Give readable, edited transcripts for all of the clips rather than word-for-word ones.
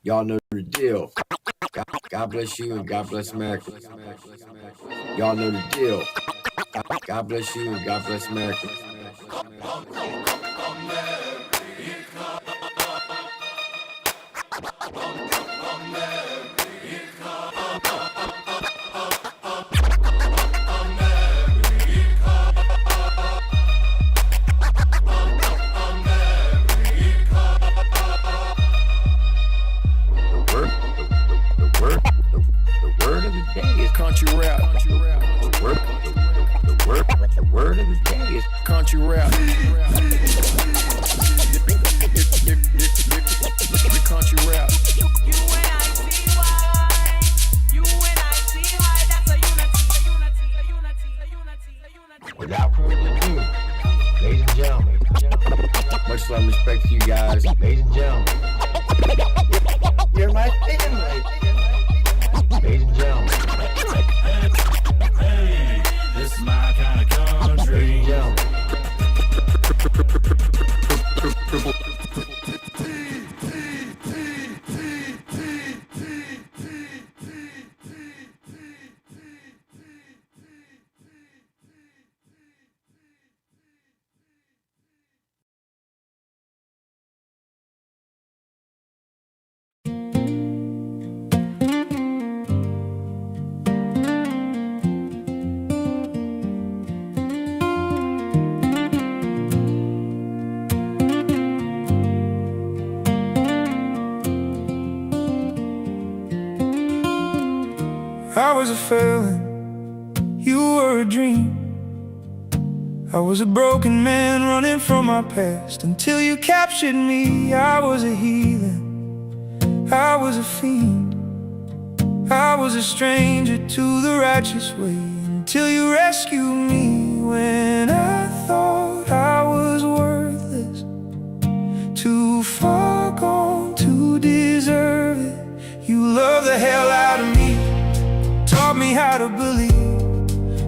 Y'all know the deal. God bless you and God bless America. Y'all know the deal. God bless you and God bless America. The word of the day is country rap. The word of the day is country rap. Country rap. Without further ado, ladies and gentlemen, much love and respect to you guys, ladies and gentlemen. You're my family. Ladies and gentlemen. Hey, this is my kind of country. Ladies and gentlemen. I was a feeling, you were a dream. I was a broken man running from my past until you captured me. I was a heathen, I was a fiend. I was a stranger to the righteous way until you rescued me. When I thought I was worthless, too far gone to deserve it, you loved the hell out of me. Taught me how to believe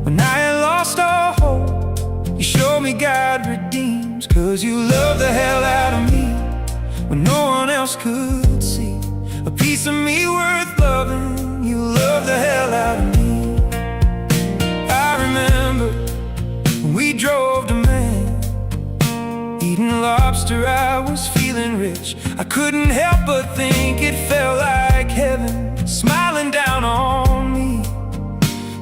when I had lost all hope. You showed me God redeems, 'cause you loved the hell out of me when no one else could see. A piece of me worth loving, you loved the hell out of me. I remember when we drove to Maine, eating lobster, I was feeling rich. I couldn't help but think it felt like heaven smiling down on me.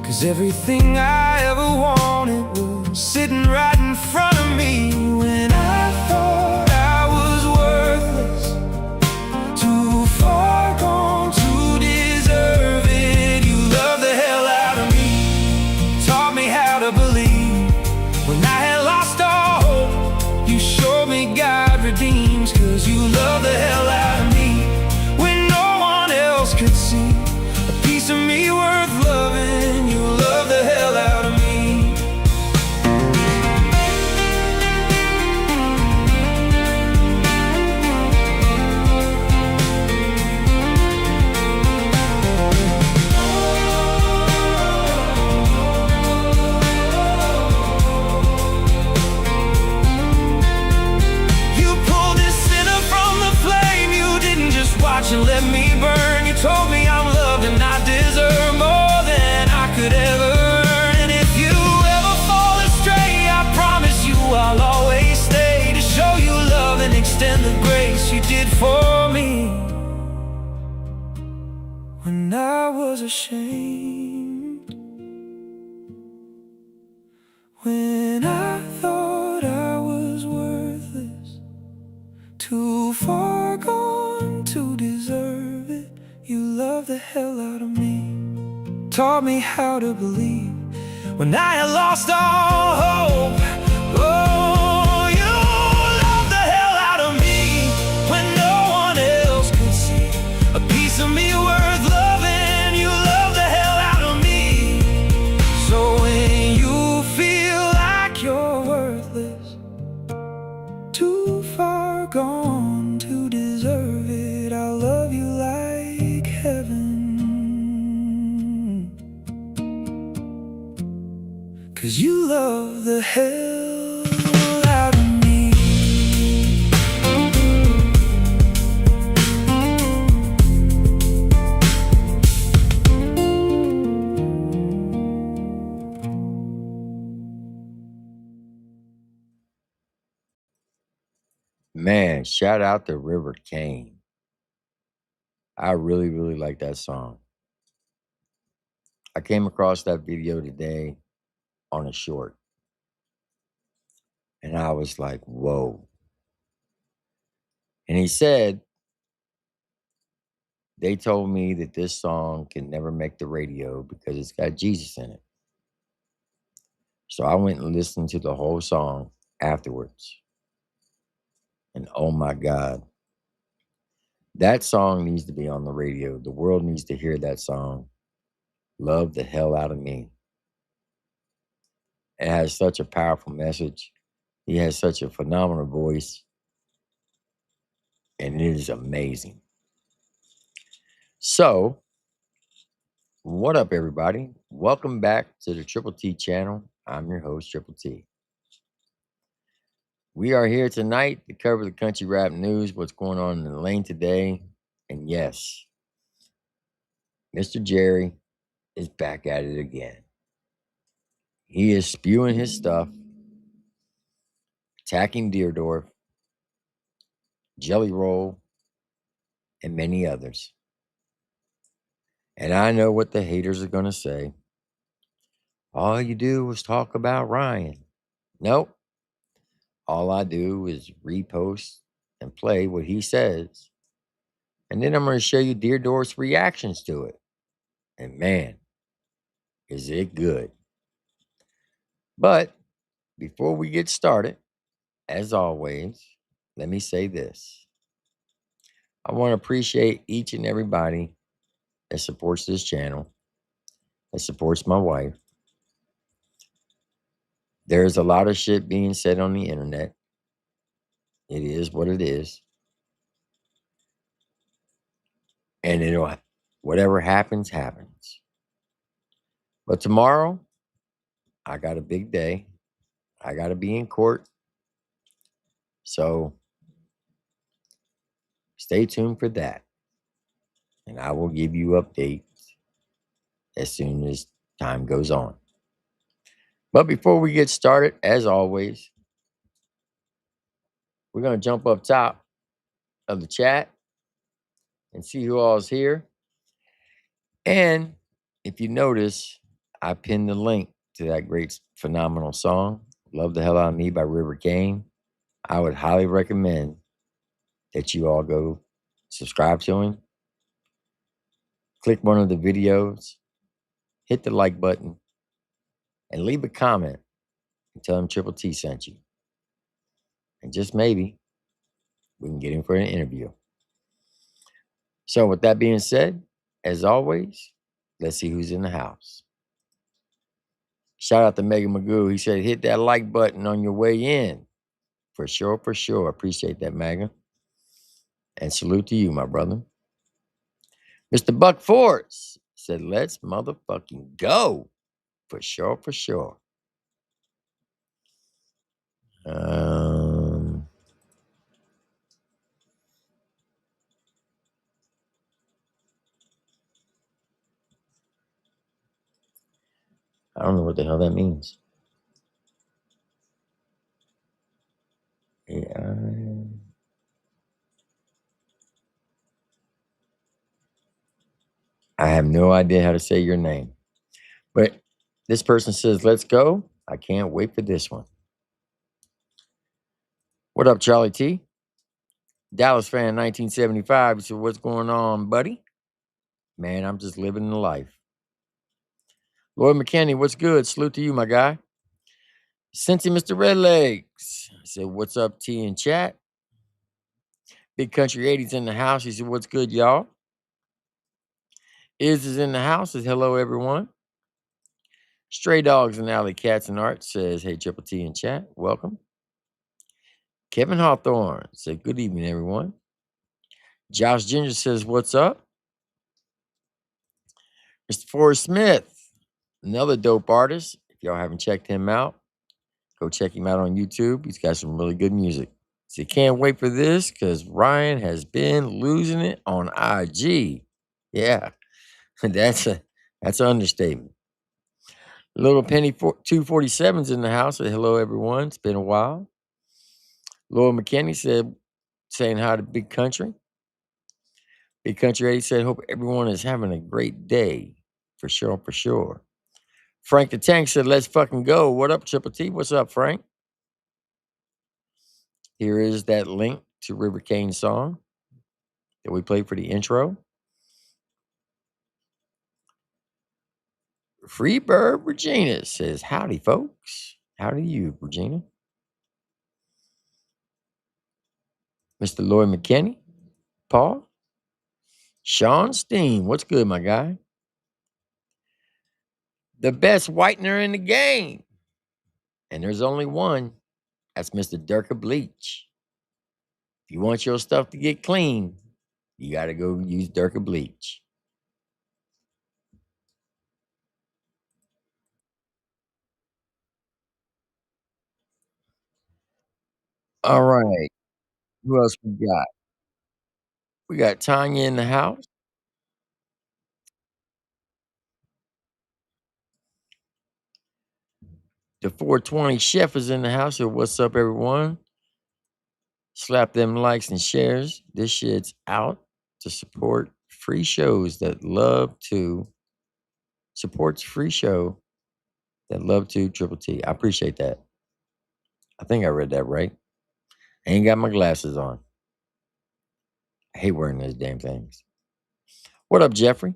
'Cause everything I ever wanted was sitting right in front of me. When I thought I was worthless, too far gone to deserve it, you loved the hell out of me. Taught me how to believe when I had lost all hope. You showed me God redeems, 'cause you loved the hell out of me when no one else could see. A piece of me worth loving, you love the hell out of me. You pulled this sinner from the flame. You didn't just watch and let me burn. You told me I'm loved and I deserve more than I could ever earn. And if you ever fall astray, I promise you I'll always stay to show you love and extend the grace you did for me when I was ashamed. When I thought I was worthless, too far gone to deserve it, you loved the hell out of me. Taught me how to believe when I had lost all hope. Oh, you loved the hell out of me when no one else could see. A piece of me worth loving, you loved the hell out of me. So when you feel like you're worthless, too far gone to deserve it, I'll love you like heaven. 'Cause you love the hell out of me. Man, shout out to River Kane. I really, really like that song. I came across that video today on a short. And I was like, whoa. And he said, they told me that this song can never make the radio because it's got Jesus in it. So I went and listened to the whole song afterwards. And oh my God, that song needs to be on the radio. The world needs to hear that song. Love the hell out of me. It has such a powerful message. He has such a phenomenal voice. And it is amazing. So, what up, everybody? Welcome back to the Triple T channel. I'm your host, Triple T. We are here tonight to cover the country rap news, what's going on in the lane today. And yes, Mr. Jerry is back at it again. He is spewing his stuff, attacking Deardorff, Jelly Roll, and many others. And I know what the haters are going to say. All you do is talk about Ryan. Nope. All I do is repost and play what he says. And then I'm going to show you Deardorff's reactions to it. And man, is it good. But before we get started, as always, let me say this. I want to appreciate each and everybody that supports this channel, that supports my wife. There's a lot of shit being said on the internet. It is what it is. And whatever happens, happens. But tomorrow, I got a big day. I got to be in court. So stay tuned for that. And I will give you updates as soon as time goes on. But before we get started, as always, we're going to jump up top of the chat and see who all is here. And if you notice, I pinned the link to that great, phenomenal song, Love the Hell Out of Me by River Kane. I would highly recommend that you all go subscribe to him. Click one of the videos, hit the like button, and leave a comment and tell him Triple T sent you. And just maybe we can get him for an interview. So with that being said, as always, let's see who's in the house. Shout out to Megan Magoo. He said, hit that like button on your way in. For sure, for sure. Appreciate that, Megan. And salute to you, my brother. Mr. Buck Force said, let's motherfucking go. For sure, for sure. I don't know what the hell that means. Yeah. I have no idea how to say your name. But this person says, let's go. I can't wait for this one. What up, Charlie T? Dallas fan 1975. He said, what's going on, buddy? Man, I'm just living the life. Lloyd McKinney, what's good? Salute to you, my guy. Cincy Mr. Redlegs. I said, what's up, T in chat? Big Country 80's in the house. He said, what's good, y'all? Is in the house. Says, hello, everyone. Stray Dogs and Alley Cats and Art says, hey, Triple T in chat. Welcome. Kevin Hawthorne said, good evening, everyone. Josh Ginger says, what's up? Mr. Forrest Smith, another dope artist. If y'all haven't checked him out, go check him out on YouTube. He's got some really good music. So can't wait for this because Ryan has been losing it on IG. Yeah, that's an understatement. Little Penny 247's in the house. Said, hello, everyone. It's been a while. Laura McKinney said, saying hi to Big Country. Big Country 80 said, hope everyone is having a great day. For sure, for sure. Frank the Tank said, let's fucking go. What up, Triple T? What's up, Frank? Here is that link to River Kane's song that we played for the intro. Freebird Regina says, howdy, folks. Howdy to you, Regina. Mr. Lloyd McKinney, Paul. Sean Steen, what's good, my guy? The best whitener in the game. And there's only one. That's Mr. Durka Bleach. If you want your stuff to get clean, you got to go use Durka Bleach. All right. Who else we got? We got Tanya in the house. The 420 chef is in the house. So what's up, everyone? Slap them likes and shares. This shit's out to support free shows that love to supports free show that love to Triple T. I appreciate that. I think I read that right. I ain't got my glasses on. I hate wearing those damn things. What up, Jeffrey?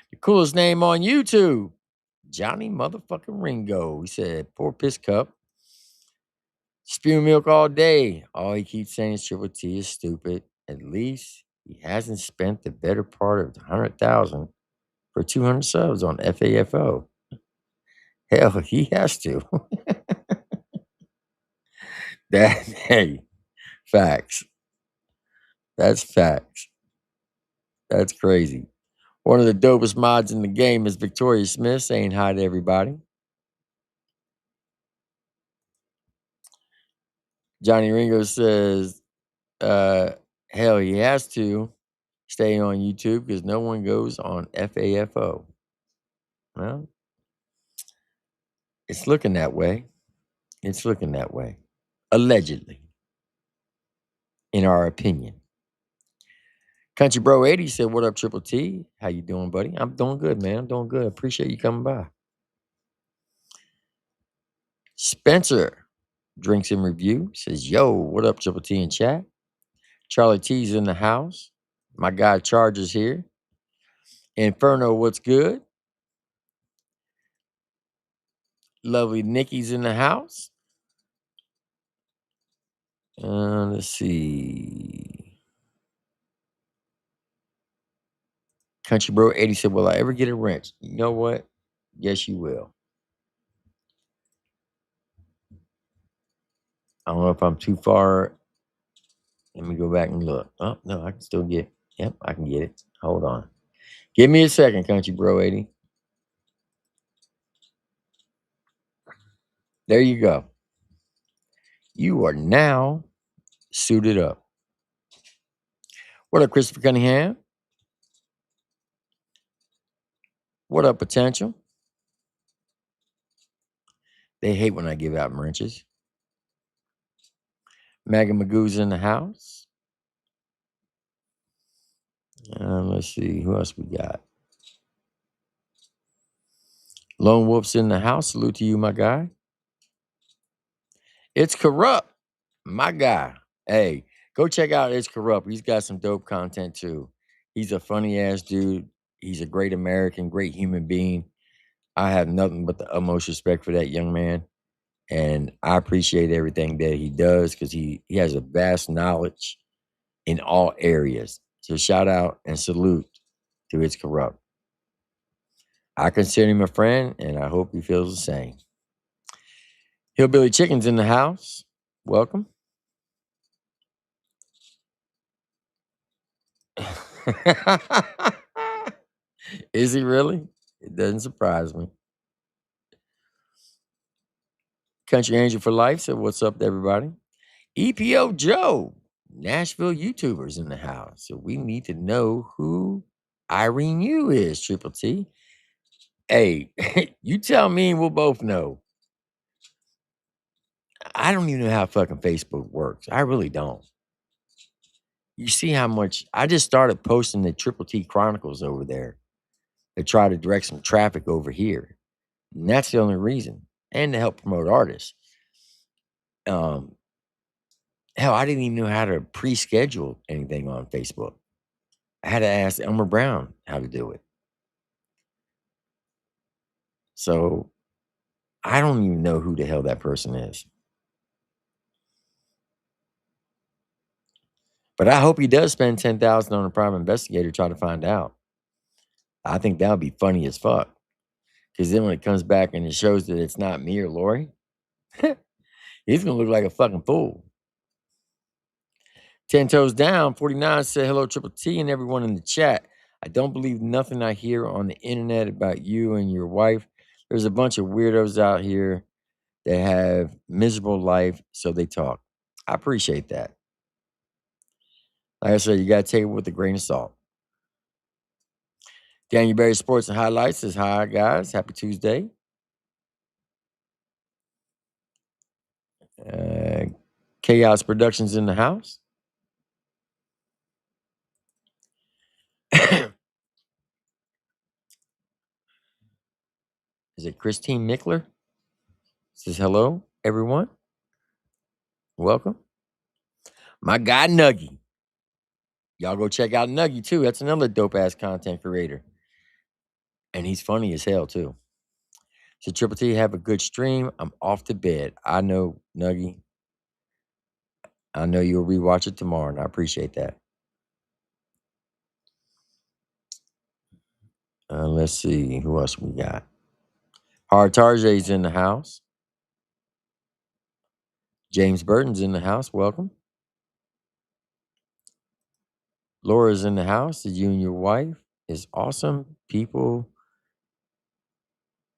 The coolest name on YouTube, Johnny motherfucking Ringo. He said, poor piss cup. Spew milk all day. All he keeps saying is Triple T is stupid. At least he hasn't spent the better part of 100,000 for 200 subs on FAFO. Hell, he has to. Hey, facts. That's facts. That's crazy. One of the dopest mods in the game is Victoria Smith saying hi to everybody. Johnny Ringo says, hell, he has to stay on YouTube because no one goes on FAFO. Well, it's looking that way. It's looking that way. Allegedly. In our opinion. Country Bro 80 said, what up, Triple T? How you doing, buddy? I'm doing good, man. I'm doing good. Appreciate you coming by. Spencer Drinks in Review says, yo, what up, Triple T in chat? Charlie T's in the house. My guy Charger's here. Inferno, what's good? Lovely Nikki's in the house. Let's see. Country Bro 80 said, will I ever get a wrench? You know what? Yes, you will. I don't know if I'm too far. Let me go back and look. Oh, no, I can still get. Yep, I can get it. Hold on. Give me a second, Country Bro 80. There you go. You are now suited up. What up, Christopher Cunningham? What up, Potential? They hate when I give out wrenches. Maggie Magoo's in the house. Let's see. Who else we got? Lone Wolf's in the house. Salute to you, my guy. It's Corrupt, my guy. Hey, go check out It's Corrupt. He's got some dope content too. He's a funny ass dude. He's a great American, great human being. I have nothing but the utmost respect for that young man. And I appreciate everything that he does because he has a vast knowledge in all areas. So shout out and salute to It's Corrupt. I consider him a friend, and I hope he feels the same. Hillbilly Chicken's in the house. Welcome. Is he really? It doesn't surprise me. Country Angel for Life said, what's up to everybody? EPO Joe, Nashville YouTubers in the house. So we need to know who Irene Yu is, Triple T. Hey, you tell me and we'll both know. I don't even know how fucking Facebook works. I really don't. you see how much I just started posting the Triple T Chronicles over there to try to direct some traffic over here. And that's the only reason. And to help promote artists. Hell, I didn't even know how to pre-schedule anything on Facebook. I had to ask Elmer Brown how to do it. So I don't even know who the hell that person is. But I hope he does spend $10,000 on a private investigator to try to find out. I think that would be funny as fuck. Because then when it comes back and it shows that it's not me or Lori, he's going to look like a fucking fool. 10 Toes Down, 49 said, hello, Triple T and everyone in the chat. I don't believe nothing I hear on the internet about you and your wife. There's a bunch of weirdos out here that have miserable life, so they talk. I appreciate that. Like I said, you got to take it with a grain of salt. Daniel Berry Sports and Highlights says, hi, guys. Happy Tuesday. Chaos Productions in the house. Is it Christine Mickler? Says, hello, everyone. Welcome. My guy, Nuggy. Y'all go check out Nuggy, too. That's another dope-ass content creator. And he's funny as hell, too. So, Triple T, have a good stream. I'm off to bed. I know, Nuggy. I know you'll rewatch it tomorrow, and I appreciate that. Let's see. Who else we got? Hard Tarjay's in the house. James Burton's in the house. Welcome. Laura's in the house. You and your wife is awesome. People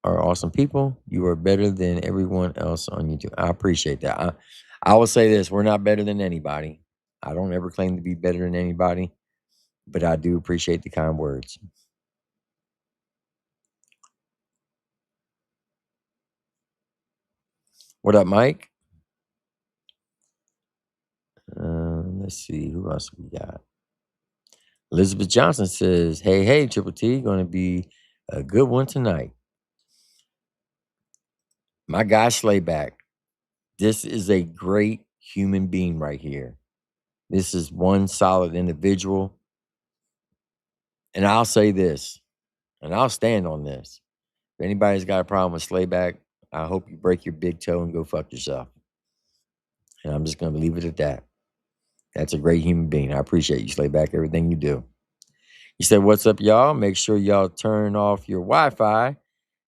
are awesome people. You are better than everyone else on YouTube. I appreciate that. I will say this. We're not better than anybody. I don't ever claim to be better than anybody, but I do appreciate the kind words. What up, Mike? Let's see. Who else we got? Elizabeth Johnson says, hey, Triple T, going to be a good one tonight. My guy Slayback. This is a great human being right here. This is one solid individual. And I'll say this, and I'll stand on this. If anybody's got a problem with Slayback, I hope you break your big toe and go fuck yourself. And I'm just going to leave it at that. That's a great human being. I appreciate you, Slayback, everything you do. He said, what's up, y'all? Make sure y'all turn off your Wi-Fi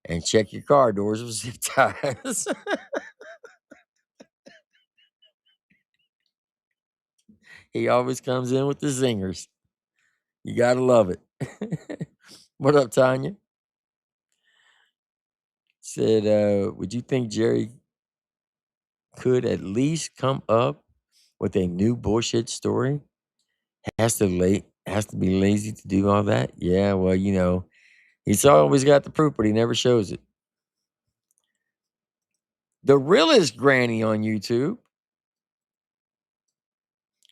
and check your car doors with zip ties. He always comes in with the zingers. You got to love it. What up, Tanya? Said, would you think Jerry could at least come up with a new bullshit story? Has to be lazy to do all that? Yeah, well, you know, he's always got the proof, but he never shows it. The realest Granny on YouTube,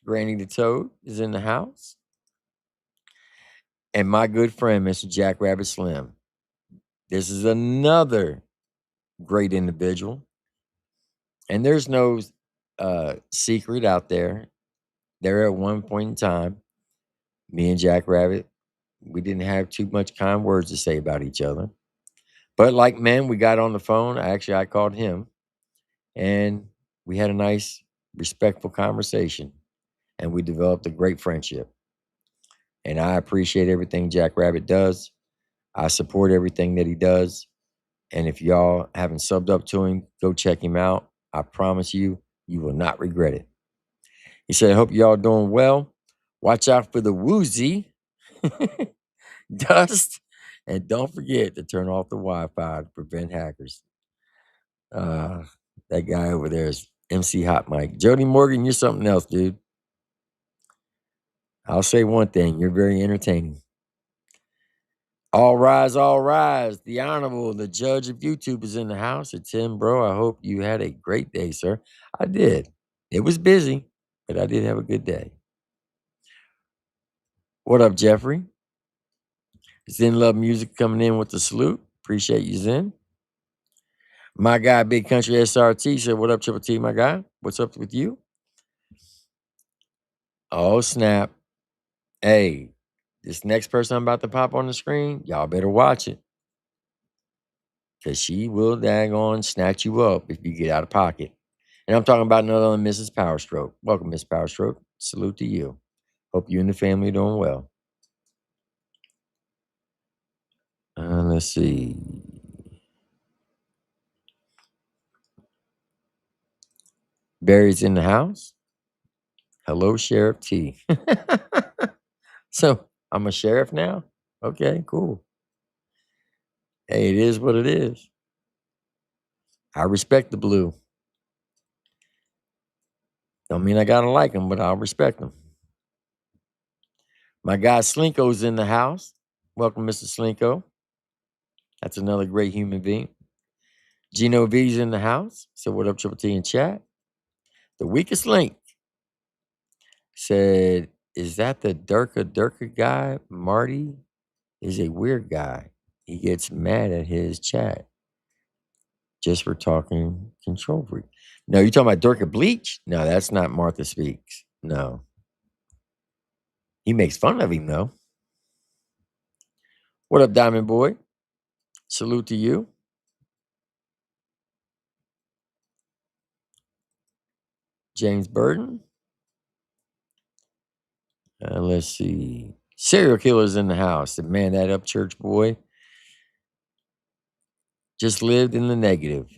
Granny the Toad, is in the house. And my good friend, Mr. Jack Rabbit Slim. This is another great individual. And there's no secret out there. There at one point in time, me and Jack Rabbit, we didn't have too much kind words to say about each other. But like men, we got on the phone. I called him. And we had a nice, respectful conversation. And we developed a great friendship. And I appreciate everything Jack Rabbit does. I support everything that he does. And if y'all haven't subbed up to him, go check him out. I promise you, you will not regret it. He said, I hope y'all doing well. Watch out for the woozy, dust, and don't forget to turn off the Wi-Fi to prevent hackers. That guy over there is MC Hot Mike. Jody Morgan, you're something else, dude. I'll say one thing. You're very entertaining. All rise, all rise. The Honorable, the Judge of YouTube is in the house. It's him, bro. I hope you had a great day, sir. I did. It was busy, but I did have a good day. What up, Jeffrey? Zen Love Music coming in with the salute. Appreciate you, Zen. My guy, Big Country SRT said, what up, Triple T, my guy? What's up with you? Oh, snap. Hey, this next person I'm about to pop on the screen, y'all better watch it. Because she will daggone snatch you up if you get out of pocket. And I'm talking about none other than Mrs. Powerstroke. Welcome, Miss Powerstroke. Salute to you. Hope you and the family are doing well. Let's see. Barry's in the house. Hello, Sheriff T. So I'm a sheriff now? Okay, cool. Hey, it is what it is. I respect the blue. Don't mean I gotta like him, but I'll respect him. My guy Slinko's in the house. Welcome, Mr. Slinko. That's another great human being. Gino V's in the house. So what up, Triple T in chat? The weakest link said, is that the Durka guy? Marty is a weird guy. He gets mad at his chat just for talking control freak. No, you talking about Durka Bleach? No, that's not Martha Speaks. No. He makes fun of him, though. What up, Diamond Boy? Salute to you. James Burton. Let's see. Serial killers in the house. Man, that Upchurch boy just lived in the negative,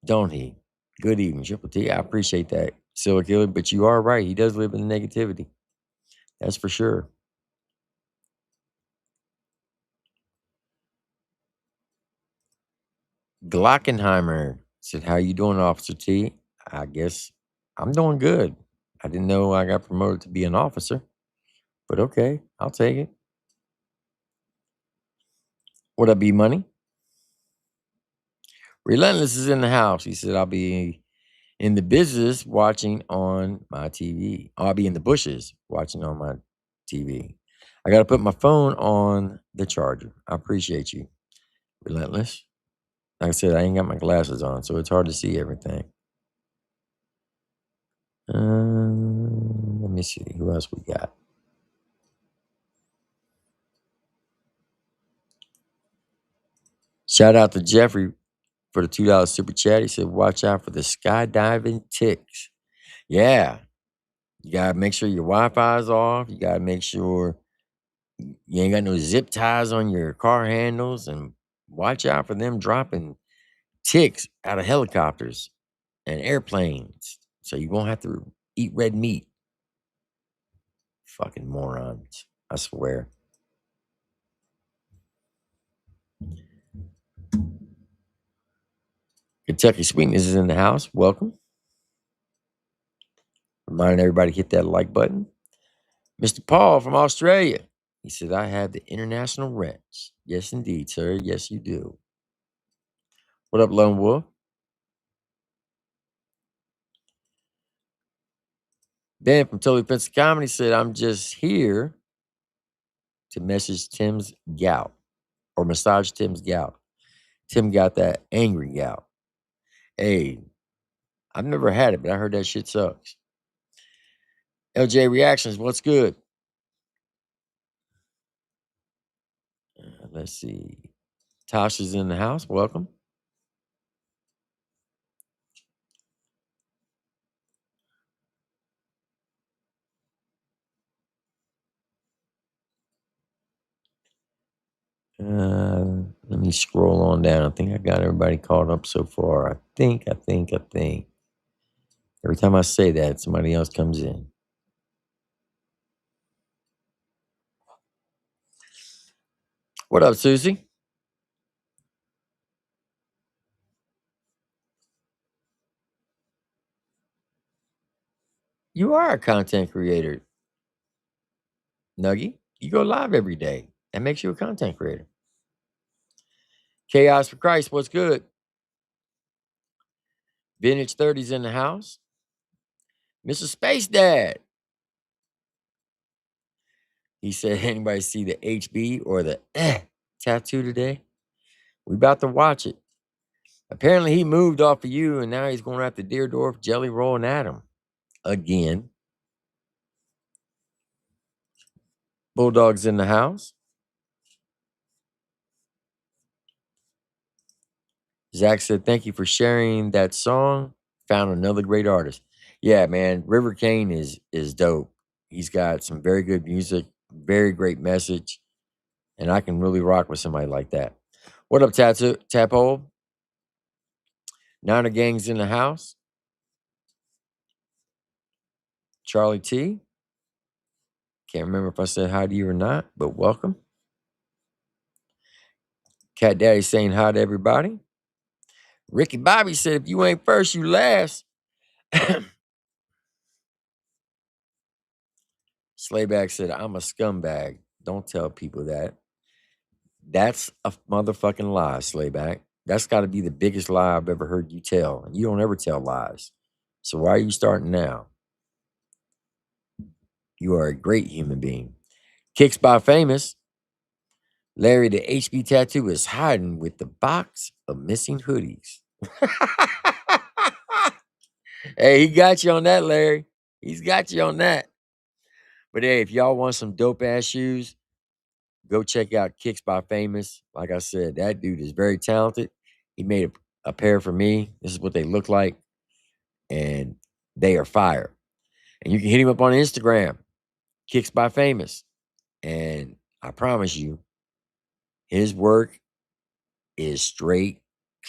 don't he? Good evening, Triple T. I appreciate that, serial killer, but you are right. He does live in the negativity. That's for sure. Glockenheimer said, how you doing, Officer T? I guess I'm doing good. I didn't know I got promoted to be an officer, but okay, I'll take it. What up, B-Money? Relentless is in the house. He said, I'll be in the business watching on my TV. I'll be in the bushes watching on my TV. I got to put my phone on the charger. I appreciate you, Relentless. Like I said, I ain't got my glasses on, so it's hard to see everything. Let me see. Who else we got? Shout out to Jeffrey for the $2 super chat. He said, watch out for the skydiving ticks. Yeah. You got to make sure your Wi-Fi is off. You got to make sure you ain't got no zip ties on your car handles, and watch out for them dropping ticks out of helicopters and airplanes so you won't have to eat red meat. Fucking morons. I swear. Kentucky Sweetness is in the house. Welcome. Reminding everybody to hit that like button. Mr. Paul from Australia. He said, I have the international wrench. Yes, indeed, sir. Yes, you do. What up, Lone Wolf? Ben from Totally Offensive Comedy said, I'm just here to message Tim's gout or massage Tim's gout. Tim got that angry gout. Hey, I've never had it, but I heard that shit sucks. LJ Reactions, what's good? Let's see. Tasha's in the house. Welcome. Let me scroll on down. I think I got everybody caught up so far. I think. Every time I say that, somebody else comes in. What up, Susie? You are a content creator, Nuggy. You go live every day. That makes you a content creator. Chaos for Christ, what's good? Vintage 30's in the house. Mr. Space Dad. He said, anybody see the HB or the tattoo today? We about to watch it. Apparently he moved off of you and now he's going after Deardorff, Jelly Roll, and Adam. Again. Bulldog's in the house. Zach said, thank you for sharing that song. Found another great artist. Yeah, man. River Kane is dope. He's got some very good music, very great message. And I can really rock with somebody like that. What up, Taphole? Niner Gang's in the house. Charlie T. Can't remember if I said hi to you or not, but welcome. Cat Daddy saying hi to everybody. Ricky Bobby said, if you ain't first, you last. Slayback said, I'm a scumbag. Don't tell people that. That's a motherfucking lie, Slayback. That's got to be the biggest lie I've ever heard you tell. And you don't ever tell lies. So why are you starting now? You are a great human being. Kicks by Famous. Larry, the HB tattoo is hiding with the box of missing hoodies. Hey, he got you on that, Larry. He's got you on that. But hey, if y'all want some dope ass shoes, go check out Kicks by Famous. Like I said, that dude is very talented. He made a pair for me. This is what they look like. And they are fire. And you can hit him up on Instagram, Kicks by Famous. And I promise you, his work is straight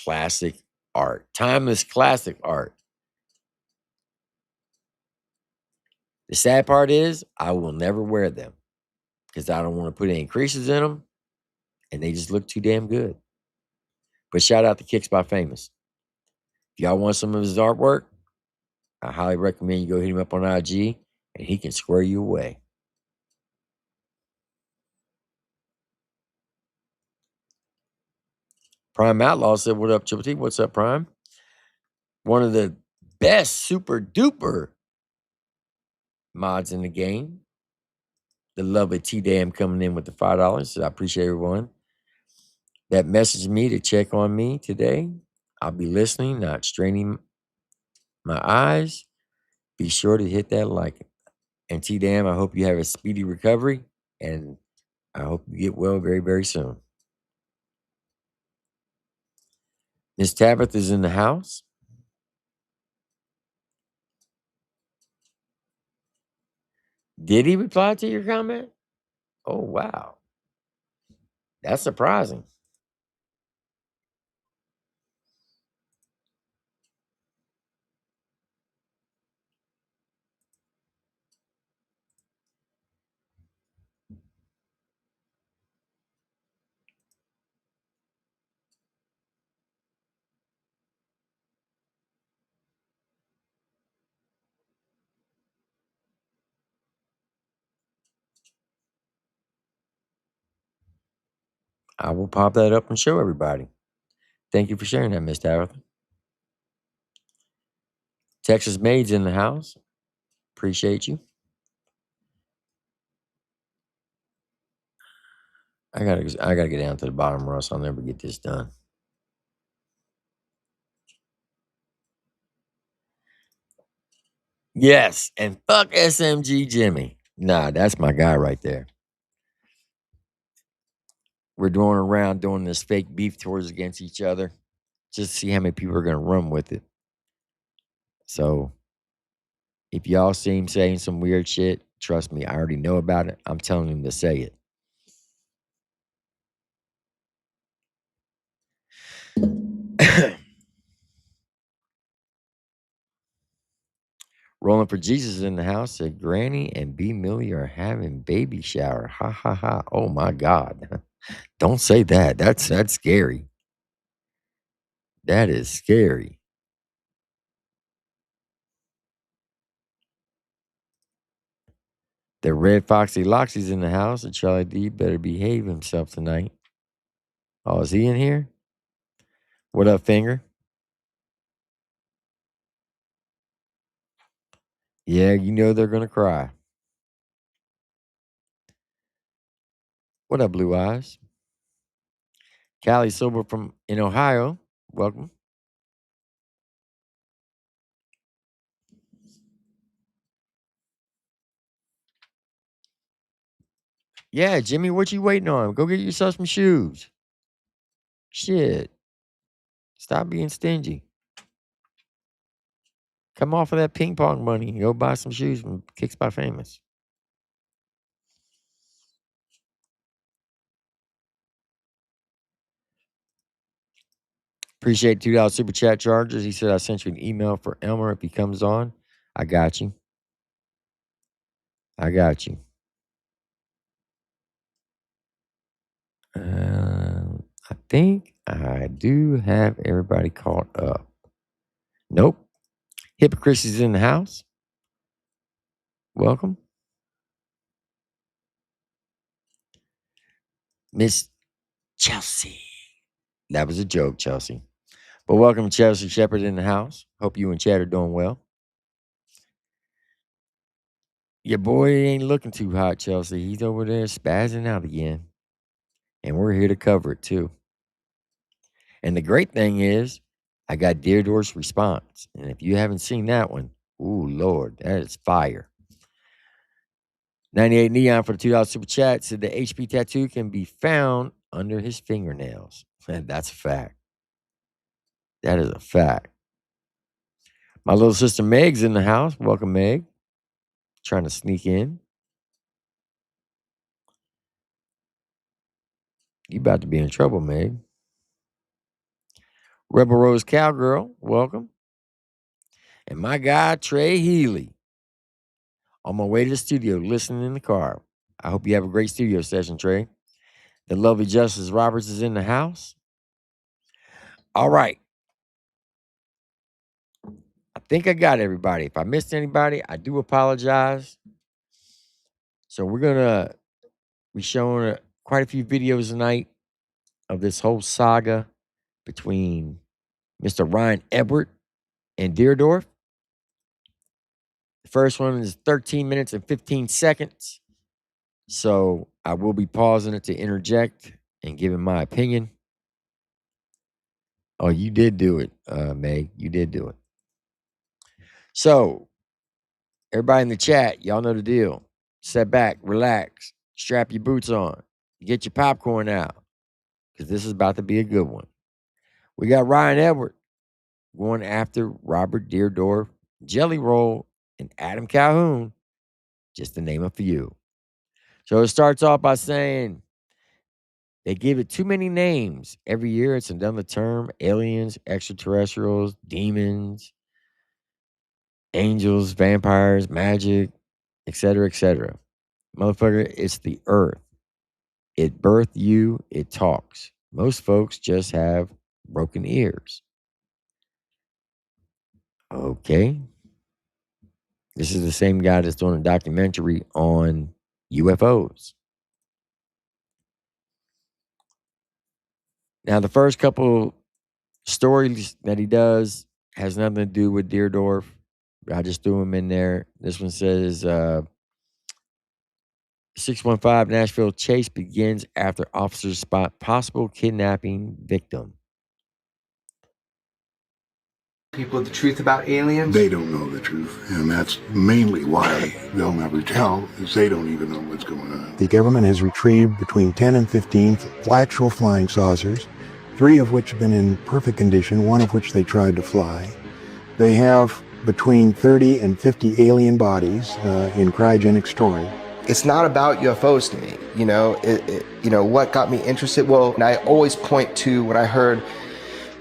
classic art. Timeless classic art. The sad part is I will never wear them because I don't want to put any creases in them and they just look too damn good. But shout out to Kicks by Famous. If y'all want some of his artwork, I highly recommend you go hit him up on IG and he can square you away. Prime Outlaw said, what up, Triple T? What's up, Prime? One of the best super duper mods in the game. The lovely T-Dam coming in with the $5. So I appreciate everyone that messaged me to check on me today. I'll be listening, not straining my eyes. Be sure to hit that like. And T-Dam, I hope you have a speedy recovery. And I hope you get well very, very soon. Miss Tabitha's in the house. Did he reply to your comment? Oh, wow. That's surprising. I will pop that up and show everybody. Thank you for sharing that, Miss Tabitha. Texas Maid's in the house. Appreciate you. I gotta get down to the bottom, or else I'll never get this done. Yes, and fuck SMG Jimmy. Nah, that's my guy right there. We're going around doing this fake beef tours against each other. Just to see how many people are gonna run with it. So if y'all see him saying some weird shit, trust me, I already know about it. I'm telling him to say it. Rolling for Jesus in the house said Granny and B Millie are having baby shower. Ha ha ha. Oh my God. Don't say that. That's scary. That is scary. The Red Foxy Loxy's in the house, and Charlie D better behave himself tonight. Oh, is he in here? What up, Finger? Yeah, you know they're gonna cry. What up, Blue Eyes? Callie Silver from in Ohio. Welcome. Yeah, Jimmy, what you waiting on? Go get yourself some shoes. Shit. Stop being stingy. Come off of that ping pong money and go buy some shoes from Kicks by Famous. Appreciate $2 super chat charges. He said I sent you an email for Elmer if he comes on. I got you. I got you. I think I do have everybody caught up. Nope. Hypocrisy's in the house. Welcome. Miss Chelsea. That was a joke, Chelsea. But welcome, Chelsea Shepherd in the house. Hope you and Chad are doing well. Your boy ain't looking too hot, Chelsea. He's over there spazzing out again. And we're here to cover it, too. And the great thing is, I got Deardorff's response. And if you haven't seen that one, ooh, Lord, that is fire. 98 Neon for the $2 super chat said the HP tattoo can be found under his fingernails. That's a fact. That is a fact. My little sister Meg's in the house. Welcome, Meg. Trying to sneak in. You about to be in trouble, Meg. Rebel Rose Cowgirl, welcome. And my guy, Trey Healy. On my way to the studio, listening in the car. I hope you have a great studio session, Trey. The lovely Justice Roberts is in the house. All right. I think I got everybody. If I missed anybody, I do apologize. So we're going to be showing quite a few videos tonight of this whole saga between Mr. Ryan Edward and Deardorff. The first one is 13 minutes and 15 seconds. So I will be pausing it to interject and giving my opinion. Oh, you did do it, Meg. You did do it. So, everybody in the chat, y'all know the deal. Sit back, relax, strap your boots on, get your popcorn out, because this is about to be a good one. We got Ryan Edward going after Robert Deardorff, Jelly Roll, and Adam Calhoun, just to name a few. So it starts off by saying they give it too many names. Every year it's another term: aliens, extraterrestrials, demons, angels, vampires, magic, etc., etc. Motherfucker, it's the earth. It birthed you, it talks. Most folks just have broken ears. Okay. This is the same guy that's doing a documentary on UFOs. Now, the first couple stories that he does has nothing to do with Deardorff. I just threw him in there. This one says 615 Nashville chase begins after officers spot possible kidnapping victim. People the truth about aliens? They don't know the truth, and that's mainly why they'll never tell, is they don't even know what's going on. The government has retrieved between 10 and 15 actual flying saucers, 3 of which have been in perfect condition, 1 of which they tried to fly. They have between 30 and 50 alien bodies in cryogenic storage. It's not about UFOs to me. What got me interested? Well, and I always point to when I heard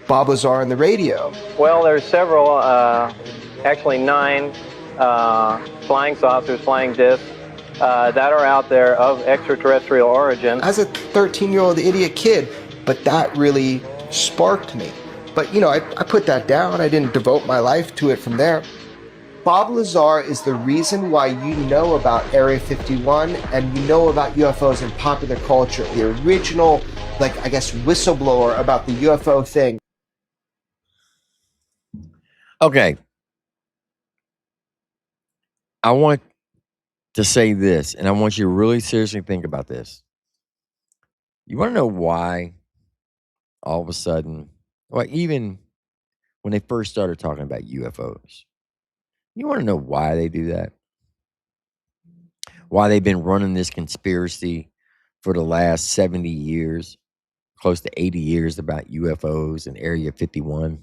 Bob Lazar on the radio. Well, there's several, actually 9 flying saucers, flying discs that are out there of extraterrestrial origin. As a 13-year-old idiot kid, but that really sparked me. But, I put that down. I didn't devote my life to it from there. Bob Lazar is the reason why you know about Area 51 and you know about UFOs in popular culture. The original, whistleblower about the UFO thing. Okay. I want to say this, and I want you to really seriously think about this. You want to know why all of a sudden, well, even when they first started talking about UFOs, you want to know why they do that? Why they've been running this conspiracy for the last 70 years, close to 80 years about UFOs and Area 51?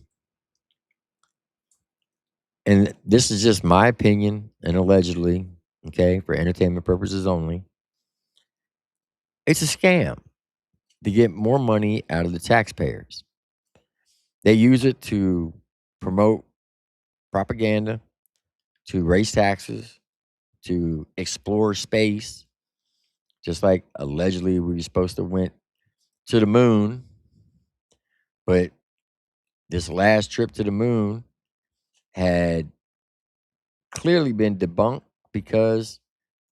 And this is just my opinion and allegedly, okay, for entertainment purposes only. It's a scam to get more money out of the taxpayers. They use it to promote propaganda, to raise taxes, to explore space, just like allegedly we were supposed to went to the moon, but this last trip to the moon had clearly been debunked because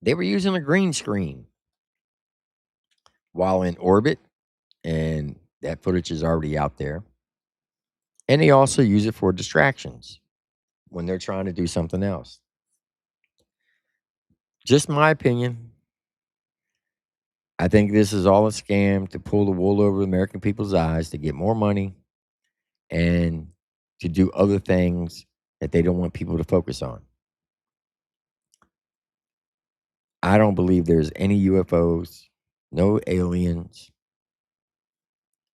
they were using a green screen while in orbit, and that footage is already out there. And they also use it for distractions when they're trying to do something else. Just my opinion. I think this is all a scam to pull the wool over American people's eyes to get more money and to do other things that they don't want people to focus on. I don't believe there's any UFOs, no aliens.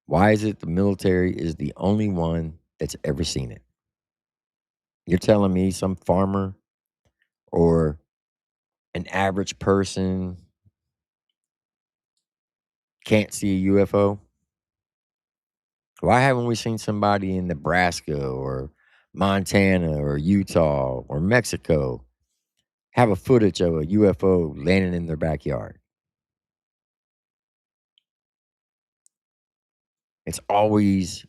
Why is it the military is the only one that's ever seen it? You're telling me some farmer or an average person can't see a UFO? Why haven't we seen somebody in Nebraska or Montana or Utah or Mexico have a footage of a UFO landing in their backyard? It's always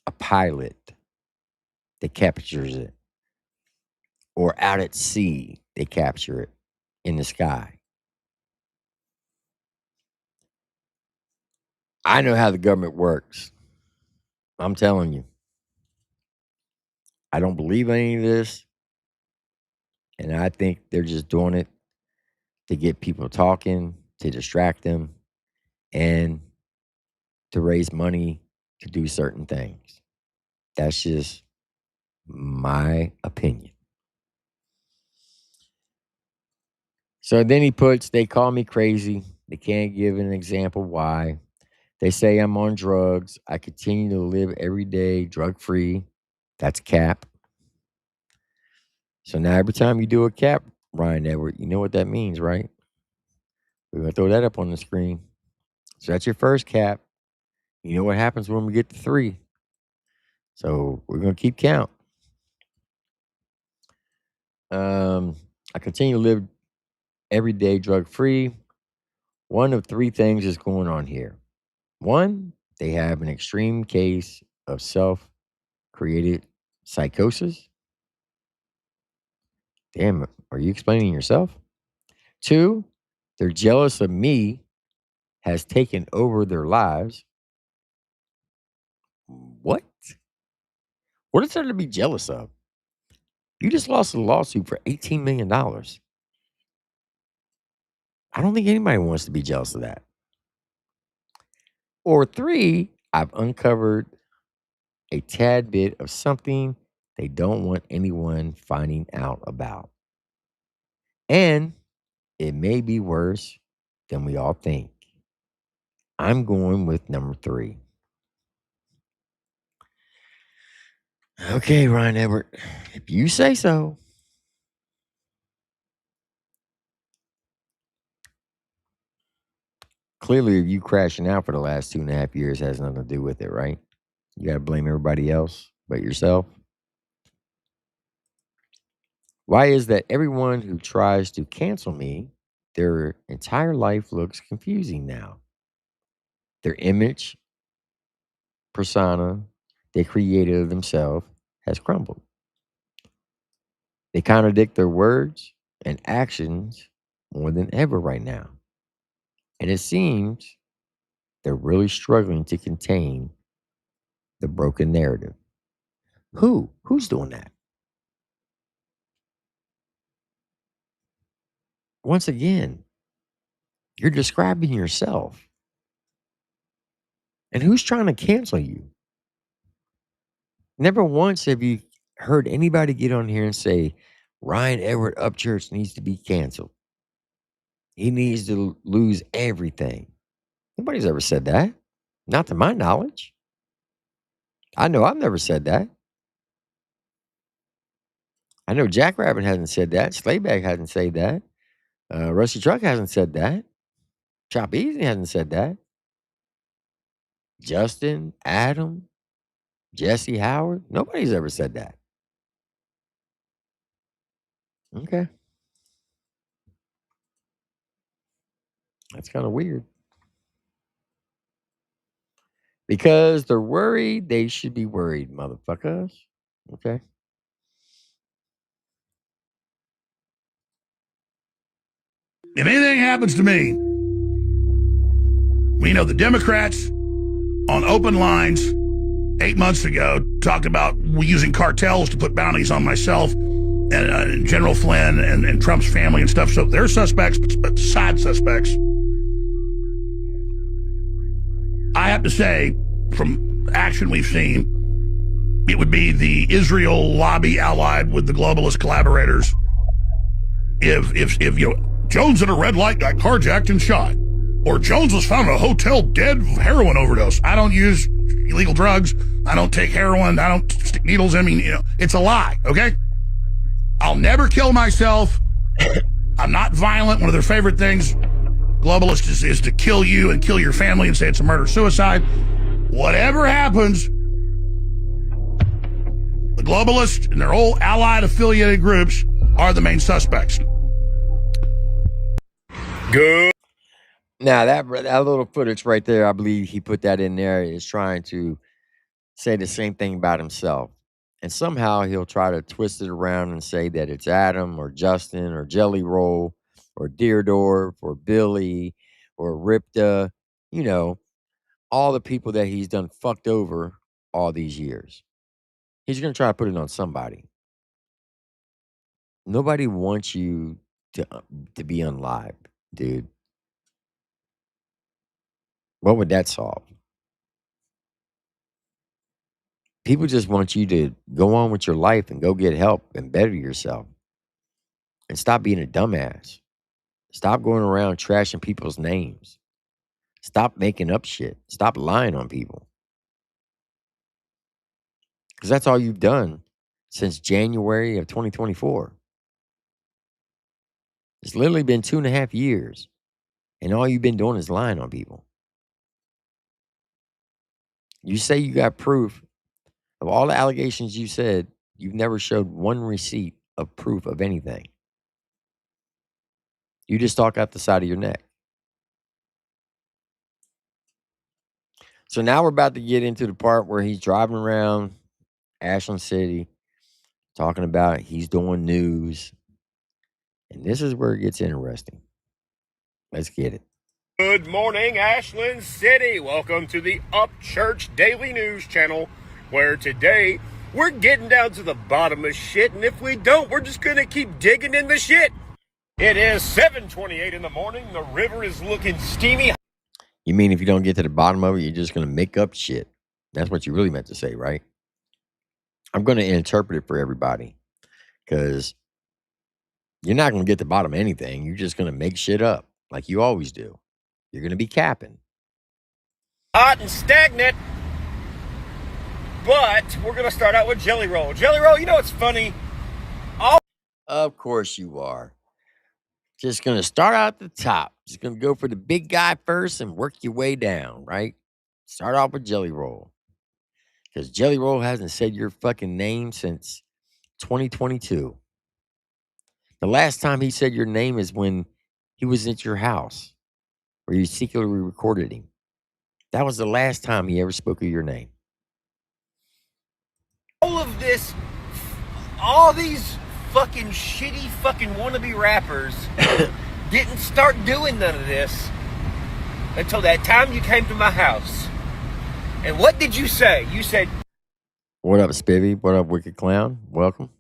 a pilot that captures it, or out at sea, they capture it in the sky. I know how the government works. I'm telling you. I don't believe any of this. And I think they're just doing it to get people talking, to distract them, and to raise money to do certain things. That's just my opinion. So then he puts, they call me crazy. They can't give an example why. They say I'm on drugs. I continue to live every day drug free. That's cap. So now every time you do a cap, Ryan Edward, you know what that means, right? We're going to throw that up on the screen. So that's your first cap. You know what happens when we get to 3. So we're going to keep count. I continue to live every day drug free. One of 3 things is going on here. 1, they have an extreme case of self-created psychosis. Damn, are you explaining yourself? 2, they're jealous of me, has taken over their lives. What? What is there to be jealous of? You just lost a lawsuit for $18 million. I don't think anybody wants to be jealous of that. Or 3, I've uncovered a tad bit of something they don't want anyone finding out about. And it may be worse than we all think. I'm going with number 3. Okay, Ryan Edward, if you say so. Clearly, you crashing out for the last 2.5 years has nothing to do with it, right? You got to blame everybody else but yourself. Why is that everyone who tries to cancel me, their entire life looks confusing now? Their image, persona, they created of themselves has crumbled. They contradict their words and actions more than ever right now. And it seems they're really struggling to contain the broken narrative. Who's doing that? Once again, you're describing yourself. And who's trying to cancel you? Never once have you heard anybody get on here and say, Ryan Edward Upchurch needs to be canceled. He needs to lose everything. Nobody's ever said that. Not to my knowledge. I know I've never said that. I know Jackrabbit hasn't said that. Slayback hasn't said that. Rusty Truck hasn't said that. Chop Easy hasn't said that. Justin, Adam, Jesse Howard. Nobody's ever said that. Okay. That's kind of weird. Because they're worried, they should be worried, motherfuckers. Okay. If anything happens to me, we know the Democrats on open lines 8 months ago talked about using cartels to put bounties on myself and General Flynn and Trump's family and stuff. So they're suspects, but side suspects. I have to say, from action we've seen, it would be the Israel lobby allied with the globalist collaborators. If you know, Jones at a red light got carjacked and shot, or Jones was found in a hotel dead of heroin overdose. I don't use illegal drugs. I don't take heroin. I don't stick needles in me. You know, it's a lie, okay? I'll never kill myself. I'm not violent. One of their favorite things, globalists, is to kill you and kill your family and say it's a murder-suicide. Whatever happens, the globalists and their old allied affiliated groups are the main suspects. Good. Now, that little footage right there, I believe he put that in there, is trying to say the same thing about himself. And somehow he'll try to twist it around and say that it's Adam or Justin or Jelly Roll or Deardorff or Billy or Ripta, you know, all the people that he's done fucked over all these years. He's going to try to put it on somebody. Nobody wants you to be unlive, dude. What would that solve? People just want you to go on with your life and go get help and better yourself. And stop being a dumbass. Stop going around trashing people's names. Stop making up shit. Stop lying on people. Because that's all you've done since January of 2024. It's literally been 2.5 years. And all you've been doing is lying on people. You say you got proof of all the allegations you said. You've never showed one receipt of proof of anything. You just talk out the side of your neck. So now we're about to get into the part where he's driving around Ashland City, talking about he's doing news. And this is where it gets interesting. Let's get it. Good morning, Ashland City. Welcome to the Upchurch Daily News Channel, where today we're getting down to the bottom of shit, and if we don't, we're just going to keep digging in the shit. It is 7:28 in the morning. The river is looking steamy. You mean if you don't get to the bottom of it, you're just going to make up shit? That's what you really meant to say, right? I'm going to interpret it for everybody, because you're not going to get to the bottom of anything. You're just going to make shit up like you always do. You're going to be capping. Hot and stagnant. But we're going to start out with Jelly Roll. Jelly Roll, you know what's funny? Of course you are. Just going to start out at the top. Just going to go for the big guy first and work your way down, right? Start off with Jelly Roll. Because Jelly Roll hasn't said your fucking name since 2022. The last time he said your name is when he was at your house, where you secretly recorded him. That was the last time he ever spoke of your name. All of this, all these fucking shitty fucking wannabe rappers didn't start doing none of this until that time you came to my house. And what did you say? You said, "What up, Spivvy? What up, Wicked Clown? Welcome."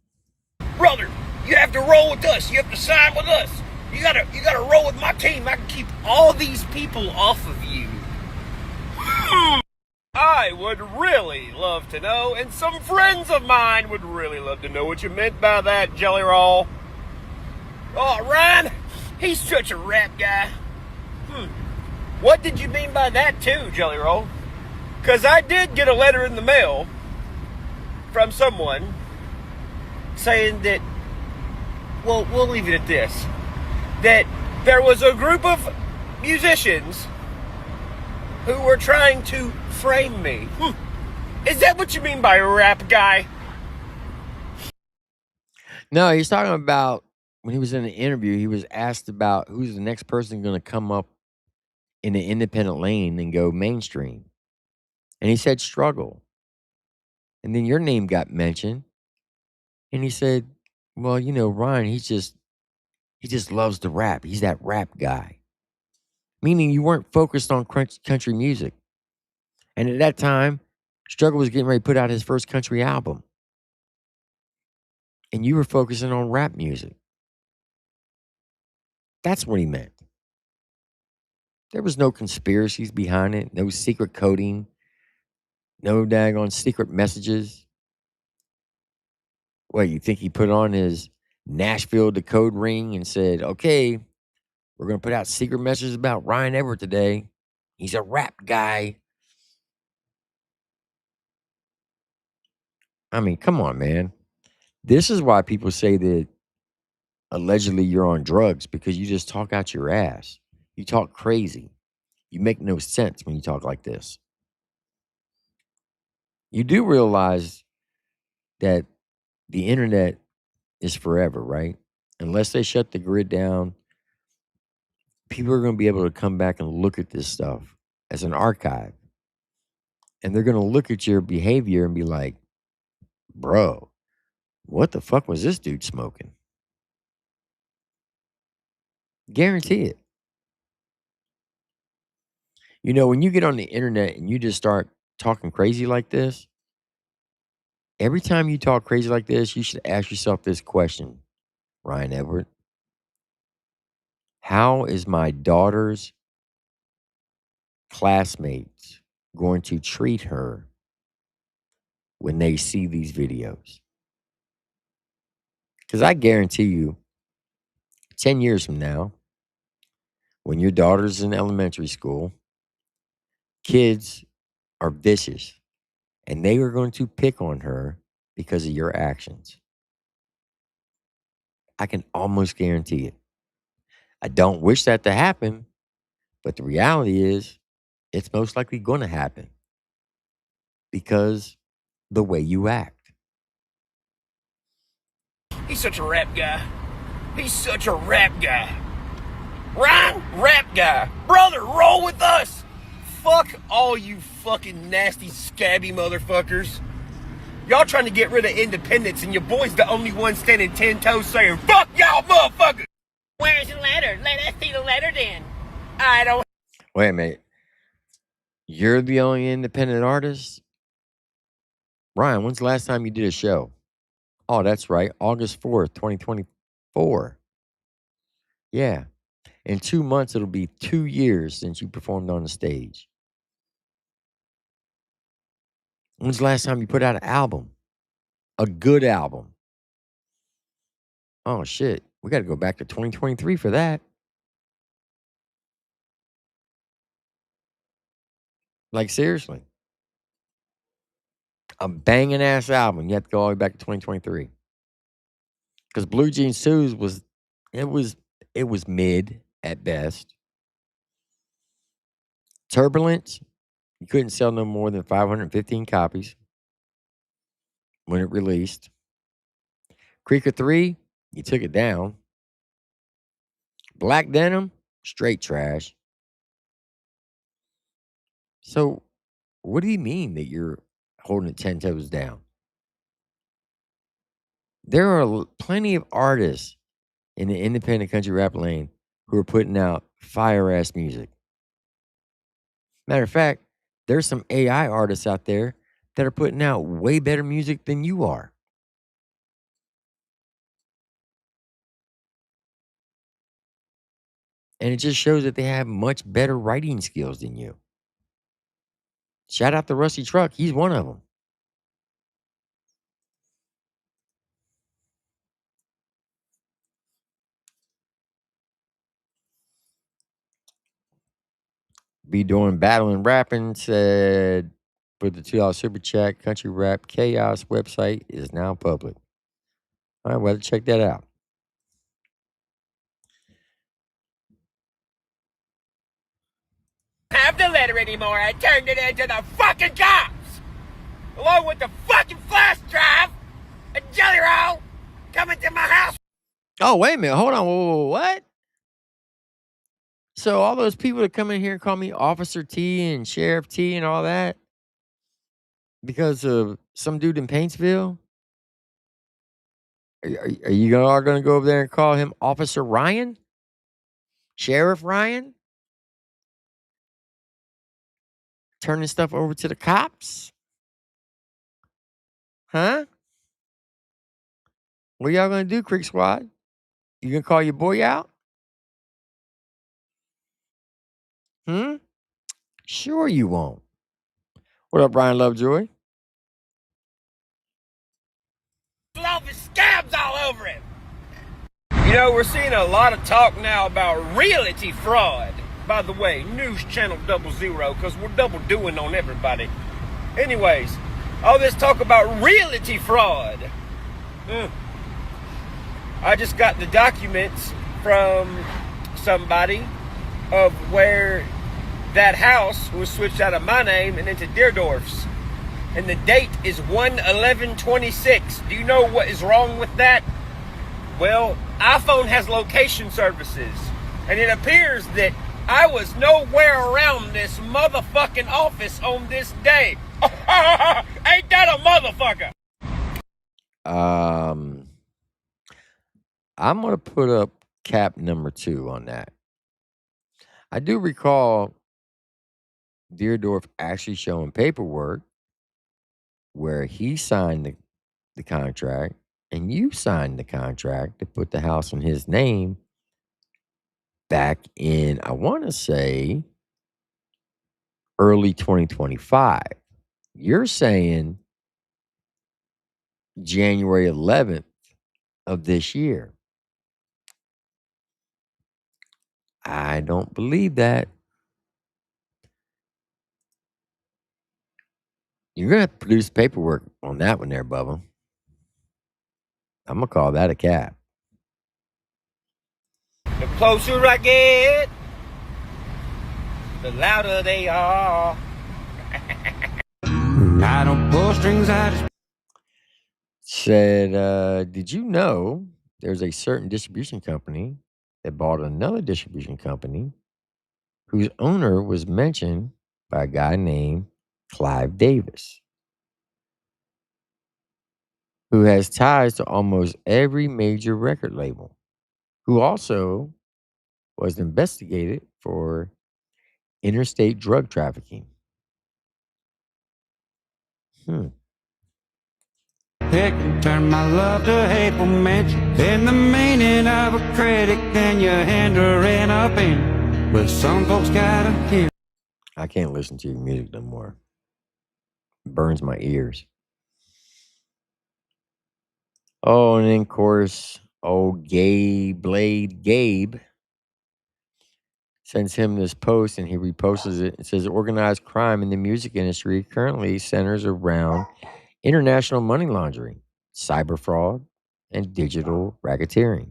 Brother, you have to roll with us. You have to side with us. You gotta roll with my team. I can keep all these people off of you. I would really love to know, and some friends of mine would really love to know what you meant by that, Jelly Roll. Oh, Ryan, he's such a rap guy. What did you mean by that too, Jelly Roll? Because I did get a letter in the mail from someone saying that, well, we'll leave it at this, that there was a group of musicians who were trying to frame me. Is that what you mean by a rap guy? No, he's talking about when he was in an interview, he was asked about who's the next person going to come up in the independent lane and go mainstream. And he said struggle. And then your name got mentioned. And he said, well, you know, Ryan, he just loves to rap. He's that rap guy. Meaning you weren't focused on country music. And at that time, Struggle was getting ready to put out his first country album. And you were focusing on rap music. That's what he meant. There was no conspiracies behind it, no secret coding, no daggone secret messages. What, you think he put on his Nashville decode ring and said, okay, we're going to put out secret messages about Ryan Everett today. He's a rap guy. I mean, come on, man. This is why people say that allegedly you're on drugs, because you just talk out your ass. You talk crazy. You make no sense when you talk like this. You do realize that the internet is forever, right? Unless they shut the grid down, people are going to be able to come back and look at this stuff as an archive. And they're going to look at your behavior and be like, bro, what the fuck was this dude smoking? Guarantee it. You know, when you get on the internet and you just start talking crazy like this, every time you talk crazy like this, you should ask yourself this question, Ryan Everett. How is my daughter's classmates going to treat her when they see these videos? Because I guarantee you, 10 years from now, when your daughter's in elementary school, kids are vicious and they are going to pick on her because of your actions. I can almost guarantee it. I don't wish that to happen, but the reality is it's most likely going to happen because the way you act. He's such a rap guy. He's such a rap guy. Ryan, rap guy. Brother, roll with us. Fuck all you fucking nasty, scabby motherfuckers. Y'all trying to get rid of independence, and your boy's the only one standing 10 toes saying, fuck y'all motherfuckers. Where's the letter? Let us see the letter then. I don't. Wait a minute. You're the only independent artist? Ryan, when's the last time you did a show? Oh, that's right. August 4th, 2024. Yeah. In 2 months, it'll be 2 years since you performed on the stage. When's the last time you put out an album? A good album? Oh, shit. We got to go back to 2023 for that. Like, seriously. A banging ass album. You have to go all the way back to 2023. Because Blue Jeans 2 was mid at best. Turbulence, you couldn't sell no more than 515 copies when it released. Creeker 3, you took it down. Black Denim, straight trash. So, what do you mean that you're holding it 10 toes down? There are plenty of artists in the independent country rap lane who are putting out fire ass music. Matter of fact, there's some AI artists out there that are putting out way better music than you are. And it just shows that they have much better writing skills than you. Shout out to Rusty Truck. He's one of them. Be doing battling rapping said for the $2 super chat, Country Rap Chaos website is now public. All right, well, check that out. Have the letter anymore. I turned it into the fucking cops, along with the fucking flash drive, a jelly roll, coming to my house. Oh, wait a minute. Hold on. Whoa, what? So all those people that come in here and call me Officer T and Sheriff T and all that because of some dude in Paintsville? Are you all going to go over there and call him Officer Ryan? Sheriff Ryan? Turning stuff over to the cops? Huh? What y'all going to do, Creek Squad? You going to call your boy out? Sure you won't. What up, Brian Lovejoy? All the scabs all over him. You know, we're seeing a lot of talk now about realty fraud. By the way, News Channel 00, because we're double doing on everybody. Anyways, all this talk about realty fraud. I just got the documents from somebody of where that house was switched out of my name and into Deardorff's. And the date is 1/11/26. Do you know what is wrong with that? Well, iPhone has location services. And it appears that I was nowhere around this motherfucking office on this day. Ain't that a motherfucker? I'm going to put up cap number 2 on that. I do recall Deardorff actually showing paperwork where he signed the contract and you signed the contract to put the house in his name back in, I want to say, early 2025. You're saying January 11th of this year. I don't believe that. You're going to have to produce paperwork on that one there, Bubba. I'm going to call that a cap. The closer I get, the louder they are. I don't pull strings, I just... Said, did you know there's a certain distribution company that bought another distribution company whose owner was mentioned by a guy named Clive Davis, who has ties to almost every major record label, who also was investigated for interstate drug trafficking. It can turn my love to hateful mention. In the meaning of a critic, then you hinder in a pen. But some folks gotta hear. I can't listen to your music no more. It burns my ears. Oh, and then of course, old Gabe sends him this post and he reposts it. It says organized crime in the music industry currently centers around international money laundering, cyber fraud, and digital racketeering.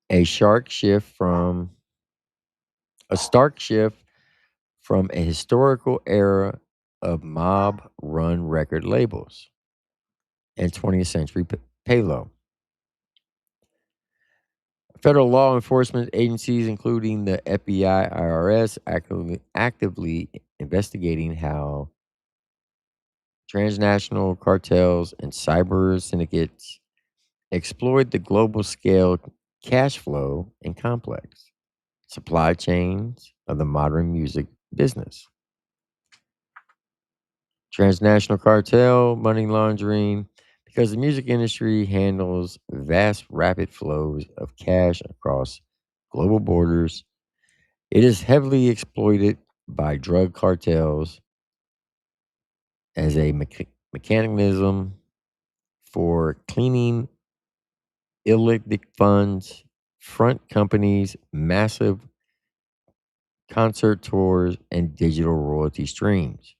A stark shift from a historical era of mob-run record labels and 20th century payload. Federal law enforcement agencies, including the FBI, IRS, actively investigating how transnational cartels and cyber syndicates exploit the global scale cash flow and complex supply chains of the modern music business. Transnational cartel, money laundering, because the music industry handles vast, rapid flows of cash across global borders. It is heavily exploited by drug cartels as a mechanism for cleaning illicit funds, front companies, massive concert tours, and digital royalty streams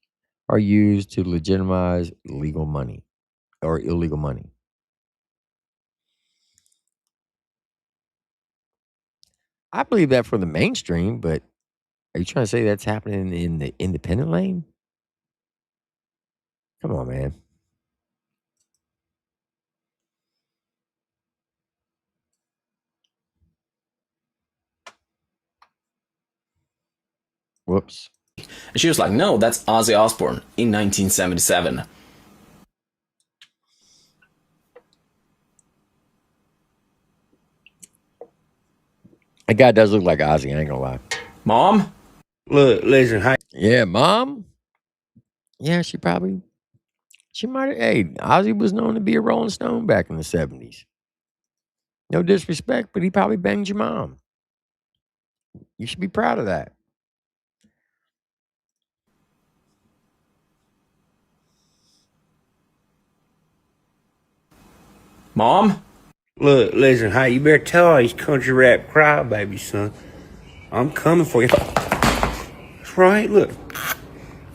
are used to legitimize legal money or illegal money. I believe that for the mainstream, but are you trying to say that's happening in the independent lane? Come on, man. Whoops. And she was like, no, that's Ozzy Osbourne in 1977. That guy does look like Ozzy, I ain't gonna lie. Mom? Look, listen, hey. Yeah, Mom? Yeah, she might have. Hey, Ozzy was known to be a Rolling Stone back in the 70s. No disrespect, but he probably banged your mom. You should be proud of that. Mom? Look, listen, hey, you better tell all these country rap crybabies, son. I'm coming for you. That's right, look.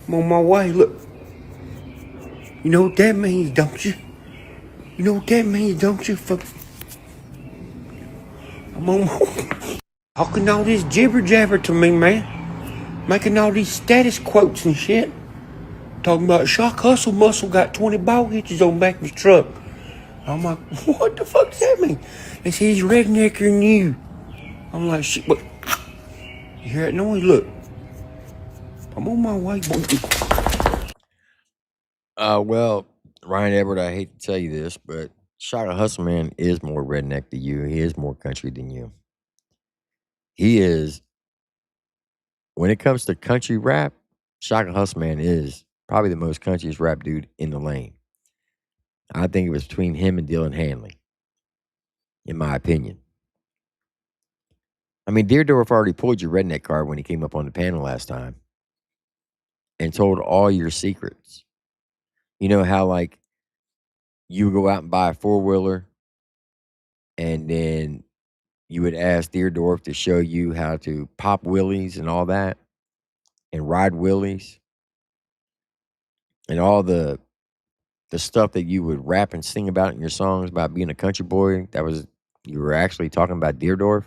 I'm on my way, look. You know what that means, don't you? You know what that means, don't you? Fuck. I'm on my way. Talking all this jibber jabber to me, man. Making all these status quotes and shit. Talking about Shock Hustle Muscle got 20 ball hitches on the back of his truck. I'm like, what the fuck does that mean? They say he's rednecker than you. I'm like, shit, but you hear that noise? Look. I'm on my way. Well, Ryan Edward, I hate to tell you this, but Shaka Hustle Man is more redneck than you. He is more country than you. He is, when it comes to country rap, Shaka Hustle Man is probably the most countryest rap dude in the lane. I think it was between him and Dylan Hanley, in my opinion. I mean, Deardorff already pulled your redneck card when he came up on the panel last time and told all your secrets. You know how, like, you would go out and buy a four-wheeler and then you would ask Deardorff to show you how to pop wheelies and all that and ride wheelies and all the stuff that you would rap and sing about in your songs about being a country boy. You were actually talking about Deardorff.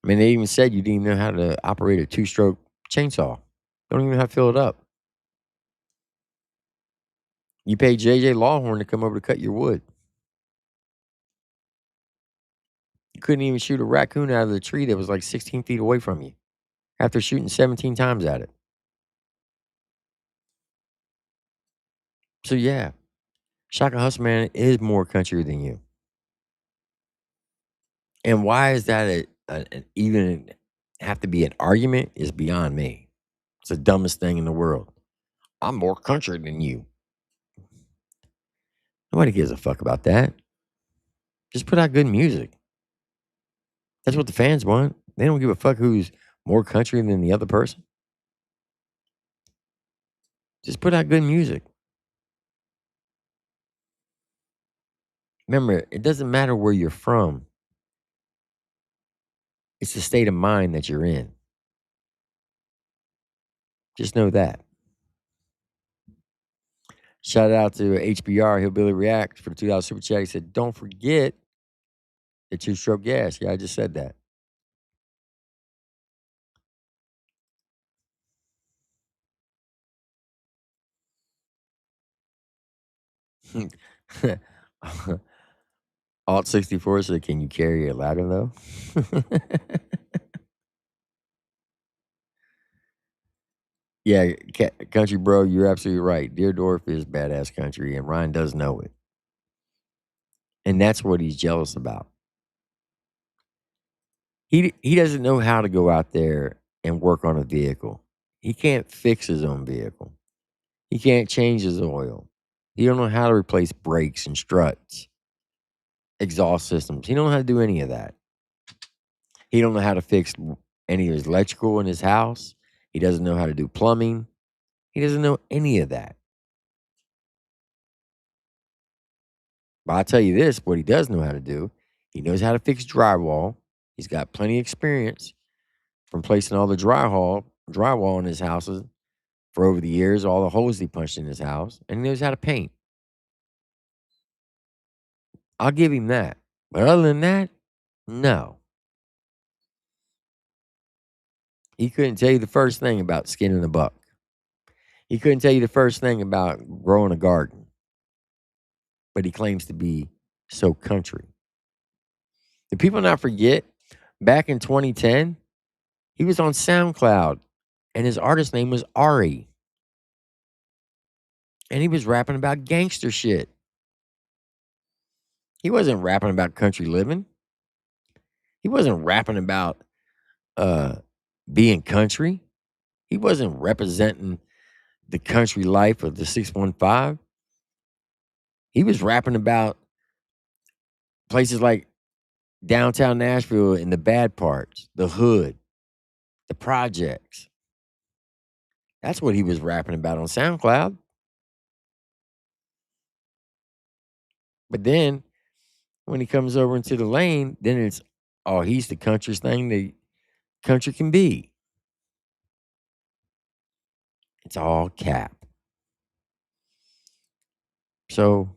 I mean, they even said you didn't even know how to operate a 2-stroke chainsaw. Don't even have to fill it up. You paid JJ Lawhorn to come over to cut your wood. You couldn't even shoot a raccoon out of the tree that was like 16 feet away from you after shooting 17 times at it. So, yeah, Shaka Hustle Man is more country than you. And why is that even have to be an argument is beyond me. It's the dumbest thing in the world. I'm more country than you. Nobody gives a fuck about that. Just put out good music. That's what the fans want. They don't give a fuck who's more country than the other person. Just put out good music. Remember, it doesn't matter where you're from. It's the state of mind that you're in. Just know that. Shout out to HBR, Hillbilly React, for the $2 super chat. He said, don't forget the 2-stroke gas. Yeah, I just said that. Alt 64 said, can you carry a ladder though? Yeah, country bro, you're absolutely right. Deardorff is badass country, and Ryan does know it. And that's what he's jealous about. He doesn't know how to go out there and work on a vehicle. He can't fix his own vehicle. He can't change his oil. He don't know how to replace brakes and struts, exhaust systems. He don't know how to do any of that. He don't know how to fix any of his electrical in his house. He doesn't know how to do plumbing. He doesn't know any of that. But I'll tell you this, what he does know how to do, he knows how to fix drywall. He's got plenty of experience from placing all the drywall in his houses for over the years, all the holes he punched in his house, and he knows how to paint. I'll give him that. But other than that, no. He couldn't tell you the first thing about skinning a buck. He couldn't tell you the first thing about growing a garden. But he claims to be so country. Do people not forget, back in 2010, he was on SoundCloud, and his artist name was Ari. And he was rapping about gangster shit. He wasn't rapping about country living. He wasn't rapping about being country. He wasn't representing the country life of the 615. He was rapping about places like downtown Nashville and the bad parts, the hood, the projects. That's what he was rapping about on SoundCloud. But then when he comes over into the lane, then it's, oh, he's the countryest thing the country can be. It's all cap. So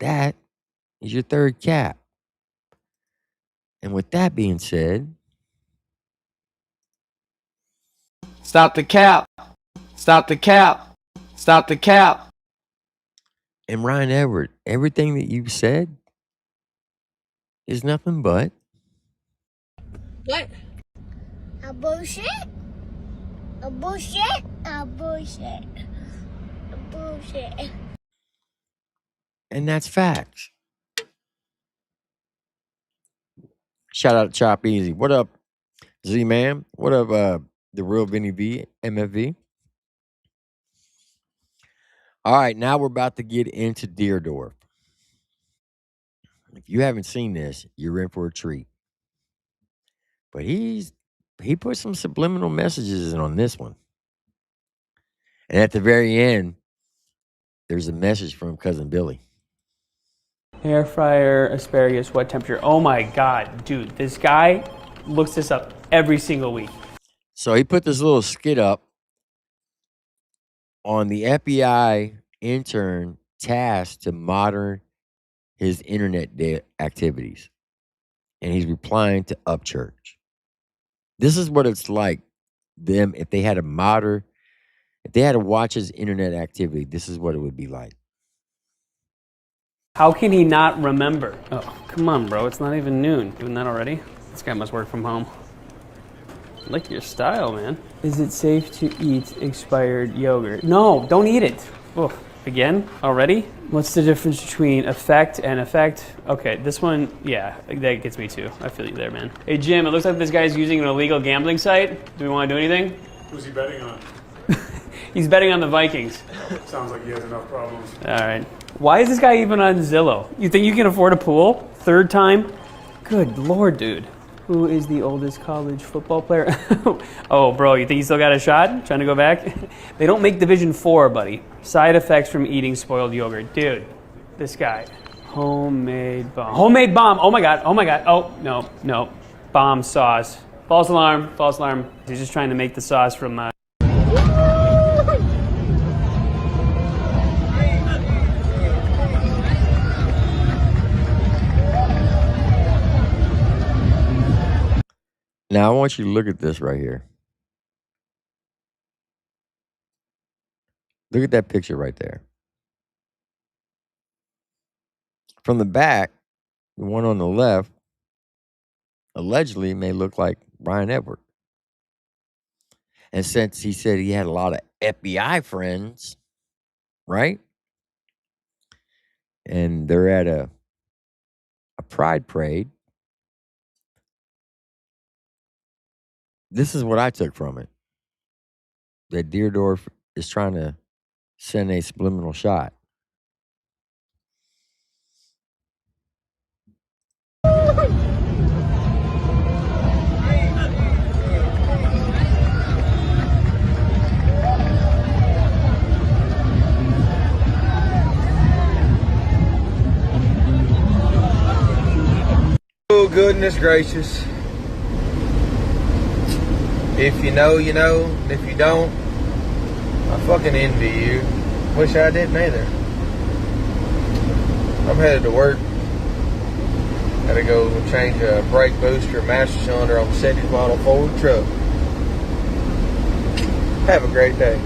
that is your third cap. And with that being said, stop the cap. Stop the cap. Stop the cap. And Ryan Edward, everything that you've said is nothing but what? A bullshit? A bullshit? A bullshit. A bullshit. And that's facts. Shout out to Chop Easy. What up, Z-Man? What up, the real Vinny V, MFV? All right, now we're about to get into Deardorff. If you haven't seen this, you're in for a treat. But he put some subliminal messages in on this one. And at the very end, there's a message from Cousin Billy. Air fryer, asparagus, what temperature? Oh my God, dude, this guy looks this up every single week. So he put this little skit up on the FBI intern tasked to monitor his internet activities. And he's replying to Upchurch. This is what it's like them if they had to monitor, if they had to watch his internet activity, this is what it would be like. How can he not remember? Oh, come on, bro. It's not even noon. Doing that already? This guy must work from home. I like your style, man. Is it safe to eat expired yogurt? No, don't eat it. Oh, again? Already? What's the difference between effect and effect? Okay, this one, yeah, that gets me too. I feel you there, man. Hey, Jim, it looks like this guy's using an illegal gambling site. Do we want to do anything? Who's he betting on? He's betting on the Vikings. Sounds like he has enough problems. All right. Why is this guy even on Zillow? You think you can afford a pool? Third time? Good Lord, dude. Who is the oldest college football player? Oh, bro, you think you still got a shot? Trying to go back? They don't make Division 4, buddy. Side effects from eating spoiled yogurt. Dude, this guy. Homemade bomb. Homemade bomb. Oh, my God. Oh, my God. Oh, no, no. Bomb sauce. False alarm. False alarm. He's just trying to make the sauce from... Now, I want you to look at this right here. Look at that picture right there. From the back, the one on the left allegedly may look like Ryan Edward. And since he said he had a lot of FBI friends, right? And they're at a pride parade. This is what I took from it. That Deardorff is trying to send a subliminal shot. Goodness gracious. If you know, you know. And if you don't, I fucking envy you. Wish I didn't either. I'm headed to work. Gotta go change a brake booster, master cylinder on the 70 model Ford truck. Have a great day.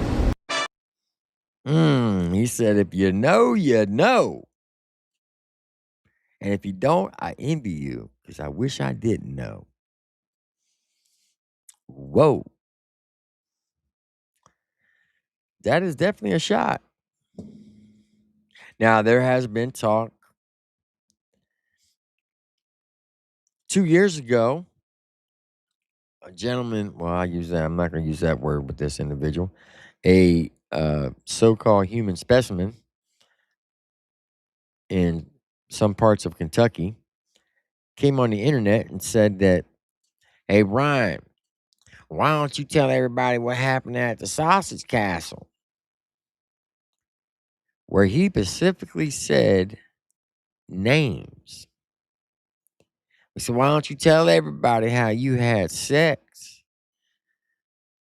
He said, if you know, you know. And if you don't, I envy you because I wish I didn't know. Whoa. That is definitely a shot. Now, there has been talk 2 years ago. A gentleman, well, I'm not going to use that word with this individual. A so-called human specimen in some parts of Kentucky came on the internet and said that, hey, Ryan, why don't you tell everybody what happened at the Sausage Castle? Where he specifically said names. He said, why don't you tell everybody how you had sex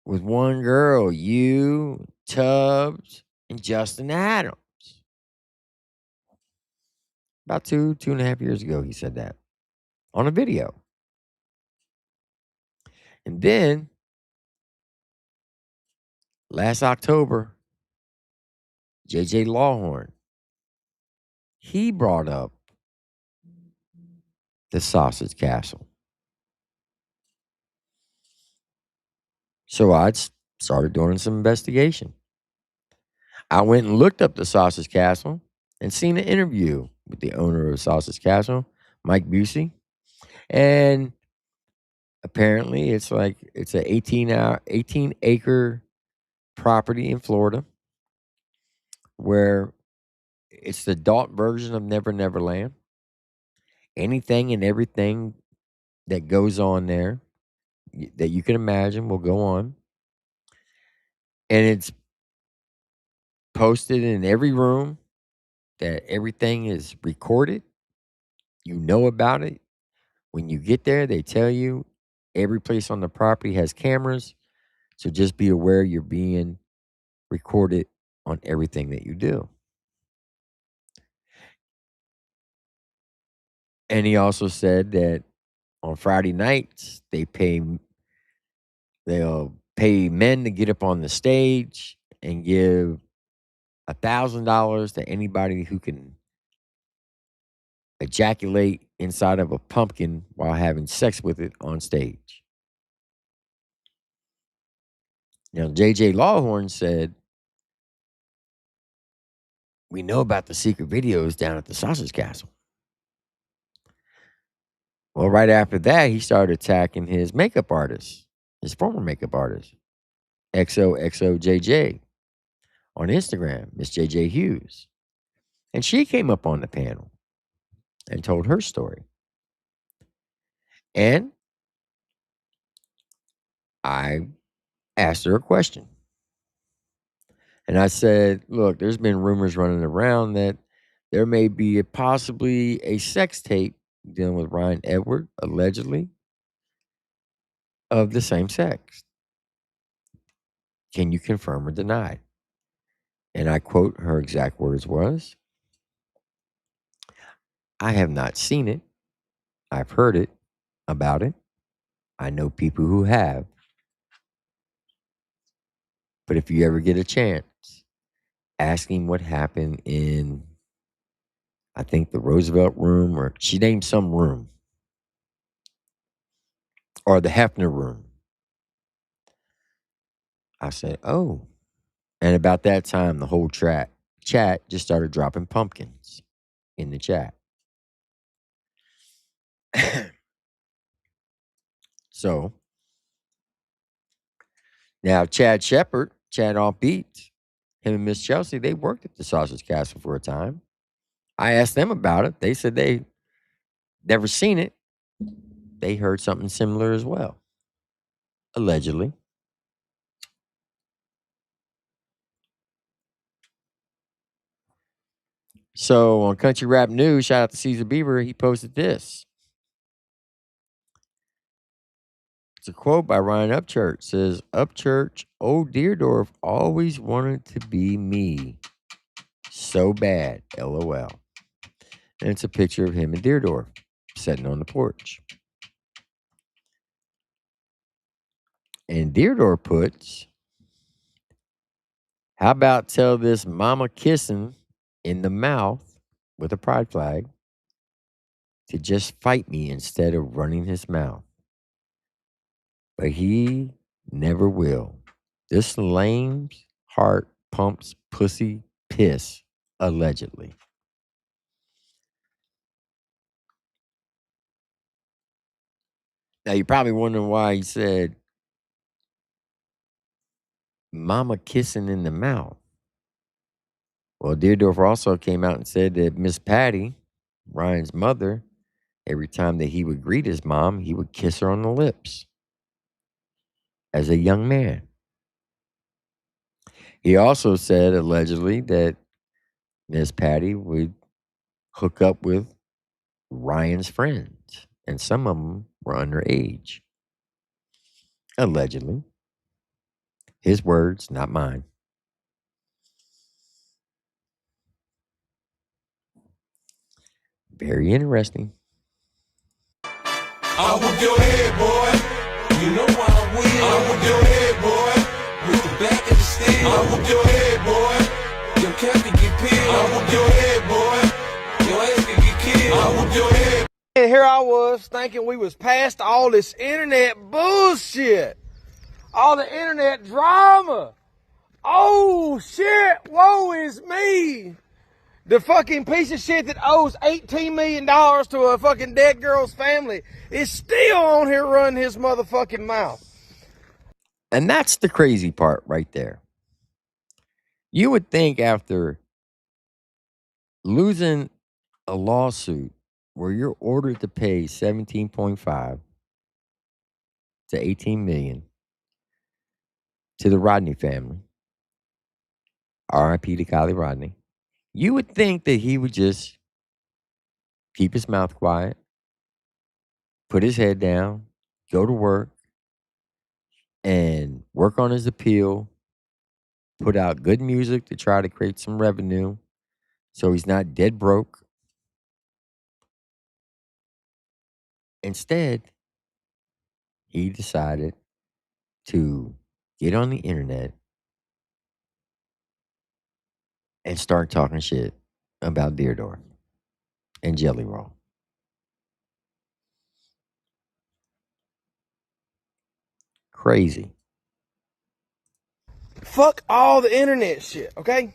with one girl, you, Tubbs, and Justin Adams? About 2.5 years ago, he said that on a video. And then last October, JJ Lawhorn, he brought up the Sausage Castle. So I started doing some investigation. I went and looked up the Sausage Castle and seen an interview with the owner of Sausage Castle, Mike Busey. And apparently it's an 18 acre property in Florida where it's the adult version of Never Never Land. Anything and everything that goes on there that you can imagine will go on. And it's posted in every room, that everything is recorded. You know about it. When you get there, they tell you every place on the property has cameras. So just be aware you're being recorded on everything that you do. And he also said that on Friday nights, they'll pay men to get up on the stage and give $1,000 to anybody who can ejaculate inside of a pumpkin while having sex with it on stage. Now, JJ Lawhorn said, we know about the secret videos down at the Sausage Castle. Well, right after that, he started attacking his makeup artist, his former makeup artist, XOXOJJ, on Instagram, Miss JJ Hughes. And she came up on the panel and told her story. And I asked her a question. And I said, look, there's been rumors running around that there may be possibly a sex tape dealing with Ryan Edward, allegedly, of the same sex. Can you confirm or deny? And I quote, her exact words was, I have not seen it. I've heard it about it. I know people who have. But if you ever get a chance, ask him what happened in, I think, the Roosevelt room, or she named some room, or the Hefner room. I said, oh. And about that time, the whole chat just started dropping pumpkins in the chat. So now Chad Off Beats, him and Miss Chelsea, they worked at the Sausage Castle for a time. I asked them about it. They said they never seen it. They heard something similar as well, allegedly. So on Country Rap News, shout out to Caesar Beaver, he posted this. It's a quote by Ryan Upchurch. It says, Upchurch, old Deardorff always wanted to be me. So bad, LOL. And it's a picture of him and Deardorff sitting on the porch. And Deardorff puts, how about tell this mama kissing in the mouth with a pride flag to just fight me instead of running his mouth. But he never will. This lame's heart pumps pussy piss, allegedly. Now, you're probably wondering why he said, mama kissing in the mouth. Well, Deardorff also came out and said that Miss Patty, Ryan's mother, every time that he would greet his mom, he would kiss her on the lips as a young man. He also said, allegedly, that Miss Patty would hook up with Ryan's friends, and some of them were underage. Allegedly. His words, not mine. Very interesting. I'll whoop your head, boy. You know I will. I'll whoop your head, boy. With the back of the steel. I'll whoop your head, boy. Your cap can get peeled. I'll whoop your head, boy. Your ass can get killed. I'll whoop your head. And here I was thinking we was past all this internet bullshit. All the internet drama. Oh shit, woe is me. The fucking piece of shit that owes $18 million to a fucking dead girl's family is still on here running his motherfucking mouth. And that's the crazy part right there. You would think after losing a lawsuit where you're ordered to pay 17.5 to 18 million to the Rodney family, RIP to Kylie Rodney, you would think that he would just keep his mouth quiet, put his head down, go to work, and work on his appeal, put out good music to try to create some revenue so he's not dead broke. Instead, he decided to get on the internet and start talking shit about Deardorff and Jelly Roll. Crazy. Fuck all the internet shit, okay?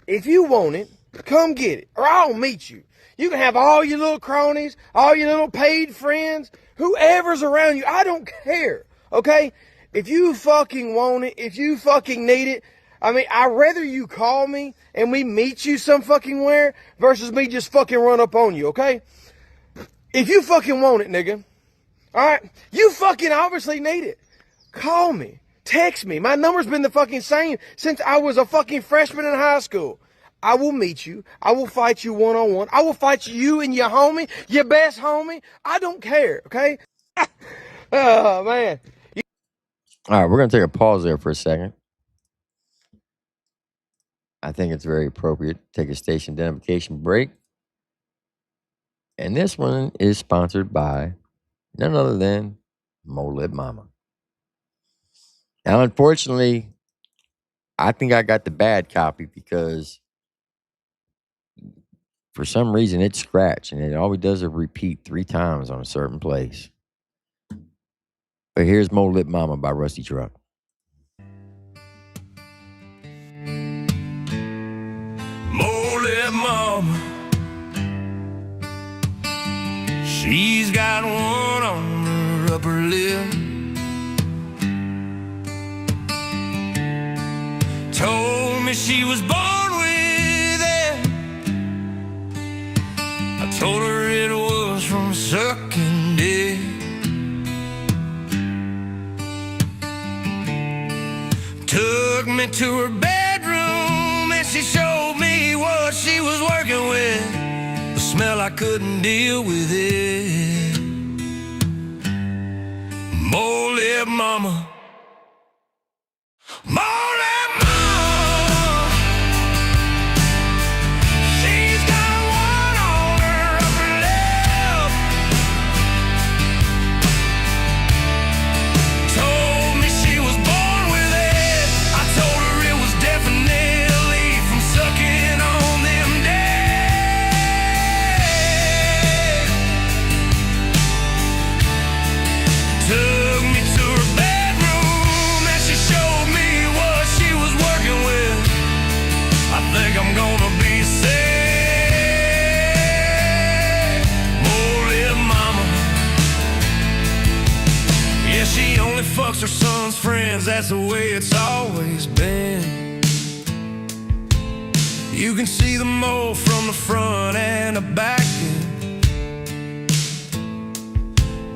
If you want it, come get it, or I'll meet you. You can have all your little cronies, all your little paid friends, whoever's around you. I don't care, okay? If you fucking want it, if you fucking need it, I mean, I'd rather you call me and we meet you some fucking where versus me just fucking run up on you, okay? If you fucking want it, nigga, alright? You fucking obviously need it. Call me. Text me. My number's been the fucking same since I was a fucking freshman in high school. I will meet you. I will fight you one-on-one. I will fight you and your homie, your best homie. I don't care, okay? Oh, man. All right, we're going to take a pause there for a second. I think it's very appropriate to take a station identification break. And this one is sponsored by none other than Mo-Lip Mama. Now, unfortunately, I think I got the bad copy because for some reason it's scratched and it always does a repeat 3 times on a certain place. But here's Mo-Lip Mama by Rusty Truck. Mo-Lip Mama, she's got one on her upper lip. Told me she was born with it. I told her it was from sucking dick. Took me to her bedroom and she showed me what she was working with. The smell, I couldn't deal with it. Mo-Lip Mole-lip mama. Mole-lip mama. She's got one on her upper lip. Told me she was born with it. I told her it was definitely from sucking on them days. Took me to her bedroom and she showed me what she was working with. I think I'm gonna be sick. Mole-lip mama. Yeah, she only fucks her son's friends. That's the way it's always been. You can see the mole from the front and the back end.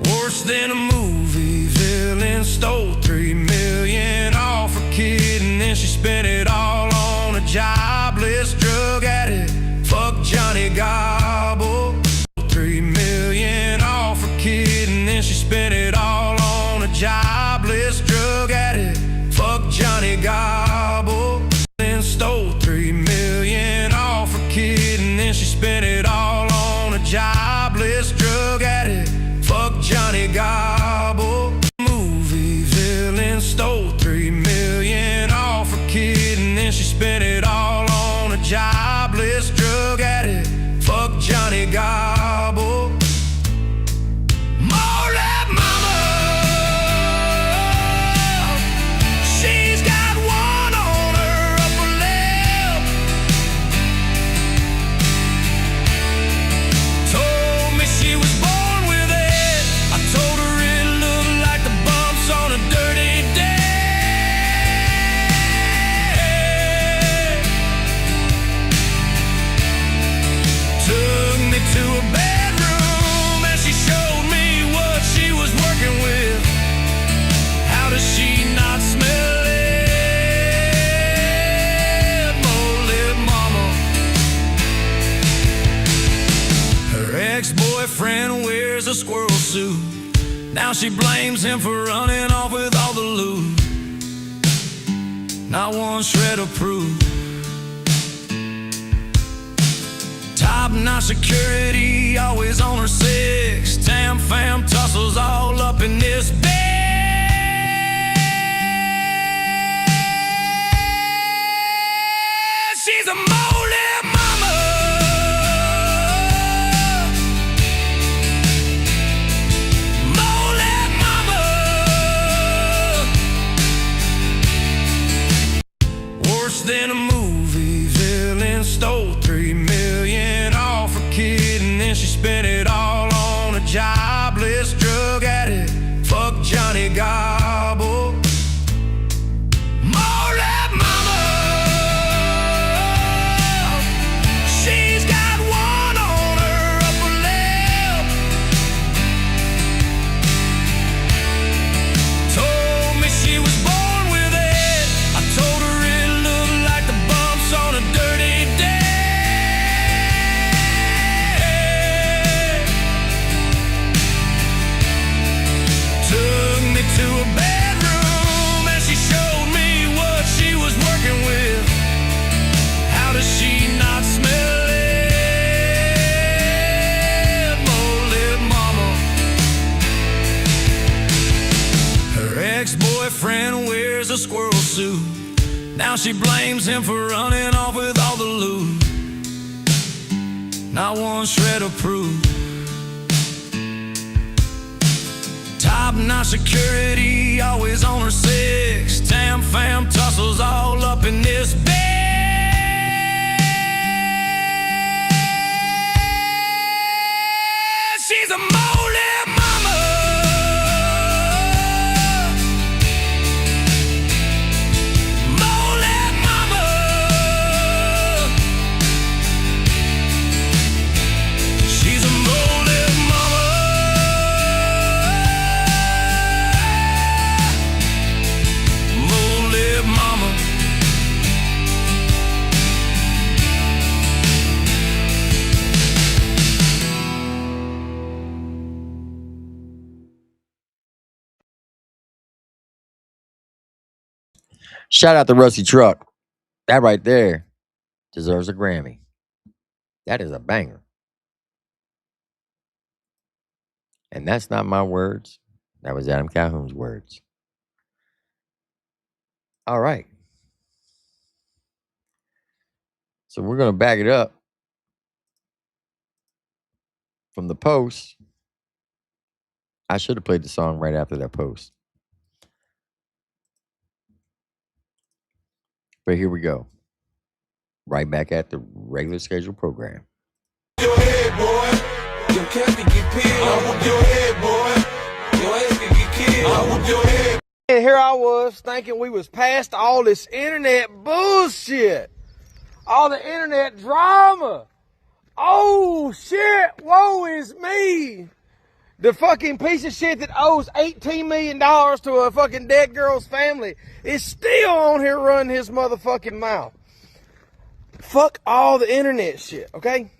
Worse than a movie villain. Stole $3 million off her kid and then she spent it all on a jobless drug addict. Fuck Johnny Gobble. $3 million off her kid and then she spent it all on a jobless drug addict. Fuck Johnny Gobble. Then stole $3 million off her kid and then she spent it all on a jobless drug addict. Fuck Johnny Gobble. Movie villain. Stole $3 million off her kid and then she spent it all on a jobless drug addict. Fuck Johnny Gobble. Mole-lip mama. She's got one on her upper lip. Told me she was born with it. I told her it looked like the bumps on a dirty day. Took me to a bedroom and she showed me what she was working with. How does she not smell it? Mole-lip mama. Her ex-boyfriend wears a squirrel suit. Now she blames him for running off with all the loot. Not one shred of proof. Top-notch security, always on her six. Tam-fam tussles all up in this bed. She's a mole-lip mama. Mole-lip mama. Worse than a movie villain. Stole $3 million off her kid and then she spent it all on a jobless drug addict. Fuck Johnny Gobble. Mole-lip mama. She's got one on her upper lip. Told me she was born with it. I told her it looked like the bumps on a dirty day. Took me to a bedroom and she showed me what she was working with. How does she not smell it? Mole-lip mama. Her ex-boyfriend wears a squirrel suit. Now she blames him for running off with all the loot. Not one shred of proof. Top-notch security, always on her six. Tam-fam tussles all up in this bed. She's a mole-lip mama. Mole-lip mama. She's a mole-lip mama. Mole-lip mama. Shout out to Rusty Truck. That right there deserves a Grammy. That is a banger. And that's not my words. That was Adam Calhoun's words. All right. So we're going to back it up from the post. I should have played the song right after that post. But here we go. Right back at the regular scheduled program. Your head, boy. Your cat can get peeled. I whoop your head, boy. Your ass can get killed. I whoop your head. And here I was thinking we was past all this internet bullshit. All the internet drama. Oh shit, woe is me. The fucking piece of shit that owes $18 million to a fucking dead girl's family is still on here running his motherfucking mouth. Fuck all the internet shit, okay?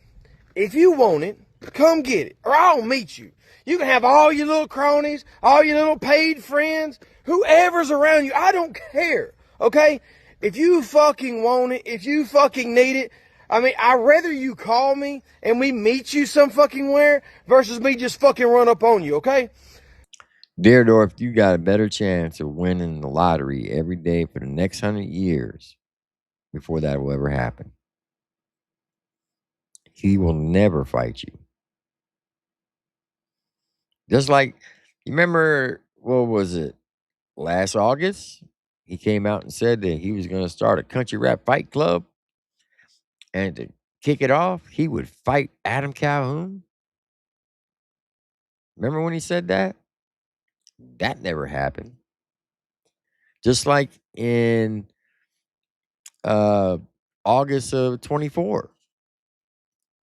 If you want it, come get it, or I'll meet you. You can have all your little cronies, all your little paid friends, whoever's around you. I don't care, okay? If you fucking want it, if you fucking need it, I mean, I'd rather you call me and we meet you some fucking where versus me just fucking run up on you, okay? Deardorff, you got a better chance of winning the lottery every day for the next 100 years before that will ever happen. He will never fight you. Just like, you remember, what was it, last August? He came out and said that he was going to start a country rap fight club. And to kick it off, he would fight Adam Calhoun. Remember when he said that? That never happened. Just like in August of 24.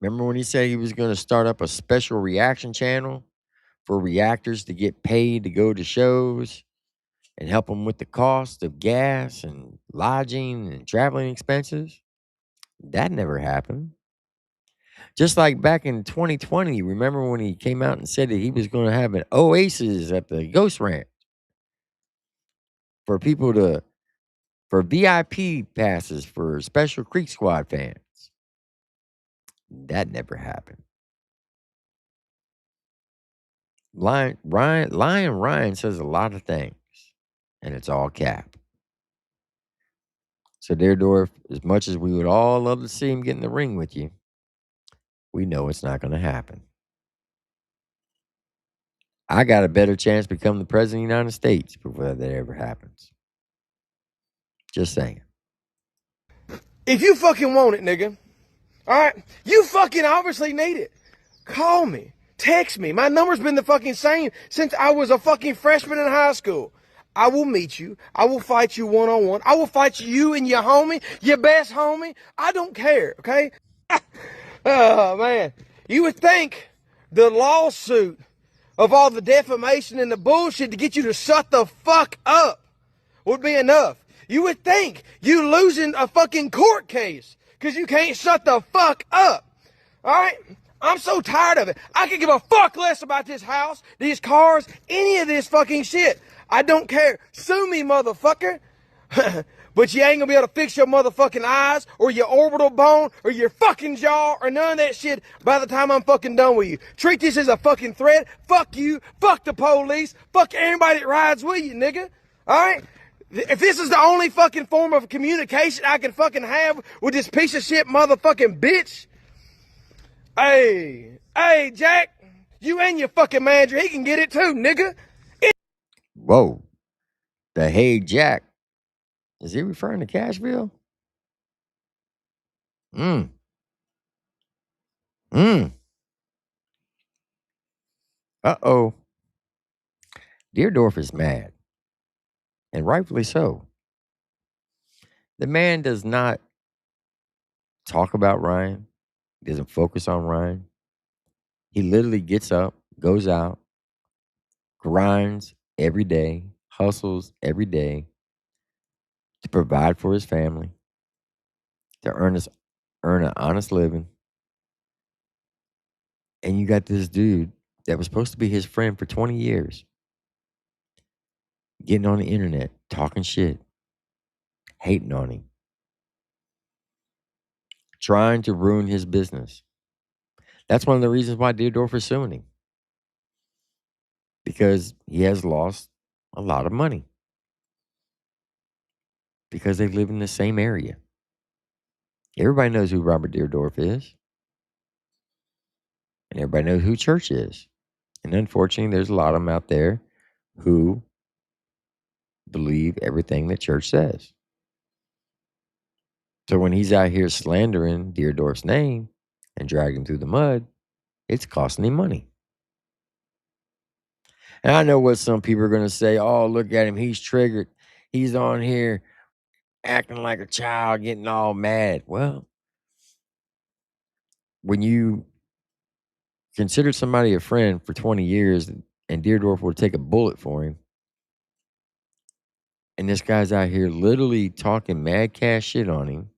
Remember when he said he was going to start up a special reaction channel for reactors to get paid to go to shows and help them with the cost of gas and lodging and traveling expenses? That never happened. Just like back in 2020, remember when he came out and said that he was going to have an oasis at the Ghost Ranch for people for VIP passes for Special Creek Squad fans? That never happened. Lion Ryan says a lot of things, and it's all cap. So, Deardorff, as much as we would all love to see him get in the ring with you, we know it's not going to happen. I got a better chance to become the president of the United States before that ever happens. Just saying. If you fucking want it, nigga, all right, you fucking obviously need it. Call me, text me. My number's been the fucking same since I was a fucking freshman in high school. I will meet you. I will fight you one-on-one. I will fight you and your homie, your best homie. I don't care, okay? Oh, man. You would think the lawsuit of all the defamation and the bullshit to get you to shut the fuck up would be enough. You would think you losing a fucking court case because you can't shut the fuck up. All right? I'm so tired of it. I could give a fuck less about this house, these cars, any of this fucking shit. I don't care. Sue me, motherfucker. But you ain't gonna be able to fix your motherfucking eyes or your orbital bone or your fucking jaw or none of that shit by the time I'm fucking done with you. Treat this as a fucking threat. Fuck you. Fuck the police. Fuck everybody that rides with you, nigga. All right? If this is the only fucking form of communication I can fucking have with this piece of shit motherfucking bitch. Hey, Jack, you and your fucking manager, he can get it too, nigga. Whoa. The Hey Jack. Is he referring to Cashville? Uh-oh. Deardorff is mad. And rightfully so. The man does not talk about Ryan. He doesn't focus on Ryan. He literally gets up, goes out, grinds every day, hustles every day to provide for his family, to earn an honest living. And you got this dude that was supposed to be his friend for 20 years getting on the internet, talking shit, hating on him, trying to ruin his business. That's one of the reasons why Deardorff is suing him, because he has lost a lot of money because they live in the same area. Everybody knows who Robert Deardorff is, and everybody knows who Church is. And unfortunately, there's a lot of them out there who believe everything that Church says. So when he's out here slandering Deardorff's name and dragging him through the mud, it's costing him money. And I know what some people are going to say. Oh, look at him. He's triggered. He's on here acting like a child, getting all mad. Well, when you consider somebody a friend for 20 years and Deardorff will take a bullet for him, and this guy's out here literally talking mad cash shit on him,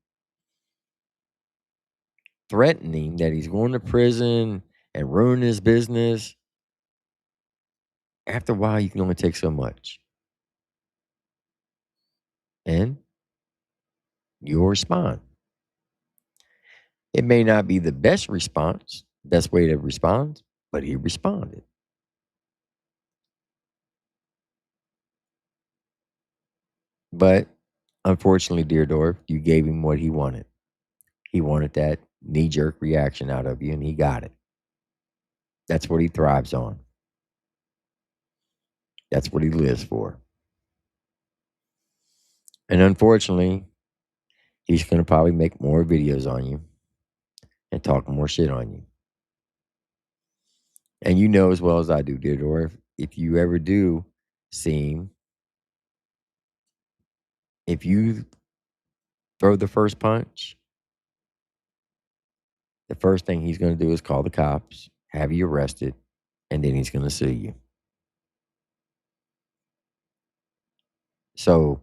threatening that he's going to prison and ruin his business, after a while, you can only take so much. And you'll respond. It may not be the best response, best way to respond, but he responded. But unfortunately, Deardorff, you gave him what he wanted. He wanted that knee-jerk reaction out of you, and he got it. That's what he thrives on. That's what he lives for. And unfortunately, he's going to probably make more videos on you and talk more shit on you. And you know as well as I do, Deardorff, if you ever do see him, if you throw the first punch, the first thing he's going to do is call the cops, have you arrested, and then he's going to sue you. So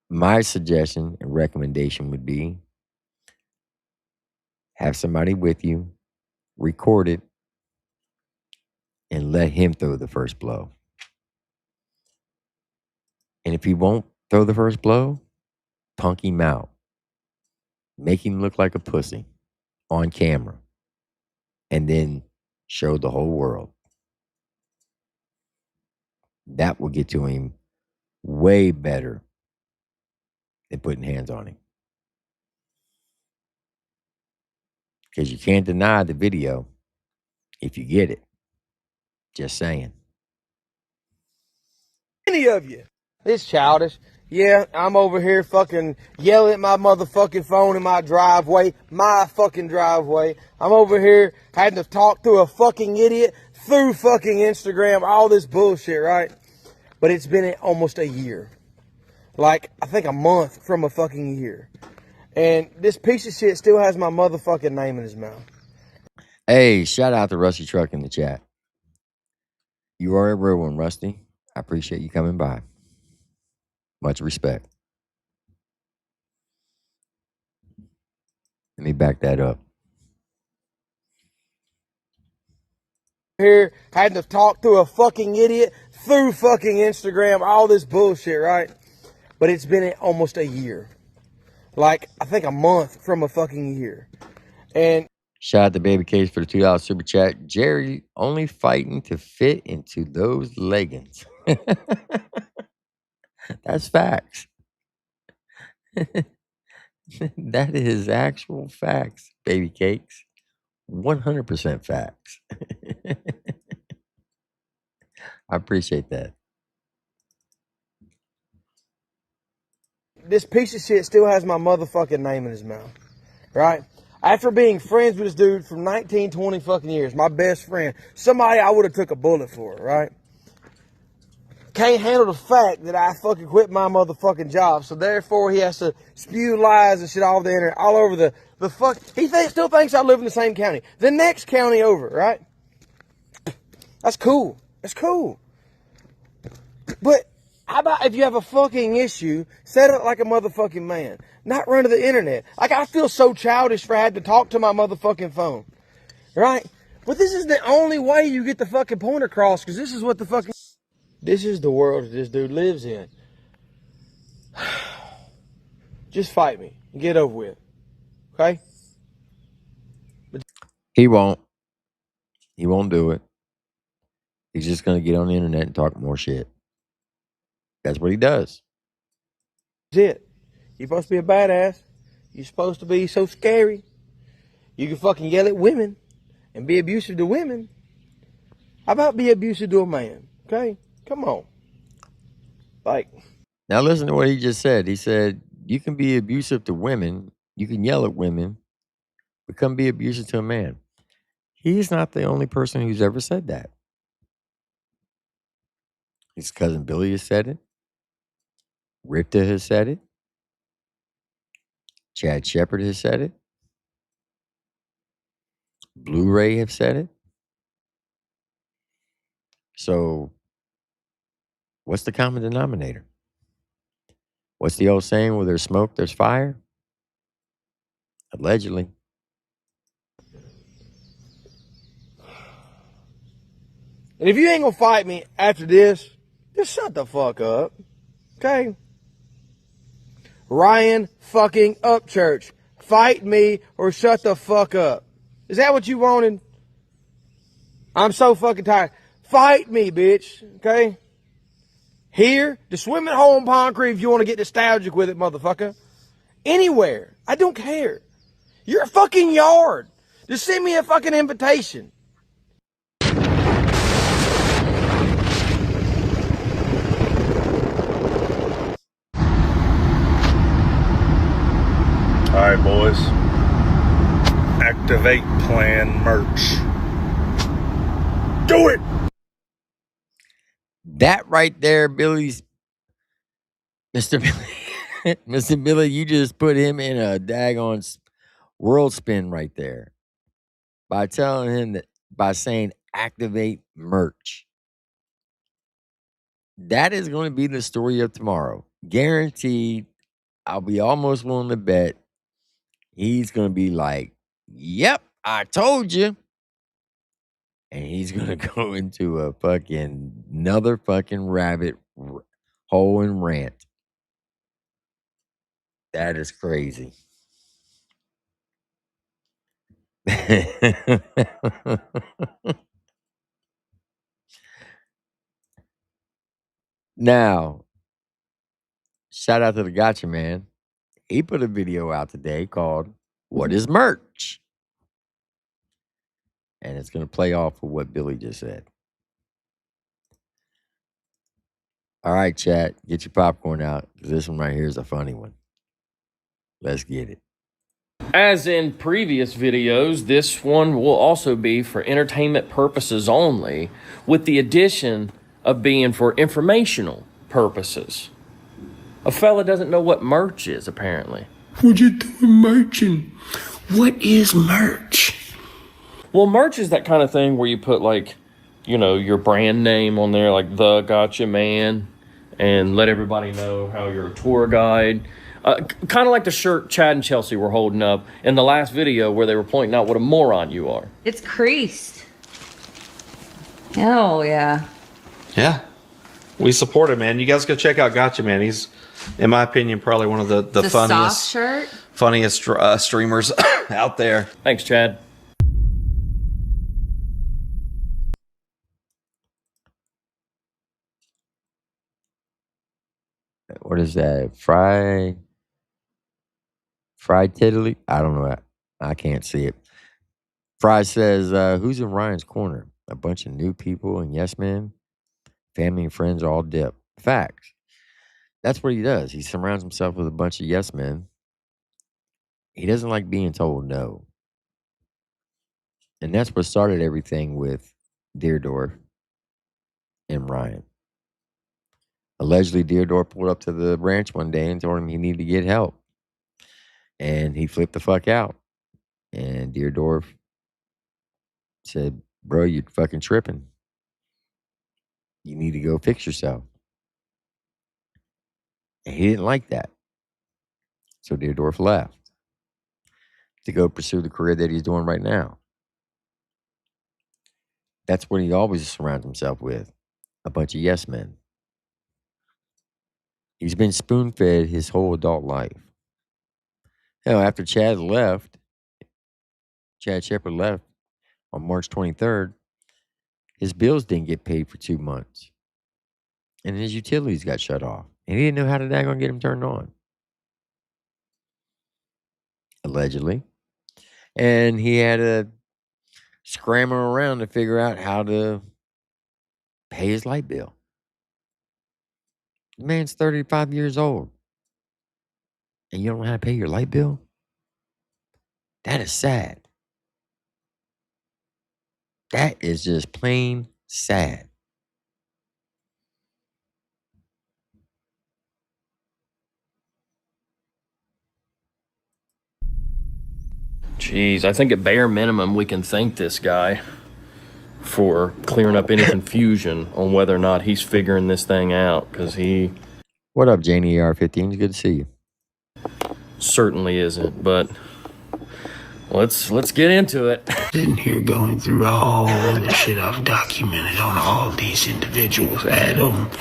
my suggestion and recommendation would be have somebody with you, record it, and let him throw the first blow. And if he won't throw the first blow, punk him out. Make him look like a pussy on camera. And then show the whole world. That will get to him way better than putting hands on him. Because you can't deny the video if you get it. Just saying. Any of you. It's childish. Yeah, I'm over here fucking yelling at my motherfucking phone in my driveway. My fucking driveway. I'm over here having to talk to a fucking idiot through fucking Instagram. All this bullshit, right? But it's been almost a year. Like, I think a month from a fucking year. And this piece of shit still has my motherfucking name in his mouth. Hey, shout out to Rusty Truck in the chat. You are a real one, Rusty. I appreciate you coming by. Much respect. Let me back that up. Here, having to talk to a fucking idiot through fucking Instagram. All this bullshit, right? But it's been almost a year. Like, I think a month from a fucking year. And shout out to Baby Case for the $2 super chat. Jerry only fighting to fit into those leggings. That's facts. That is actual facts, Baby Cakes. 100% facts. I appreciate that. this piece of shit still has my motherfucking name in his mouth, right? After being friends with this dude for 19, 20 fucking years, my best friend, somebody I would have took a bullet for, right? Can't handle the fact that I fucking quit my motherfucking job, so therefore he has to spew lies and shit all over the internet, all over the fuck. He still thinks I live in the same county, the next county over, right? That's cool. That's cool. But how about if you have a fucking issue, set it like a motherfucking man, not run to the internet. Like, I feel so childish for having to talk to my motherfucking phone, right? But this is the only way you get the fucking point across, because this is what the fucking... This is the world that this dude lives in. Just fight me and get over with. Okay? He won't. He won't do it. He's just going to get on the internet and talk more shit. That's what he does. That's it. You're supposed to be a badass. You're supposed to be so scary. You can fucking yell at women and be abusive to women. How about be abusive to a man? Okay? Come on. Like. Now listen to what he just said. He said, you can be abusive to women. You can yell at women. But come be abusive to a man. He's not the only person who's ever said that. His cousin Billy has said it. Ripta has said it. Chad Shepard has said it. Blu-ray have said it. So what's the common denominator? What's the old saying? Where there's smoke, there's fire? Allegedly. And if you ain't gonna fight me after this, just shut the fuck up. Okay? Ryan fucking Upchurch. Fight me or shut the fuck up. Is that what you wanted? I'm so fucking tired. Fight me, bitch. Okay? Here, the swimming hole in Pond Creek if you want to get nostalgic with it, motherfucker. Anywhere. I don't care. Your fucking yard. Just send me a fucking invitation. All right, boys. Activate plan merch. Do it! That right there, Billy's... Mr. Billy, Mr. Billy, you just put him in a daggone world spin right there. By telling him that, by saying activate merch. That is going to be the story of tomorrow. Guaranteed. I'll be almost willing to bet he's going to be like, yep, I told you. And he's going to go into a fucking, another fucking rabbit hole and rant. That is crazy. Now, shout out to the Gotcha Man. He put a video out today called What is Merch? And it's going to play off of what Billy just said. All right, chat, get your popcorn out. This one right here is a funny one. Let's get it. As in previous videos, this one will also be for entertainment purposes only, with the addition of being for informational purposes. A fella doesn't know what merch is, apparently. What you doing merching? What is merch? Well, merch is that kind of thing where you put, like, you know, your brand name on there, like The Gotcha Man, and let everybody know how you're a tour guide. Kind of like the shirt Chad and Chelsea were holding up in the last video where they were pointing out what a moron you are. It's creased. Oh, yeah. Yeah. We support him, man. You guys go check out Gotcha Man. He's, in my opinion, probably one of the funniest streamers out there. Thanks, Chad. What is that? Fried tiddly? I don't know. I can't see it. Fry says, who's in Ryan's corner? A bunch of new people and yes men. Family and friends all dip. Facts. That's what he does. He surrounds himself with a bunch of yes men. He doesn't like being told no. And that's what started everything with Deardorff and Ryan. Allegedly, Deardorff pulled up to the ranch one day and told him he needed to get help. And he flipped the fuck out. And Deardorff said, bro, you're fucking tripping. You need to go fix yourself. And he didn't like that. So Deardorff left to go pursue the career that he's doing right now. That's what he always surrounds himself with. A bunch of yes men. He's been spoon-fed his whole adult life. After Chad Shepard left on March 23rd, his bills didn't get paid for 2 months. And his utilities got shut off. And he didn't know how to daggone get them turned on. Allegedly. And he had to scramble around to figure out how to pay his light bill. The man's 35 years old. And you don't know how to pay your light bill? That is sad. That is just plain sad. Jeez, I think at bare minimum we can thank this guy for clearing up any confusion on whether or not he's figuring this thing out, because he... What up, Janie ER15? Good to see you. Certainly isn't, but let's get into it. Sitting here going through all the shit I've documented on all these individuals, Adam,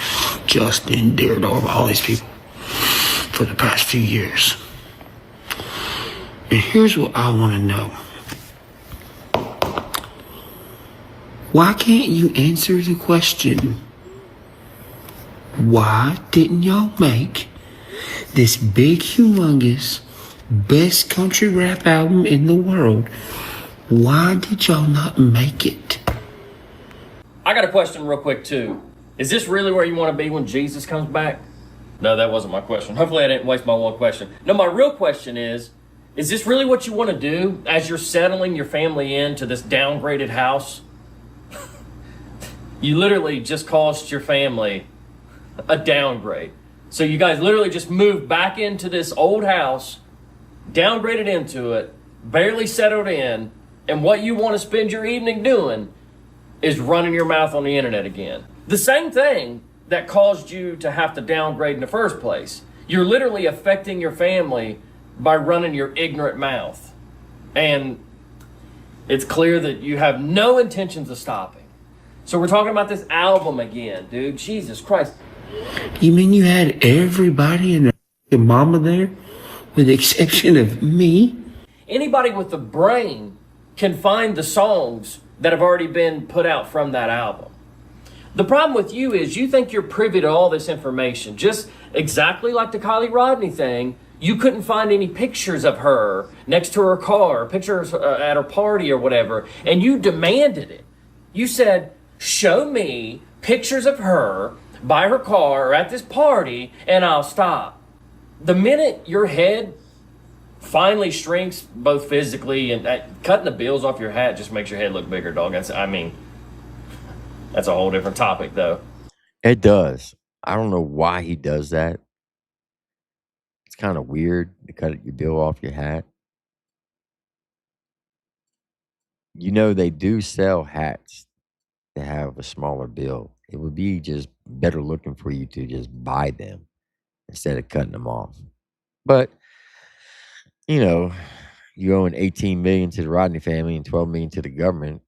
Justin, Deardorff, all these people for the past few years. And here's what I want to know. Why can't you answer the question? Why didn't y'all make this big, humongous, best country rap album in the world? Why did y'all not make it? I got a question real quick, too. Is this really where you want to be when Jesus comes back? No, that wasn't my question. Hopefully I didn't waste my one question. No, my real question is this really what you want to do as you're settling your family into this downgraded house? You literally just caused your family a downgrade. So you guys literally just moved back into this old house, downgraded into it, barely settled in, and what you want to spend your evening doing is running your mouth on the internet again. The same thing that caused you to have to downgrade in the first place. You're literally affecting your family by running your ignorant mouth. And it's clear that you have no intentions of stopping. So we're talking about this album again, dude. Jesus Christ. You mean you had everybody and the mama there, with the exception of me? Anybody with the brain can find the songs that have already been put out from that album. The problem with you is you think you're privy to all this information. Just exactly like the Kylie Rodney thing, you couldn't find any pictures of her next to her car, pictures at her party or whatever, and you demanded it. You said, show me pictures of her by her car or at this party, and I'll stop. The minute your head finally shrinks, both physically and cutting the bills off your hat just makes your head look bigger, dog. That's a whole different topic, though. It does. I don't know why he does that. It's kind of weird to cut your bill off your hat. You know, they do sell hats to have a smaller bill. It would be just better looking for you to just buy them instead of cutting them off. But, you know, you owe $18 million to the Rodney family and $12 million to the government.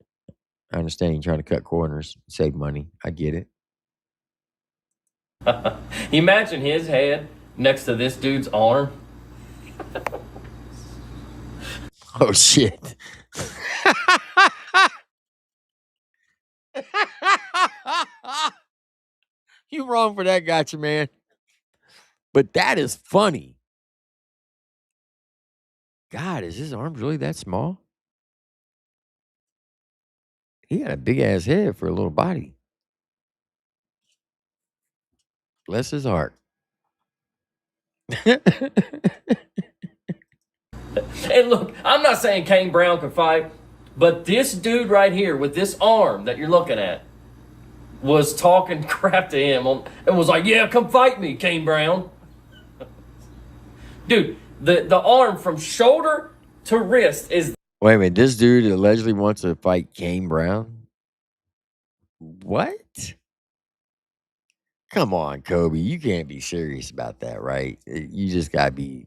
I understand you're trying to cut corners, save money. I get it. Imagine his head next to this dude's arm. Oh, shit. You wrong for that, gotcha, man. But that is funny. God, is his arms really that small? He got a big ass head for a little body. Bless his heart. And look, I'm not saying Kane Brown can fight, but this dude right here with this arm that you're looking at was talking crap to him and was like, yeah, come fight me, Kane Brown. Dude, the arm from shoulder to wrist is... Wait a minute, this dude allegedly wants to fight Kane Brown? What? Come on, Kobe. You can't be serious about that, right? You just got to be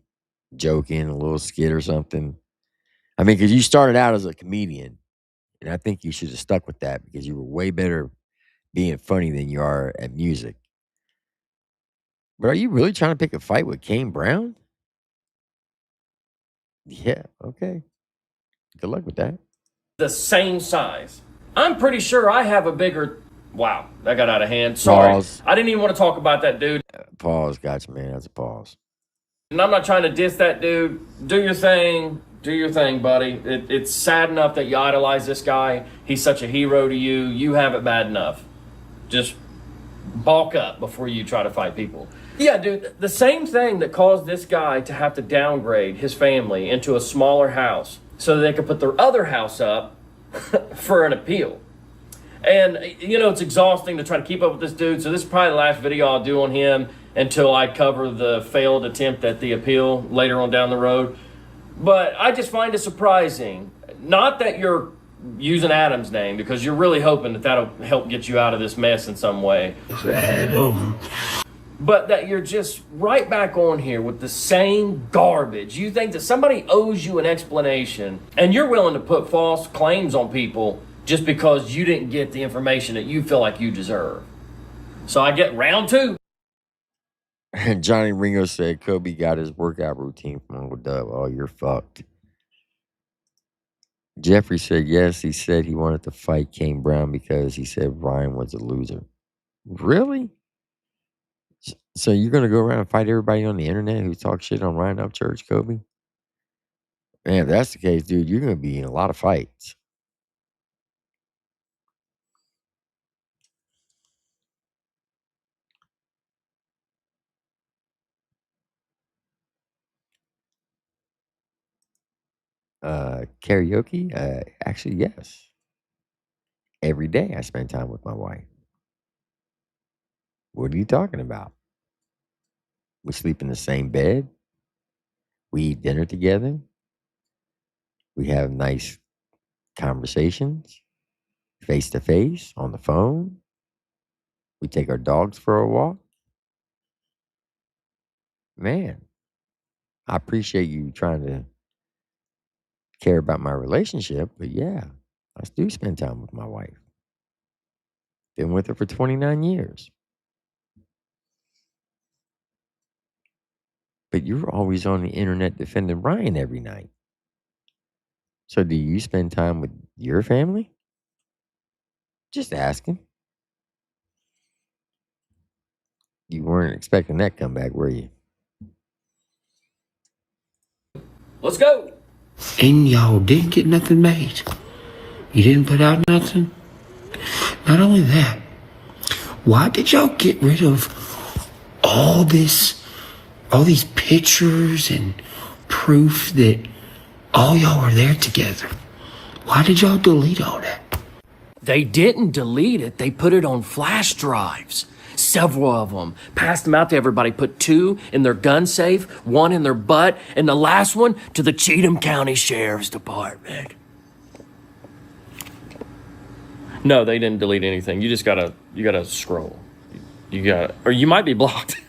joking, a little skit or something. I mean, because you started out as a comedian, and I think you should have stuck with that because you were way better being funny than you are at music. But are you really trying to pick a fight with Kane Brown? Yeah, okay. Good luck with that. The same size. I'm pretty sure I have a bigger. Wow, that got out of hand. Sorry. Pause. I didn't even want to talk about that dude. Pause. Gotcha, man. That's a pause. And I'm not trying to diss that dude. Do your thing. Do your thing, buddy. It's sad enough that you idolize this guy. He's such a hero to you. You have it bad enough. Just bulk up before you try to fight people. Yeah, dude, the same thing that caused this guy to have to downgrade his family into a smaller house so that they could put their other house up for an appeal. And, you know, it's exhausting to try to keep up with this dude. So this is probably the last video I'll do on him until I cover the failed attempt at the appeal later on down the road. But I just find it surprising. Not that you're using Adam's name, because you're really hoping that that'll help get you out of this mess in some way. Adam. But that you're just right back on here with the same garbage. You think that somebody owes you an explanation, and you're willing to put false claims on people just because you didn't get the information that you feel like you deserve. So I get round two. Johnny Ringo said Kobe got his workout routine from Uncle Dub. Oh, you're fucked. Jeffrey said yes. He said he wanted to fight Kane Brown because he said Ryan was a loser. Really? So you're going to go around and fight everybody on the internet who talks shit on Ryan Upchurch, Kobe? Man, if that's the case, dude, you're going to be in a lot of fights. Karaoke? Actually, yes. Every day I spend time with my wife. What are you talking about? We sleep in the same bed. We eat dinner together. We have nice conversations, face to face, on the phone. We take our dogs for a walk. Man, I appreciate you trying to care about my relationship, but yeah, I do spend time with my wife. Been with her for 29 years. But you're always on the internet defending Ryan every night. So do you spend time with your family? Just asking. You weren't expecting that comeback, were you? Let's go. And y'all didn't get nothing made. You didn't put out nothing. Not only that, why did y'all get rid of all these pictures and proof that all y'all were there together? Why did y'all delete all that? They didn't delete it. They put it on flash drives. Several of them. Passed them out to everybody. Put 2 in their gun safe, 1 in their butt, and the last one to the Cheatham County Sheriff's Department. No, they didn't delete anything. You just gotta scroll. Or you might be blocked.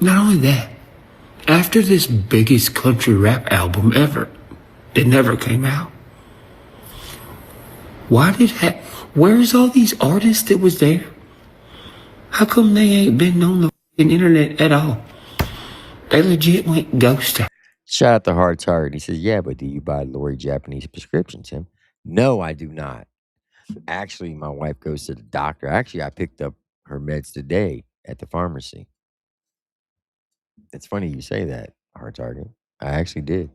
Not only that, after this biggest country rap album ever that never came out, where's all these artists that was there? How come they ain't been on the internet at all? They legit went ghost. Shout out to Hard Target. He says, yeah, but do you buy Lori Japanese prescriptions, Tim? No, I do not. Actually, my wife goes to the doctor. Actually, I picked up her meds today at the pharmacy. It's funny you say that, Hard Target. I actually did.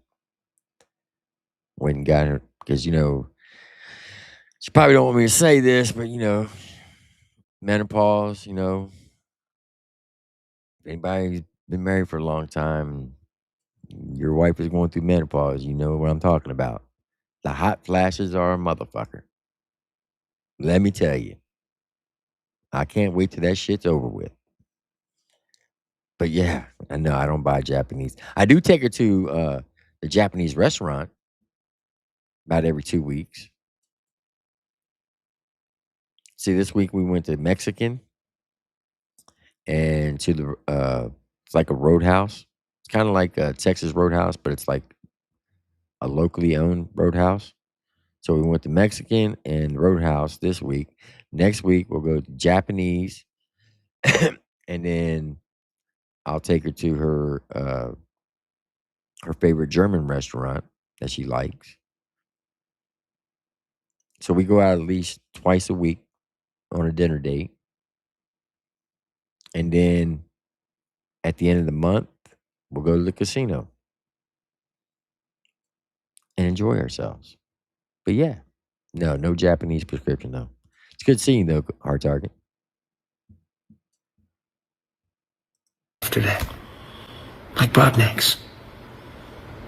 Went and got her, because, you know, she probably don't want me to say this, but, you know, menopause, you know, if anybody's been married for a long time, your wife is going through menopause, you know what I'm talking about. The hot flashes are a motherfucker. Let me tell you. I can't wait till that shit's over with. But yeah, I know I don't buy Japanese. I do take her to the Japanese restaurant about every 2 weeks. See, this week we went to Mexican and to the it's like a roadhouse. It's kind of like a Texas Roadhouse, but it's like a locally owned roadhouse. So we went to Mexican and Roadhouse this week. Next week we'll go to Japanese, and then I'll take her to her favorite German restaurant that she likes. So we go out at least twice a week on a dinner date. And then at the end of the month, we'll go to the casino and enjoy ourselves. But yeah, no Japanese prescription, though. It's good seeing you, though, Hard Target. After that, like Broadnecks.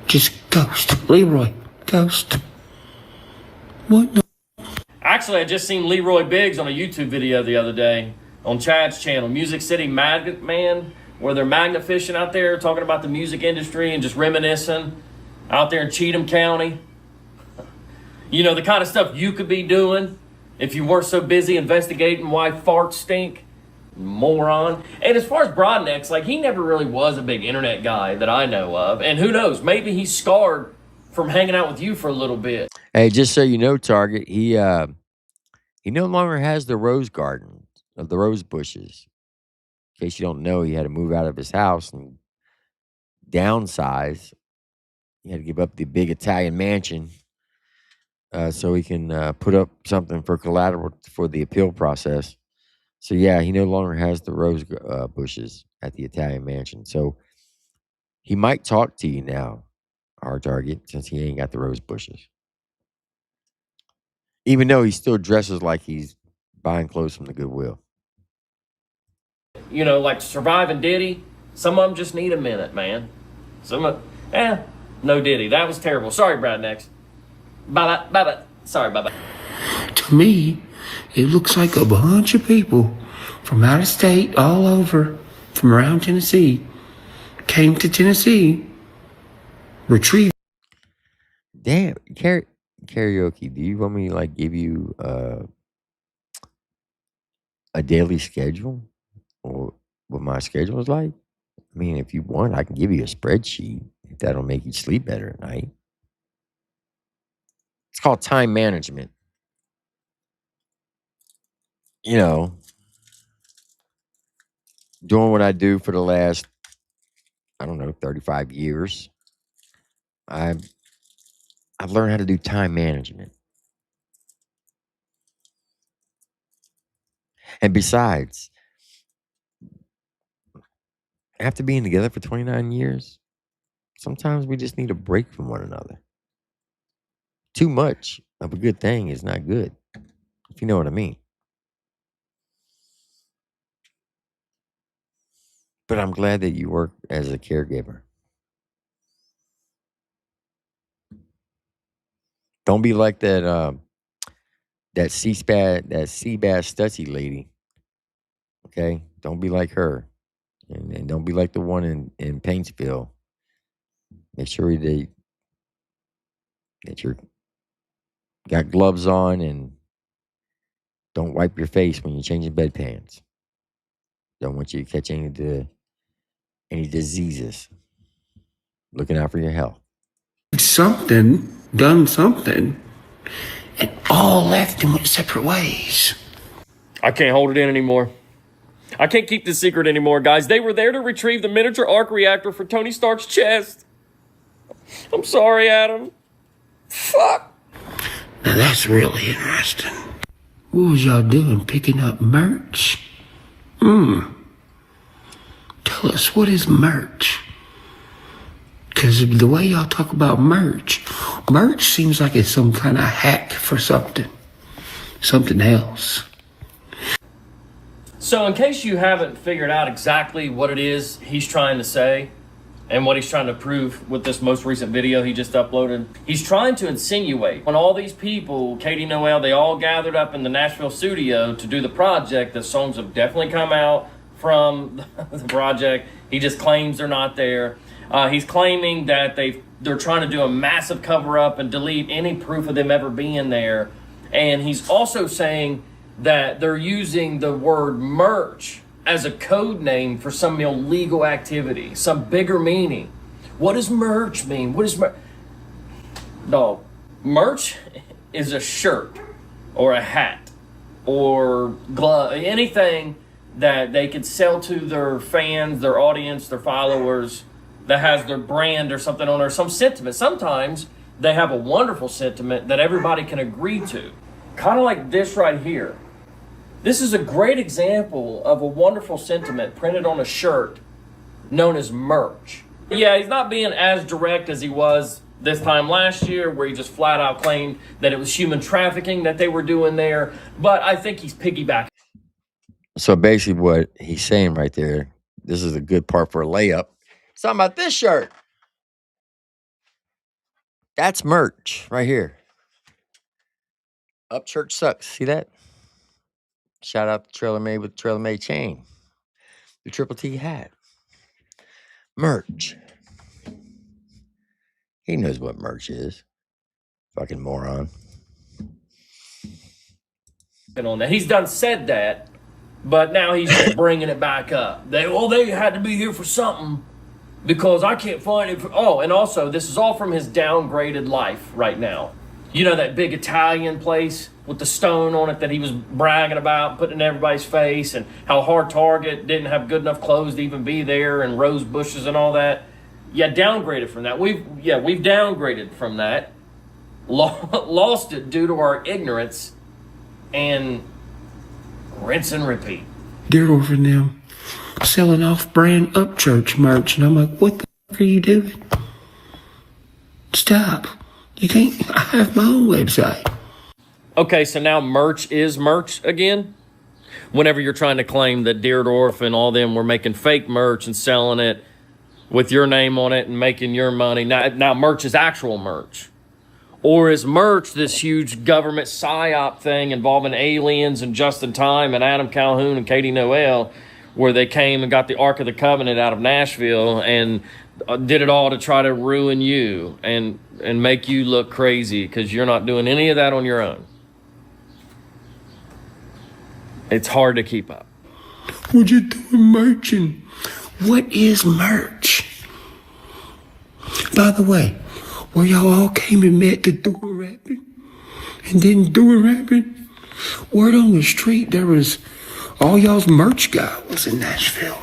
Just ghost. Leroy, ghost. What the? Actually, I just seen Leroy Biggs on a YouTube video the other day on Chad's channel, Music City Magnet Man, where they're magnet fishing out there, talking about the music industry and just reminiscing out there in Cheatham County. You know, the kind of stuff you could be doing if you weren't so busy investigating why farts stink. Moron. And as far as Broadnecks, like, he never really was a big internet guy that I know of. And who knows, maybe he's scarred from hanging out with you for a little bit. Hey, just so you know, Target, he no longer has the rose garden of the rose bushes. In case you don't know, he had to move out of his house and downsize. He had to give up the big Italian mansion so he can put up something for collateral for the appeal process. So yeah, he no longer has the rose bushes at the Italian mansion. So he might talk to you now, our Target, since he ain't got the rose bushes. Even though he still dresses like he's buying clothes from the Goodwill. You know, like Survive and Diddy, some of them just need a minute, man. No Diddy. That was terrible. Sorry, Broadnecks. Bye-bye, bye-bye. Sorry, bye-bye. To me, it looks like a bunch of people from out of state, all over, from around Tennessee, came to Tennessee, retrieved. Damn, karaoke. Do you want me to like give you a daily schedule or what my schedule is like? I mean, if you want, I can give you a spreadsheet if that'll make you sleep better at night. It's called time management. You know, doing what I do for the last, 35 years. I've learned how to do time management. And besides, after being together for 29 years, sometimes we just need a break from one another. Too much of a good thing is not good, if you know what I mean. But I'm glad that you work as a caregiver. Don't be like that Seabass Stutzy lady. Okay? Don't be like her. And don't be like the one in Paintsville. Make sure that you're got gloves on and don't wipe your face when you're changing bedpans. Don't want you to catch any diseases. Looking out for your health. Done something, and all left and went separate ways. I can't hold it in anymore. I can't keep this secret anymore, guys. They were there to retrieve the miniature arc reactor for Tony Stark's chest. I'm sorry, Adam. Fuck. Now that's really interesting. What was y'all doing, picking up merch? Tell us, what is merch? Because the way y'all talk about merch seems like it's some kind of hack for something else. So in case you haven't figured out exactly what it is he's trying to say and what he's trying to prove with this most recent video he just uploaded, he's trying to insinuate when all these people, Katie Noel, they all gathered up in the Nashville studio to do the project, the songs have definitely come out from the project. He just claims they're not there. He's claiming that they're trying to do a massive cover-up and delete any proof of them ever being there. And he's also saying that they're using the word merch as a code name for some illegal activity, some bigger meaning. What does merch mean? What is merch? Dog, merch is a shirt or a hat or glove, anything that they could sell to their fans, their audience, their followers, that has their brand or something on there, some sentiment. Sometimes they have a wonderful sentiment that everybody can agree to. Kind of like this right here. This is a great example of a wonderful sentiment printed on a shirt known as merch. Yeah, he's not being as direct as he was this time last year, where he just flat out claimed that it was human trafficking that they were doing there, but I think he's piggybacking. So basically what he's saying right there, this is a good part for a layup. It's talking about this shirt. That's merch right here. Upchurch sucks. See that? Shout out to Trailer Made with Trailer Made chain. The Triple T hat. Merch. He knows what merch is. Fucking moron. On that. He's done said that, but now he's just bringing it back up. They had to be here for something because I can't find it. And also, this is all from his downgraded life right now. You know that big Italian place with the stone on it that he was bragging about, putting in everybody's face, and how hard Target didn't have good enough clothes to even be there, and rose bushes and all that. Yeah, downgraded from that. We've downgraded from that. Lost it due to our ignorance, and rinse and repeat. Deardorff and them selling off-brand Upchurch merch, and I'm like, what the fuck are you doing? Stop. You can't. I have my own website. Okay, so now merch is merch again? Whenever you're trying to claim that Deardorff and all them were making fake merch and selling it with your name on it and making your money, now merch is actual merch. Or is merch this huge government psyop thing involving aliens and Justin Time and Adam Calhoun and Katie Noel, where they came and got the Ark of the Covenant out of Nashville and did it all to try to ruin you and make you look crazy because you're not doing any of that on your own? It's hard to keep up. What you doing merching? What is merch? By the way, where y'all all came and met to do a rapping and then do a rapping, word on the street there was all y'all's merch guy was in Nashville.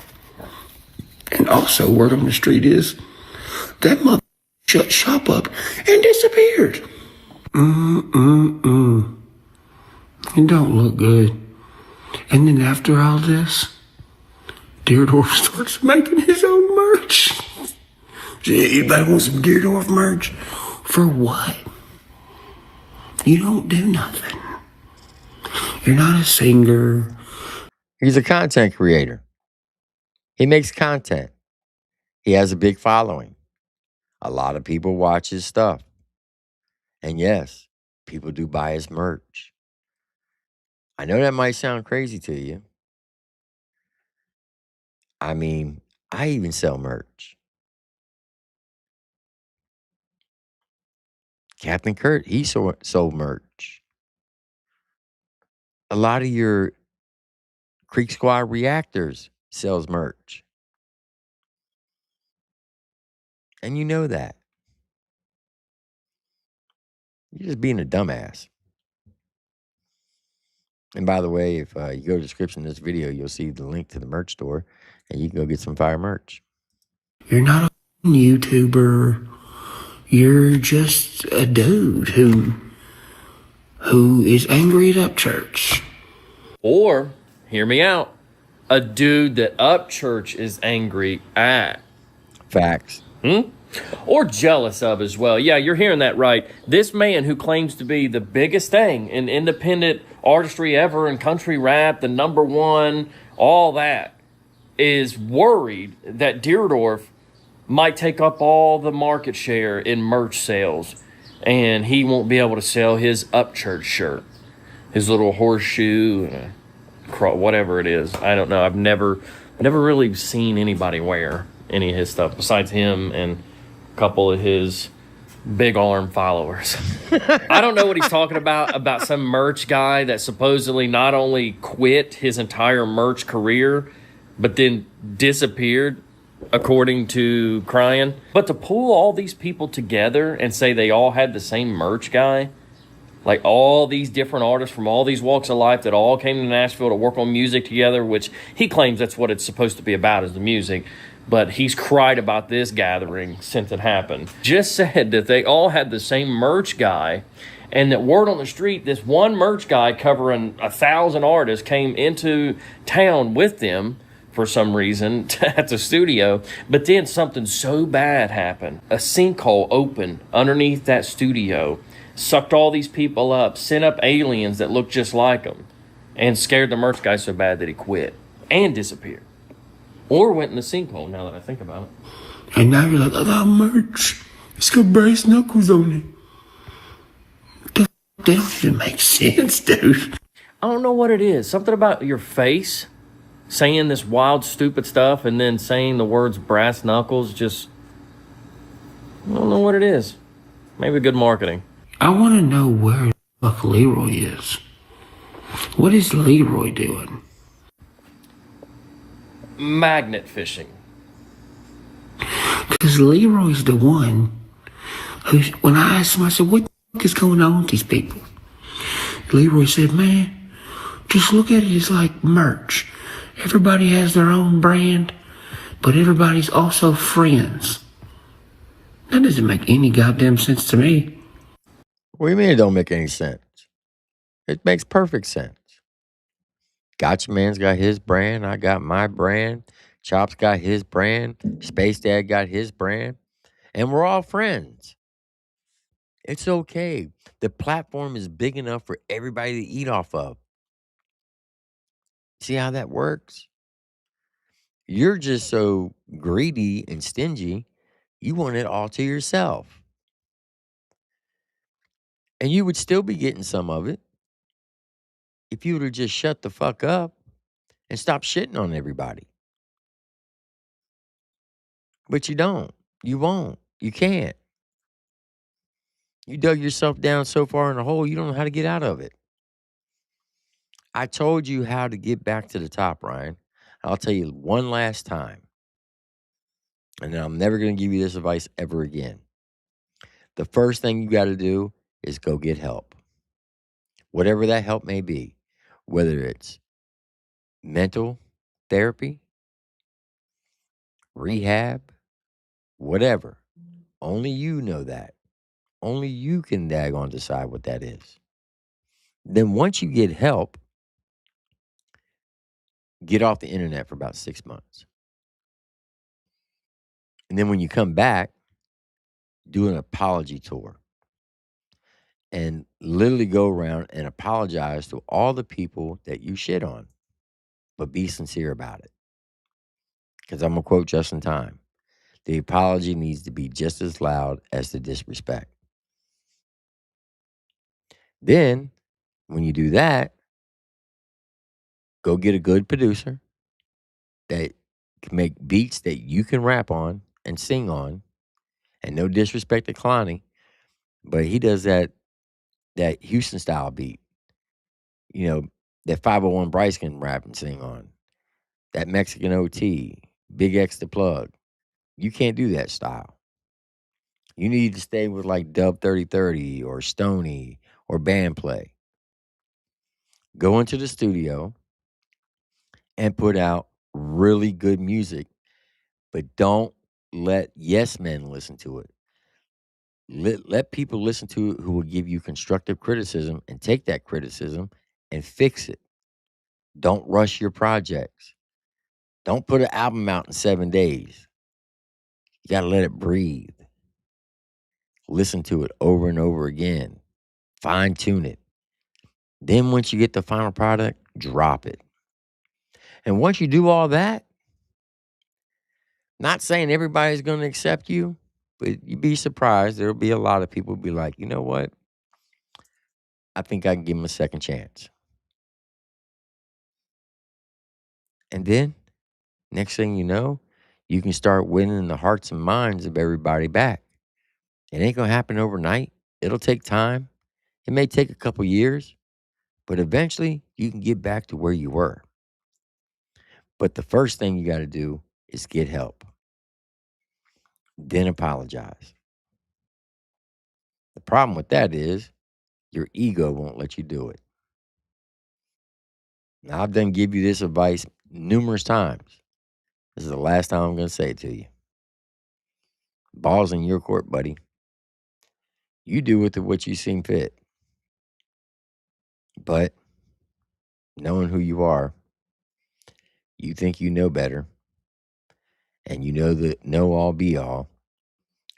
And also word on the street is that mother shut shop up and disappeared. It don't look good. And then after all this, Deardorff starts making his own merch. Anybody want some Deardorff merch? For what? You don't do nothing. You're not a singer. He's a content creator. He makes content. He has a big following. A lot of people watch his stuff. And yes, people do buy his merch. I know that might sound crazy to you. I mean, I even sell merch. Captain Kurt, he sold merch. A lot of your Creek Squad reactors sells merch. And you know that. You're just being a dumbass. And by the way, if you go to the description of this video, you'll see the link to the merch store, and you can go get some fire merch. You're not a YouTuber. You're just a dude who is angry at Upchurch. Or, hear me out, a dude that Upchurch is angry at. Facts. Or jealous of as well. Yeah, you're hearing that right. This man who claims to be the biggest thing in independent artistry ever in country rap, the #1, all that, is worried that Deardorff might take up all the market share in merch sales, and he won't be able to sell his Upchurch shirt, his little horseshoe, whatever it is. I don't know. I've never really seen anybody wear any of his stuff besides him and a couple of his big arm followers. I don't know what he's talking about some merch guy that supposedly not only quit his entire merch career, but then disappeared, according to Crying. But to pull all these people together and say they all had the same merch guy, like all these different artists from all these walks of life that all came to Nashville to work on music together, which he claims that's what it's supposed to be about, is the music. but he's cried about this gathering since it happened. Just said that they all had the same merch guy, and that word on the street, this one merch guy covering 1,000 artists came into town with them for some reason at the studio, but then something so bad happened. A sinkhole opened underneath that studio, sucked all these people up, sent up aliens that looked just like him, and scared the merch guy so bad that he quit and disappeared. Or went in the sinkhole, now that I think about it. And now you're like, I got merch. It's got Bryce Knuckles on it. That don't even make sense, dude. I don't know what it is. Something about your face saying this wild, stupid stuff and then saying the words brass knuckles, just, I don't know what it is. Maybe good marketing. I want to know where the fuck Leroy is. What is Leroy doing? Magnet fishing. Because Leroy's the one who, when I asked him, I said, what the fuck is going on with these people? Leroy said, man, just look at it as like merch. Everybody has their own brand, but everybody's also friends. That doesn't make any goddamn sense to me. What do you mean it don't make any sense? It makes perfect sense. Gotcha Man's got his brand. I got my brand. Chop's got his brand. Space Dad got his brand. And we're all friends. It's okay. The platform is big enough for everybody to eat off of. See how that works? You're just so greedy and stingy, you want it all to yourself. And you would still be getting some of it if you would have just shut the fuck up and stop shitting on everybody. But you don't. You won't. You can't. You dug yourself down so far in the hole, you don't know how to get out of it. I told you how to get back to the top, Ryan. I'll tell you one last time. And then I'm never going to give you this advice ever again. The first thing you got to do is go get help. Whatever that help may be, whether it's mental therapy, rehab, whatever. Only you know that. Only you can daggone decide what that is. Then once you get help, get off the internet for about 6 months. And then when you come back, do an apology tour. And literally go around and apologize to all the people that you shit on. But be sincere about it. Because I'm going to quote just in time. The apology needs to be just as loud as the disrespect. Then, when you do that, go get a good producer that can make beats that you can rap on and sing on. And no disrespect to Kalani, but he does that Houston style beat. You know, that 501 Bryce can rap and sing on. That Mexican OT, Big X the Plug. You can't do that style. You need to stay with like Dub 3030 or Stony or Band Play. Go into the studio and put out really good music, but don't let yes men listen to it. Let people listen to it who will give you constructive criticism and take that criticism and fix it. Don't rush your projects. Don't put an album out in 7 days. You got to let it breathe. Listen to it over and over again. Fine tune it. Then once you get the final product, drop it. And once you do all that, not saying everybody's going to accept you, but you'd be surprised. There'll be a lot of people be like, you know what? I think I can give him a second chance. And then, next thing you know, you can start winning the hearts and minds of everybody back. It ain't going to happen overnight. It'll take time. It may take a couple years, but eventually you can get back to where you were. But the first thing you got to do is get help. Then apologize. The problem with that is your ego won't let you do it. Now, I've done give you this advice numerous times. This is the last time I'm going to say it to you. Ball's in your court, buddy. You do with it what you seem fit. But knowing who you are, you think you know better, and you know the know all be all,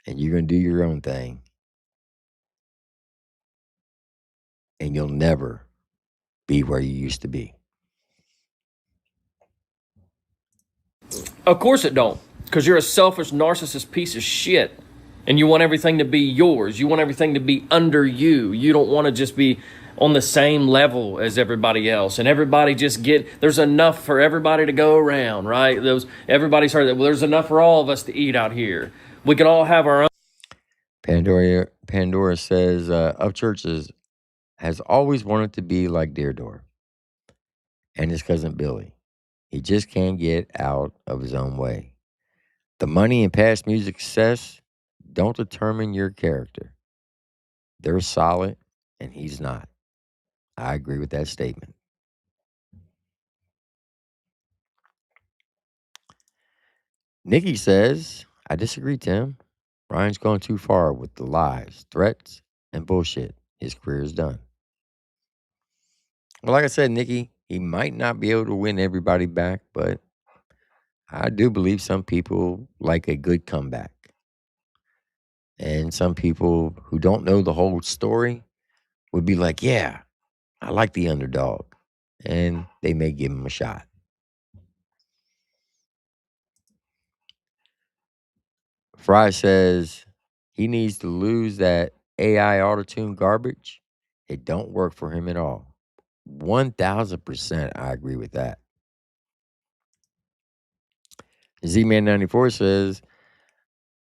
and you're going to do your own thing, and you'll never be where you used to be. Of course it don't, because you're a selfish narcissist piece of shit, and you want everything to be yours. You want everything to be under you. You don't want to just be on the same level as everybody else, and everybody just there's enough for everybody to go around, right? Everybody's heard that. Well, there's enough for all of us to eat out here. We can all have our own. Pandora says Upchurch has always wanted to be like Deardorff and his cousin Billy. He just can't get out of his own way. The money and past music success don't determine your character. They're solid, and he's not. I agree with that statement. Nikki says, I disagree, Tim. Ryan's gone too far with the lies, threats, and bullshit. His career is done. Well, like I said, Nikki, he might not be able to win everybody back, but I do believe some people like a good comeback. And some people who don't know the whole story would be like, yeah, I like the underdog. And they may give him a shot. Fry says he needs to lose that AI autotune garbage. It don't work for him at all. 1000% I agree with that. Z-Man94 says,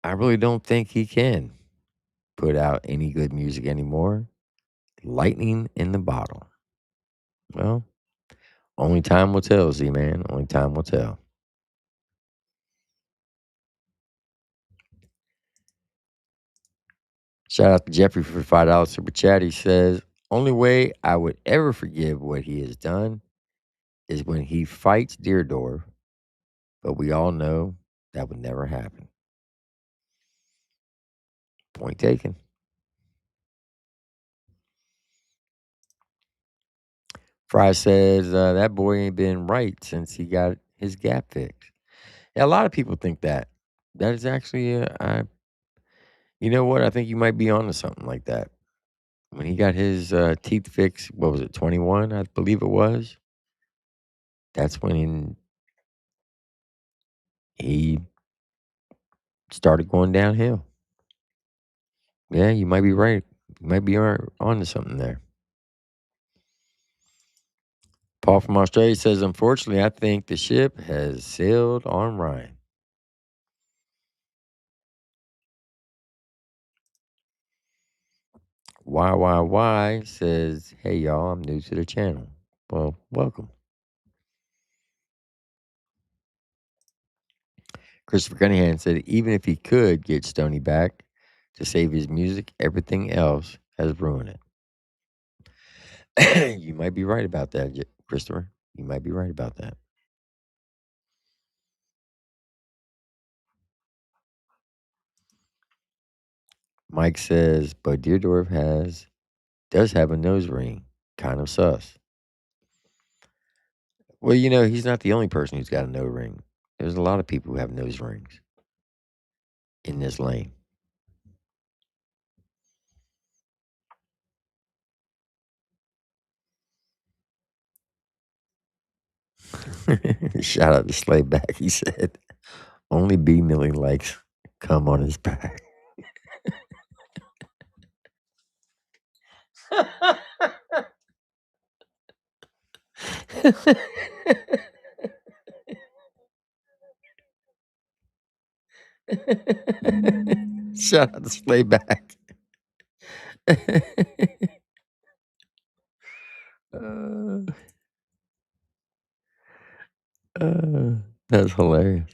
I really don't think he can put out any good music anymore. Lightning in the bottle. Well, only time will tell, Z-Man. Only time will tell. Shout out to Jeffrey for $5 super chat. He says, only way I would ever forgive what he has done is when he fights Deardorff, but we all know that would never happen. Point taken. Fry says that boy ain't been right since he got his gap fixed. Yeah, a lot of people think that. That is actually, you know what? I think you might be onto something like that. When he got his teeth fixed, what was it, 21, I believe it was? That's when he started going downhill. Yeah, you might be right. You might be onto something there. Paul from Australia says, unfortunately, I think the ship has sailed on Ryan. Why says, hey, y'all, I'm new to the channel. Well, welcome. Christopher Cunningham said, even if he could get Stoney back to save his music, everything else has ruined it. You might be right about that, Christopher. You might be right about that. Mike says, but Deardorff does have a nose ring. Kind of sus. Well, you know, he's not the only person who's got a nose ring. There's a lot of people who have nose rings in this lane. Shout out to Slayback. He said, only B Millie likes come on his back. Shout out to Slayback. That's hilarious.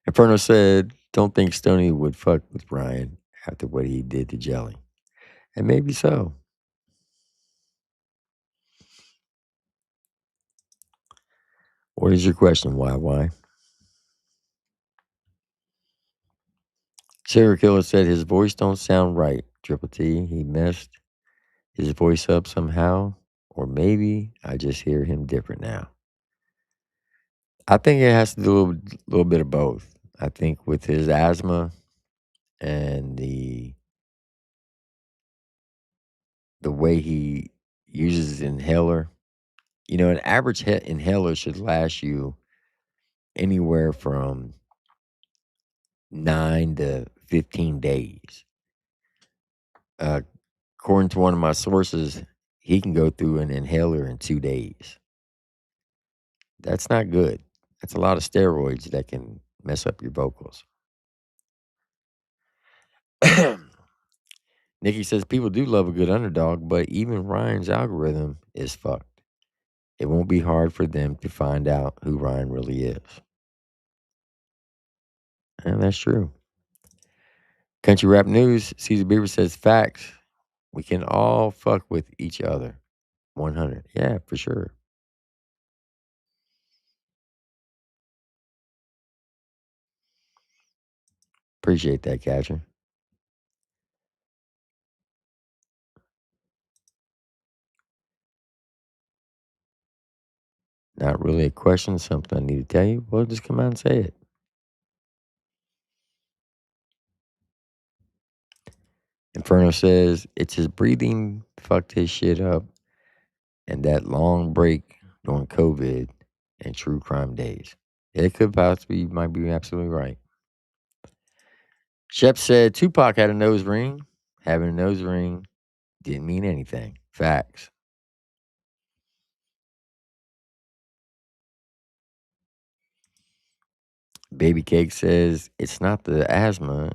Inferno said, don't think Stoney would fuck with Ryan after what he did to Jelly. And maybe so. What is your question, Why? Serial killer said his voice don't sound right. Triple T, he messed his voice up somehow, or maybe I just hear him different now. I think it has to do a little bit of both. I think with his asthma and the way he uses his inhaler, you know, an average inhaler should last you anywhere from 9 to 15 days. According to one of my sources, he can go through an inhaler in 2 days. That's not good. That's a lot of steroids that can mess up your vocals. Nikki says people do love a good underdog, but even Ryan's algorithm is fucked. It won't be hard for them to find out who Ryan really is. And that's true. Country Rap News, Caesar Beaver says facts. We can all fuck with each other. 100. Yeah, for sure. Appreciate that, Catcher. Not really a question, something I need to tell you. Well, just come out and say it. Inferno says it's his breathing fucked his shit up, and that long break during COVID and true crime days. It could possibly, you might be absolutely right. Shep said Tupac had a nose ring. Having a nose ring didn't mean anything. Facts. Baby Cake says it's not the asthma,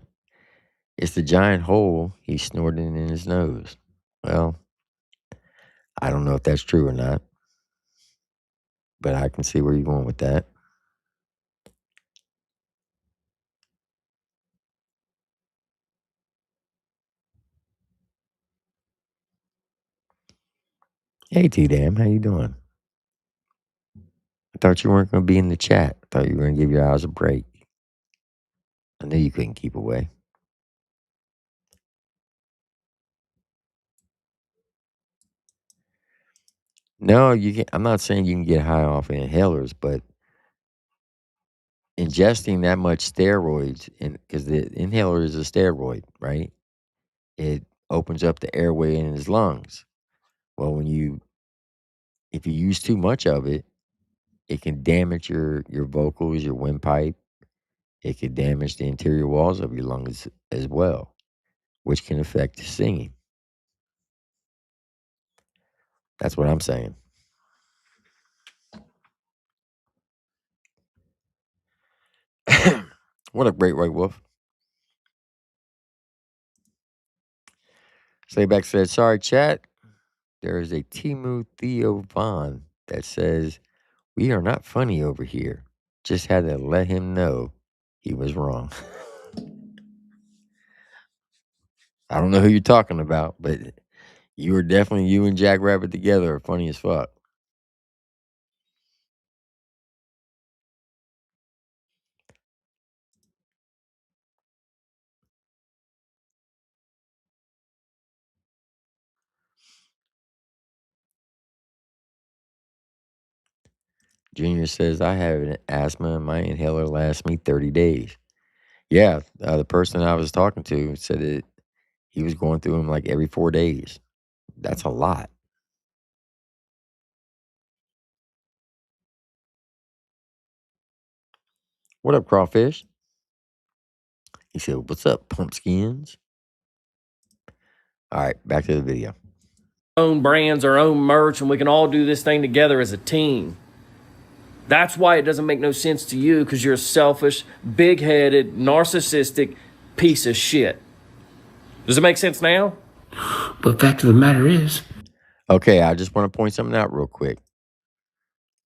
it's the giant hole he's snorting in his nose. Well, I don't know if that's true or not, but I can see where you're going with that. Hey, T-Dam, how you doing? I thought you weren't going to be in the chat. I thought you were going to give your eyes a break. I knew you couldn't keep away. No, you can. I'm not saying you can get high off inhalers, but ingesting that much steroids, because the inhaler is a steroid, right? It opens up the airway in his lungs. Well, if you use too much of it, it can damage your vocals, your windpipe. It could damage the interior walls of your lungs as well, which can affect singing. That's what I'm saying. What up, Great White Wolf? Slayback said, sorry, chat. There is a Timu Theo Vaughn that says, we are not funny over here. Just had to let him know he was wrong. I don't know who you're talking about, but you and Jack Rabbit together are funny as fuck. Junior says, I have an asthma and my inhaler lasts me 30 days. Yeah, the person I was talking to said that he was going through them like every 4 days. That's a lot. What up, Crawfish? He said, what's up, pumpskins? All right, back to the video. Own brands, our own merch, and we can all do this thing together as a team. That's why it doesn't make no sense to you, because you're a selfish, big-headed, narcissistic piece of shit. Does it make sense now? But fact of the matter is... Okay, I just want to point something out real quick.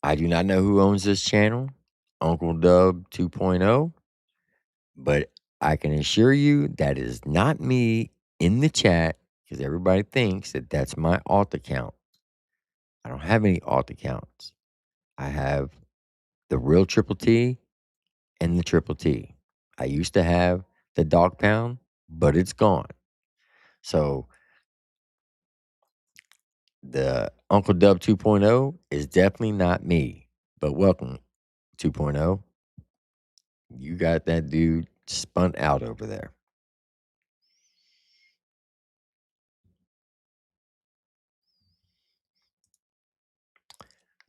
I do not know who owns this channel, Uncle Dub 2.0, but I can assure you that is not me in the chat, because everybody thinks that that's my alt account. I don't have any alt accounts. I have the real Triple T and the Triple T. I used to have the Dog Pound, but it's gone. So the Uncle Dub 2.0 is definitely not me. But welcome, 2.0. You got that dude spun out over there.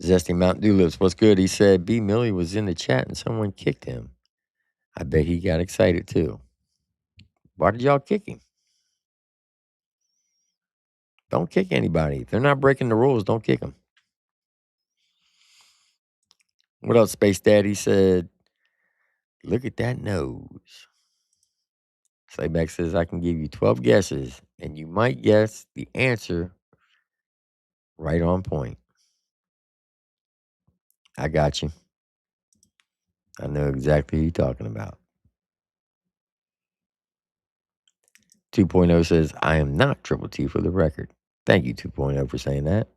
Zesty Mountain Dew Lips, what's good? He said B. Millie was in the chat and someone kicked him. I bet he got excited too. Why did y'all kick him? Don't kick anybody. If they're not breaking the rules, don't kick them. What else, Space Daddy said, look at that nose. Slayback says, I can give you 12 guesses, and you might guess the answer right on point. I got you. I know exactly who you're talking about. 2.0 says, I am not Triple T for the record. Thank you, 2.0, for saying that.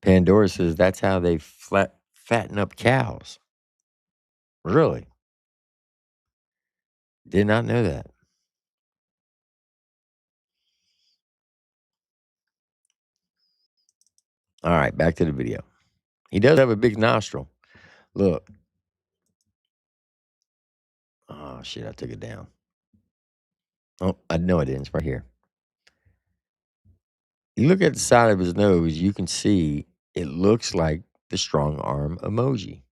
Pandora says that's how they fatten up cows. Really? Did not know that. All right, back to the video. He does have a big nostril. Look. Oh, shit, I took it down. Oh, I know I didn't. It's right here. You look at the side of his nose, you can see it looks like the strong arm emoji.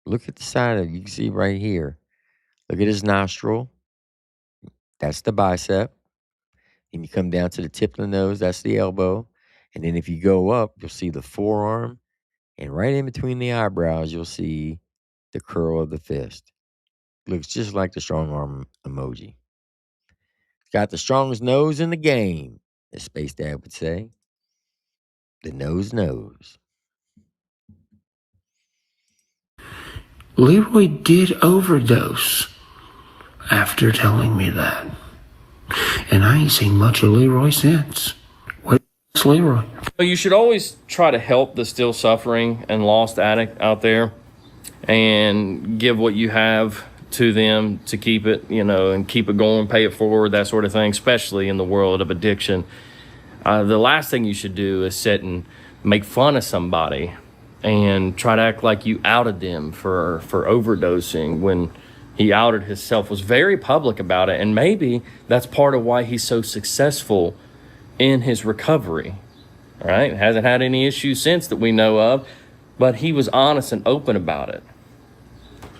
Look at the side of it. You can see right here. Look at his nostril. That's the bicep. And you come down to the tip of the nose. That's the elbow. And then if you go up, you'll see the forearm. And right in between the eyebrows, you'll see the curl of the fist. Looks just like the strong arm emoji. Got the strongest nose in the game, as Space Dad would say. The nose knows. Leroy did overdose after telling me that. And I ain't seen much of Leroy since. Where's Leroy? You should always try to help the still suffering and lost addict out there and give what you have to them to keep it, and keep it going, pay it forward, that sort of thing, especially in the world of addiction. The last thing you should do is sit and make fun of somebody and try to act like you outed them for overdosing when he outed himself, was very public about it. And maybe that's part of why he's so successful in his recovery. All right. Hasn't had any issues since that we know of, but he was honest and open about it.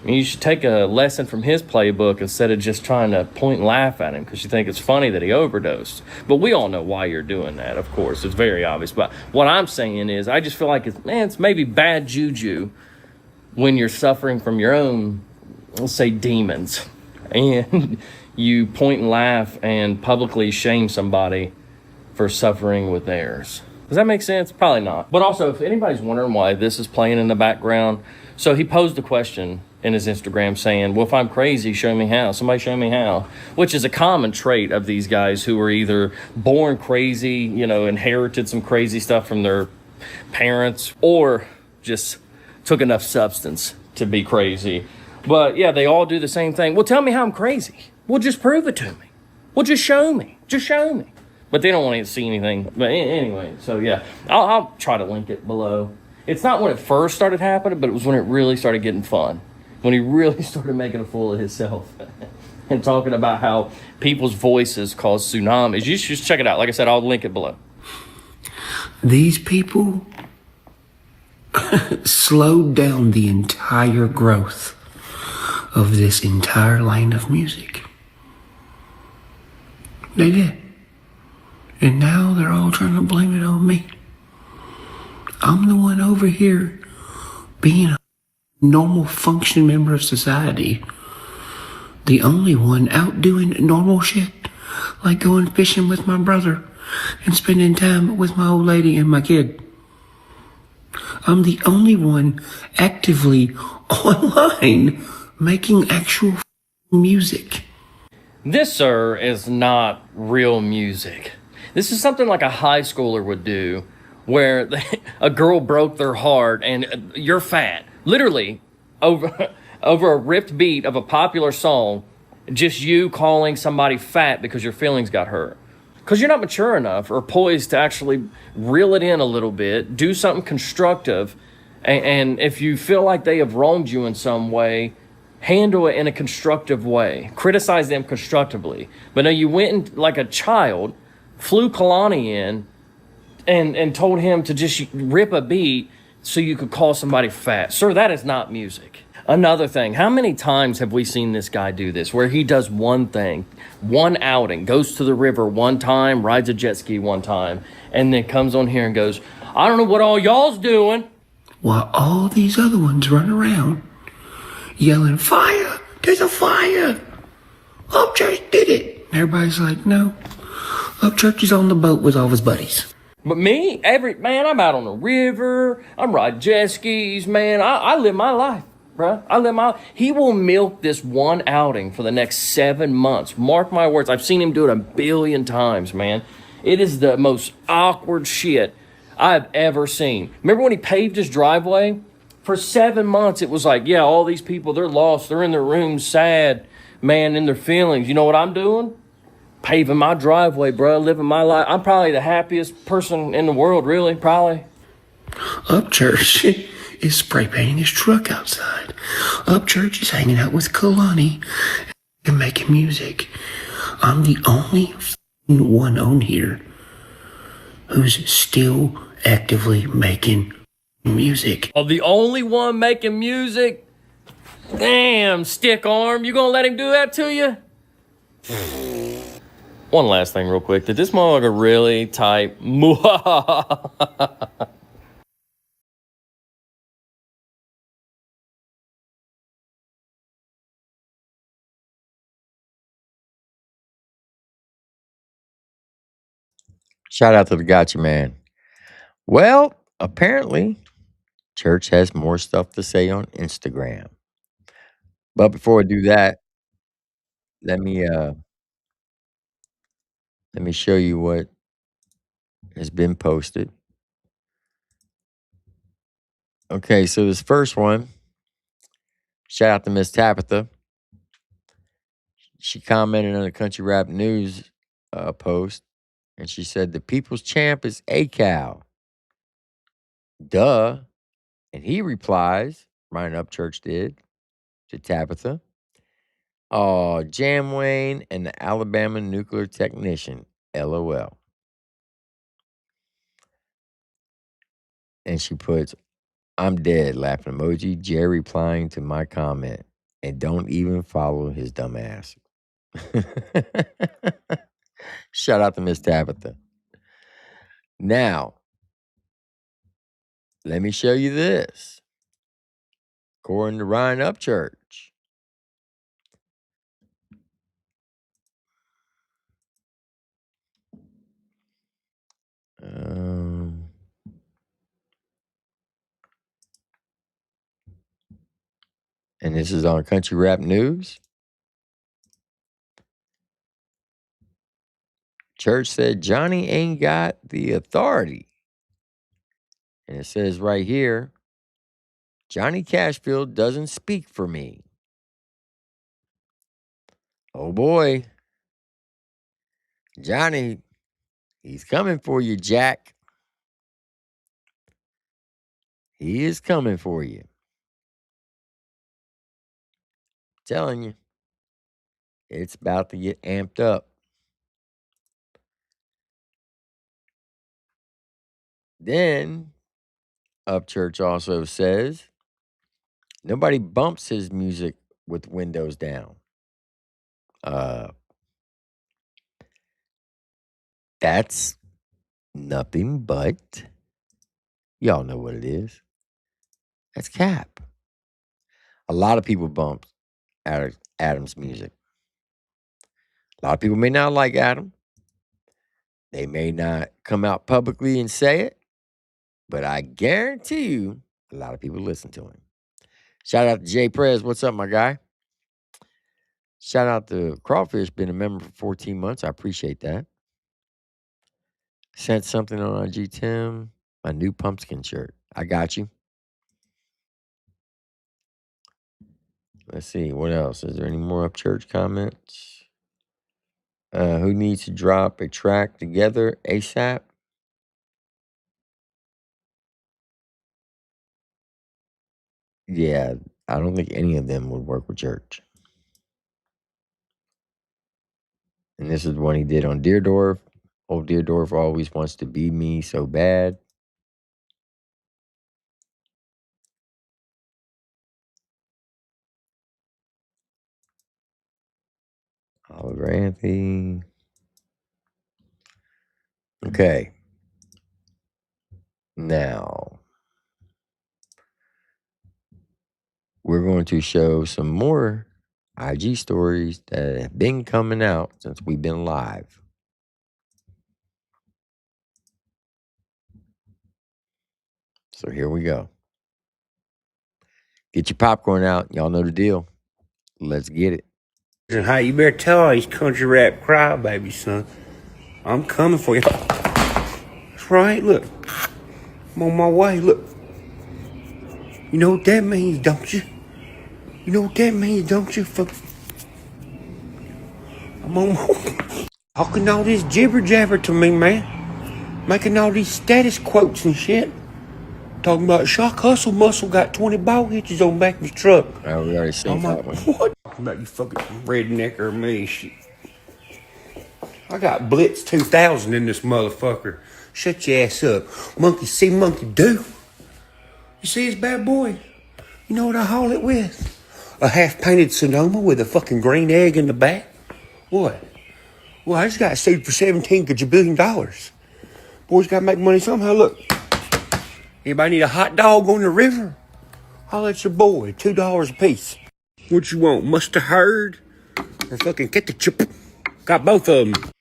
You should take a lesson from his playbook instead of just trying to point and laugh at him because you think it's funny that he overdosed. But we all know why you're doing that, of course. It's very obvious. But what I'm saying is I just feel like it's maybe bad juju when you're suffering from your own, let's say, demons. And you point and laugh and publicly shame somebody for suffering with theirs. Does that make sense? Probably not. But also, if anybody's wondering why this is playing in the background, so he posed a question in his Instagram saying, well, if I'm crazy, show me how. Somebody show me how. Which is a common trait of these guys who are either born crazy, inherited some crazy stuff from their parents, or just took enough substance to be crazy. But yeah, they all do the same thing. Well, tell me how I'm crazy. Well, just prove it to me. Well, just show me. Just show me. But they don't want to see anything. But anyway, so yeah, I'll try to link it below. It's not when it first started happening, but it was when it really started getting fun. When he really started making a fool of himself and talking about how people's voices cause tsunamis. You should just check it out. Like I said, I'll link it below. These people slowed down the entire growth of this entire line of music. They did. And now they're all trying to blame it on me. I'm the one over here being a normal functioning member of society. The only one out doing normal shit, like going fishing with my brother and spending time with my old lady and my kid. I'm the only one actively online making actual music. This, sir, is not real music. This is something like a high schooler would do, where a girl broke their heart and you're fat. Literally, over a ripped beat of a popular song, just you calling somebody fat because your feelings got hurt. Because you're not mature enough or poised to actually reel it in a little bit, do something constructive, and if you feel like they have wronged you in some way, handle it in a constructive way. Criticize them constructively. But no, you went in like a child, flew Kalani in, and told him to just rip a beat so you could call somebody fat. Sir, that is not music. Another thing, how many times have we seen this guy do this, where he does one thing, one outing, goes to the river one time, rides a jet ski one time, and then comes on here and goes, I don't know what all y'all's doing. While all these other ones run around yelling, fire, there's a fire. Upchurch did it. And everybody's like, no, Upchurch is on the boat with all his buddies. But me, man, I'm out on the river, I'm riding jet skis, man, I live my life. Bruh, he will milk this one outing for the next 7 months. Mark my words. I've seen him do it 1 billion times, man. It is the most awkward shit I've ever seen. Remember when he paved his driveway? For 7 months, it was like, yeah, all these people, they're lost. They're in their rooms, sad, man, in their feelings. You know what I'm doing? Paving my driveway, bro, living my life. I'm probably the happiest person in the world, really, probably. Upchurch is spray painting his truck outside. Upchurch is hanging out with Kalani and making music. I'm the only one on here who's still actively making music. Oh, the only one making music? Damn, stick arm. You gonna let him do that to you? One last thing real quick. Did this motherfucker really type Shout out to the Gotcha Man. Well, apparently, Church has more stuff to say on Instagram. But before I do that, let me show you what has been posted. Okay, so this first one, shout out to Miss Tabitha. She commented on the Country Rap News post, and she said, the people's champ is A-Cal. Duh. And he replies, Ryan Upchurch did, to Tabitha, oh, Jam Wayne and the Alabama nuclear technician, LOL. And she puts, I'm dead, laughing emoji, Jerry replying to my comment, and don't even follow his dumb ass. Shout out to Miss Tabitha. Now, let me show you this. According to Ryan Upchurch. And this is on Country Rap News. Church said Johnny ain't got the authority. And it says right here, Johnny Cashfield doesn't speak for me. Oh boy. Johnny, he's coming for you, Jack. He is coming for you. Telling you, it's about to get amped up. Then, Upchurch also says, nobody bumps his music with windows down. That's nothing but, y'all know what it is. That's cap. A lot of people bump Adam's music. A lot of people may not like Adam. They may not come out publicly and say it. but I guarantee you a lot of people listen to him. Shout out to Jay Prez. What's up, my guy? Shout out to Crawfish, been a member for 14 months. I appreciate that. Sent something on IG, Tim. My new pumpkin shirt. I got you. Let's see. What else? Is there any more Upchurch comments? Who needs to drop a track together ASAP? Yeah, I don't think any of them would work with Church. And this is one he did on Deardorff. Old Deardorff always wants to be me so bad. Oliver Anthony. Okay. Now, we're going to show some more IG stories that have been coming out since we've been live. So here we go. Get your popcorn out. Y'all know the deal. Let's get it. Hey, you better tell all these country rap crybabies, son. I'm coming for you. That's right, look. I'm on my way, look. You know what that means, don't you? You know what that means, don't you? I'm on my way. Talking all this jibber jabber to me, man. Making all these status quotes and shit. Talking about Shock Hustle Muscle got 20 ball hitches on the back of his truck. Oh, we already seen that one. What? Talking about you fucking rednecker or me, shit. I got Blitz 2000 in this motherfucker. Shut your ass up. Monkey see, monkey do. You see this bad boy? You know what I haul it with? A half-painted Sonoma with a fucking green egg in the back? What? Well, I just got sued for $17 gajillion. Boys gotta make money somehow. Look. Anybody need a hot dog on the river? Holler at your boy. $2 a piece. What you want? Mustard herd? Or fucking ketchup? Got both of them.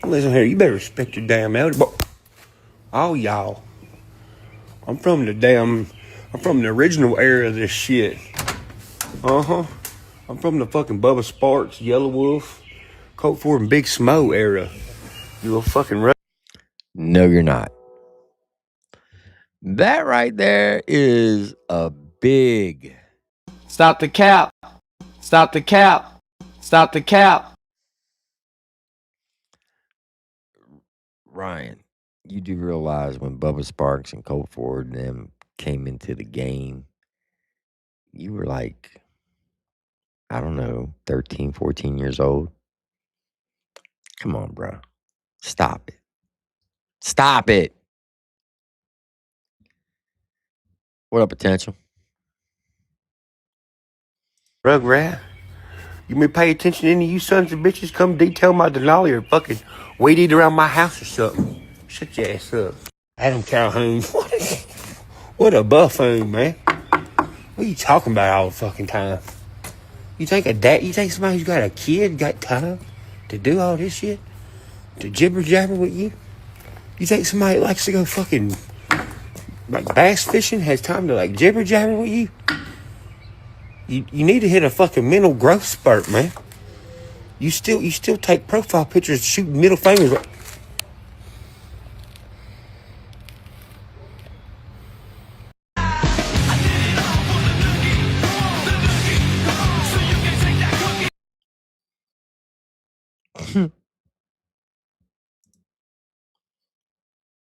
Listen here, you better respect your damn elder. All y'all. I'm from the original era of this shit. Uh-huh. I'm from the fucking Bubba Sparks, Yellow Wolf, Colt Ford, and Big Smo era. You a fucking No, you're not. That right there is a big. Stop the cap. Stop the cap. Stop the cap. Ryan, you do realize when Bubba Sparks and Colt Ford and them came into the game, you were like, I don't know, 13, 14 years old. Come on, bro. Stop it. Stop it. What up, Potential? Rugrat. You may pay attention to any of you sons of bitches come detail my Denali or fucking weed eat around my house or something. Shut your ass up. Adam Calhoun. What a buffoon, man. What are you talking about all the fucking time? You think somebody who's got a kid got time to do all this shit? To jibber jabber with you? You think somebody that likes to go fucking like bass fishing has time to like jibber jabber with you? You need to hit a fucking mental growth spurt, man. You still take profile pictures, shoot middle fingers.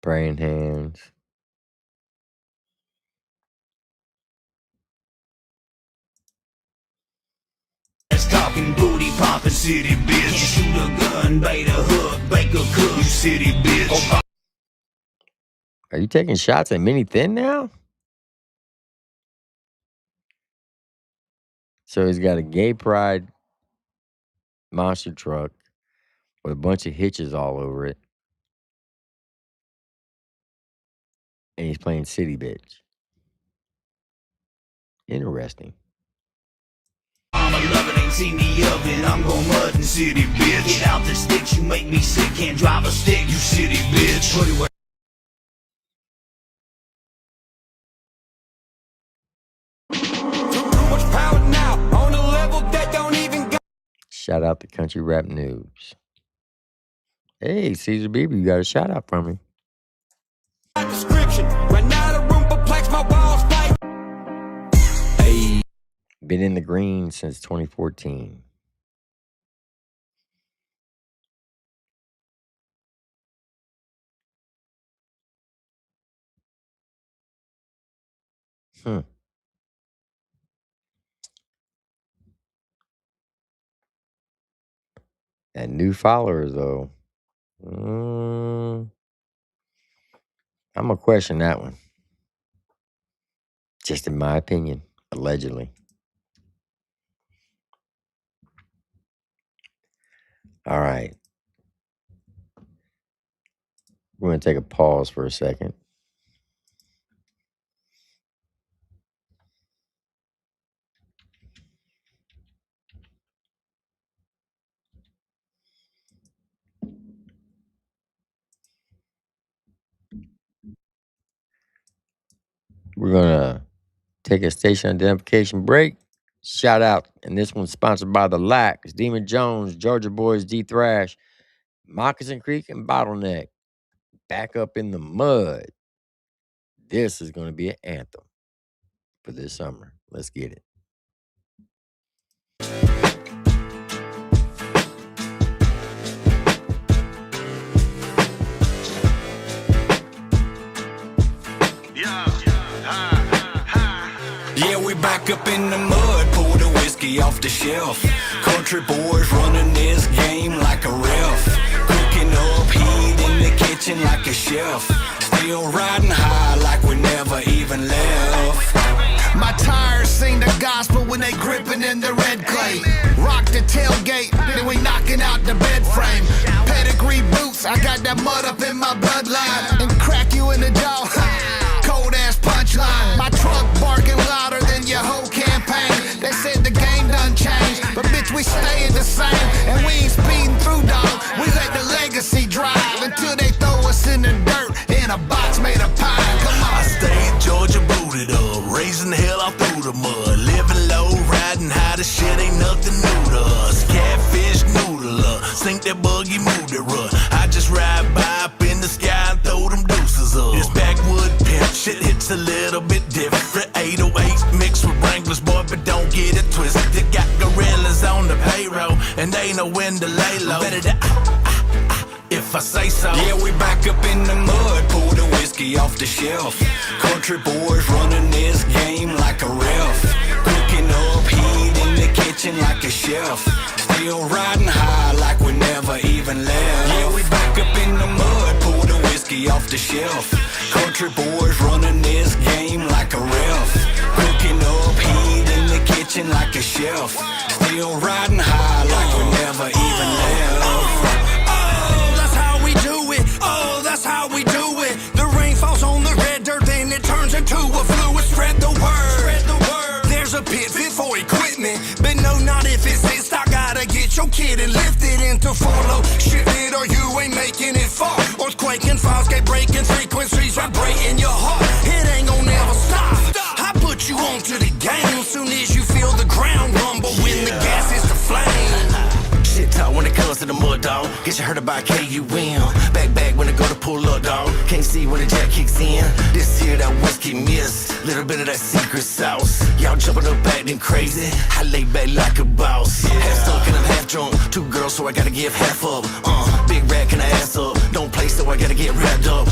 Praying hands. Talking booty poppin' city bitch. Shoot a gun, bait a hook, bake a cook, you city bitch. Are you taking shots at Mini Thin now? So he's got a gay pride monster truck with a bunch of hitches all over it. And he's playing City Bitch. Interesting. I'm 11, ain't seen the oven, I'm gon' mud and city bitch. Get out the sticks, you make me sick, can't drive a stick, you city bitch. Shout out to Country Rap News. Hey, Caesar Bieber, you got a shout out from me. Description. Right now the room perplex my walls fight. Hey. Been in the green since 2014. And new followers, though. I'm going to question that one. Just in my opinion, allegedly. All right. We're going to take a pause for a second. We're going to take a station identification break. Shout out. And this one's sponsored by The Lax, Demon Jones, Georgia Boys, D Thrash, Moccasin Creek, and Bottleneck. Back up in the mud. This is going to be an anthem for this summer. Let's get it. Yeah, we back up in the mud, pour the whiskey off the shelf. Country boys running this game like a ref. Cooking up heat in the kitchen like a chef. Still riding high like we never even left. My tires sing the gospel when they gripping in the red clay. Rock the tailgate, then we knocking out the bed frame. Pedigree boots, I got that mud up in my bloodline. And crack you in the jaw, cold ass punchline. My truck barking louder than your whole campaign. They said the game done changed, but bitch we staying the same. And we ain't speeding through, dog. We let the legacy drive until they throw us in the dirt in a box made of pine. Come on. I stay in Georgia booted up, raising hell out through the mud. Living low, riding high, the shit ain't nothing new to us. Catfish noodler, sink that buggy, move that rut. I just ride by up in the sky and throw them deuces up. This backwood pimp shit hits a little bit different. 808 mixed with Wranglers, boy, but don't get it twisted. They got gorillas on the payroll, and they know when to lay low. Better to if I say so. Yeah, we back up in the mud, pour the whiskey off the shelf. Country boys running this game like a ref. Cooking up heat in the kitchen like a chef. Still riding high like we never even left. Yeah, we back up in the mud, pour the whiskey off the shelf. Country boys running this game like a ref. Cooking up heat in the kitchen like a chef. Still riding high like we never even left. That's how we do it. The rain falls on the red dirt, then it turns into a fluid. Spread the word. There's a pit fit for equipment, but no, not if it's this. I gotta get your kid and lift it into follow. Shift it or you ain't making it far. Earthquaking, fire escape breaking, frequencies vibrating your heart. It ain't gonna never stop. I put you onto the game soon as you feel the ground rumble when the gas is the flame. Shit talk when it comes to the mud, dog. Get you hurt about KUM. Back when it go to pull up, dog. Can't see when the jack kicks in. This here that whiskey miss. Little bit of that secret sauce. Y'all jumping up acting crazy. I lay back like a boss. Half stuck and I'm half drunk. 2 girls, so I gotta give half up. Big rack and ass up. Don't play, so I gotta get wrapped up.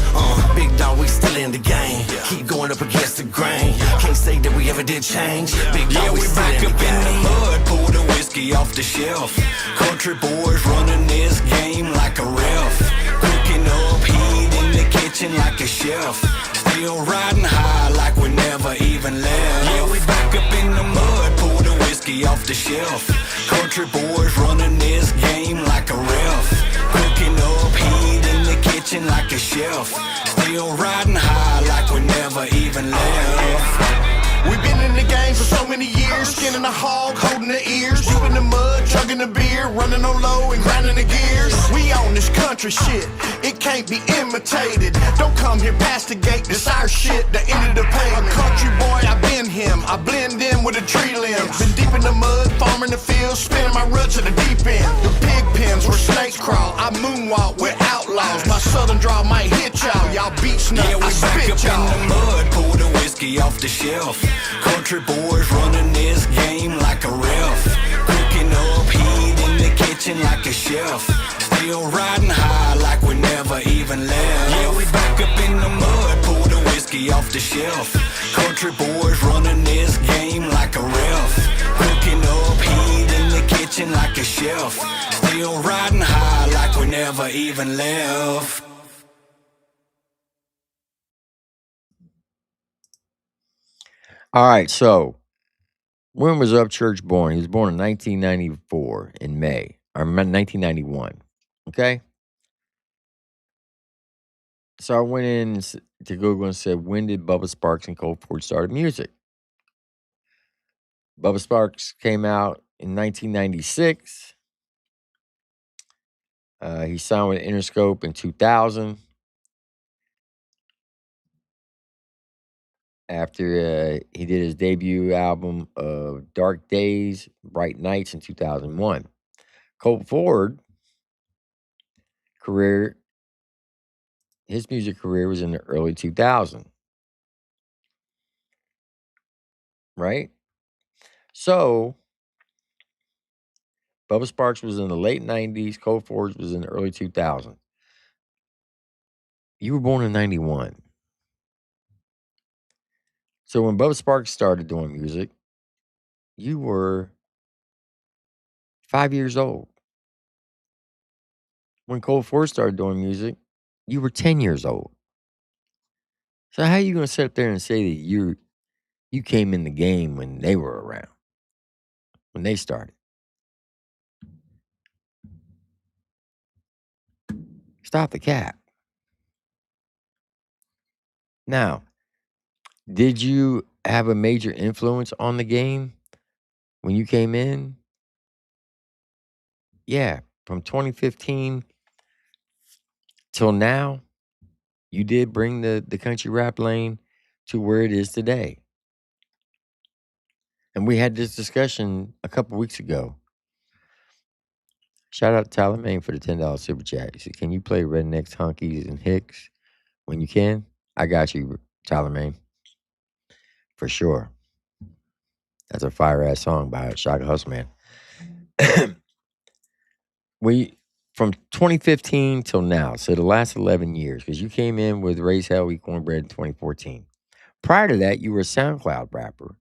Big dog, we still in the game. Keep going up against the grain. Can't say that we ever did change. Big dog, we still back in up in the mud. Pour the whiskey off the shelf. Country boys running this game like a ref. Cooking up heat in the kitchen like a chef. Still riding high like we never even left. Yeah, we back up in the mud, pour the whiskey off the shelf. Country boys running this game like a ref. Cooking up heat in the kitchen like a chef. Still riding high like we never even left. We've been in the game for so many years, skinning a hog, holding the ears, deep in the mud, chugging the beer, running on low and grinding the gears. We own this country shit, it can't be imitated. Don't come here past the gate, this our shit, the end of the pavement. A country boy, I been him, I blend in with the tree limbs. Been deep in the mud, farming the field. hills, spinning my roots in the deep end. The pig pens where snakes crawl. I moonwalk with outlaws. My southern draw might hit y'all. Y'all beach nut, I spit y'all. In the mud, pour the whiskey off the shelf. Country boys running this game like a ref. Cooking up heat in the kitchen like a chef. Still riding high like we never even left. Yeah, we back up in the mud, pour the whiskey off the shelf. Country boys running this game like a ref. Cooking up heat in the kitchen like a chef. Still riding high like we never even left. All right, so when was Upchurch born? He was born in 1994 in May, or 1991. Okay? So I went in to Google and said, when did Bubba Sparks and Cold Ford start music? Bubba Sparks came out in 1996. He signed with Interscope in 2000. After he did his debut album of Dark Days, Bright Nights in 2001. Colt Ford career, his music career was in the early 2000s, right? So Bubba Sparks was in the late 90s, Colt Ford was in the early 2000s. You were born in 91. So when Bubba Sparks started doing music, you were 5 years old. When Colt Ford started doing music, you were 10 years old. So how are you going to sit up there and say that you came in the game when they were around, when they started? Stop the cap. Now, did you have a major influence on the game when you came in? Yeah, from 2015 till now, you did bring the country rap lane to where it is today. And we had this discussion a couple weeks ago. Shout out to Tyler Main for the $10 super chat. He said, can you play Rednecks, Honkies, and Hicks when you can? I got you, Tyler Main. For sure. That's a fire-ass song by Shaka Hustle Man. From 2015 till now, so the last 11 years, because you came in with Raise Hell, Eat Cornbread in 2014. Prior to that, you were a SoundCloud rapper.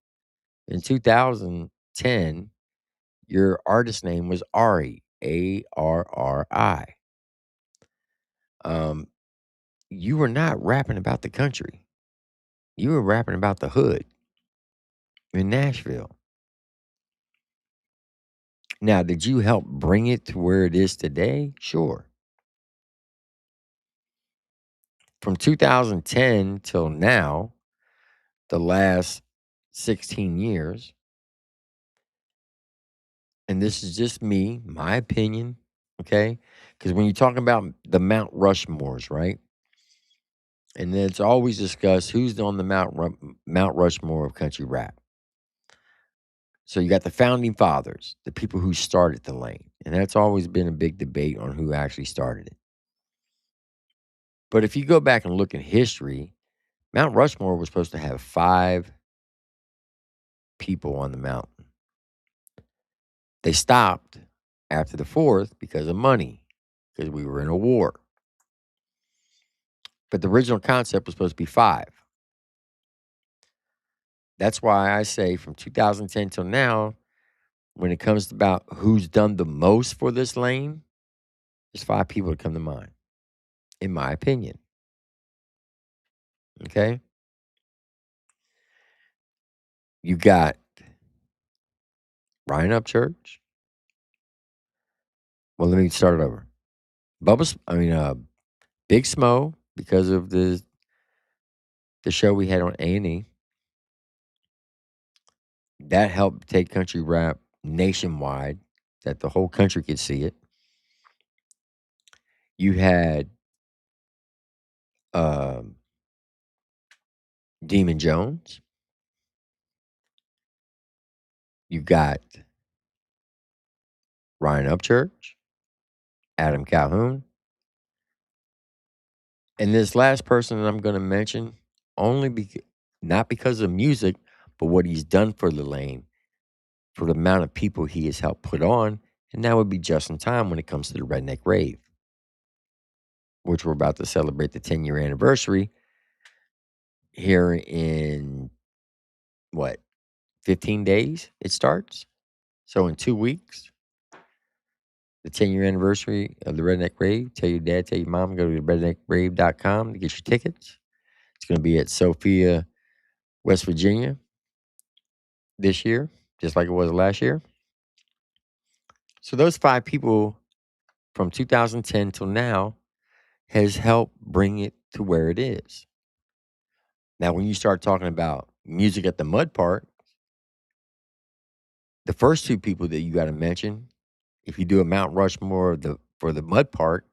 In 2010, your artist name was Ari, Arri. You were not rapping about the country. You were rapping about the hood in Nashville. Now, did you help bring it to where it is today? Sure. From 2010 till now, the last 16 years, and this is just me, my opinion, okay? Because when you're talking about the Mount Rushmores, right? And it's always discussed who's on the Mount Rushmore of country rap. So you got the founding fathers, the people who started the lane. And that's always been a big debate on who actually started it. But if you go back and look at history, Mount Rushmore was supposed to have 5 people on the mountain. They stopped after the 4th because of money, because we were in a war. But the original concept was supposed to be 5. That's why I say from 2010 till now, when it comes to about who's done the most for this lane, there's 5 people that come to mind, in my opinion. Okay? You got Ryan Upchurch. Well, let me start it over. Big Smo, because of the show we had on A&E. That helped take country rap nationwide, that the whole country could see it. You had Demon Jones. You got Ryan Upchurch, Adam Calhoun, and this last person that I'm going to mention, not because of music, but what he's done for the lane, for the amount of people he has helped put on, and that would be just in time when it comes to the Redneck Rave, which we're about to celebrate the 10-year anniversary here in, 15 days it starts? So in 2 weeks, the 10-year anniversary of the Redneck Rave. Tell your dad, tell your mom, go to redneckrave.com to get your tickets. It's going to be at Sophia, West Virginia this year, just like it was last year. So those 5 people from 2010 till now has helped bring it to where it is. Now, when you start talking about music at the Mud Park, the first 2 people that you got to mention, if you do a Mount Rushmore for the Mud Park,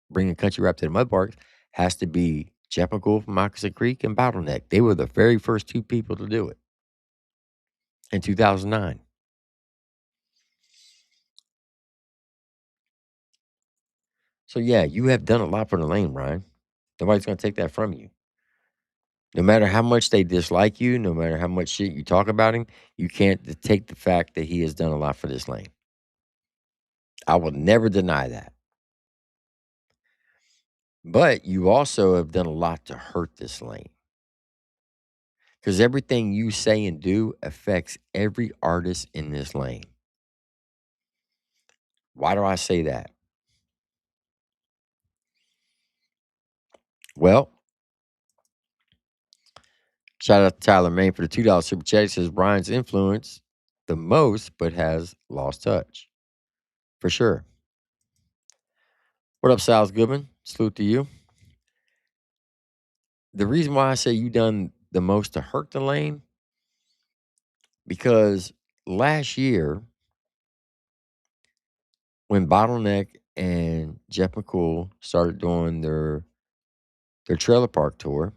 bringing country rap to the Mud Park, has to be Jeff McCool from Moccasin Creek and Bottleneck. They were the very first 2 people to do it in 2009. So, yeah, you have done a lot for the lane, Ryan. Nobody's going to take that from you. No matter how much they dislike you, no matter how much shit you talk about him, you can't take the fact that he has done a lot for this lane. I will never deny that. But you also have done a lot to hurt this lane. Because everything you say and do affects every artist in this lane. Why do I say that? Well, shout out to Tyler Main for the $2 super chat. He says Brian's influence the most, but has lost touch. For sure. What up, Sal Goodman? Salute to you. The reason why I say you done the most to hurt the lane, because last year, when Bottleneck and Jeff McCool started doing their trailer park tour,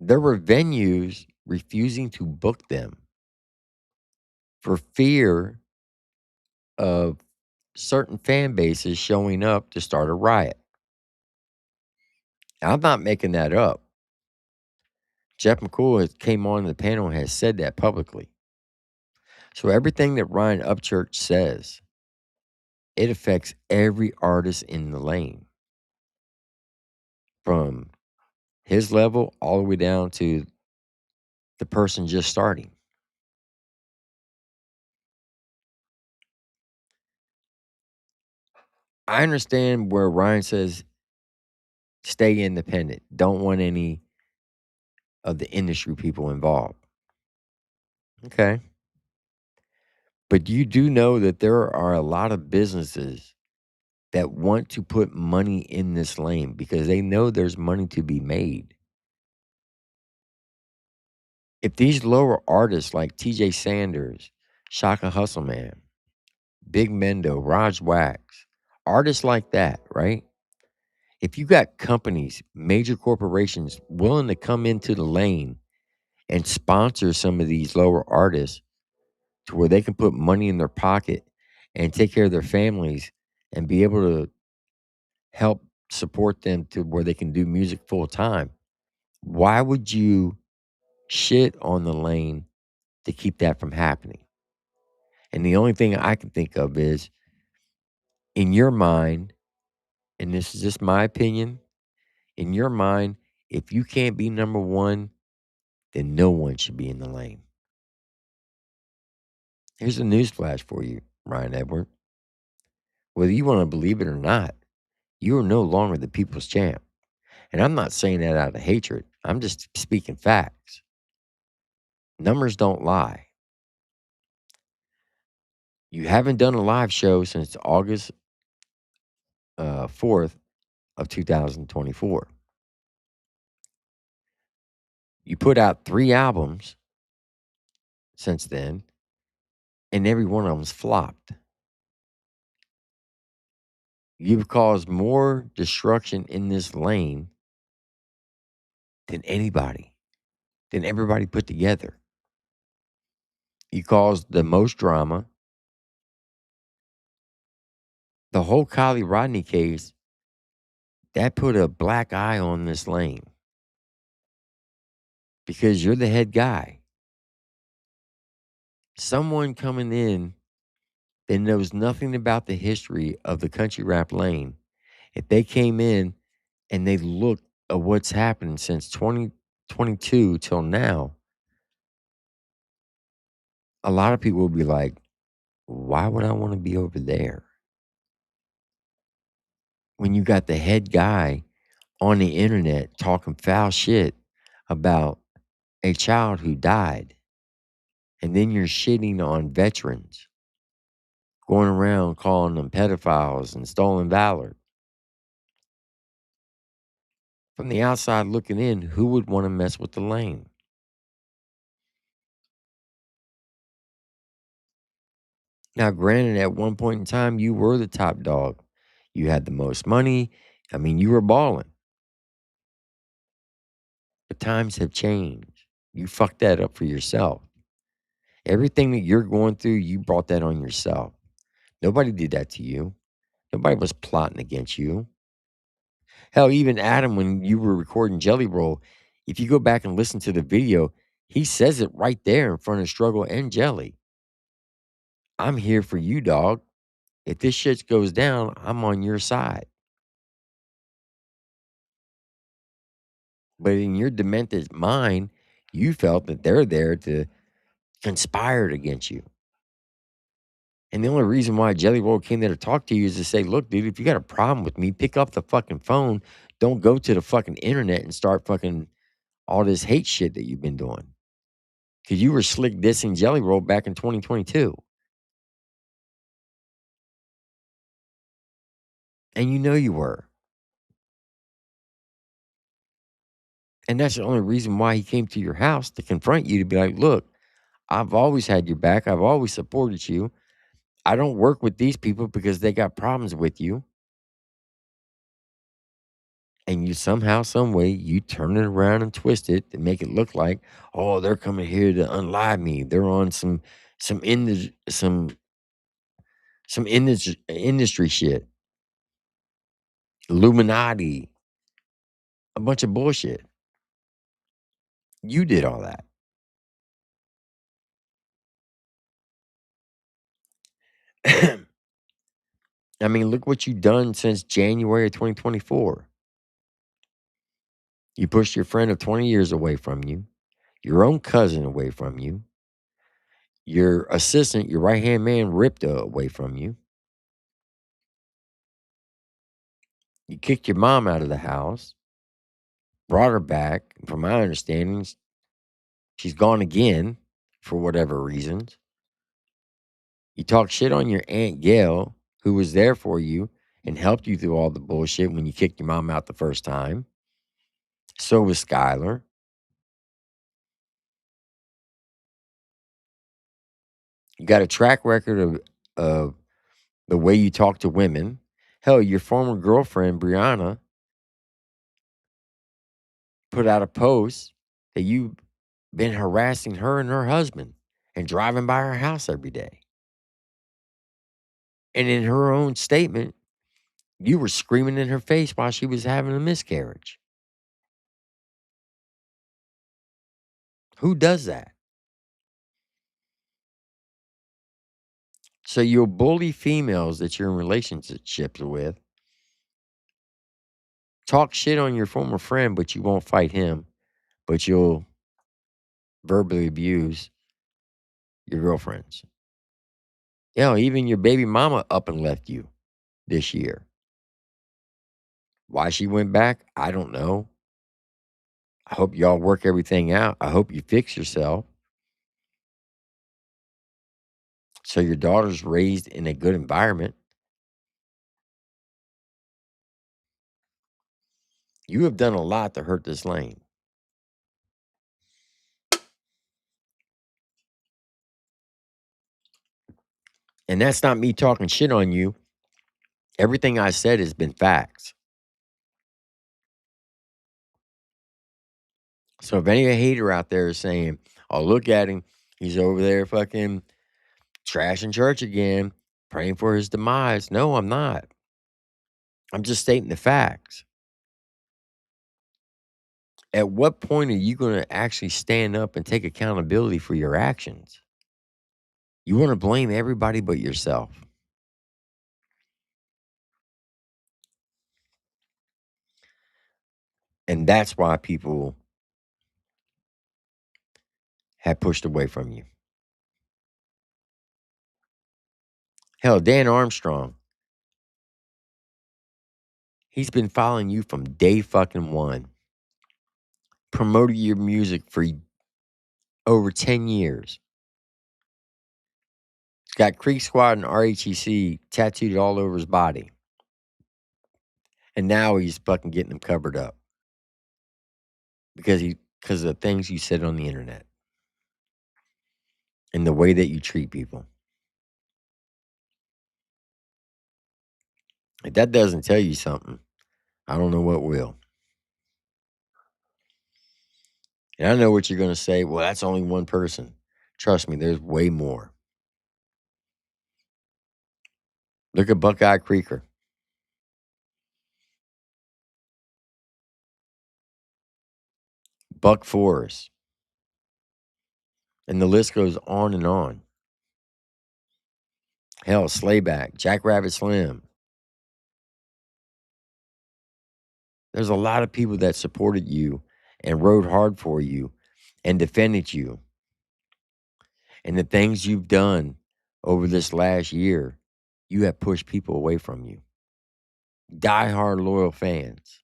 there were venues refusing to book them for fear of certain fan bases showing up to start a riot. I'm not making that up. Jeff McCool came on the panel and has said that publicly. So everything that Ryan Upchurch says, it affects every artist in the lane, from his level all the way down to the person just starting. I understand where Ryan says stay independent. Don't want any of the industry people involved. Okay. But you do know that there are a lot of businesses that want to put money in this lane because they know there's money to be made. If these lower artists like TJ Sanders, Shaka Hustleman, Big Mendo, Raj Wax, artists like that, right? If you got companies, major corporations willing to come into the lane and sponsor some of these lower artists to where they can put money in their pocket and take care of their families and be able to help support them to where they can do music full time, why would you shit on the lane to keep that from happening? And the only thing I can think of is, in your mind, and this is just my opinion, in your mind, if you can't be number one, then no one should be in the lane. Here's a newsflash for you, Ryan Edward. Whether you want to believe it or not, you are no longer the people's champ. And I'm not saying that out of hatred. I'm just speaking facts. Numbers don't lie. You haven't done a live show since August 4th of 2024. You put out 3 albums since then, and every one of them's flopped. You've caused more destruction in this lane than anybody, than everybody put together. You caused the most drama. The whole Kylie Rodney case, that put a black eye on this lane. Because you're the head guy. Someone coming in that knows nothing about the history of the country rap lane, if they came in and they looked at what's happened since 2022 till now, a lot of people will be like, why would I want to be over there? When you got the head guy on the internet talking foul shit about a child who died, and then you're shitting on veterans, going around calling them pedophiles and stolen valor. From the outside looking in, who would want to mess with the lane? Now, granted, at one point in time, you were the top dog. You had the most money. I mean, you were balling. But times have changed. You fucked that up for yourself. Everything that you're going through, you brought that on yourself. Nobody did that to you. Nobody was plotting against you. Hell, even Adam, when you were recording Jelly Roll, if you go back and listen to the video, he says it right there in front of Struggle and Jelly. I'm here for you, dog. If this shit goes down, I'm on your side. But in your demented mind, you felt that they're there to conspire against you. And the only reason why Jelly Roll came there to talk to you is to say, look, dude, if you got a problem with me, pick up the fucking phone. Don't go to the fucking internet and start fucking all this hate shit that you've been doing. Because you were slick dissing Jelly Roll back in 2022. And you know you were. And that's the only reason why he came to your house, to confront you, to be like, look, I've always had your back. I've always supported you. I don't work with these people because they got problems with you. And you somehow, some way, you turn it around and twist it to make it look like, oh, they're coming here to unlive me. They're on some industry shit. Illuminati. A bunch of bullshit. You did all that. I mean, look what you've done since January of 2024. You pushed your friend of 20 years away from you, your own cousin away from you, your assistant, your right-hand man, ripped away from you. You kicked your mom out of the house, brought her back. From my understanding, she's gone again for whatever reasons. You talk shit on your Aunt Gail, who was there for you and helped you through all the bullshit when you kicked your mom out the first time. So was Skylar. You got a track record of the way you talk to women. Hell, your former girlfriend, Brianna, put out a post that you've been harassing her and her husband and driving by her house every day. And in her own statement, you were screaming in her face while she was having a miscarriage. Who does that? So you'll bully females that you're in relationships with, talk shit on your former friend, but you won't fight him, but you'll verbally abuse your girlfriends. You know, even your baby mama up and left you this year. Why she went back, I don't know. I hope y'all work everything out. I hope you fix yourself. So your daughter's raised in a good environment. You have done a lot to hurt this lane. And that's not me talking shit on you. Everything I said has been facts. So if any hater out there is saying, oh, look at him, he's over there fucking trashing church again, praying for his demise. No, I'm not. I'm just stating the facts. At what point are you going to actually stand up and take accountability for your actions? You want to blame everybody but yourself. And that's why people have pushed away from you. Hell, Dan Armstrong, he's been following you from day fucking one, promoting your music for over 10 years. He's got Creek Squad and RHEC tattooed all over his body. And now he's fucking getting them covered up. Because of the things you said on the internet. And the way that you treat people. If that doesn't tell you something, I don't know what will. And I know what you're going to say. Well, that's only one person. Trust me, there's way more. Look at Buckeye Creeker. Buck Forrest. And the list goes on and on. Hell, Slayback, Jackrabbit Slim. There's a lot of people that supported you and rode hard for you and defended you. And the things you've done over this last year, you have pushed people away from you. Die-hard loyal fans.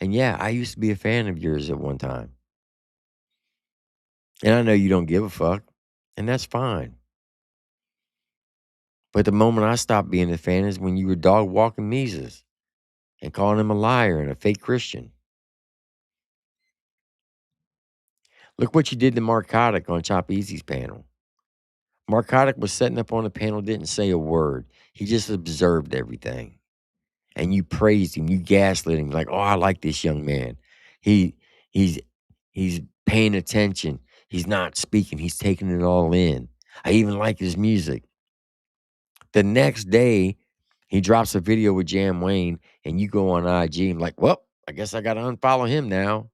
And yeah, I used to be a fan of yours at one time. And I know you don't give a fuck, and that's fine. But the moment I stopped being a fan is when you were dog walking Mises and calling him a liar and a fake Christian. Look what you did to Mark Kotick on Chop Easy's panel. Mark Kotick was setting up on the panel, didn't say a word. He just observed everything. And you praised him. You gaslit him like, oh, I like this young man. He's paying attention. He's not speaking. He's taking it all in. I even like his music. The next day, he drops a video with Jam Wayne, and you go on IG and like, well, I guess I got to unfollow him now.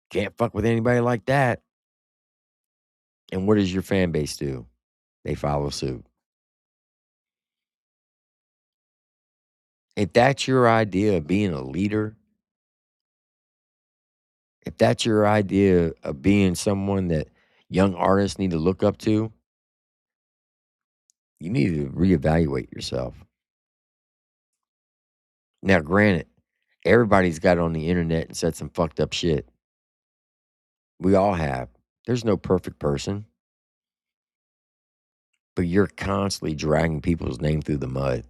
Can't fuck with anybody like that. And what does your fan base do? They follow suit. If that's your idea of being a leader, if that's your idea of being someone that young artists need to look up to, you need to reevaluate yourself. Now, granted, everybody's got on the internet and said some fucked up shit. We all have. There's no perfect person. But you're constantly dragging people's name through the mud.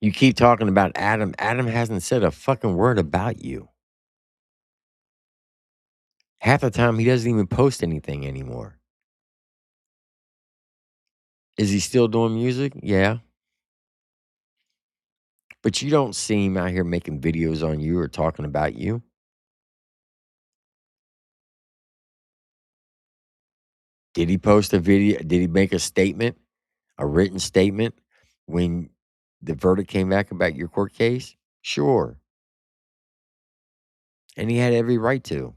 You keep talking about Adam. Adam hasn't said a fucking word about you. Half the time, he doesn't even post anything anymore. Is he still doing music? Yeah. But you don't see him out here making videos on you or talking about you. Did he post a video? Did he make a statement, a written statement, when the verdict came back about your court case? Sure. And he had every right to.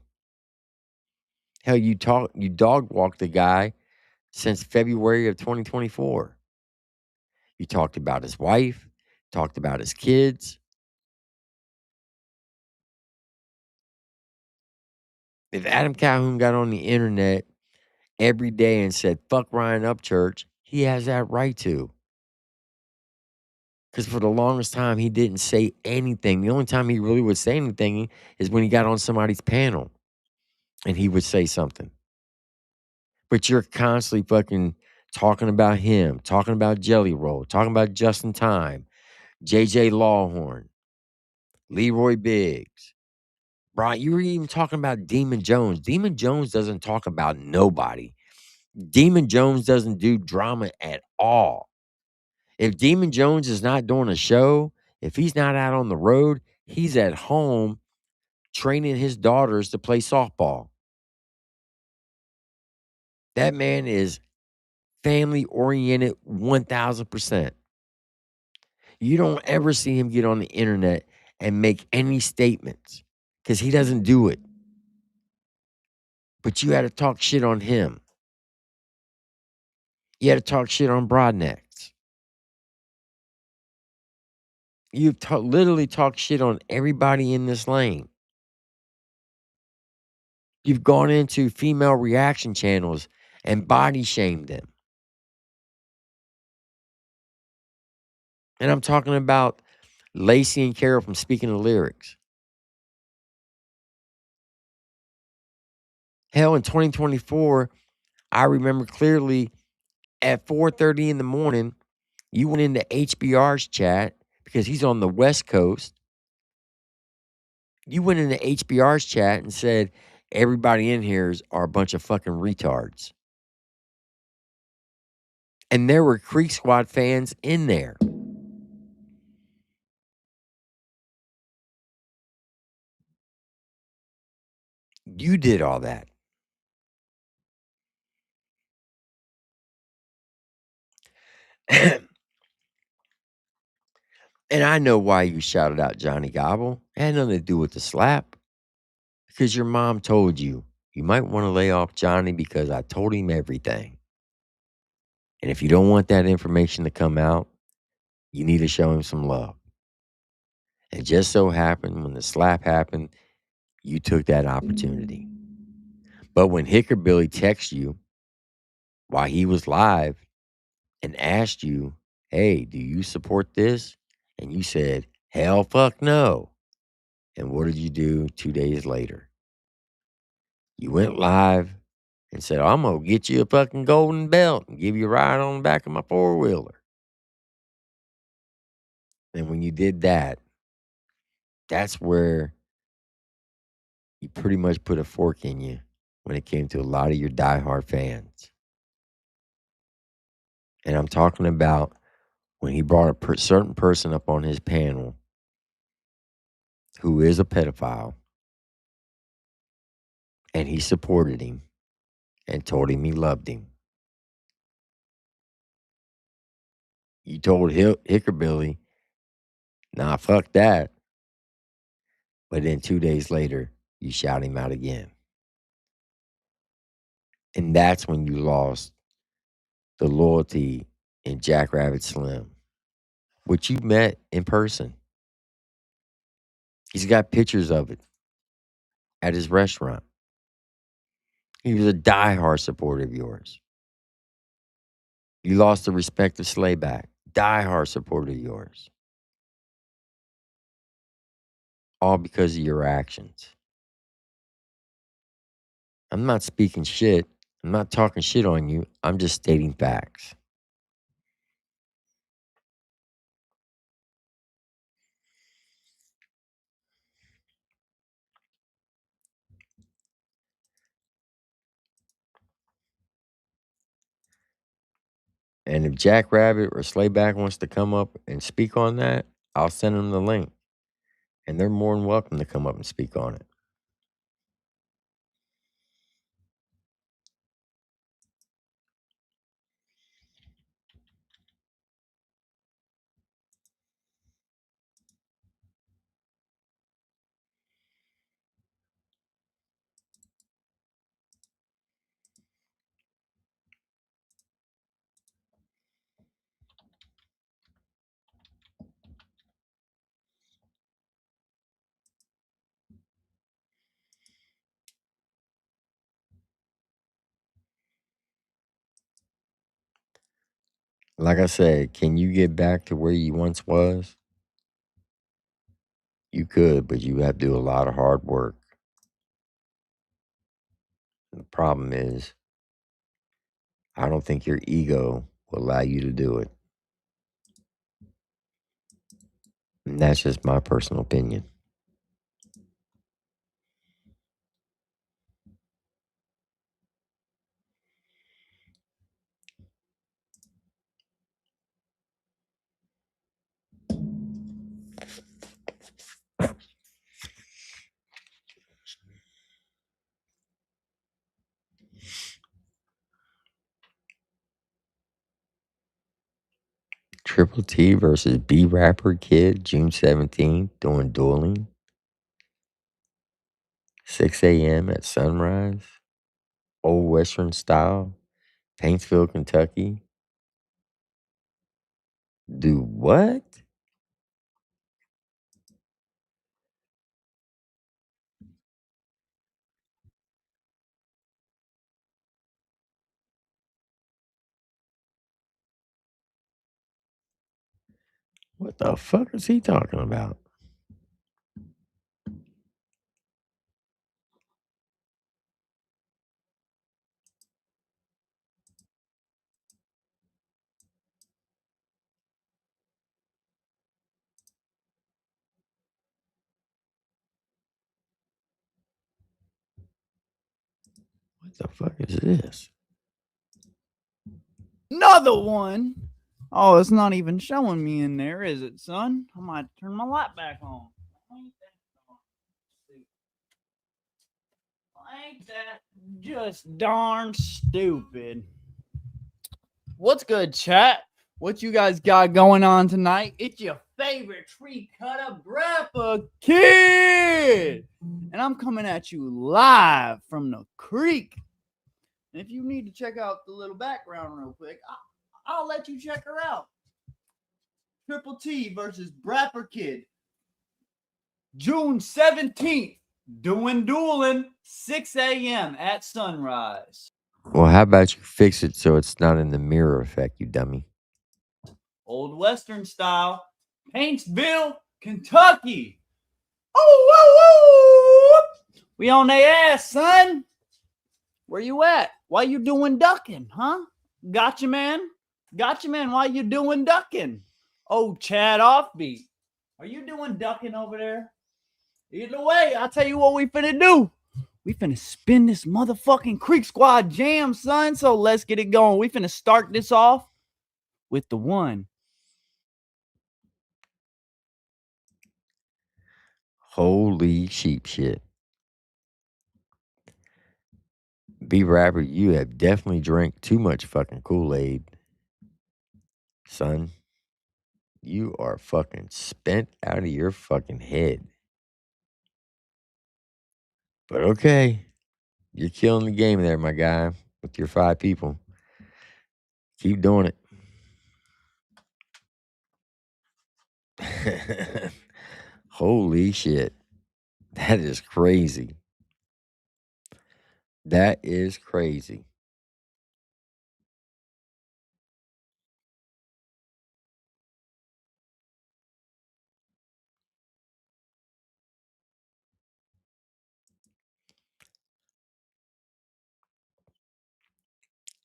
Hell, you dog walked the guy since February of 2024. You talked about his wife, talked about his kids. If Adam Calhoun got on the internet every day and said, fuck Ryan Upchurch, he has that right to. Because for the longest time, he didn't say anything. The only time he really would say anything is when he got on somebody's panel and he would say something. But you're constantly fucking talking about him, talking about Jelly Roll, talking about Justin Time, JJ Lawhorn, Leroy Biggs. Brian, you were even talking about Demon Jones. Demon Jones doesn't talk about nobody. Demon Jones doesn't do drama at all. If Demon Jones is not doing a show, if he's not out on the road, he's at home training his daughters to play softball. That man is family oriented 1000%. You don't ever see him get on the internet and make any statements because he doesn't do it. But you had to talk shit on him. You had to talk shit on broadnecks. You've literally talked shit on everybody in this lane. You've gone into female reaction channels and body shamed them. And I'm talking about Lacey and Carol from Speaking of Lyrics. Hell, in 2024, I remember clearly at 4:30 in the morning, you went into HBR's chat because he's on the West Coast. You went into HBR's chat and said, everybody in here are a bunch of fucking retards. And there were Creek Squad fans in there. You did all that. And I know why you shouted out Johnny Gobble. It had nothing to do with the slap. Because your mom told you, you might want to lay off Johnny because I told him everything. And if you don't want that information to come out, you need to show him some love. And just so happened, when the slap happened, you took that opportunity. But when Hickerbilly texted you while he was live and asked you, hey, do you support this? And you said, hell fuck no. And what did you do 2 days later? You went live and said, I'm going to get you a fucking golden belt and give you a ride on the back of my four-wheeler. And when you did that, that's where you pretty much put a fork in you when it came to a lot of your diehard fans. And I'm talking about when he brought a certain person up on his panel who is a pedophile, and he supported him and told him he loved him. You told Hickerbilly, nah, fuck that. But then 2 days later, you shout him out again. And that's when you lost the loyalty in Jackrabbit Slim, which you met in person. He's got pictures of it at his restaurant. He was a diehard supporter of yours. You lost the respect of Slayback, diehard supporter of yours. All because of your actions. I'm not speaking shit. I'm not talking shit on you. I'm just stating facts. And if Jackrabbit or Slayback wants to come up and speak on that, I'll send them the link. And they're more than welcome to come up and speak on it. Like I said, can you get back to where you once was? You could, but you have to do a lot of hard work. And the problem is, I don't think your ego will allow you to do it. And that's just my personal opinion. Triple T versus B Rapper Kid, June 17th, doing dueling. 6 a.m. at Sunrise. Old Western style. Paintsville, Kentucky. Do what? What the fuck is he talking about? What the fuck is this? Another one. Oh, it's not even showing me in there, is it, son? I might turn my light back on. Ain't that just darn stupid? What's good, chat? What you guys got going on tonight? It's your favorite tree cutter grandpa kid, and I'm coming at you live from the creek. And if you need to check out the little background real quick, I'll let you check her out. Triple T versus Brapper Kid, June 17th, dueling, 6 a.m. at Sunrise. Well, how about you fix it so it's not in the mirror effect, you dummy? Old Western style, Paintsville, Kentucky. Oh, we on their ass, son. Where you at? Why you doing ducking, huh? Gotcha, man. Gotcha, man. Why you doing ducking? Oh, Chad Offbeat. Are you doing ducking over there? Either way, I'll tell you what we finna do. We finna spin this motherfucking Creek Squad jam, son. So let's get it going. We finna start this off with the one. Holy sheep shit. B Rapper, you have definitely drank too much fucking Kool-Aid. Son, you are fucking spent out of your fucking head. But okay, you're killing the game there, my guy, with your 5 people. Keep doing it. Holy shit. That is crazy. That is crazy.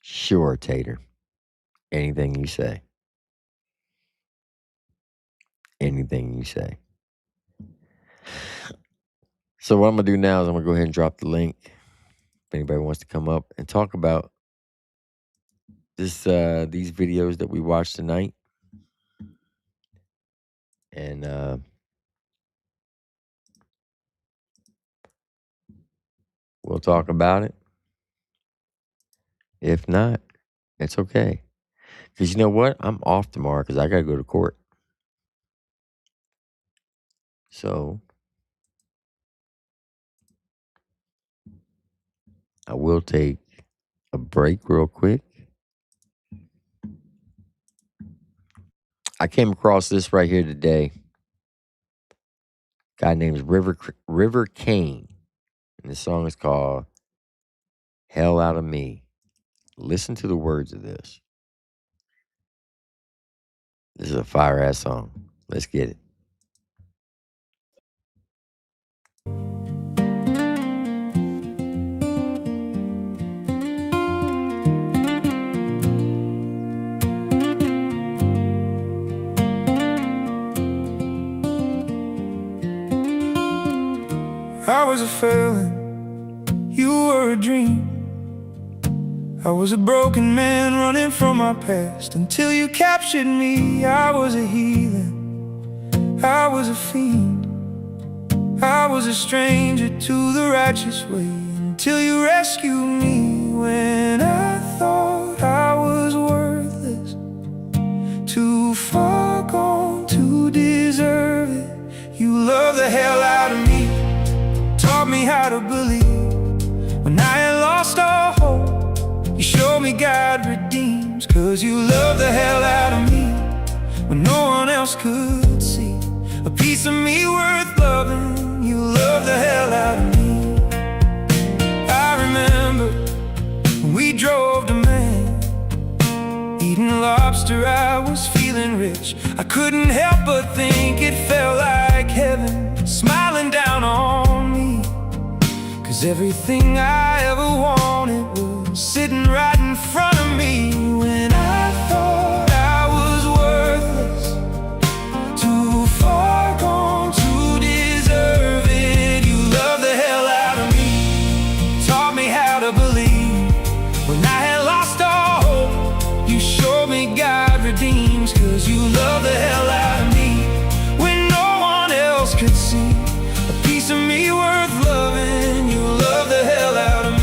Sure, Tater. Anything you say. Anything you say. So what I'm going to do now is I'm going to go ahead and drop the link. If anybody wants to come up and talk about these videos that we watched tonight. And we'll talk about it. If not, it's okay. Because you know what? I'm off tomorrow because I got to go to court. So I will take a break real quick. I came across this right here today. Guy named River Kane. And the song is called Hell Out of Me. Listen to the words of this. This is a fire ass song. Let's get it. I was a felon, you were a dream. I was a broken man running from my past until you captured me. I was a heathen, I was a fiend. I was a stranger to the righteous way until you rescued me. When I thought I was worthless, to find me how to believe. When I had lost all hope, you showed me God redeems. 'Cause you love the hell out of me when no one else could see. A piece of me worth loving, you love the hell out of me. I remember when we drove to Maine, eating lobster, I was feeling rich. I couldn't help but think it felt like heaven smiling down on me. 'Cause everything I ever wanted was sitting right in front of me. When I thought I was worthless, too far gone to deserve it, you love the hell out of me. Taught me how to believe. When I had lost all hope, you showed me God redeems. 'Cause you love the hell out of me when no one else could see. A piece of me worth loving, you love the hell out of me.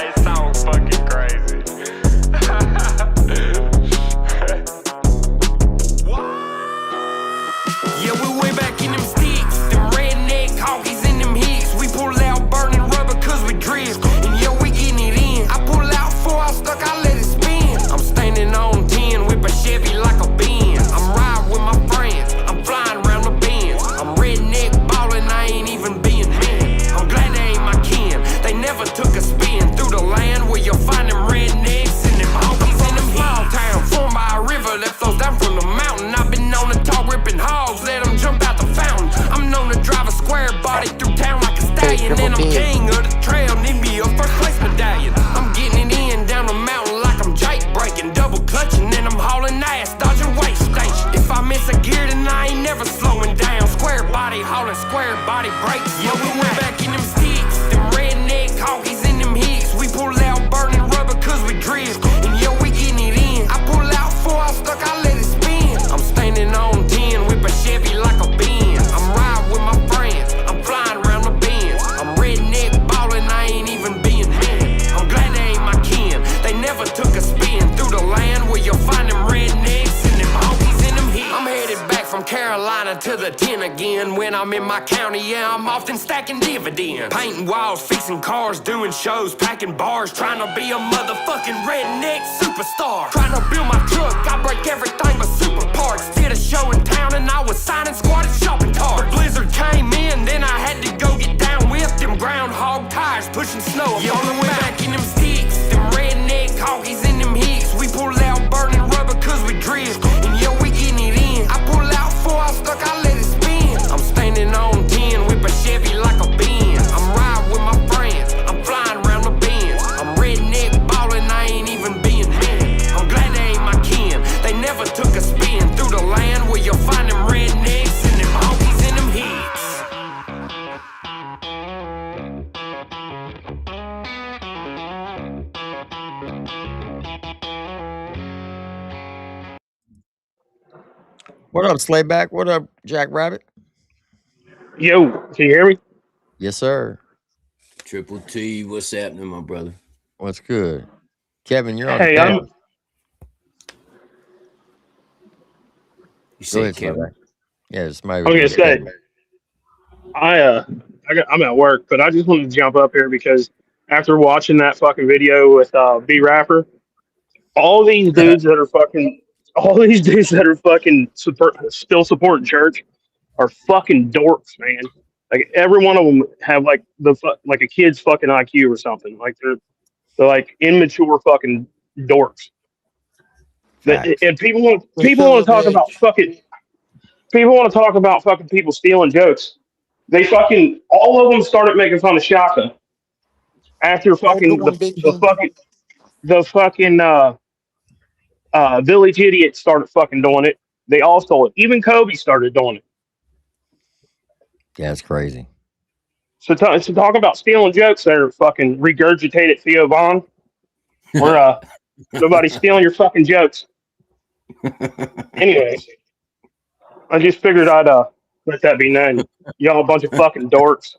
It sounds fucking crazy. Yeah, we way back in them sticks, them redneck honkies in them hicks. We pull out burning rubber 'cause we drift, and yeah, we getting it in. I pull out 4, I stuck, I let it spin. I'm standing on 10, whip a Chevy like a Benz. I'm riding with my friends, I'm flying around the bends. I'm redneck ballin', I ain't even being mean. I'm glad they ain't my kin, they never took a spin through the land where you'll find them rednecks and them honkies in them small town formed by a river that flows down from the mountain. I've been known to talk ripping hogs, let them jump out the fountain. I'm known to drive a square body through town like a stallion, and I'm king of the trail, need me a first place medallion. I'm getting it in down the mountain like I'm Jake breaking, double clutching, and I'm hauling ass, dodging weight station. If I miss a gear, then I ain't never slowing down. Square body hauling, square body breaks. Yeah, we went back in them sticks, them redneck honkies in them hicks. We pull out burning rubber 'cause we drift, and yeah, we getting it in. I pull out 4, I stuck, I let it spin. I'm standing on 10, whip a Chevy like a Benz. I'm riding with my friends, I'm flying around the bends. I'm redneck ballin', I ain't even being mean. I'm glad they ain't my kin, they never took a spin through the land where you'll find them rednecks and them honkies in them hicks. I'm headed back from Carolina to the 10 again. When I'm in my county, yeah, I'm often stacking dividends. Painting walls, fixing cars, doing shows, packing bars, trying to be a motherfucking redneck superstar. Trying to build my truck, I break everything but super parts. Did a show in town and I was signing squatted shopping carts. The blizzard came in, then I had to go get down with them groundhog tires pushing snow. Yeah, on the way back in them sticks, them redneck honkies in them hicks. We pull out burning rubber 'cause we drift, and yeah, we getting it in. I pull out 4, I stuck, I let it spin. I'm standing on 10, whip a Chevy like a Benz. I'm riding with my friends, I'm flying around the bends. I'm redneck ballin', I ain't even being mean. I'm glad they ain't my kin, they never took a spin through the land where you'll find them rednecks and them honkies in them hicks. What up, Slayback? What up, Jack Rabbit? Yo, can you hear me? Yes, sir. Triple T, what's happening, my brother? What's good? Kevin, you're on Hey, the You Go say ahead, Kevin? Slayback. Yeah, it's my I was gonna say, I'm at work, but I just wanted to jump up here because after watching that fucking video with B Rapper, all these dudes that are fucking still supporting church are fucking dorks, man. Like every one of them have like like a kid's fucking IQ or something. Like they're like immature fucking dorks. And people want to talk about fucking people want to talk about fucking people stealing jokes. They fucking all of them started making fun of Shaka after Have a good fucking one, Big King. the fucking Village Idiot started fucking doing it. They all stole it. Even Kobe started doing it. Yeah, it's crazy. So talking about stealing jokes that are fucking regurgitated Theo Vaughn. We're nobody's stealing your fucking jokes. Anyways, I just figured I'd let that be known. Y'all a bunch of fucking dorks.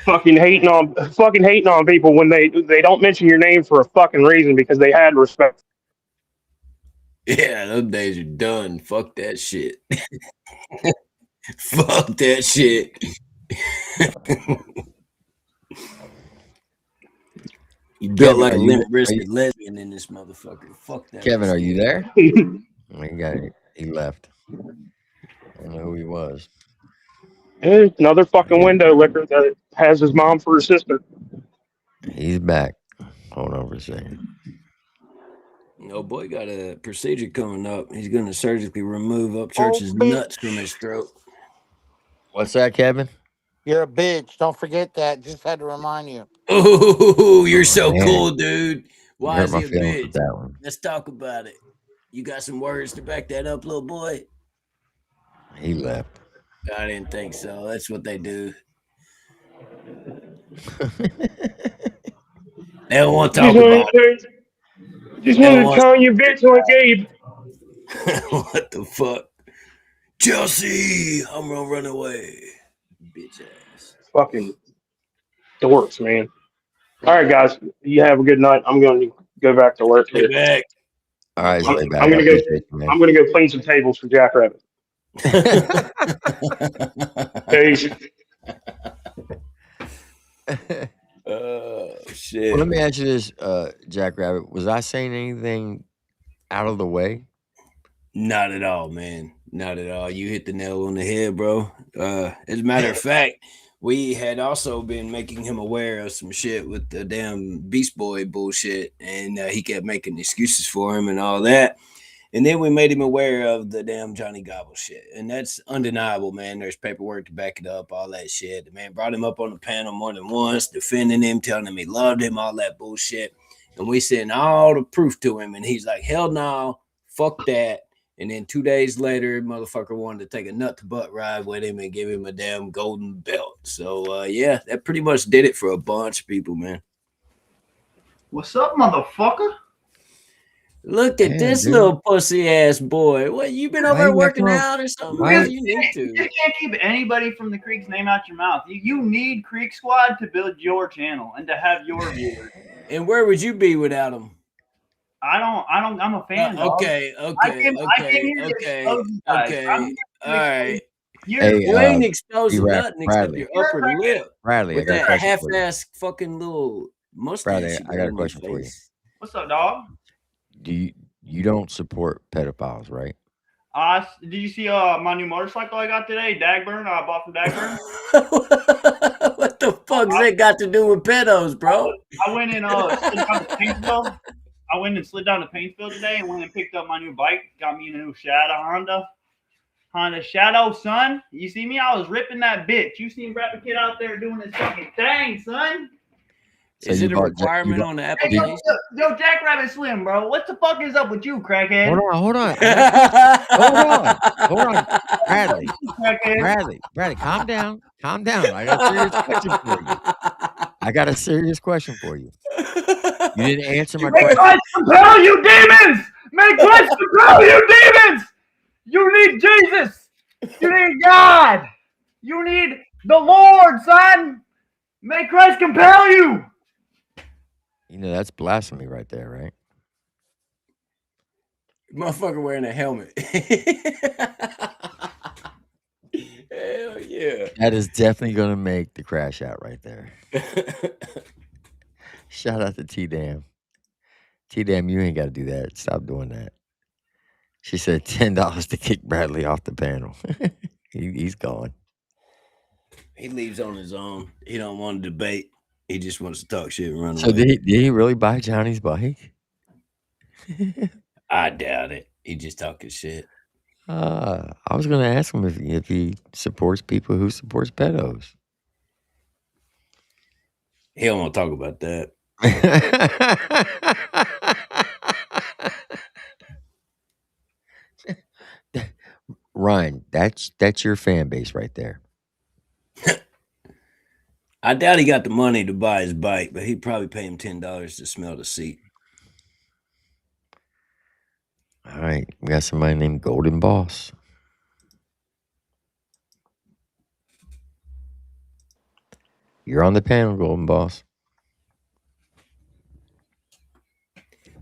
fucking hating on people when they don't mention your name for a fucking reason because they had respect. Yeah, those days are done. Fuck that shit. Fuck that shit. You built like a limp wristed lesbian in this motherfucker. Fuck that. Kevin, are you there? He left. I don't know who he was. Another fucking window licker that has his mom for his sister. He's back. Hold on for a second. No boy got a procedure coming up. He's going to surgically remove Upchurch's nuts from his throat. What's that, Kevin? You're a bitch. Don't forget that. Just had to remind you. Oh, you're so cool, dude. Why is he a bitch? That one. Let's talk about it. You got some words to back that up, little boy? He left. I didn't think so. That's what they do. They don't want to talk about it. Just wanted to tell you, bitch, on Gabe. What the fuck? Chelsea, I'm gonna run away. Bitch ass. Fucking dorks, man. All right, guys. You have a good night. I'm going to go back to work. Stay back. All right, stay back. I'm going to go clean some tables for Jackrabbit. Peace. Shit. Well, let me ask you this, Jackrabbit. Was I saying anything out of the way? Not at all, man. Not at all. You hit the nail on the head, bro. As a matter of fact, we had also been making him aware of some shit with the damn Beast Boy bullshit, and he kept making excuses for him and all that. And then we made him aware of the damn Johnny Gobble shit. And that's undeniable, man. There's paperwork to back it up, all that shit. The man brought him up on the panel more than once, defending him, telling him he loved him, all that bullshit. And we sent all the proof to him. And he's like, hell no, fuck that. And then 2 days later, motherfucker wanted to take a nut to butt ride with him and give him a damn golden belt. So, yeah, that pretty much did it for a bunch of people, man. What's up, motherfucker? Look at this little pussy ass boy. What, you been over there working out or something? You need to. You can't keep anybody from the Creek's name out your mouth. You need Creek Squad to build your channel and to have your viewers. And where would you be without them? I'm a fan. Okay. All right. You ain't exposing nothing except your upper lip. Bradley, with that half-ass fucking little mustache. Bradley, I got a question for you. What's up, dog? You don't support pedophiles, right? Did you see my new motorcycle I got today? Dagburn, I bought from Dagburn. What the fuck's that got to do with pedos, bro? I went and slid down to Paintsville. I went and slid down to Paintsville today and went and picked up my new bike. Got me a new Honda Shadow, son. You see me? I was ripping that bitch. You seen Rapid Kid out there doing his fucking thing, son. So is it a requirement on the application? Yo, Jackrabbit Slim, bro. What the fuck is up with you, crackhead? Hold on. Bradley, calm down. I got a serious question for you. You didn't answer my question. May Christ compel you, demons! May Christ compel you, demons! You need Jesus! You need God! You need the Lord, son! May Christ compel you! You know, that's blasphemy right there, right? Motherfucker wearing a helmet. Hell yeah. That is definitely going to make the crash out right there. Shout out to T-Dam. T-Dam, you ain't got to do that. Stop doing that. She said $10 to kick Bradley off the panel. He's gone. He leaves on his own. He don't want to debate. He just wants to talk shit and run So away. did he really buy Johnny's bike? I doubt it. He just talking shit. I was going to ask him if he supports people who supports pedos. He don't want to talk about that. Ryan, that's your fan base right there. I doubt he got the money to buy his bike, but he'd probably pay him $10 to smell the seat. All right, we got somebody named Golden Boss. You're on the panel, Golden Boss.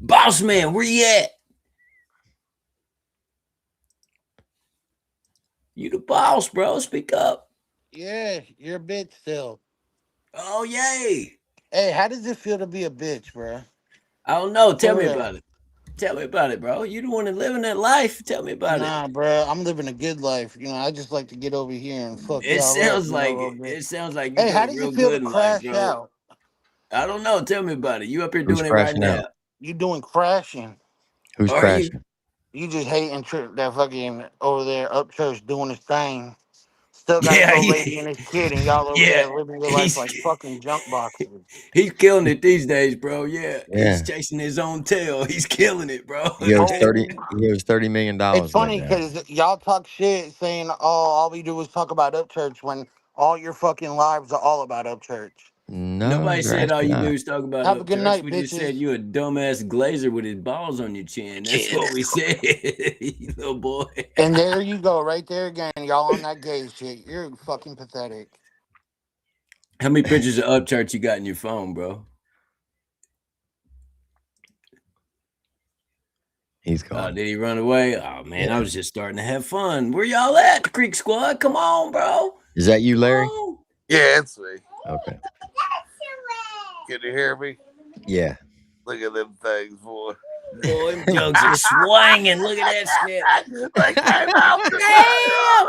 Boss man, where you at? You the boss, bro. Speak up. Yeah, you're a bitch still. Oh, yay. Hey, how does it feel to be a bitch, bro? I don't know. Tell For me real. about it. Tell me about it, bro. You the one that living that life. Tell me about it. Nah, bro, I'm living a good life. You know, I just like to get over here and fuck It y'all up. sounds You know, a like little bit. it sounds like you Hey, how doing does real it feel to good in life, crash bro. out? I don't know. Tell me about it. You up here Who's doing it right crashing now. out? You doing crashing? Who's Are you? crashing? You just hating that fucking over there Upchurch doing his thing. Still got his Yeah, old lady and his kid, and y'all over yeah. there living your life like fucking junk boxes. He's killing it these days, bro. Yeah, he's Yeah, chasing his own tail. He's killing it, bro. he owes Oh, 30. He owes $30 million it's right funny now. because y'all talk shit saying, "Oh, all we do is talk about Upchurch," when all your fucking lives are all about Upchurch. No, Nobody you're said all actually you do not. is talk about Have a good Upchurch. night, We just said bitches. you a dumbass glazer with his balls on your chin. That's what we said, you little boy. And there you go, right there again. Y'all on that gay shit. You're fucking pathetic. How many pictures of Upchurch you got in your phone, bro? He's gone. Did he run away? Oh man, Yeah. I was just starting to have fun. Where y'all at, the Creek Squad? Come on, bro. Is that you, Larry? Oh. Yeah, it's me. Okay. Can you hear me? Yeah. Look at them things, boy. Boy, them jugs are swinging. Look at that snip. They came out the Damn!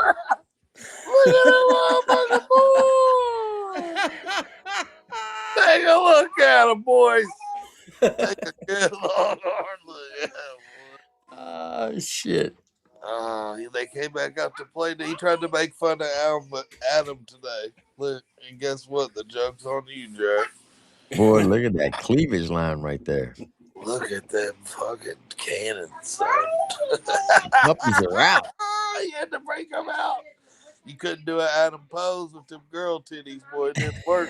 Look at that motherfucker, boy. Take a look at them, boys. Take a good hard look at them. Oh shit. They came back out to play. He tried to make fun of Adam today. Look, and guess what? The joke's on you, Jack. Boy, look at that cleavage line right there. Look at them fucking cannons, son. Puppies are out. You had to break them out. You couldn't do an Adam pose with them girl titties, boy. It didn't work.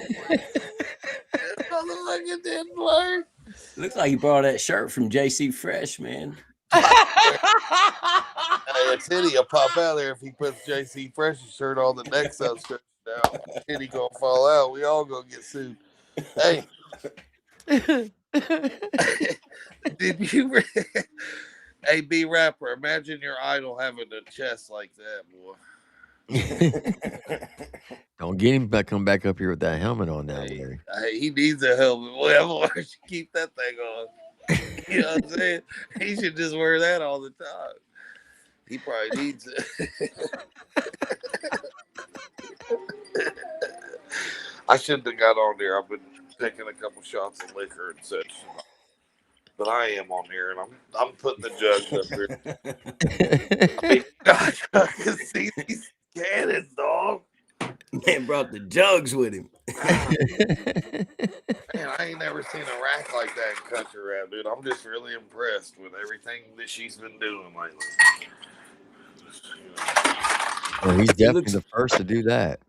It didn't work. Looks like you brought that shirt from JC Fresh, man. Hey, a titty will pop out there if he puts JC Fresh's shirt on. The neck's outstretched out. Titty gonna fall out. We all gonna get sued. Hey, did you? Hey, B rapper, imagine your idol having a chest like that, boy. Don't get him back. Come back up here with that helmet on now, Larry. Hey, he needs a helmet. Why should keep that thing on? You know what I'm saying? He should just wear that all the time. He probably needs it. I shouldn't have got on there. I've been taking a couple shots of liquor and such. But I am on here, and I'm putting the jugs up here. I mean, gosh, I can see these cannons, dog. Man brought the jugs with him. Man, I ain't never seen a rack like that in country rap, dude. I'm just really impressed with everything that she's been doing lately. Well, he's definitely the first to do that.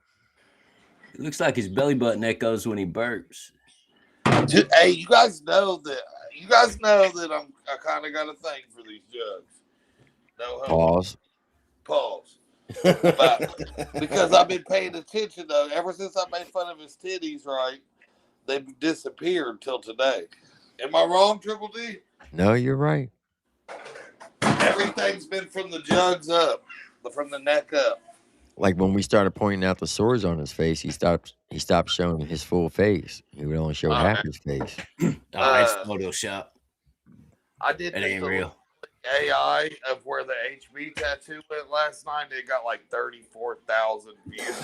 It looks like his belly button echoes when he burps. Hey, you guys know that I kind of got a thing for these jugs. No homo. Pause. Because I've been paying attention though. Ever since I made fun of his titties, right? They've disappeared till today. Am I wrong, Triple D? No, you're right. Everything's been from the jugs up, from the neck up. Like when we started pointing out the sores on his face, he stopped showing his full face. He would only show half his face. It's Photoshop. I did that ain't real. AI of where the HB tattoo went last night. It got like 34,000 views.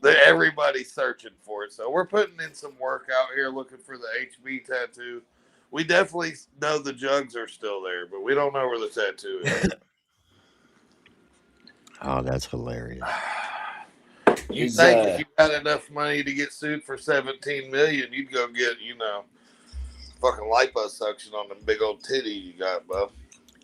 Everybody's searching for it. So we're putting in some work out here looking for the HB tattoo. We definitely know the jugs are still there, but we don't know where the tattoo is. Oh, that's hilarious. You think if you had enough money to get sued for $17 million, you'd go get, fucking liposuction on the big old titty you got, bub.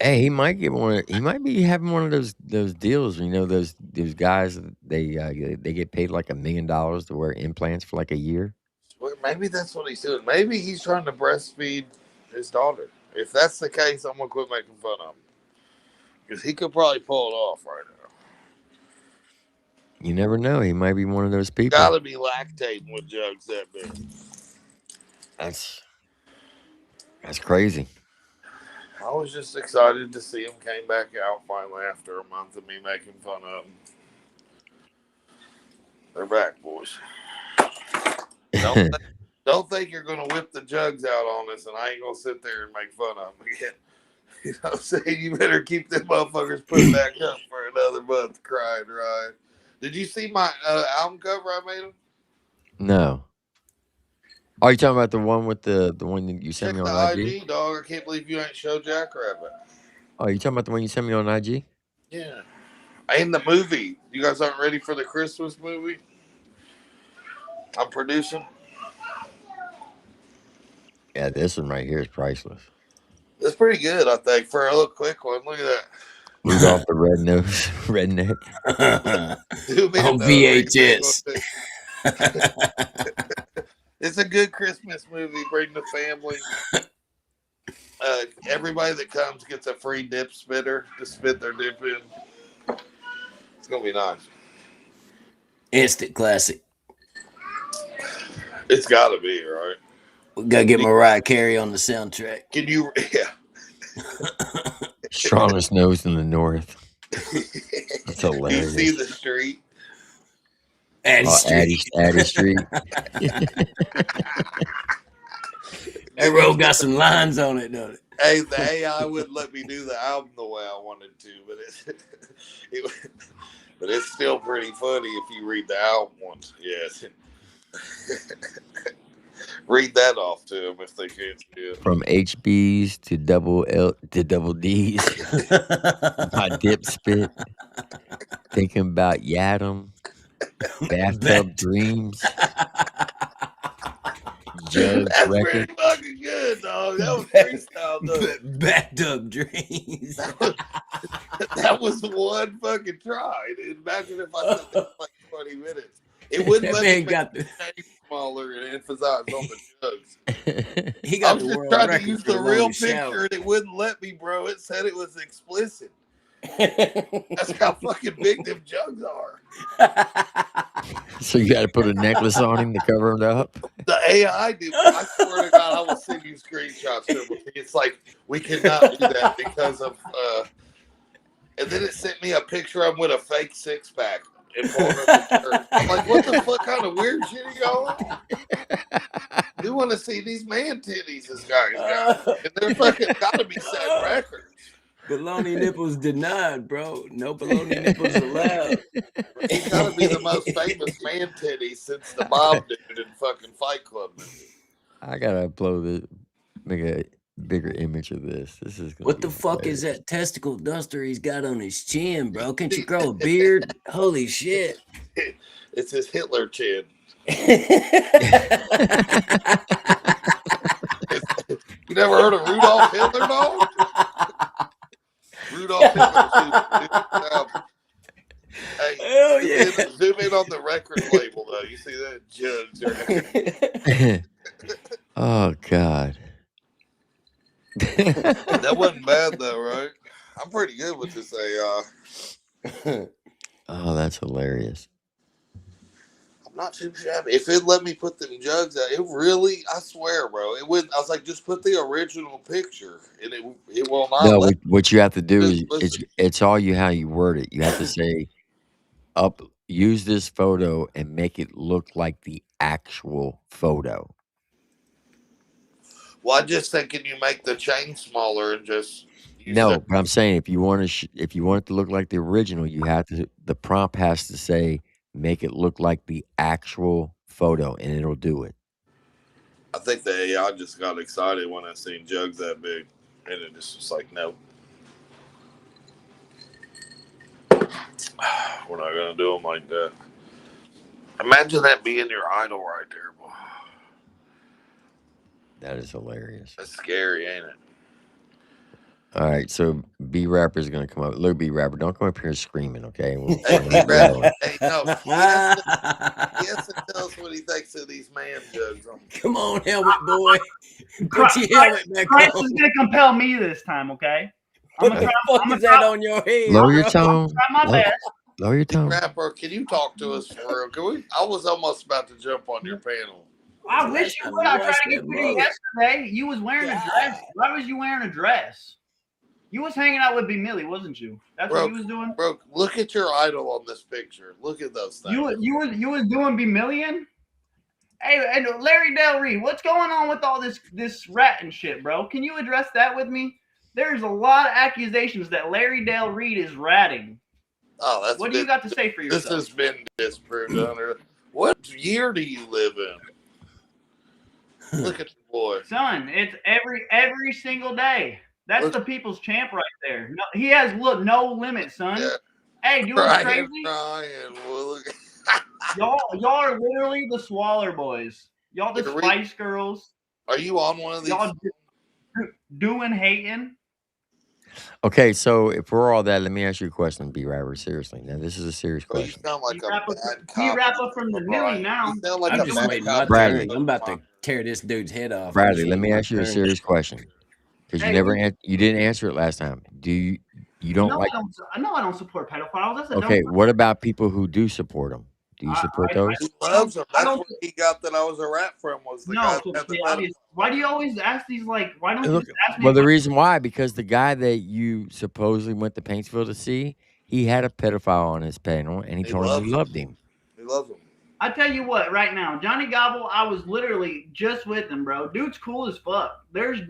Hey, he might get one. He might be having one of those deals. Those guys they get paid like $1 million to wear implants for like a year. Well, maybe that's what he's doing. Maybe he's trying to breastfeed his daughter. If that's the case, I'm gonna quit making fun of him because he could probably pull it off right now. You never know. He might be one of those people. Got to be lactating with jugs that big. That's crazy. I was just excited to see him came back out finally after a month of me making fun of him. They're back, boys. Don't think you're going to whip the jugs out on us, and I ain't going to sit there and make fun of them again. You know what I'm saying? You better keep them motherfuckers put back up for another month crying, right? Did you see my album cover I made them? No. Are you talking about the one with the one that you sent me on IG, dog. I can't believe you ain't show Jackrabbit. Oh, you talking about the one you sent me on IG? Yeah. And the movie. You guys aren't ready for the Christmas movie I'm producing? Yeah, this one right here is priceless. It's pretty good, I think, for a little quick one. Look at that. Rudolph the Red-Nosed Redneck. On VHS. It's a good Christmas movie. Bring the family. Everybody that comes gets a free dip spitter to spit their dip in. It's going to be nice. Instant classic. It's got to be, right? We got to get Mariah Carey on the soundtrack. Can you? Yeah. Strongest nose in the North. That's hilarious. You see the street? Addy Street. Addy Street. That road got some lines on it, don't it? Hey, the AI wouldn't let me do the album the way I wanted to, but it's still pretty funny if you read the album once. Yes. Read that off to them if they can't see it. From HBs to double Ds. My dip spit. Thinking about Yadam. Bathtub Dreams. Jugs That's record. pretty fucking good, dog. That was freestyle, though. Bathtub Dreams. That was one fucking try. Imagine if I said that for like 20 minutes. It wouldn't let me make the name smaller and emphasize on the jugs. He got I was just trying to use the real picture and it wouldn't let me, bro. It said it was explicit. That's how fucking big them jugs are. So you got to put a necklace on him to cover him up? The AI did. I swear to God, I will send you screenshots. It's like, we cannot do that because of... and then it sent me a picture of him with a fake six-pack. I'm like, what the fuck kind of weird shit are y'all on? We want to see these man titties this guy's got. And they're fucking got to be set records. Baloney nipples denied, bro. No baloney nipples allowed. He's got to be the most famous man titty since the Bob dude in fucking Fight Club movie. I gotta upload it, make a bigger image of this. This is what the fuck is that testicle duster he's got on his chin, bro? Can't you grow a beard? Holy shit! It's his Hitler chin. You never heard of Rudolph Hitler, dog? Rudolph Hitler. Hey, hell yeah! Zoom in on the record label, though. You see that? Jugs. Oh God. That wasn't bad though, right? I'm pretty good with this AI. Oh, that's hilarious. I'm not too shabby. If it let me put them jugs out, it really, I swear, bro, it would. I was like, just put the original picture, and it will not. No, what you have to do is it's all how you word it. You have to say, use this photo and make it look like the actual photo. Well, I just think, can you make the chain smaller and just no? But I'm saying if you want it to look like the original, you have to. The prompt has to say, make it look like the actual photo, and it'll do it. I think the AI just got excited when I seen jugs that big, and it just was like, no, we're not gonna do them like that. Imagine that being your idol right there, boy. That is hilarious. That's scary, ain't it? All right, so B Rapper is gonna come up. Look, B Rapper, don't come up here screaming, okay? Hey, B-Rapper, hey, no, he has to tell us what he thinks of these man jugs. Come on, helmet boy. Put your helmet back Christ on. is gonna compel me this time, okay? What the fuck is that on your head? Lower your bro? tone. Try my best. Lower your tone. B-Rapper, can you talk to us for real? Can we? I was almost about to jump on your panel. I wish you would. I tried to get you yesterday. You was wearing a dress. Why was you wearing a dress? You was hanging out with B Millie, wasn't you? That's what you was doing. Bro, look at your idol on this picture. Look at those things. You was doing B Million. Hey, and Larry Del Reed, what's going on with all this rat and shit, bro? Can you address that with me? There's a lot of accusations that Larry Del Reed is ratting. Oh, that's what do you got to say for yourself? This has been disproved, Hunter. What year do you live in? Look at the boy, son. It's every single day. That's the people's champ right there. No, he has no limit, son. Yeah. Hey, you know what's crazy? Y'all are literally the Swaller boys. Y'all the Spice Girls. Are you on one of these? Y'all doing hating. Okay, so if we're all that, let me ask you a question, B Rapper. Seriously, now this is a serious question. You sound like a bad cop. We wrap up from the Millie now. You sound like I'm just waiting my turn. I'm about to tear this dude's head off. Bradley, let me ask you a serious question. Because you didn't answer it last time. Do you don't like? I don't support pedophiles. Okay, what about people who do support them? Do you support those? He loves them. That's what he got that I was a rat from. Was the guy that had the why do you always ask these? Like, why don't you just ask me? Well, the reason why, because the guy that you supposedly went to Paintsville to see, he had a pedophile on his panel, and he told him he loved him. He loves him. I tell you what, right now, Johnny Gobble, I was literally just with him, bro. Dude's cool as fuck. There's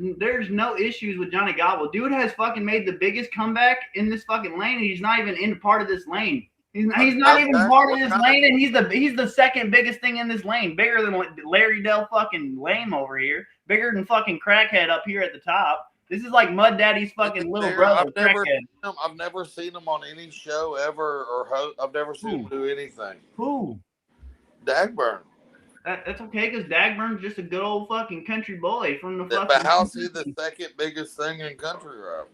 no issues with Johnny Gobble. Dude has fucking made the biggest comeback in this fucking lane, and he's not even in part of this lane. He's not even part of this lane, and he's the second biggest thing in this lane, bigger than Larry Del fucking Lame over here, bigger than fucking Crackhead up here at the top. This is like Mud Daddy's fucking little brother. I've never seen him on any show ever, or I've never seen him do anything. Who? Dagburn. That's okay, because Dagburn's just a good old fucking country boy from the fucking. But how's he the second biggest thing in country rap?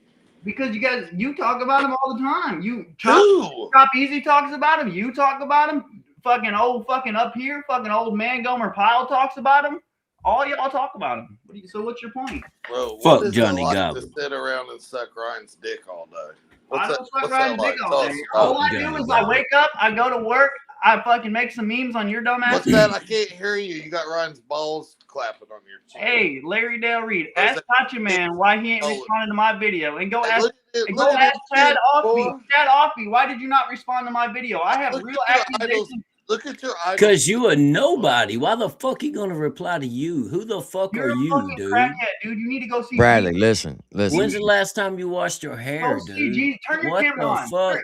Because you talk about him all the time. Chop Easy talks about him. You talk about him. Fucking old fucking up here. Fucking old man Gomer Pyle talks about him. All y'all talk about him. So what's your point? Bro, fuck Johnny Gobble. To sit around and suck Ryan's dick all day. I don't suck Ryan's dick all day. All I do is I wake up, I go to work, I fucking make some memes on your dumb ass. What's that? I can't hear you. You got Ryan's balls clapping on your chin. Hey, Larry Del Reed, ask Gotcha Man why he ain't responding to my video, and go ask Chad Offby. Chad Offby, why did you not respond to my video? I have real accusations. Look at your eyes. Because you a nobody. Why the fuck he gonna reply to you? Who the fuck are you, dude? Crackhead, dude. You need to go see Bradley. Listen. When's the last time you washed your hair, dude? Turn your what camera the on. fuck?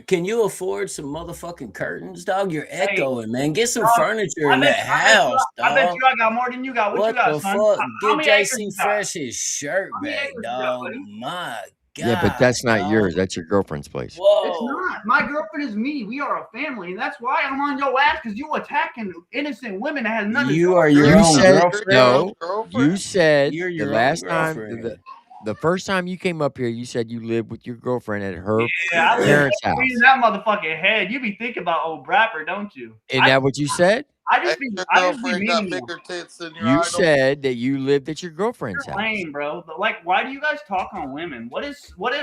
Can you afford some motherfucking curtains, dog? You're echoing, man. Get some furniture in that house, dog. I bet you I got more than you got. What you got, the son? fuck? Get JC Fresh his shirt back, dog. My God. Yeah, but that's not yours. That's your girlfriend's place. Whoa. It's not. My girlfriend is me. We are a family, and that's why I'm on your ass, because you attacking innocent women that has nothing to do with you are your own girlfriend. No, you said you're your the last time, the first time you came up here, you said you lived with your girlfriend at her parents' house. That motherfucking head. You be thinking about old Brapper, don't you? Isn't that what you said? I just be bigger tits than your idol. Said that you lived at your girlfriend's house. Lame, bro. But like, why do you guys talk on women? What is wrong?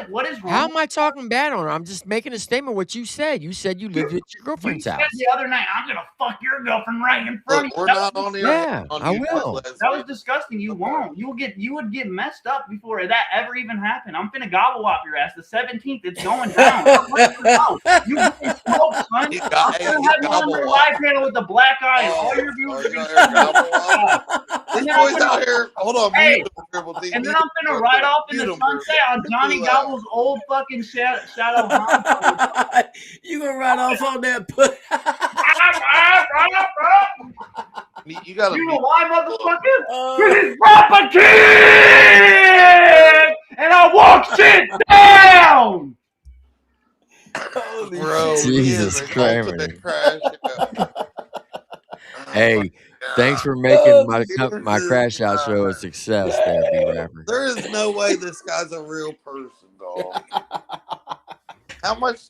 How am I talking bad on her? I'm just making a statement. What you said. You said you lived at your girlfriend's house. You said the other night, I'm gonna fuck your girlfriend right in front of you. We're not on the Yeah, I will. That was disgusting. You won't. You would get messed up before that ever even happened. I'm finna gobble up your ass. The 17th, it's going down. You getting smoked, son. I'm gonna have you on the live panel with the black eye. And all your viewers are gonna This boy's out here. Hold on. Hey, and then I'm gonna ride off in the sunset on Johnny Gobble's old fucking shadow. You gonna ride off on that put? You gotta. You know why, motherfucker? This is Papa King, and I walk shit down. Bro, Jesus Christ. Hey, thanks for making my crash out show a success there, B-Rapper. There is no way this guy's a real person, dog. How much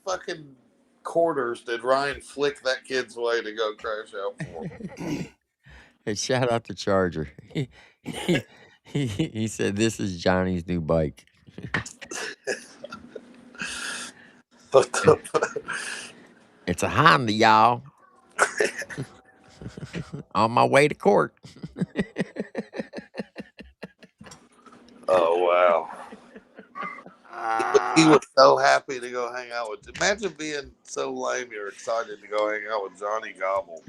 fucking quarters did Ryan flick that kid's way to go crash out for? Hey, shout out to Charger. He said this is Johnny's new bike. It's a Honda, y'all. On my way to court. Oh wow. He was so happy to go hang out with. Imagine being so lame you're excited to go hang out with Johnny Gobble.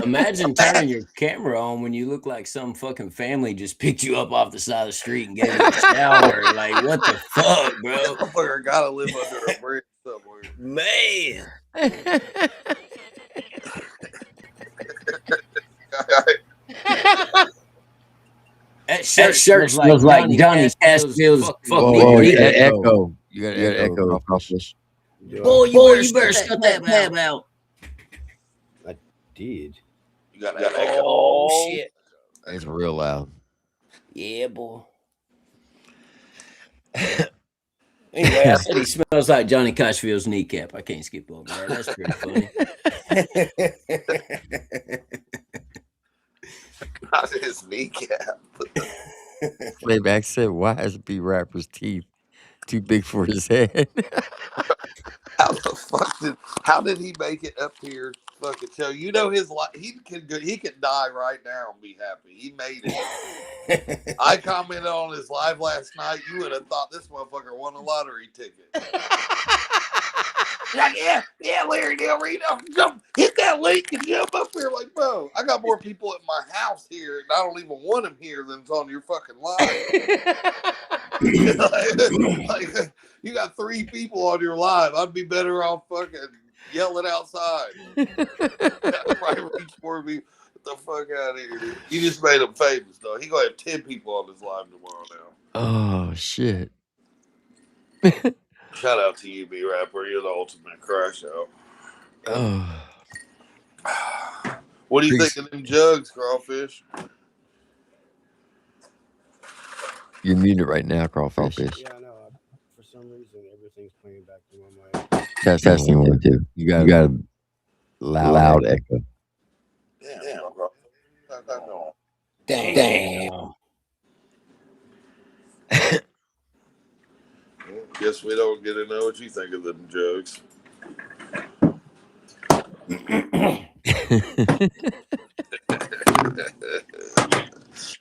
Imagine turning your camera on when you look like some fucking family just picked you up off the side of the street and gave you a shower. Like, what the fuck, bro? Motherfucker gotta live under a bridge somewhere. Man. That shirt smells like Johnny Cashville's fucking echo. You got echo. Boy, you better shut that out. I did. You got echo. Oh, shit. It's real loud. Yeah, boy. Anyway, I said he smells like Johnny Cashville's kneecap. I can't skip over that. That's pretty funny. Not his kneecap. Playback said, "Why is B-Rapper's teeth too big for his head?" How did he make it up here? Fucking show. You know his life. He could die right now and be happy. He made it. I commented on his live last night. You would have thought this motherfucker won a lottery ticket. Like, yeah, Larry Del Reno, jump, hit that link and jump up here. Like, bro, I got more people at my house here, and I don't even want them here than's on your fucking live. like, you got 3 people on your live. I'd be better off fucking yelling outside. Right, reach for me. Get the fuck out of here, dude. You just made him famous, though. He gonna have 10 people on his live tomorrow now. Oh shit. Shout out to you, B-Rapper. You're the ultimate crash out. Oh. What do you think of them jugs, Crawfish? You're muted right now, Crawfish. Yeah, I know. For some reason, everything's playing back to my mic. Testing 1, 2. You got a loud echo. Damn, bro. Damn. Guess we don't get to know what you think of them jugs.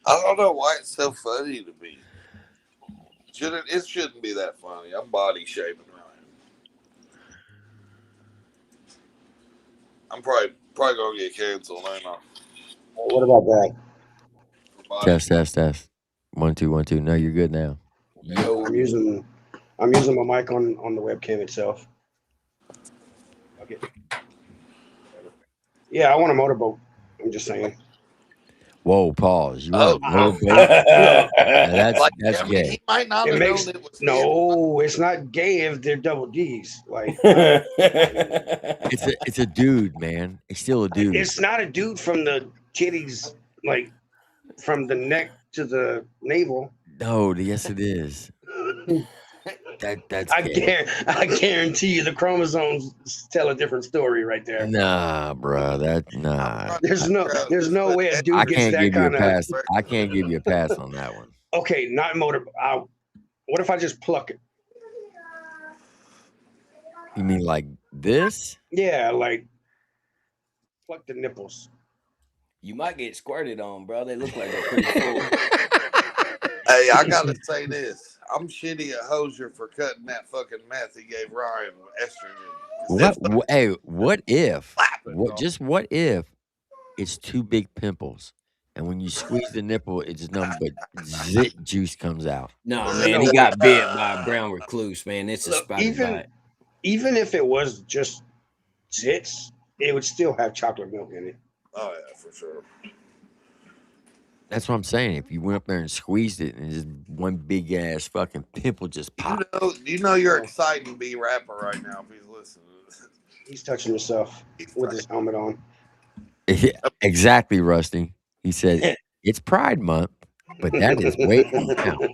I don't know why it's so funny to me. It shouldn't be that funny. I'm body shaming Ryan. I'm probably gonna get canceled, ain't I? What about that? Test. 1, 2, 1, 2. No, you're good now. Yo. I'm using my mic on the webcam itself. Okay. Yeah, I want a motorboat. I'm just saying. Whoa, pause. You want a motorboat? That's gay. He might not have known it was no, it's not gay if they're double D's. Like it's a dude, man. It's still a dude. It's not a dude from the titties, like from the neck to the navel. No, yes it is. That's I guarantee you the chromosomes tell a different story right there. Nah, bro. Nah. There's no way a dude gets that kind of pass. I can't give you a pass on that one. Okay, not motor. What if I just pluck it? You mean like this? Yeah, like pluck the nipples. You might get squirted on, bro. They look like they're pretty full. Hey, I gotta say this. I'm shitty at Hosier for cutting that fucking meth he gave Ryan estrogen. What if it's 2 big pimples, and when you squeeze the nipple, it's nothing but zit juice comes out? No, man, he got bit by a brown recluse, man. It's a spider bite. Even if it was just zits, it would still have chocolate milk in it. Oh yeah, for sure. That's what I'm saying. If you went up there and squeezed it, and just one big ass fucking pimple just popped. You know you're exciting B-Rapper right now if he's listening. He's touching himself with his helmet on. Exactly, Rusty. He said, it's Pride Month, but that is way from count.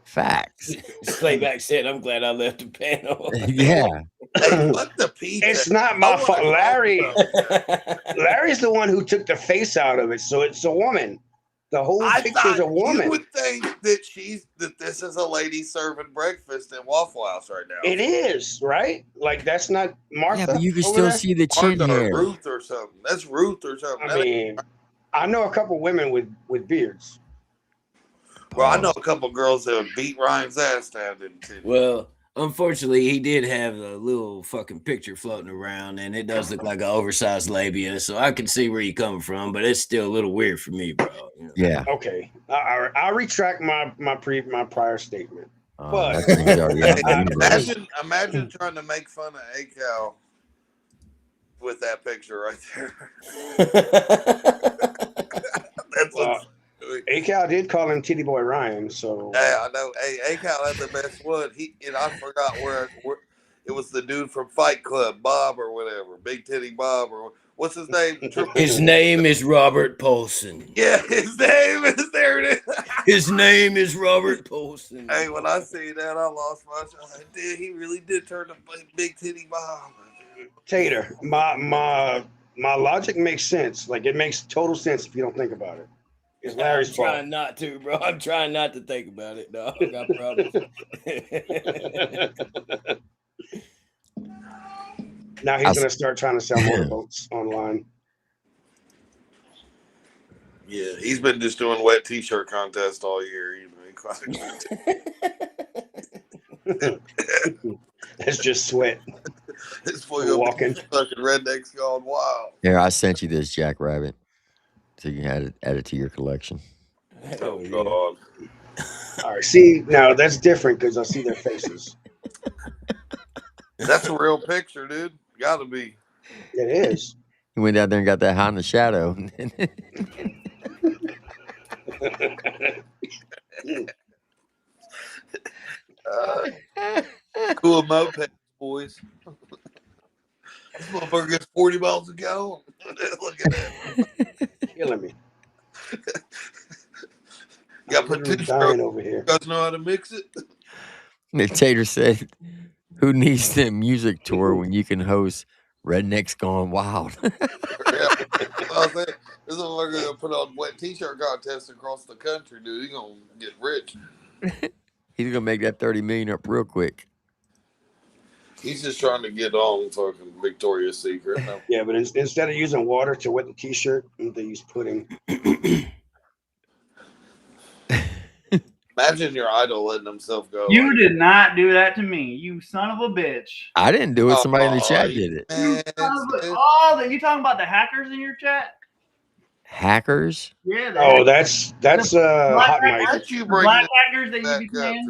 Facts. Slayback said, I'm glad I left the panel. Yeah. Hey, fuck the pizza. It's not my fault. Larry's the one who took the face out of it, so it's a woman. The whole picture's a woman. You would think that this is a lady serving breakfast at Waffle House right now. It is, right? Like, that's not Martha. Yeah, but you can still see the chin Martha hair. or Ruth or something. That's Ruth or something. I mean, I know a couple women with beards. Well, I know a couple girls that would beat Ryan's ass down. Well, unfortunately, he did have a little fucking picture floating around, and it does look like an oversized labia, so I can see where you're coming from, but it's still a little weird for me, bro. You know? Yeah. Okay. I'll retract my prior statement. But imagine trying to make fun of A-Cal with that picture right there. A-Cal did call him Titty Boy Ryan, so yeah, I know. Hey, A-Cal had the best one. I forgot where it was. The dude from Fight Club, Bob or whatever, Big Titty Bob or what's his name? His name is Robert Polson. Yeah, his name is there. It is. His name is Robert Polson. Hey, when I see that, I lost my. He really did turn to Big Titty Bob. Tater, my logic makes sense. Like, it makes total sense if you don't think about it. It's Larry's fault. I'm trying not to, bro. I'm trying not to think about it, dog. I promise. Now he's going to start trying to sell motorboats online. Yeah, he's been just doing wet T-shirt contest all year. It's just sweat. This boy walking, fucking rednecks going wild. Here, I sent you this Jackrabbit, so you can add it to your collection. Oh God! All right, see now that's different because I see their faces. That's a real picture, dude. Gotta be. It is. He went out there and got that hot in the shadow. Cool moped, boys. This motherfucker gets 40 miles a gallon. Look at that. Killing me. Got put two dying over here. You guys know how to mix it? Nick Tater said, "Who needs the music tour when you can host Rednecks Gone Wild?" Yeah. I was saying, this motherfucker gonna put on wet T-shirt contests across the country, dude. He gonna get rich. He's gonna make that 30 million up real quick. He's just trying to get on fucking Victoria's Secret. No. Yeah, but instead of using water to wet the T-shirt, they use pudding. Imagine your idol letting himself go. You did not do that to me, you son of a bitch. I didn't do it. Somebody in the chat did it. You talking about the hackers in your chat? Hackers? Yeah. Oh, that's hot mic. The black hackers that you be paying.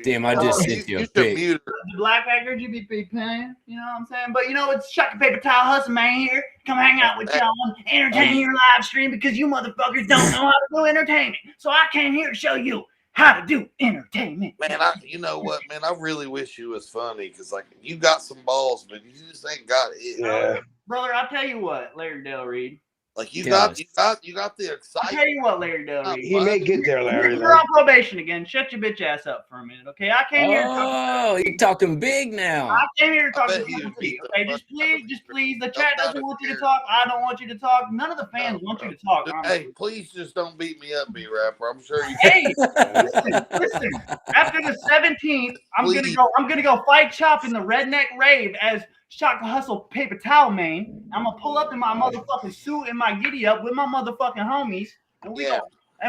Damn, I just sent you a pic. The black hackers you be paying. You know what I'm saying? But you know, it's Shotgun Paper Towel Hustle Man here. Come hang out with y'all and entertain your live stream because you motherfuckers don't know how to do entertainment. So I came here to show you how to do entertainment. Man, you know what, man? I really wish you was funny because, like, you got some balls, but you just ain't got it. Yeah. Brother, I'll tell you what, Larry Del Reed. Like, you got the excitement. I'll tell you what, Larry Del Reed. He may get there, Larry. You're on probation again. Shut your bitch ass up for a minute, okay? I came here to talk. Oh, you're talking big now. I came here to talk to you. Okay, just please. The chat doesn't want you to talk. I don't want you to talk. None of the fans want you to talk. Hey, please just don't beat me up, B-Rapper. I'm sure you. Hey, listen. After the 17th, I'm gonna go fight Chop in the Redneck Rave as Shotgun Hustle Paper Towel Man. I'm gonna pull up in my motherfucking suit and my giddy up with my motherfucking homies, and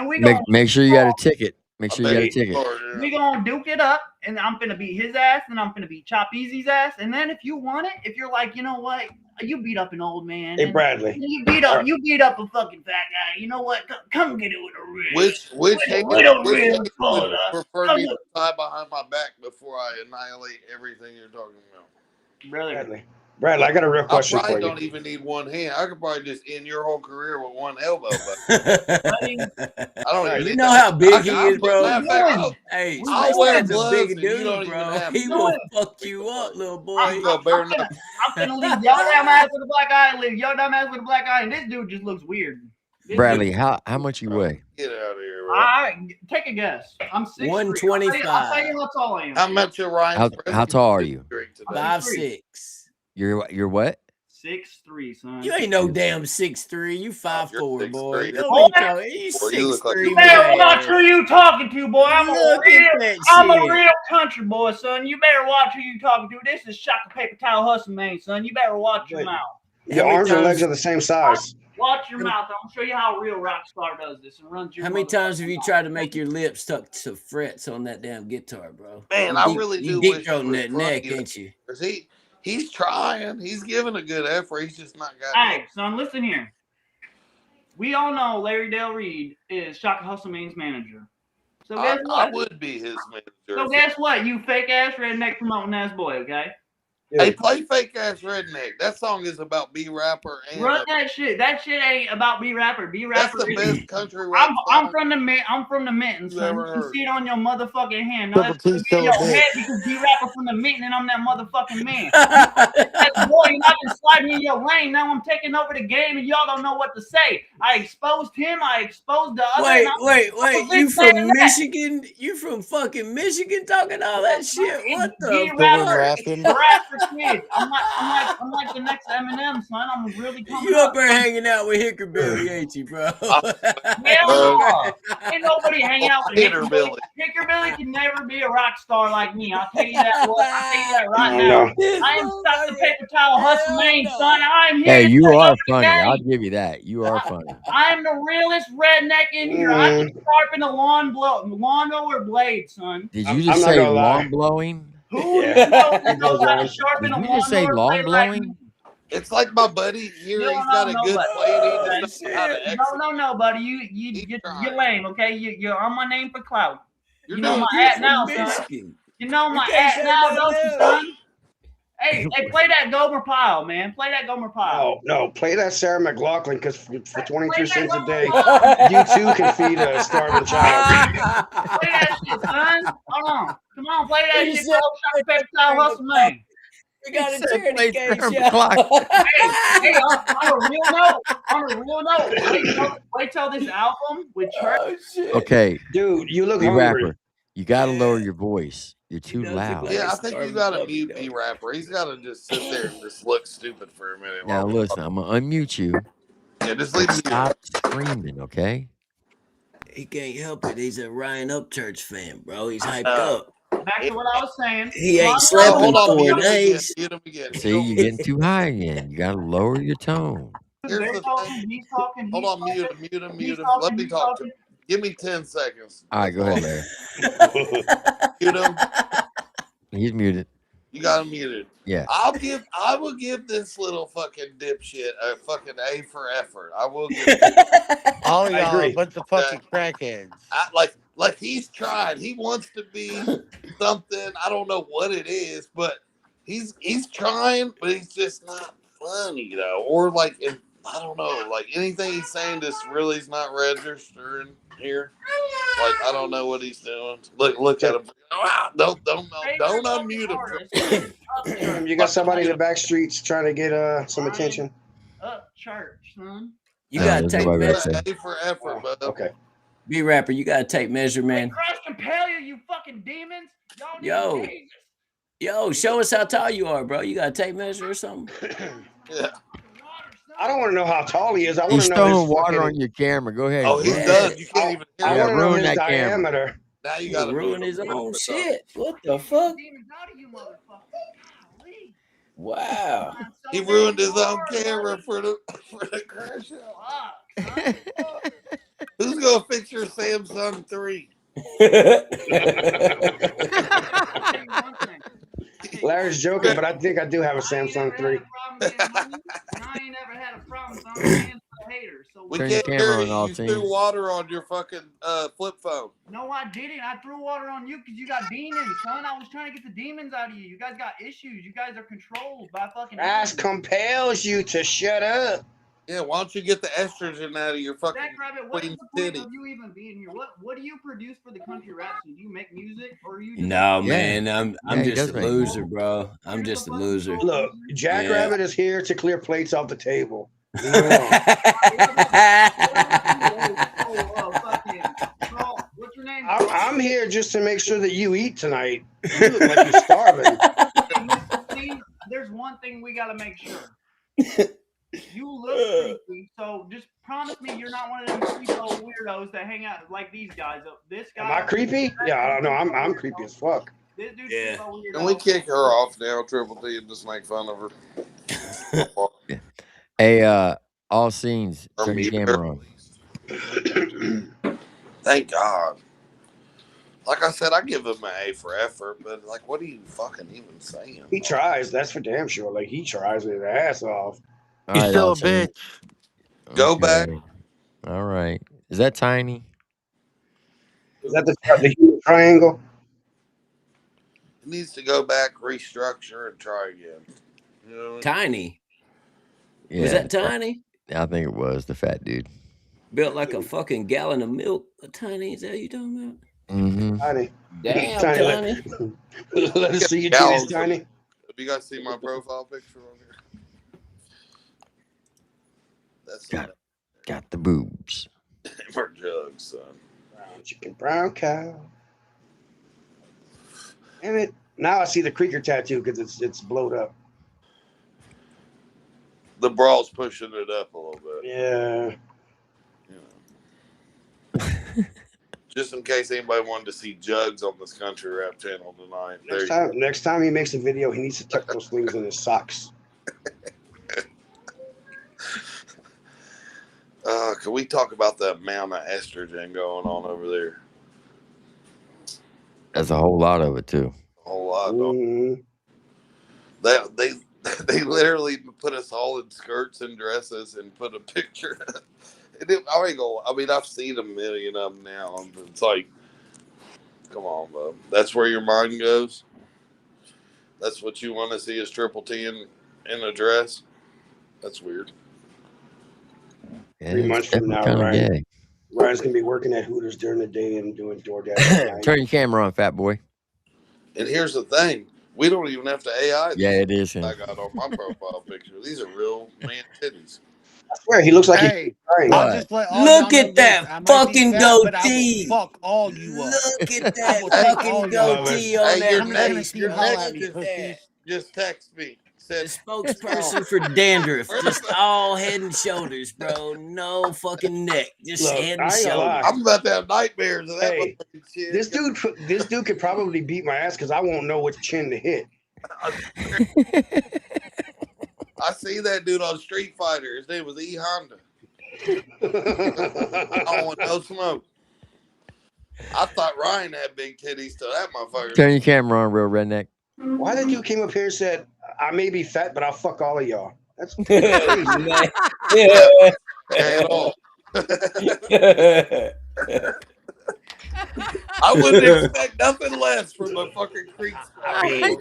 we make sure you got a ticket. Make sure you got a ticket. We gonna duke it up, and I'm gonna beat his ass, and I'm gonna beat Chop Easy's ass, and then if you want it, if you're like, you know what, you beat up an old man. Hey, Bradley. You beat up a fucking fat guy. You know what? Come get it with a rib. Which with a rib would prefer me to tie behind my back before I annihilate everything you're talking about? Brother, Bradley. Brad, I got a real I question probably for you. don't even need one hand. I could probably just end your whole career with one elbow. But I don't even. You know how big he is, bro. Matter of fact, Hey, I'll wear Spaceman's a gloves big and you don't dude, even bro. have. He will fuck you up, little boy. You go bare enough. I'm gonna leave your damn ass with a black eye and leave your damn ass with a black eye, and this dude just looks weird. Bradley, how much you weigh? Get out of here, bro. Take a guess. I'm 6'3". 125. I'll tell you how tall I am. How much of Ryan's How tall are you? 5'6". You're what? 6'3", son. You ain't no damn 6'3". You 5'4", boy. You Boy, 6'3". You better watch who you talking to, boy. I'm a real country boy, son. You better watch who you talking to. This is Shaka Paper Towel Hustle Man, son. You better watch your mouth. Your arms and legs are the same size. Watch your mouth. I'm gonna show you how a real rock star does this and runs your. How many times have you tried to make your lips stuck to frets on that damn guitar, bro? Man, I really do You wish deep throating that neck, Ryan, ain't you? He's trying. He's giving a good effort. He's just not got. Hey, son, listen here. We all know Larry Dale Reed is Shaka Hustle Man's manager. So guess what? I would be his manager. So guess what? You fake ass redneck promoting ass boy, okay? Hey, play Fake Ass Redneck. That song is about B-Rapper. Run that shit. That shit ain't about B-Rapper. B-Rapper. That's the best country rap I'm from the Mitten, son. You can see it on your motherfucking hand. No, that's in your head because B-Rapper from the Mitten and I'm that motherfucking man. That's boy, you're not been sliding in your lane. Now I'm taking over the game and y'all don't know what to say. I exposed him. I exposed the other. Wait. You from Michigan? You from fucking Michigan talking all that shit? What the fuck? Kids. I'm like the next Eminem, son. I'm really coming You up there hanging out with Hickerbilly, ain't you, bro? Hell no. Ain't nobody hanging out with Hickerbilly. Hickerbilly can never be a rock star like me. I'll tell you that. I'll tell you that right now. I am Stop the Paper Towel Hustle Man, son. I'm here. Hey, you are funny. I'll give you that. You are funny. I'm the realest redneck in here. I can sharpen a lawnmower blade, son. Did you just say lawn blowing? Who knows how to sharpen a Did you just say lawn blowing? It's like my buddy here. He's got a good plate. No, buddy. You're lame, okay? You're on my name for clout. You know my at now, son. You know my at now, don't you, son? Hey, play that Gomer Pyle, man. Play that Gomer Pyle. No, play that Sarah McLachlan because for 22 cents a day, you too can feed a starving child. Play that shit, son. Hold on. Come on, play that shit, bro. Shaka Paper Towel Hustle Man. We got a charity game show. Hey, on a real note, wait till this album with Church. Okay. Dude, you look hungry. Rapper. You got to lower your voice. You're too loud. Yeah, I think you got to mute B-Rapper. He's got to just sit there and just look stupid for a minute. Now listen, I'm going to unmute you. Yeah, just leave Stop screaming, okay? He can't help it. He's a Ryan Upchurch fan, bro. He's hyped up. Back to what I was saying. He ain't slept in 4 days. See, you're getting too high again. You got to lower your tone. He's talking. Hold on, mute him. Let me talk to him. Give me 10 seconds. All right, go ahead, Larry. Mute him. He's muted. You got him muted. Yeah. I will give this little fucking dipshit a fucking A for effort. I will give all y'all a bunch of fucking crackheads. Like he's tried. He wants to be something. I don't know what it is, but he's trying, but he's just not funny, though. Or like I don't know, like anything he's saying just really is not registering here. Like I don't know what he's doing. Look at him. Don't unmute him. You got somebody in the back streets trying to get some attention. Upchurch, son. You gotta take measure. A for effort, bud. Okay. B-Rapper, you gotta take measure, man. Christ compel you fucking demons. Y'all need Yo, show us how tall you are, bro. You gotta take measure or something. Yeah. I don't want to know how tall he is. I want He's to know throwing his water fucking... on your camera. Go ahead. Oh, he's done. You can't even hear I want to know ruin his that diameter. camera. Now you got to ruin his own shit. What the fuck? Wow. He ruined his own camera for the crash out. Who's gonna fix your Samsung 3? Larry's joking, but I think I do have a Samsung 3. I ain't never had a problem. So I'm haters. So we can't hear you. You threw water on your fucking flip phone. No, I didn't. I threw water on you because you got demons, son. I was trying to get the demons out of you. You guys got issues. You guys are controlled by fucking. That compels you to shut up. Yeah, why don't you get the estrogen out of your fucking Rabbit, what is the point of you even being here? What do you produce for the country rap scene? Do you make music or are you just No, man, I'm just a loser, bro. I'm just a loser. Look, Jackrabbit is here to clear plates off the table. What's your name? I'm here just to make sure that you eat tonight. You look like you're starving. There's one thing we got to make sure. You look creepy, so just promise me you're not one of them creepo weirdos that hang out like these guys. This guy. Am I creepy? Yeah, I don't know. I'm creepy as fuck. This dude's Can we kick her off now, Triple T, and just make fun of her? Hey, all scenes. Turn your camera on. Thank God. Like I said, I give him an A for effort, but like, what are you fucking even saying? He tries. That's for damn sure. Like he tries his ass off. All right, still a Allseen. bitch. Go back. All right. Is that Tiny? Is that the human triangle? He needs to go back, restructure, and try again. You know what Tiny. Yeah, Was that Tiny? I think it was the fat dude. Built like a fucking gallon of milk. Tiny, is that what you talking about? Mm-hmm. Tiny. Damn, Tiny. Let us see your titties, Tiny. Have you guys seen my profile picture on here? That's got the boobs. For jugs, son. Brown chicken, brown cow. Damn it. Now I see the creaker tattoo because it's blowed up. The brawl's pushing it up a little bit. Yeah. Just in case anybody wanted to see Jugs on this country rap channel tonight. Next time he makes a video, he needs to tuck those things in his socks. Can we talk about the amount of estrogen going on over there? There's a whole lot of it too. A whole lot. They literally put us all in skirts and dresses and put a picture. I've seen a million of them now. It's like, come on, bro. That's where your mind goes. That's what you want to see is Triple T in a dress. That's weird. Yeah, 3 months from now, Ryan's gonna be working at Hooters during the day and doing DoorDash at night. Turn your camera on, fat boy. And here's the thing. We don't even have to AI these. Yeah, it is him. I got on my profile picture. These are real man titties. I swear, he looks like Hey, he's I'll just let all Look y'all at know that this. I might be fucking fat, but I will goatee. fuck all you up. Look at that I will take all fucking you up. goatee on that I'm gonna face, see you bro. holler Look at me, at that. pussies. Just text me. The spokesperson for dandruff, just all head and shoulders, bro. No fucking neck, just head and shoulders. I'm about to have nightmares of that. Hey, shit. this dude could probably beat my ass because I won't know which chin to hit. I see that dude on Street Fighter. His name was E Honda. I don't want no smoke. I thought Ryan had big titties till that motherfucker. Turn your camera on, real redneck. Why that dude came up here and said, I may be fat, but I'll fuck all of y'all? That's crazy. At all. I wouldn't expect nothing less from a fucking creep.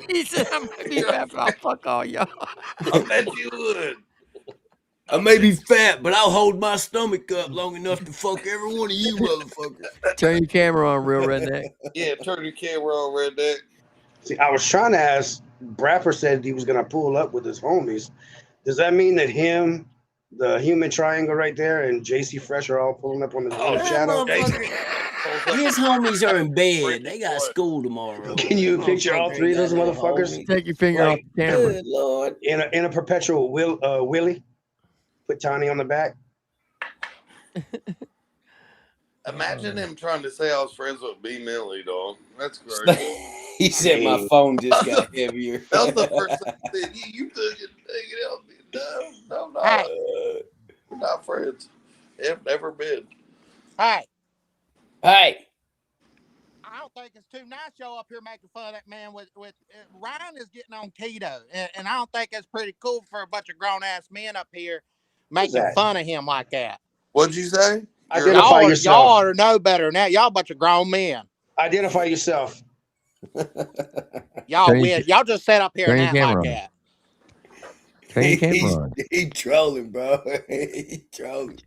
He said, I might be fat, but I'll fuck all y'all. I bet you would. I may be fat, but I'll hold my stomach up long enough to fuck every one of you motherfuckers. Turn your camera on, real redneck. Yeah, turn your camera on, redneck. See, I was trying to ask, Brapper said he was going to pull up with his homies. Does that mean that him, the human triangle right there, and JC Fresh are all pulling up on the shadow? His homies are in bed. They got school tomorrow. Can you picture all three of those motherfuckers? Take your finger off the camera. Good Lord. In a perpetual Willie. Put Tiny on the back. Imagine him trying to say I was friends with B. Millie, dog. That's great. He said my phone just got heavier. That was the first thing I said. You took it out. No, we're not friends. Have never been. Hey. Hey. I don't think it's too nice y'all up here making fun of that man with Ryan is getting on keto, and I don't think that's pretty cool for a bunch of grown ass men up here making fun of him like that. What'd you say? Identify yourself. Y'all ought to know better than that. Y'all a bunch of grown men. Identify yourself. Y'all weird. Y'all just sat up here and act like that. Turn your camera on. He trolling, bro. He trolling.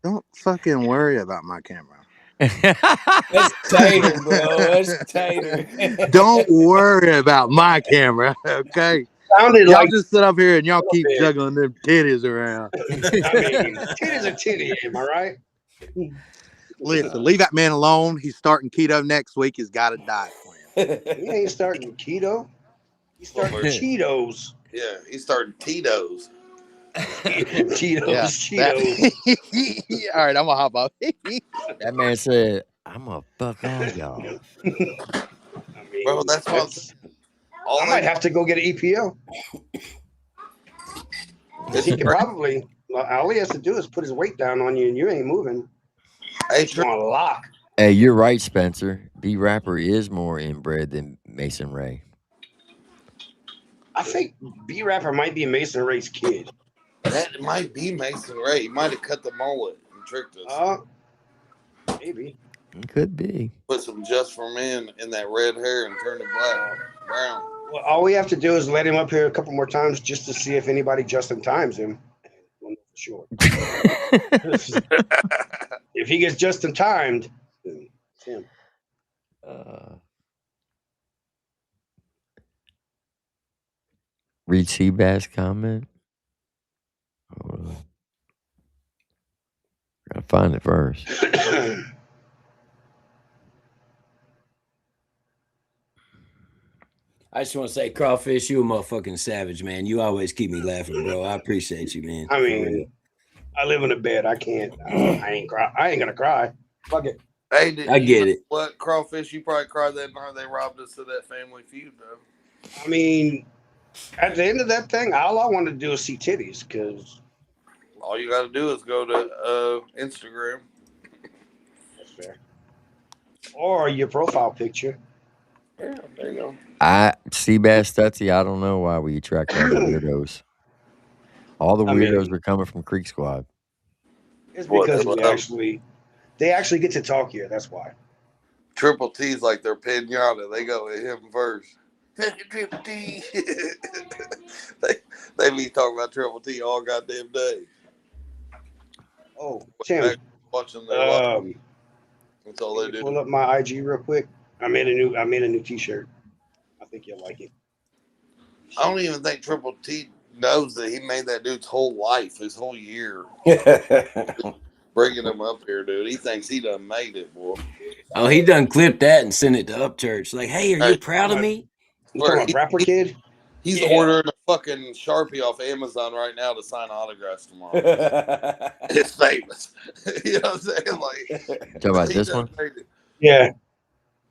Don't fucking worry about my camera. That's Tater, bro. That's Tater. Don't worry about my camera, okay? Sounded y'all like just sit up here and y'all keep juggling them titties around. I mean, titty's a titty, am I right? Listen, leave that man alone. He's starting keto next week. He's got a diet plan. He ain't starting keto. He's starting Cheetos. Yeah, he started Tito's. Cheetos. All right, I'm gonna hop up. That man said, "I'm gonna fuck all y'all." I mean, bro, that's I might have to go get an EPO. He could probably. All he has to do is put his weight down on you, and you ain't moving. Hey, you want to lock. Hey, you're right, Spencer. B-Rapper is more inbred than Mason Ray. I think B-Rapper might be Mason Ray's kid. That might be Mason Ray. He might have cut the mullet and tricked us. Maybe. It could be. Put some Just for Men in that red hair and turn it brown. Well, all we have to do is let him up here a couple more times just to see if anybody Justin times him. We'll know for sure. If he gets Justin timed, then it's him. Read Seabass comment. Gotta find it first. I just want to say, Crawfish, you a motherfucking savage, man. You always keep me laughing, bro. I appreciate you, man. I mean, I live in a bed. I can't. I ain't cry. I ain't gonna cry. Fuck it. Hey, I get it. What, Crawfish? You probably cried that night they robbed us of that Family Feud, though. I mean, at the end of that thing, all I want to do is see titties, because all you got to do is go to Instagram. That's fair. Or your profile picture. Yeah, there you go. Seabass Stutzy, I don't know why we attract all the weirdos. All the weirdos were coming from Creek Squad. It's because they actually get to talk here. That's why. Triple T's like their pinata. They go at him first. Triple T. they be talking about Triple T all goddamn day. Oh, Tim. Watching their live. That's all they do. Pull up my IG real quick. I made a new T-shirt. I think you'll like it. I don't even think Triple T knows that he made that dude's whole life, his whole year. Bringing him up here, dude. He thinks he done made it, boy. Oh, he done clipped that and sent it to Upchurch. Like, hey, are you proud of me? You talking about Rapper Kid? He's ordering a fucking Sharpie off Amazon right now to sign autographs tomorrow. It's famous. You know what I'm saying? Like, talking about this one? Yeah.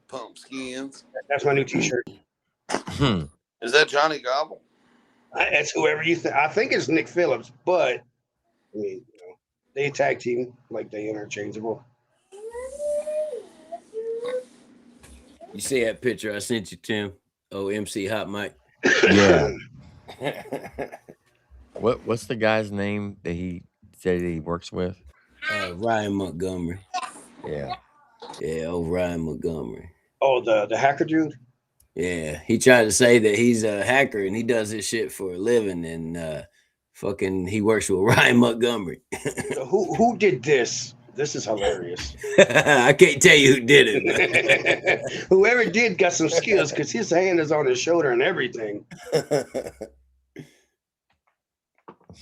Pumpskins. That's my new T-shirt. Is that Johnny Gobble? It's whoever you think. I think it's Nick Phillips, but I mean, they tag team like they interchangeable. You see that picture I sent you, Tim? Oh, MC Hot Mike. Yeah. What's the guy's name that he said he works with? Ryan Montgomery. Yeah. Yeah, Ryan Montgomery. Oh, the hacker dude? Yeah. He tried to say that he's a hacker and he does this shit for a living, and he works with Ryan Montgomery. Who did this? This is hilarious. I can't tell you who did it. Whoever did got some skills, because his hand is on his shoulder and everything.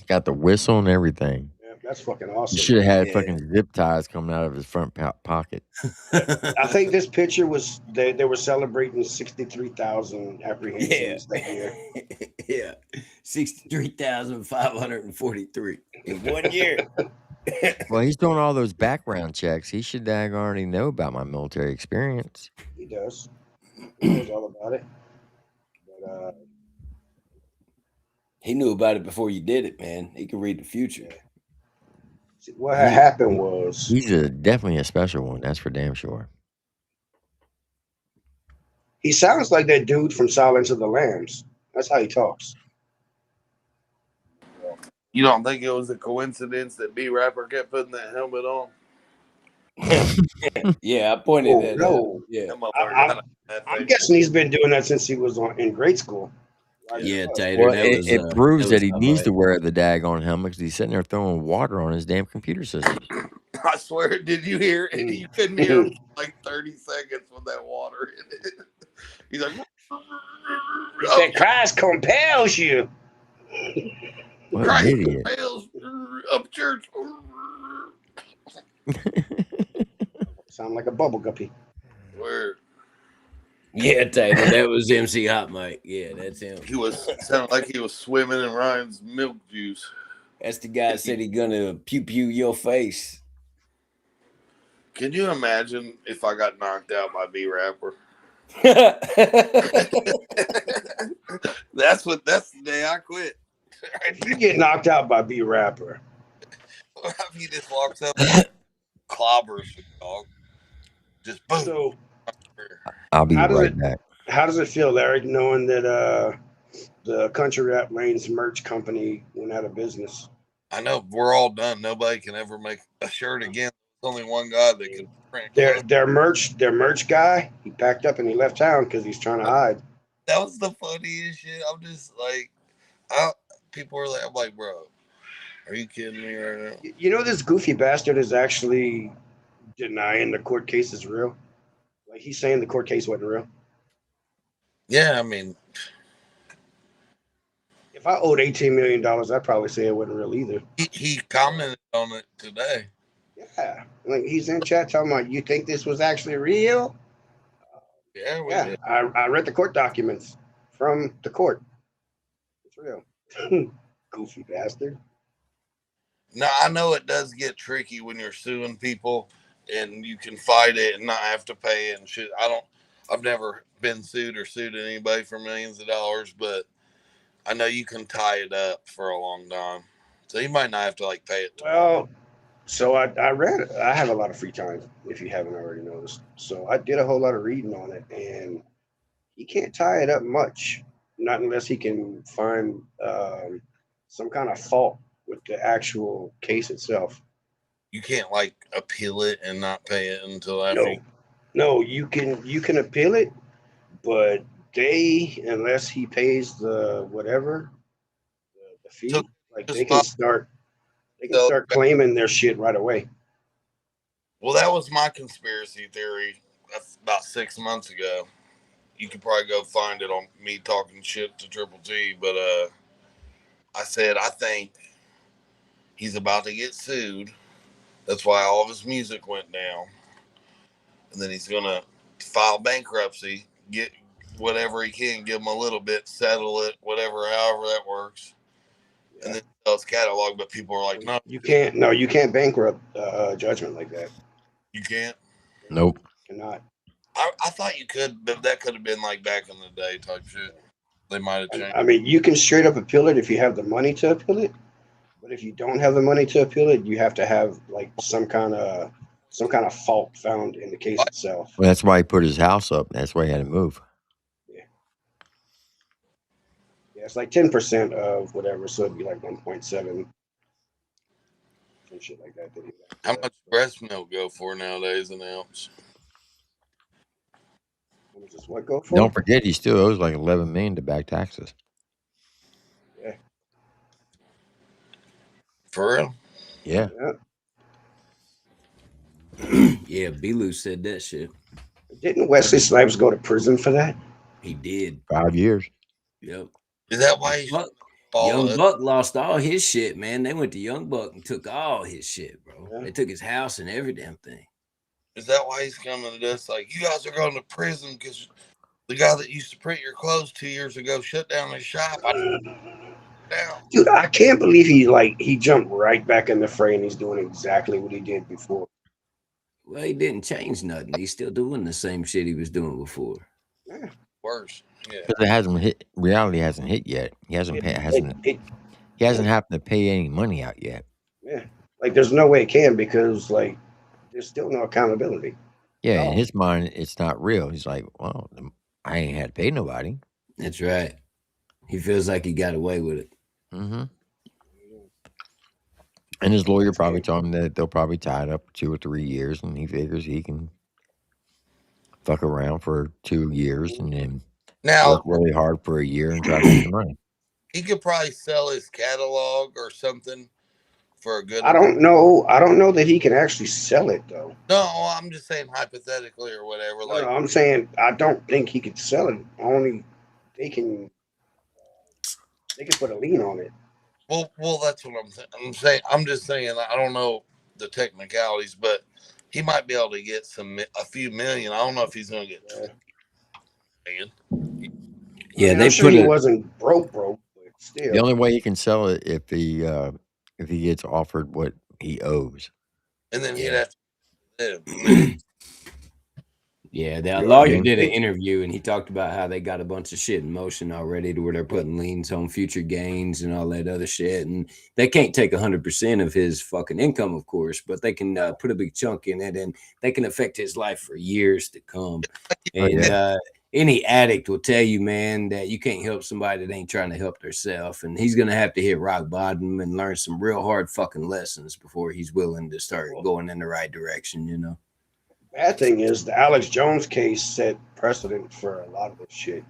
Got the whistle and everything. Yeah, that's fucking awesome. You should have had fucking zip ties coming out of his front pocket. I think this picture was they were celebrating 63,000 apprehensions that year. Yeah, 63,543 in 1 year. Well, he's doing all those background checks. He should already know about my military experience. He does. He knows all about it. But he knew about it before you did it, man. He can read the future. See, what had happened was he's definitely a special one. That's for damn sure. He sounds like that dude from Silence of the Lambs. That's how he talks. You don't think it was a coincidence that B Rapper kept putting that helmet on? Yeah, I pointed that out. Yeah. I'm guessing he's been doing that since he was in grade school. Yeah, Tater, Well, that was it proves that he Hot needs Mike. to wear the daggone helmet because he's sitting there throwing water on his damn computer system. I swear, did you hear it? You couldn't hear him for like 30 seconds with that water in it. He's like, that Christ compels you. What Christ an idiot. compels Upchurch. Sound like a bubble guppy. Where? Yeah, Tater, that was MC Hot Mike. Yeah, that's him. He sounded like he was swimming in Ryan's milk juice. That's the guy that said he gonna pew pew your face. Can you imagine if I got knocked out by B Rapper? That's the day I quit. If you get knocked out by B Rapper, He just walks up and clobbers the dog. Just boom. So, I'll be right back. How does it feel, Larry, knowing that the Country Rap Lanes merch company went out of business? I know we're all done. Nobody can ever make a shirt again. There's only one guy that can print. Their merch guy, he packed up and he left town because he's trying to hide. That was the funniest shit. I'm just like, people are like, I'm like, bro, are you kidding me right now? You know, this goofy bastard is actually denying the court case is real. Like, he's saying the court case wasn't real. Yeah, I mean, if I owed $18 million, I'd probably say it wasn't real either. He commented on it today. Yeah, like he's in chat talking about, you think this was actually real? Yeah, I read the court documents from the court. It's real. Goofy bastard. Now, I know it does get tricky when you're suing people and you can fight it and not have to pay it and shit. I've never been sued or sued anybody for millions of dollars, but I know you can tie it up for a long time. So you might not have to like pay it. Well, so I read it. I have a lot of free time, if you haven't already noticed. So I did a whole lot of reading on it, and he can't tie it up much, not unless he can find some kind of fault with the actual case itself. You can't like appeal it and not pay it until after. No, you can appeal it, but unless he pays the whatever, the fee, like they can start claiming their shit right away. Well, that was my conspiracy theory about 6 months ago. You could probably go find it on me talking shit to Triple T, but I said I think he's about to get sued. That's why all of his music went down. And then he's going to file bankruptcy, get whatever he can, give him a little bit, settle it, whatever, however that works. Yeah. And then sell his catalog. But people are like, no. You can't bankrupt judgment like that. You can't? Nope. Cannot. I thought you could, but that could have been like back in the day type shit. They might have changed. I mean, you can straight up appeal it if you have the money to appeal it. But if you don't have the money to appeal it, you have to have like some kind of fault found in the case itself. Well, that's why he put his house up. That's why he had to move. Yeah, it's like 10% of whatever, so it'd be like 1.7, some shit like that. How much breast milk go for nowadays an ounce? What does what go for? Don't forget, he still owes like $11 million to back taxes. Yeah. For real? Yeah. Yeah, B-Lou said that shit. Didn't Wesley Snipes go to prison for that? He did. 5 years. Yep. Is that why Young Buck lost all his shit, man? They went to Young Buck and took all his shit, bro. Yeah. They took his house and every damn thing. Is that why he's coming to us? Like, you guys are going to prison because the guy that used to print your clothes 2 years ago shut down his shop. Dude, I can't believe he jumped right back in the fray and he's doing exactly what he did before. Well, he didn't change nothing. He's still doing the same shit he was doing before. Yeah. Worse. Yeah. Because it hasn't hit. Reality hasn't hit yet. He hasn't happened to pay any money out yet. Yeah. Like, there's no way it can because, like, there's still no accountability. Yeah, in his mind, it's not real. He's like, well, I ain't had to pay nobody. That's right. He feels like he got away with it. Mm-hmm. And his lawyer probably told him that they'll probably tie it up 2 or 3 years, and he figures he can fuck around for 2 years and then work Now really hard for a year and try to make the money. he could probably sell his catalog or something for a good I amount. don't know. I don't know that he can actually sell it though. No, I'm just saying hypothetically or whatever. No, Like, no, I'm saying I don't think he could sell it. Only they can put a lien on it. well, that's what I'm saying. I'm just saying. I don't know the technicalities, but he might be able to get a few million. I don't know if he's going to get 20 million. Yeah, I'm sure he wasn't broke, but still. The only way he can sell it if he gets offered what he owes. And then he'd have to live. Yeah, the lawyer did an interview and he talked about how they got a bunch of shit in motion already to where they're putting liens on future gains and all that other shit. And they can't take 100% of his fucking income, of course, but they can put a big chunk in it and they can affect his life for years to come. And any addict will tell you, man, that you can't help somebody that ain't trying to help themselves. And he's going to have to hit rock bottom and learn some real hard fucking lessons before he's willing to start going in the right direction, you know? Bad thing is the Alex Jones case set precedent for a lot of this shit.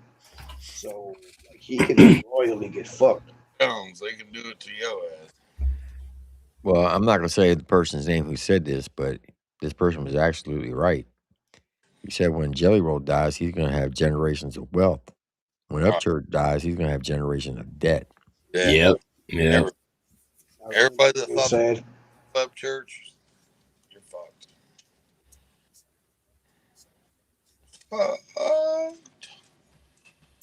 So like, he can royally get fucked. Jones, they can do it to your ass. Well, I'm not going to say the person's name who said this, but this person was absolutely right. He said when Jelly Roll dies, he's going to have generations of wealth. When Upchurch dies, he's going to have generations of debt. Yeah. Yep. Everybody that thought Upchurch, you're fucked.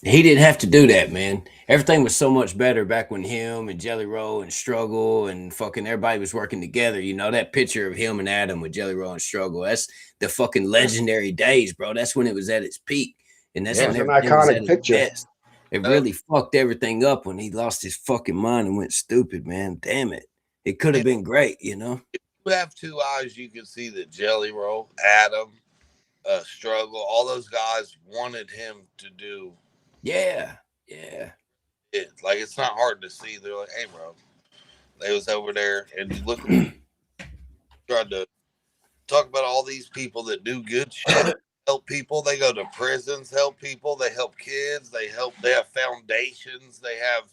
He didn't have to do that, man. Everything was so much better back when him and Jelly Roll and Struggle and fucking everybody was working together. You know, that picture of him and Adam with Jelly Roll and Struggle, that's the fucking legendary days, bro. That's when it was at its peak. And that's when an everything was iconic at picture. its best. It really fucked everything up when he lost his fucking mind and went stupid, man. Damn it. It could have been great, you know? If you have two eyes, you can see that Jelly Roll, Adam, Struggle, all those guys wanted him to do. Yeah. Like, it's not hard to see. They're like, hey, bro, they was over there, and you look, tried to talk about all these people that do good shit, help people. They go to prisons, help people. They help kids. They have foundations. They have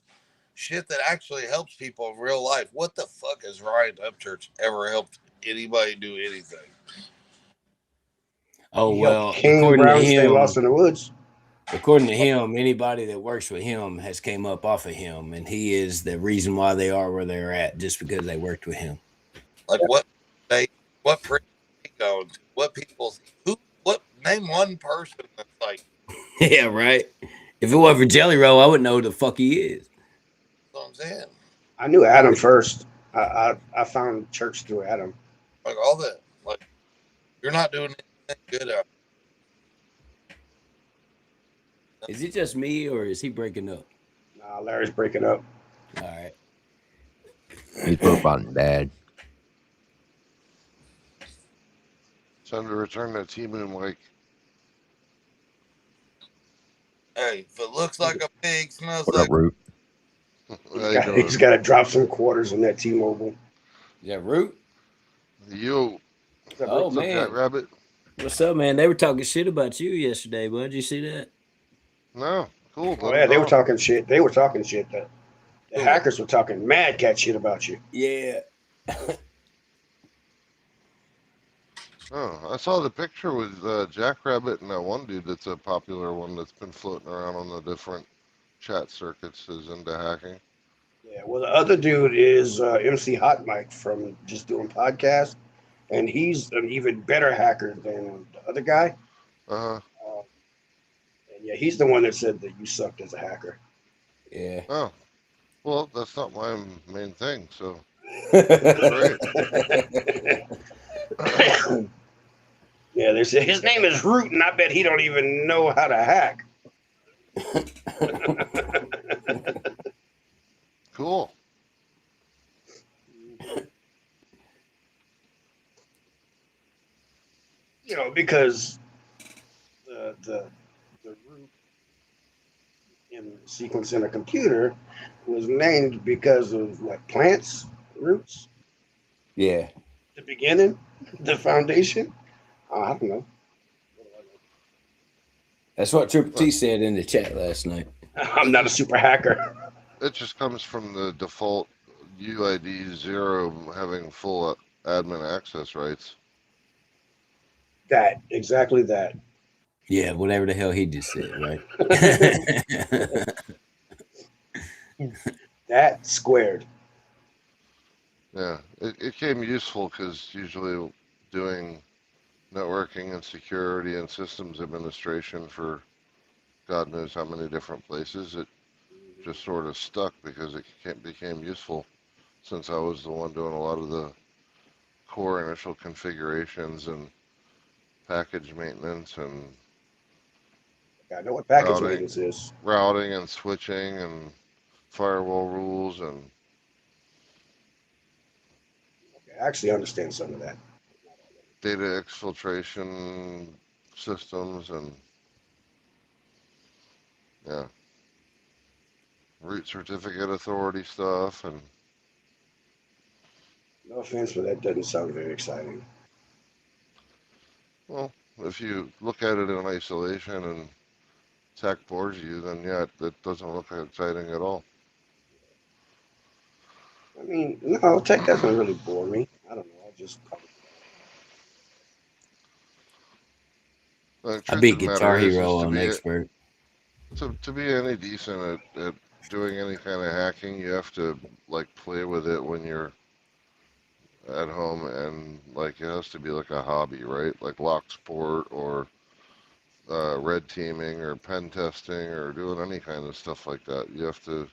shit that actually helps people in real life. What the fuck has Ryan Upchurch ever helped anybody do anything? Oh, well, King Brown stay lost in the woods. According to him, anybody that works with him has came up off of him, and he is the reason why they are where they're at, just because they worked with him. Like what prison he going to? What people? Name one person that's like. Yeah, right. If it wasn't for Jelly Roll, I wouldn't know who the fuck he is. That's what I'm saying. I knew Adam first. I found church through Adam. Like all that. Like you're not doing anything good out. Is it just me, or is he breaking up? Nah, Larry's breaking up. All right. He's profiling bad. Time to return that T-Moon Lake. Hey, if it looks like a pig, smells What like up, Root? He's got to drop some quarters on that T-Mobile. Yeah, Root? Yo. Oh, What's man. up, Jack Rabbit? What's up, man? They were talking shit about you yesterday, bud. Did you see that? No. Cool. Oh, yeah, they were talking shit. They were talking shit. The hackers were talking mad cat shit about you. Yeah. Oh, I saw the picture with Jackrabbit and that one dude that's a popular one that's been floating around on the different chat circuits is into hacking. Yeah, well, the other dude is MC Hot Mike from Just Doing Podcasts, and he's an even better hacker than the other guy. Uh-huh. And yeah, he's the one that said that you sucked as a hacker. Yeah. Oh, well, that's not my main thing, so. Great. Yeah, they say his name is Root, and I bet he don't even know how to hack. Cool. You know, because the root in the sequence in a computer was named because of like plants roots. Yeah. The beginning, the foundation. I don't know. That's what Triple T said in the chat last night. I'm not a super hacker. It just comes from the default UID 0 having full admin access rights. That, exactly that. Yeah, whatever the hell he just said, right? That squared. Yeah, it came useful because usually doing networking and security and systems administration for God knows how many different places, it just sort of stuck because it became useful since I was the one doing a lot of the core initial configurations and package maintenance and I know what package maintenance is. routing and switching and firewall rules and I actually understand some of that. data exfiltration systems and yeah, root certificate authority stuff and No offense, but that doesn't sound very exciting. well, if you look at it in isolation and tech bores you, then yeah, it doesn't look exciting at all. I mean, no, tech doesn't really bore me. I don't know. I just. I beat Guitar Hero on expert. To be any decent at doing any kind of hacking, you have to like play with it when you're at home, and like it has to be like a hobby, right? Like lock sport or red teaming or pen testing or doing any kind of stuff like that. You have to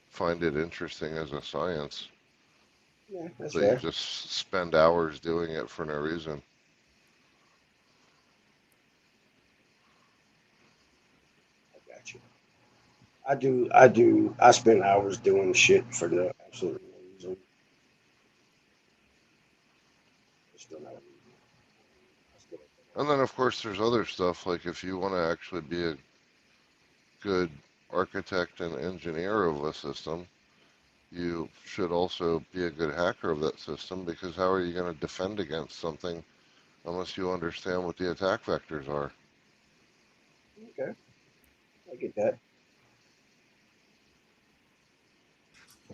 find it interesting as a science. Yeah, that's so fair. you just spend hours doing it for no reason. I got you. I do. I spend hours doing shit for no absolute reason. And then, of course, there's other stuff, like if you want to actually be a good architect and engineer of a system, you should also be a good hacker of that system, because how are you going to defend against something unless you understand what the attack vectors are? Okay. I get that.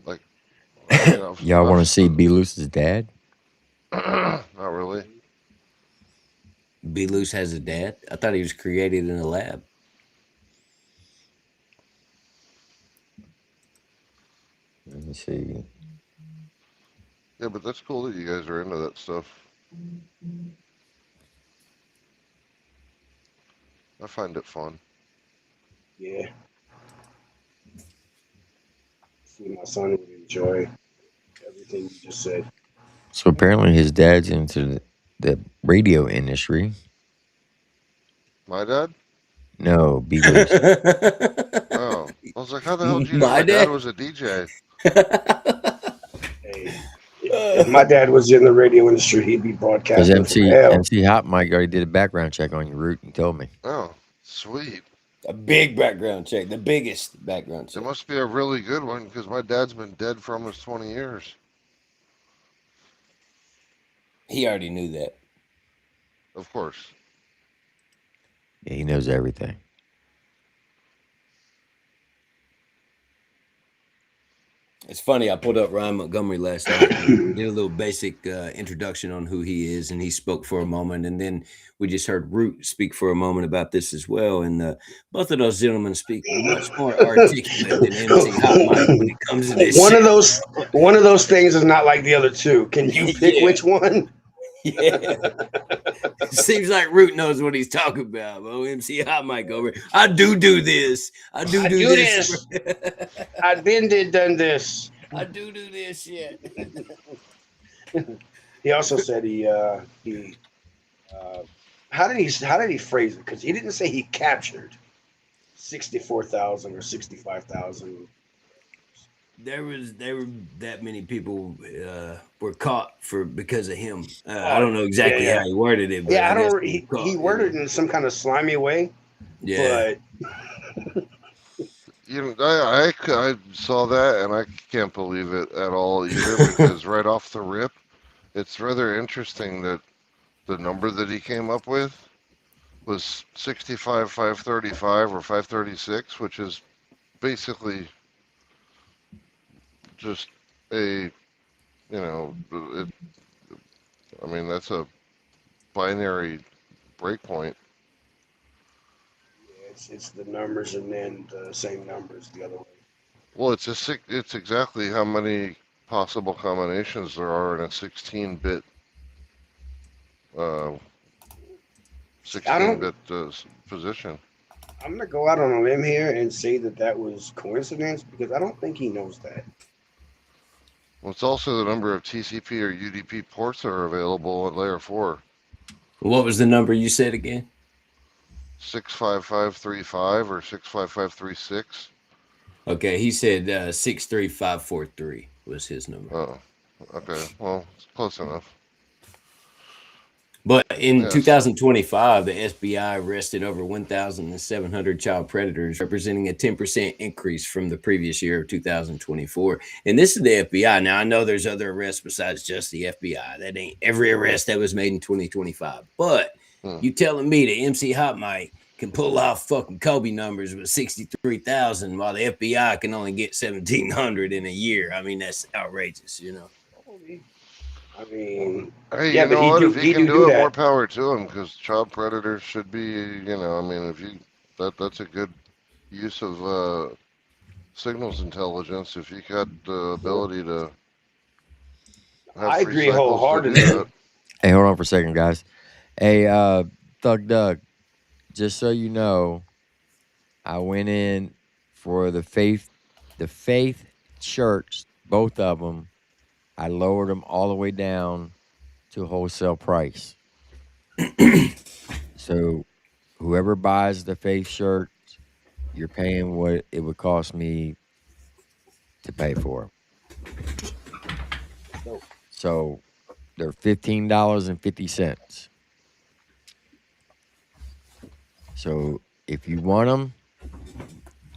Like, y'all want to see B. Loose's dad? Not really. B. Loose has a dad? I thought he was created in a lab. Let me see. Yeah, but that's cool that you guys are into that stuff. I find it fun. Yeah. See, my son would enjoy everything you just said. So apparently his dad's into the radio industry. My dad? No, B. Loose. Oh. I was like, how the hell did you know my dad was a DJ? Hey, if my dad was in the radio industry, he'd be Because broadcasting from hell. MC Hot Mike already did a background check on your route and told me. Oh, sweet. A big background check. The biggest background check. It must be a really good one, because my dad's been dead for almost 20 years. He already knew that. Of course. Yeah, he knows everything. It's funny, I pulled up Ryan Montgomery last night, did a little basic introduction on who he is, and he spoke for a moment, and then we just heard Root speak for a moment about this as well, and both of those gentlemen speak much more articulate than MC Hot Mike when it comes to this One shit. of those things is not like the other two. Can you pick which one? Yeah. Seems like Root knows what he's talking about. Oh, MC Hot Mike over. I do this. I do this. I've been done this. I do this shit. He also said how did he phrase it? Because he didn't say he captured 64,000 or 65,000. There were that many people were caught because of him. I don't know exactly how he worded it. But yeah, he worded it in some kind of slimy way. Yeah. But I saw that, and I can't believe it at all either, because right off the rip, It's rather interesting that the number that he came up with was 65, 535 or 536, which is basically just a, I mean, that's a binary breakpoint. Yeah, it's the numbers and then the same numbers the other way. Well, it's exactly how many possible combinations there are in a 16-bit, uh, 16-bit position. I'm gonna go out on a limb here and say that was coincidence because I don't think he knows that. Well, it's also the number of TCP or UDP ports that are available at layer 4. What was the number you said again? 65535 or 65536. Okay, he said 63543 was his number. Oh, okay. Well, it's close enough. But in 2025, the FBI arrested over 1,700 child predators, representing a 10% increase from the previous year of 2024. And this is the FBI. Now, I know there's other arrests besides just the FBI. That ain't every arrest that was made in 2025. But you telling me the MC Hot Mike can pull off fucking Kobe numbers with 63,000 while the FBI can only get 1,700 in a year? I mean, that's outrageous, you know? I mean, hey, yeah, you know but what? If he can do it, that. more power to him. Because child predators should be, I mean, if you that's a good use of signals intelligence. If you got the ability to have I free agree cycles wholeheartedly. to do that. Hey, hold on for a second, guys. Hey, Thug Doug, just so you know, I went in for the faith church, both of them. I lowered them all the way down to wholesale price. So whoever buys the faith shirt, you're paying what it would cost me to pay for. So they're $15.50. So if you want them,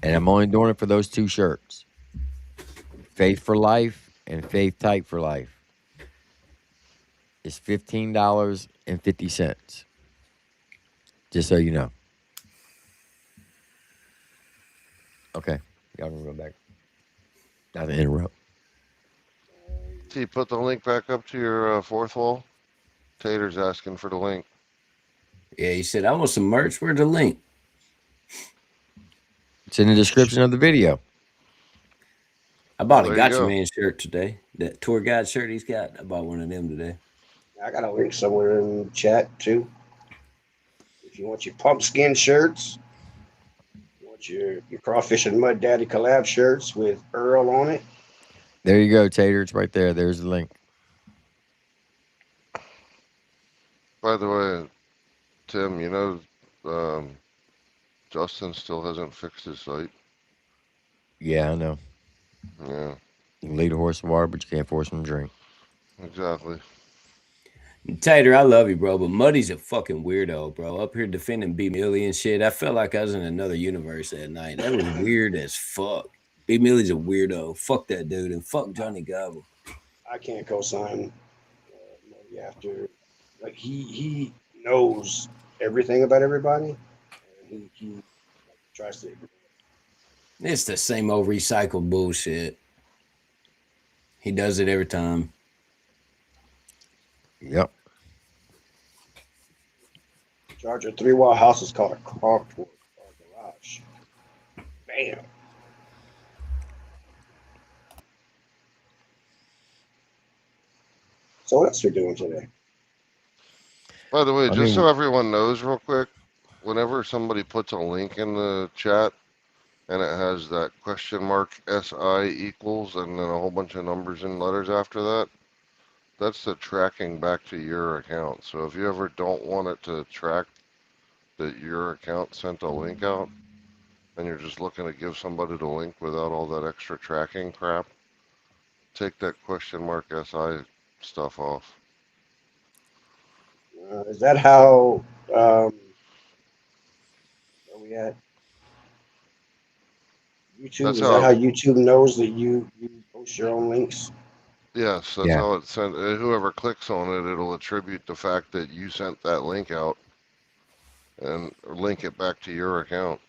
and I'm only doing it for those two shirts, Faith for Life and Faith Type for Life, it's $15.50. Just so you know. Okay, y'all can go back. Not to interrupt. T, put the link back up to your fourth wall. Tater's asking for the link. Yeah, he said, I want some merch. Where's the link? It's in the description of the video. I bought a Gotcha Man shirt today. That tour guide shirt he's got. I bought one of them today. I got a link somewhere in the chat too. If you want your pumpkin shirts, you want your Crawfish and Mud Daddy collab shirts with Earl on it. There you go, Tater. It's right there. There's the link. By the way, Tim, you know, Justin still hasn't fixed his site. Yeah, I know. Yeah. You can lead a horse to water, but you can't force him to drink. Exactly. Tater, I love you, bro, but Muddy's a fucking weirdo, bro. Up here defending B Millie and shit. I felt like I was in another universe that night. That was weird as fuck. B Millie's a weirdo. Fuck that dude and fuck Johnny Gobble. I can't co-sign Muddy after, like he knows everything about everybody, and he tries to. It's the same old recycled bullshit. He does it every time. Yep. Charger 3-watt house is called a carport or garage. Bam. So what else are we doing today? By the way, just so everyone knows real quick, whenever somebody puts a link in the chat and it has that question mark SI equals and then a whole bunch of numbers and letters after that, that's the tracking back to your account. So if you ever don't want it to track that your account sent a link out and you're just looking to give somebody the link without all that extra tracking crap, take that question mark SI stuff off. Is that how where we at? YouTube, That's is that how YouTube knows that you post your own links? Yes, that's how it sent. Whoever clicks on it, it'll attribute the fact that you sent that link out and link it back to your account.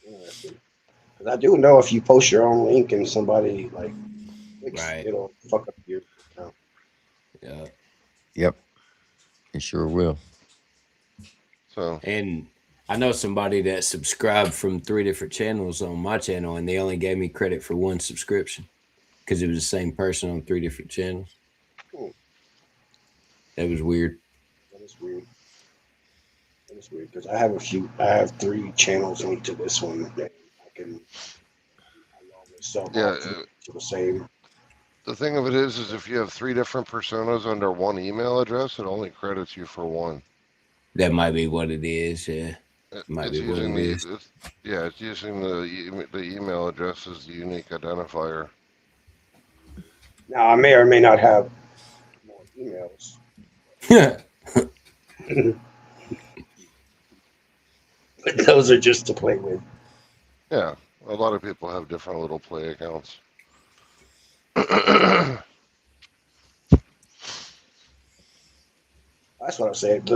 Interesting. Because I do know if you post your own link and somebody like clicks, Right. it'll fuck up your account. Yeah. Yep. It sure will. So. And I know somebody that subscribed from 3 different channels on my channel, and they only gave me credit for 1 subscription because it was the same person on 3 different channels. That was weird. That is weird. That is weird because I have 3 channels linked to this one. That I always sub all 3 to the same. The thing of it is if you have 3 different personas under one email address, it only credits you for 1. That might be what it is. Yeah, it's using it's using the email address as the unique identifier. Now I may or may not have more emails. But those are just to play with. Yeah, a lot of people have different little play accounts. That's what I'm saying.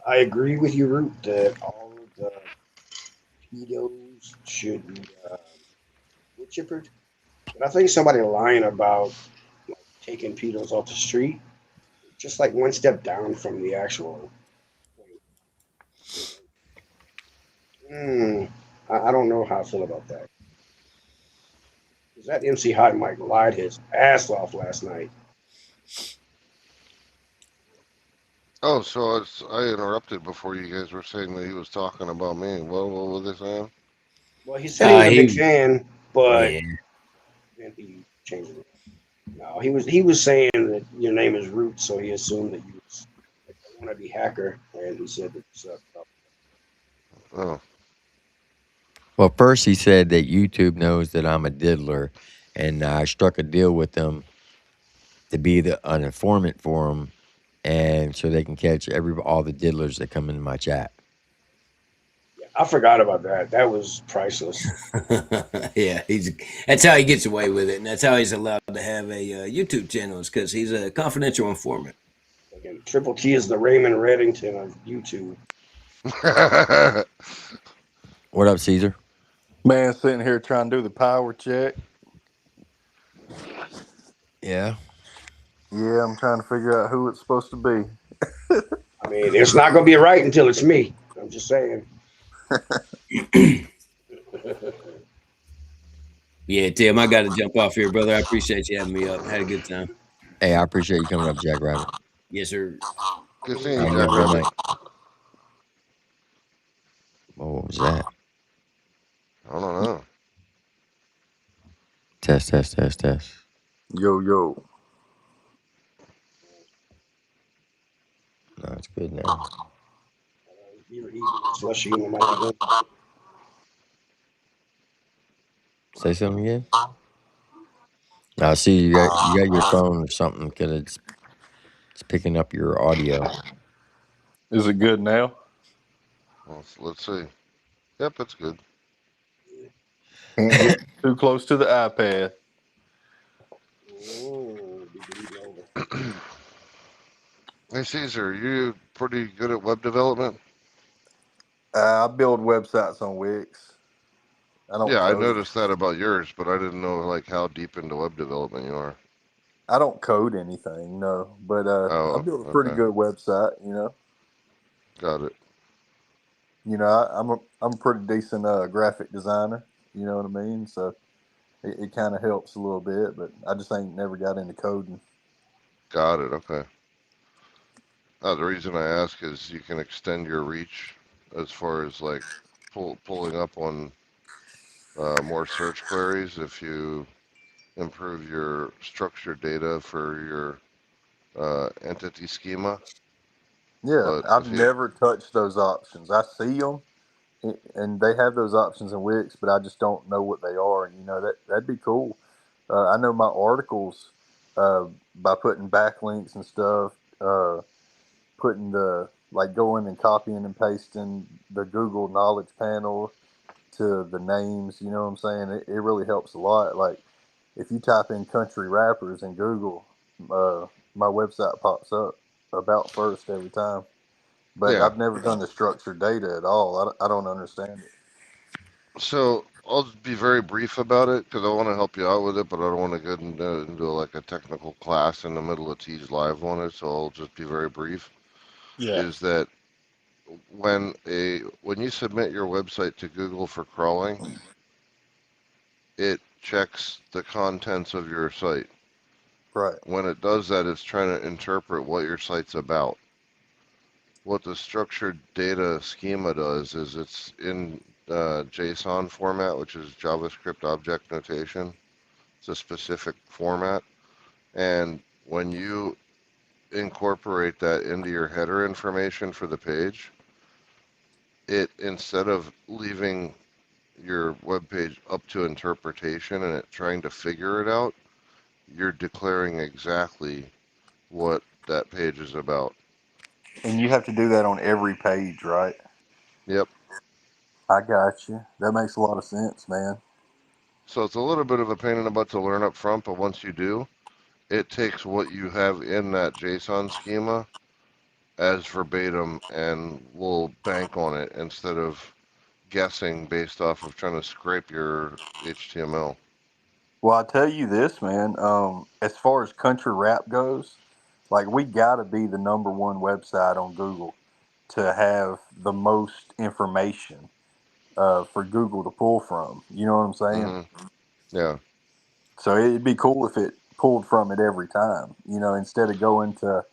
I agree with you, Root, that all of the pedos should be wood chippered. But I think somebody lying about like, taking pedos off the street, just like one step down from the actual. I don't know how I feel about that. Because that MC Hot Mike lied his ass off last night. Oh, so I interrupted before you guys were saying that he was talking about me. What was they saying? Well, he said he was a big fan, but then he changed it. No, he was saying that your name is Root, so he assumed that you was like a wannabe hacker, and he said that you sucked up. Oh. Well, first he said that YouTube knows that I'm a diddler, and I struck a deal with them to be an informant for them, and so they can catch all the diddlers that come into my chat. Yeah, I forgot about that. That was priceless. Yeah, that's how he gets away with it, and that's how he's allowed to have a YouTube channel. Is because he's a confidential informant. Again, Triple T is the Raymond Reddington of YouTube. What up, Caesar? Man, sitting here trying to do the power check. Yeah. Yeah, I'm trying to figure out who it's supposed to be. I mean, it's not going to be right until it's me. I'm just saying. Yeah, Tim, I got to jump off here, brother. I appreciate you having me up. Had a good time. Hey, I appreciate you coming up, Jack Rabbit. Yes, sir. Good seeing you, Jack Rabbit. What was that? I don't know. Test. Yo. No, it's good now. Say something again. I see you got your phone or something because it's picking up your audio. Is it good now? Well, let's see. Yep, it's good. Can't get too close to the iPad. Hey, Caesar, you pretty good at web development? I build websites on Wix. I noticed that about yours, but I didn't know like how deep into web development you are. I don't code anything, no, but I build a pretty good website. Got it. I'm a pretty decent graphic designer. You know what I mean? So it kind of helps a little bit, but I just ain't never got into coding. Got it. Okay. The reason I ask is you can extend your reach as far as like pulling up on more search queries if you improve your structured data for your entity schema. Yeah, I've never touched those options. I see them, and they have those options in Wix, but I just don't know what they are. And that'd be cool. I know my articles by putting backlinks and stuff, putting going and copying and pasting the Google Knowledge Panel to the names. You know what I'm saying? It really helps a lot. Like if you type in country rappers in Google, my website pops up about first every time. But Yeah. I've never done the structured data at all. I don't understand it. So I'll be very brief about it because I want to help you out with it, but I don't want to get into like a technical class in the middle of T's live on it. So I'll just be very brief. Yeah. Is that when you submit your website to Google for crawling, it checks the contents of your site. Right. When it does that, it's trying to interpret what your site's about. What the structured data schema does is it's in JSON format, which is JavaScript Object Notation. It's a specific format. And when you incorporate that into your header information for the page, it, instead of leaving your web page up to interpretation and it trying to figure it out, you're declaring exactly what that page is about. And you have to do that on every page, right? Yep. I got you. That makes a lot of sense, man. So it's a little bit of a pain in the butt to learn up front, but once you do, it takes what you have in that JSON schema as verbatim and will bank on it instead of guessing based off of trying to scrape your HTML. Well, I tell you this, man. As far as country rap goes, like we got to be the #1 website on Google to have the most information for Google to pull from. You know what I'm saying? Mm-hmm. Yeah. So it'd be cool if it pulled from it every time. You know, instead of going to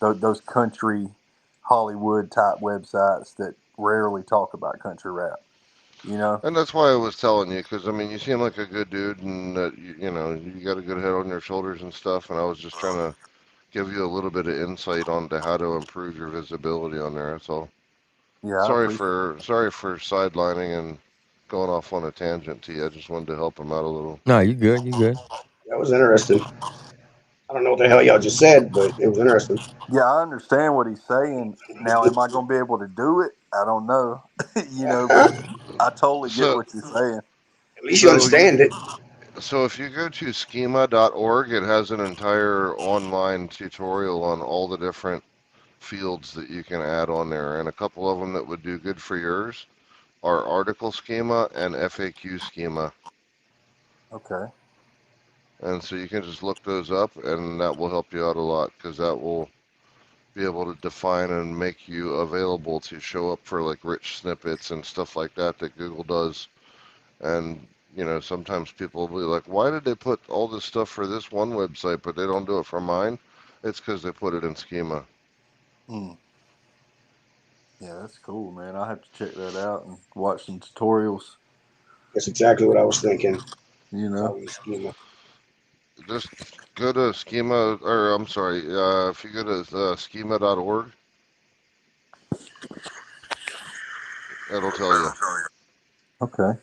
those country Hollywood type websites that rarely talk about country rap. You know? And that's why I was telling you, because I mean, you seem like a good dude, and you know, you got a good head on your shoulders and stuff. And I was just trying to give you a little bit of insight onto how to improve your visibility on there. That's all. Yeah, I Sorry appreciate for sidelining and going off on a tangent, T. I just wanted to help him out a little. No, you good. You good. That was interesting. I don't know what the hell y'all just said, but it was interesting. Yeah, I understand what he's saying. Now, am I going to be able to do it? I don't know. You know, but I totally get So, what you're saying. At least you understand it. So if you go to schema.org, it has an entire online tutorial on all the different fields that you can add on there, and a couple of them that would do good for yours are article schema and FAQ schema. Okay. And so you can just look those up, and that will help you out a lot, because that will be able to define and make you available to show up for like rich snippets and stuff like that Google does. And you know, sometimes people will be like, why did they put all this stuff for this one website, but they don't do it for mine? It's because they put it in schema. Yeah, that's cool, man. I'll have to check that out and watch some tutorials. That's exactly what I was thinking. You know, schema. Just go to schema, or I'm sorry, if you go to schema.org, it'll tell you. Okay.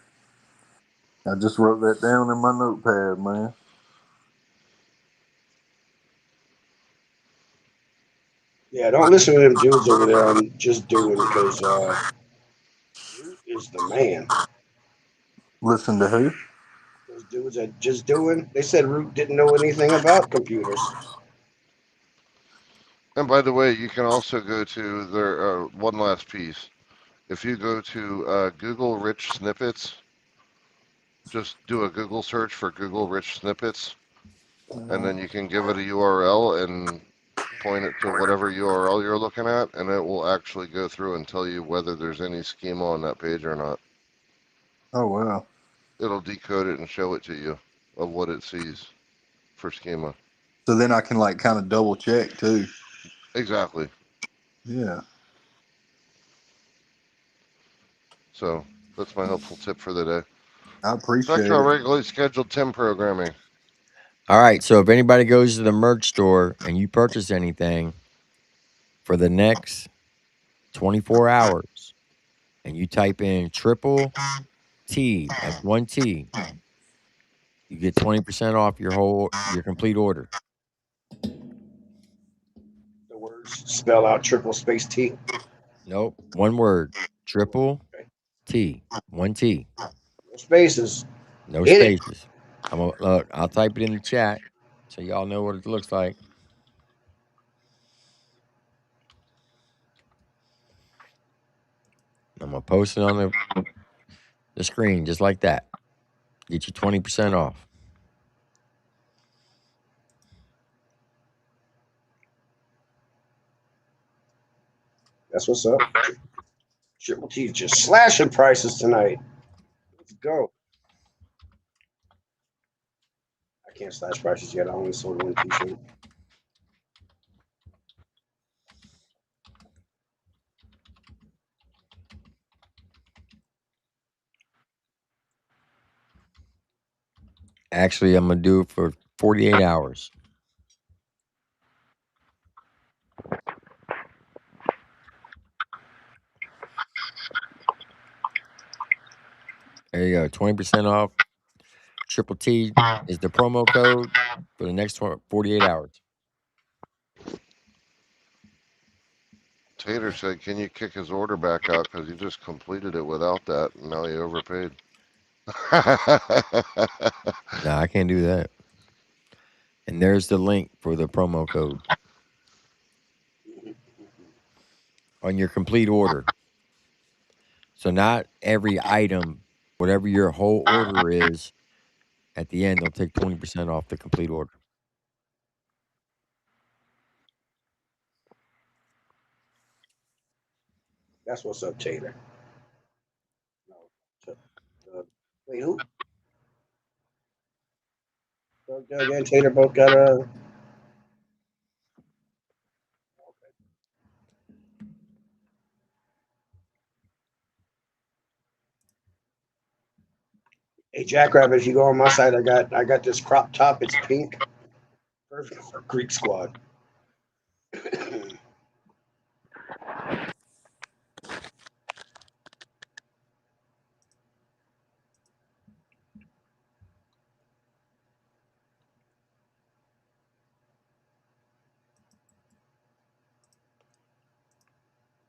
I just wrote that down in my notepad, man. Yeah, don't listen to them dudes over there on Just Doing, because Root is the man. Listen to who? Those dudes at Just Doing, they said Root didn't know anything about computers. And by the way, you can also go to their one last piece. If you go to Google Rich Snippets, just do a Google search for Google Rich Snippets, and then you can give it a URL and point it to whatever URL you're looking at, and it will actually go through and tell you whether there's any schema on that page or not. Oh, wow. It'll decode it and show it to you of what it sees for schema. So then I can like kind of double check too. Exactly. Yeah. So that's my helpful tip for the day. I appreciate Back to our it. regularly scheduled Tim programming. All right. So if anybody goes to the merch store and you purchase anything for the next 24 hours and you type in triple T, that's 1T, you get 20% off your complete order. The words spell out triple space T. Nope. One word. Triple T. 1T. No spaces. No Hit it. spaces. Look, I'll type it in the chat so y'all know what it looks like. I'm gonna post it on the screen just like that. Get you 20% off. That's what's up. Triple T just slashing prices tonight. Let's go. I can't slash prices yet. I only sold one t-shirt. Actually, I'm gonna do it for 48 hours. There you go, 20% off. Triple T is the promo code for the next 48 hours. Tater said, can you kick his order back out because he just completed it without that and now he overpaid. No, I can't do that. And there's the link for the promo code on your complete order. So not every item, whatever your whole order is, at the end, they'll take 20% off the complete order. That's what's up, Tater. Wait, who? Doug and Tater both got a. Hey, Jackrabbit, if you go on my site, I got this crop top. It's pink. Perfect for Greek Squad.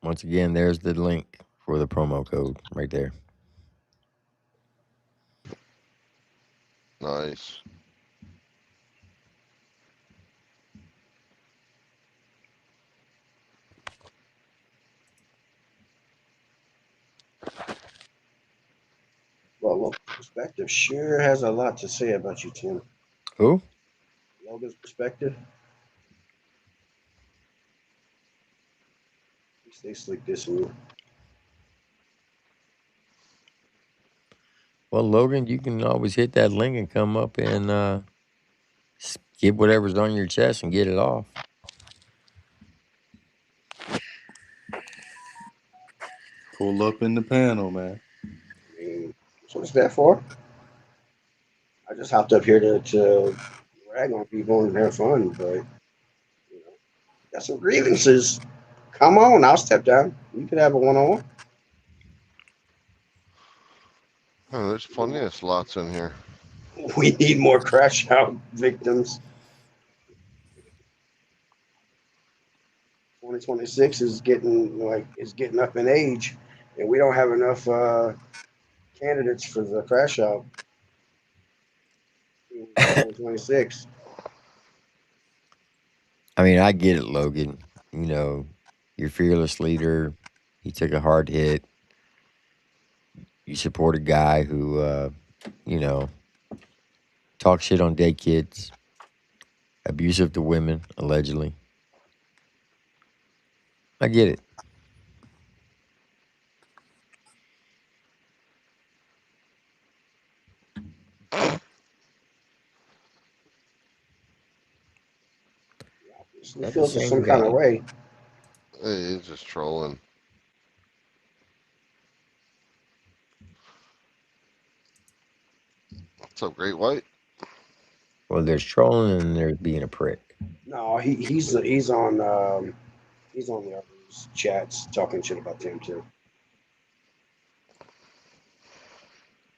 Once again, there's the link for the promo code right there. Nice. Well, Perspective sure has a lot to say about you, Tim. Who? Logan's Perspective. Stay slick this week. Well, Logan, you can always hit that link and come up and get whatever's on your chest and get it off. Pull up in the panel, man. I mean, that's what it's there for. I just hopped up here to rag on people and have fun, but got some grievances. Come on, I'll step down. We could have a one-on-one. Oh, there's plenty of slots in here. We need more crash out victims. 2026 is getting up in age, and we don't have enough candidates for the crash out. 2026. I mean, I get it, Logan. You know, you're fearless leader. He took a hard hit. You support a guy who, talks shit on dead kids, abusive to women, allegedly. I get it. He feels some kind of way. Hey, he's just trolling. What's up, Great White? Well, there's trolling and there's being a prick. No, he's on the others chats talking shit about them too.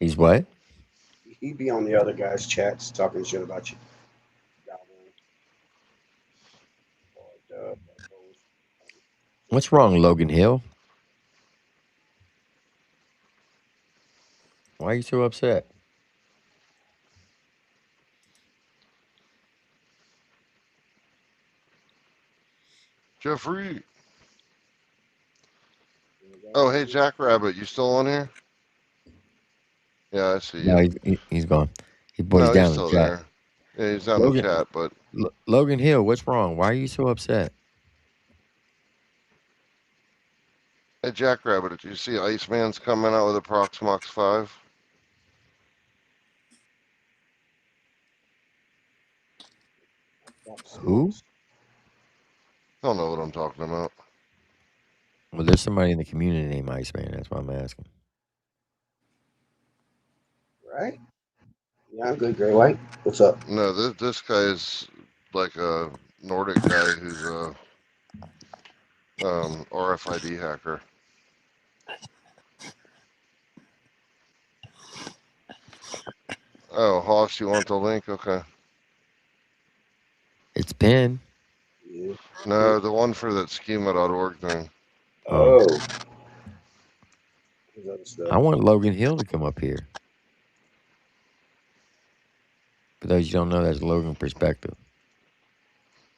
He's what? He'd be on the other guys' chats talking shit about you. What's wrong, Logan Hill? Why are you so upset? Jeffrey. Oh, hey, Jackrabbit, you still on here? Yeah, I see No, you. he's gone. He's No, he's down in the still chat. there. Yeah, he's down in the chat, but Logan Hill, what's wrong? Why are you so upset? hey, Jackrabbit, did you see Iceman's coming out with a Proxmox 5? Who? I don't know what I'm talking about. Well, there's somebody in the community named Iceman. That's why I'm asking. Right? Yeah, I'm good, Gray White. What's up? No, this guy is like a Nordic guy who's a RFID hacker. Oh, Hoss, you want the link? Okay. It's pinned. No, the one for that schema.org thing. Oh. I want Logan Hill to come up here. For those you don't know, that's Logan Perspective.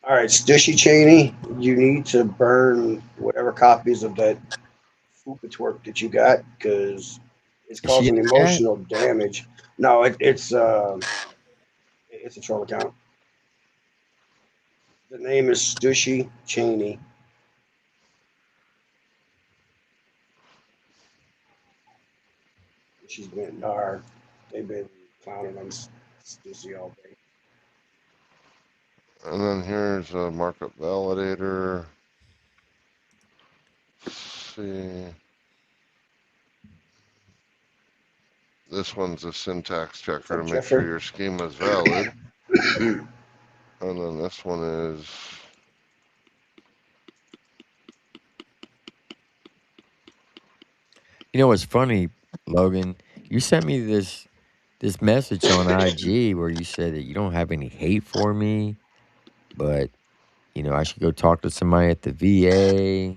All right, Stushy Cheney, you need to burn whatever copies of that Upchurch that you got because it's Is she in causing the chat? emotional damage. No, it's a troll account. The name is Stushy Cheney. She's been they've been clowning on Stushy all day. And then here's a markup validator. Let's see. This one's a syntax checker to make sure your schema is valid. And then this one is You know what's funny, Logan? You sent me this message on IG where you said that you don't have any hate for me, but I should go talk to somebody at the VA.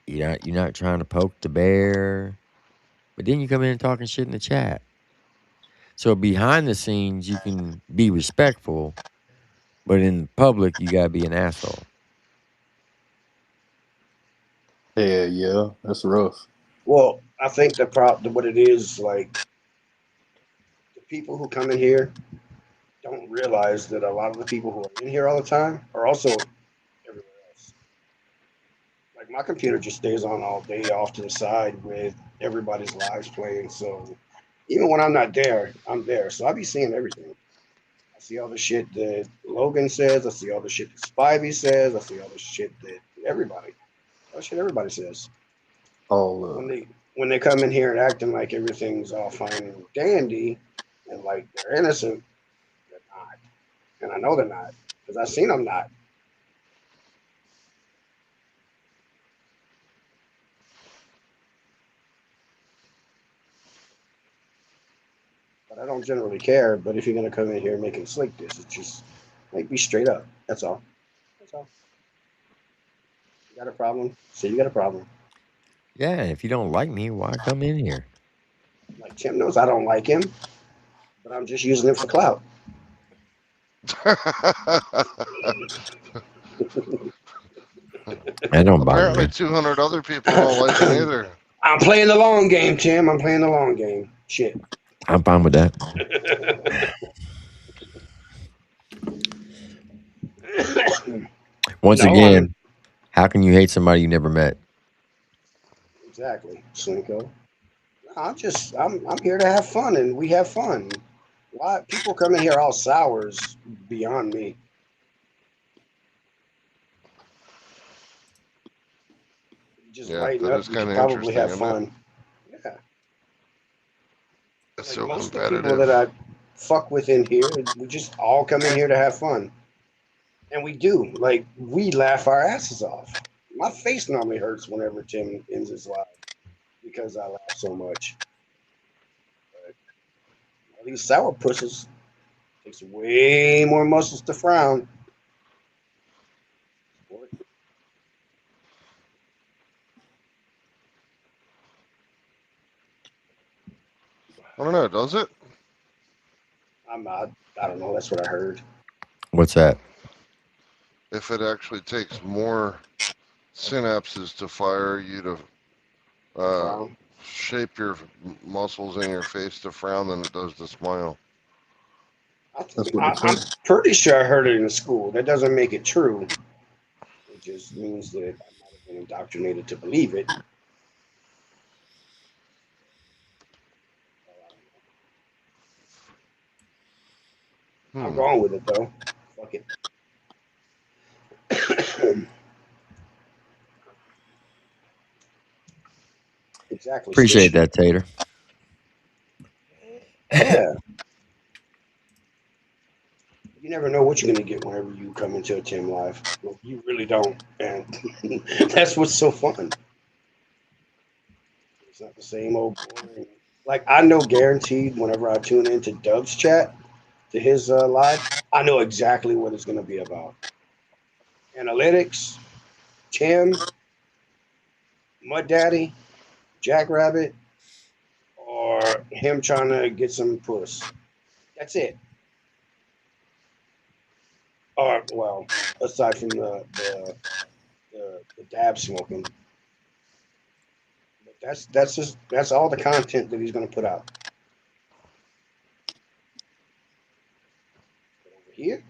You're not trying to poke the bear, but then you come in and talking shit in the chat. So behind the scenes, you can be respectful, but in public, you gotta be an asshole. Yeah, that's rough. Well, I think what it is, like, the people who come in here don't realize that a lot of the people who are in here all the time are also everywhere else. Like, my computer just stays on all day off to the side with everybody's lives playing. So even when I'm not there, I'm there. So I be seeing everything. I see all the shit that Logan says. I see all the shit that Spivey says. I see all the shit that everybody. All the shit everybody says. When they come in here and acting like everything's all fine and dandy, and like they're innocent, they're not. And I know they're not because I've seen them not. But I don't generally care. But if you're gonna come in here making slick this, it's just like be straight up. That's all. That's all. You got a problem? So you got a problem. Yeah, if you don't like me, why come in here? Like Tim knows I don't like him, but I'm just using it for clout. I don't bother Apparently me. 200 other people don't like him either. I'm playing the long game, Tim. I'm playing the long game. Shit. I'm fine with that. Once again, how can you hate somebody you never met? Exactly, Slinko. I'm here to have fun, and we have fun. Why people come in here all sours beyond me. Just lighten up. We should probably have fun. Yeah. It's like so most competitive. of the people that I fuck with in here, we just all come in here to have fun. And we do. Like, we laugh our asses off. My face normally hurts whenever Tim ends his live because I laugh so much. But all these sour pusses takes way more muscles to frown. I don't know, does it? I don't know. That's what I heard. What's that? if it actually takes more synapses to fire you to shape your muscles in your face to frown than it does to smile. I'm pretty sure I heard it in school. That doesn't make it true. It just means that I might have been indoctrinated to believe it. I'm going with it though. Fuck it. Exactly. Appreciate that, Tater. Yeah. You never know what you're going to get whenever you come into a Tim Live. Well, you really don't. And that's what's so fun. It's not the same old boring. Like, I know guaranteed whenever I tune into Doug's chat to his live, I know exactly what it's going to be about. Analytics, Tim, Mud Daddy, Jackrabbit, or him trying to get some puss. That's it. Or, well, aside from the dab smoking. But that's all the content that he's going to put out. But over here,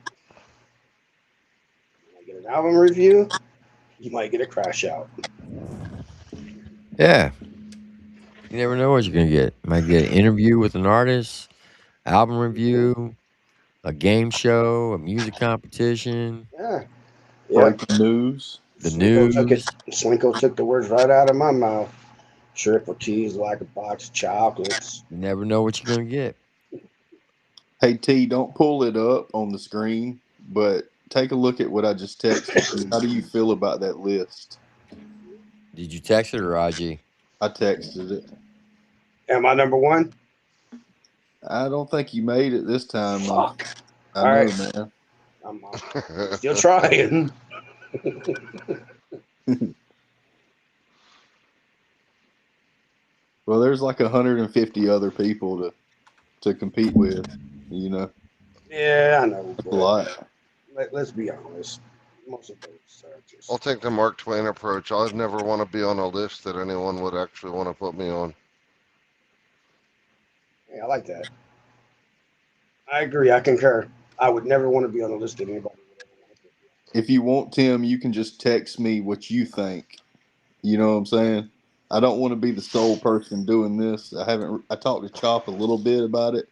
you might get an album review. You might get a crash out. Yeah. You never know what you're gonna get. You might get an interview with an artist, album review, a game show, a music competition. Yeah. Breaking news. The Slinko took the words right out of my mouth. Triple T's like a box of chocolates. You never know what you're gonna get. Hey T, don't pull it up on the screen, but take a look at what I just texted you. How do you feel about that list? Did you text it or IG? I texted it. Am I number one? I don't think you made it this time. Fuck. I know, right, man. I'm still trying. Well, there's like 150 other people to compete with, you know. Yeah, I know. That's a lot. Let's be honest. Most of those are just. I'll take the Mark Twain approach. I'd never want to be on a list that anyone would actually want to put me on. Yeah, I like that. I agree. I concur. I would never want to be on a list that anybody would ever want to put me on. If you want, Tim, you can just text me what you think. You know what I'm saying? I don't want to be the sole person doing this. I talked to Chop a little bit about it,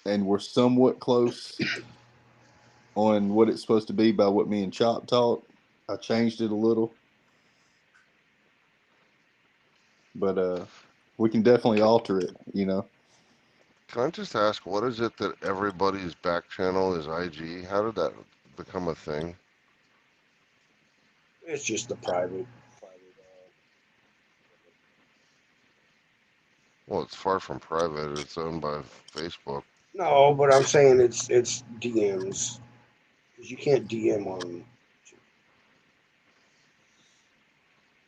and we're somewhat close on what it's supposed to be by what me and Chop talked. I changed it a little. But we can definitely alter it, you know. Can I just ask, what is it that everybody's back channel is IG? How did that become a thing? It's just a private. Well, it's far from private. It's owned by Facebook. No, but I'm saying it's DMs. Because you can't DM on.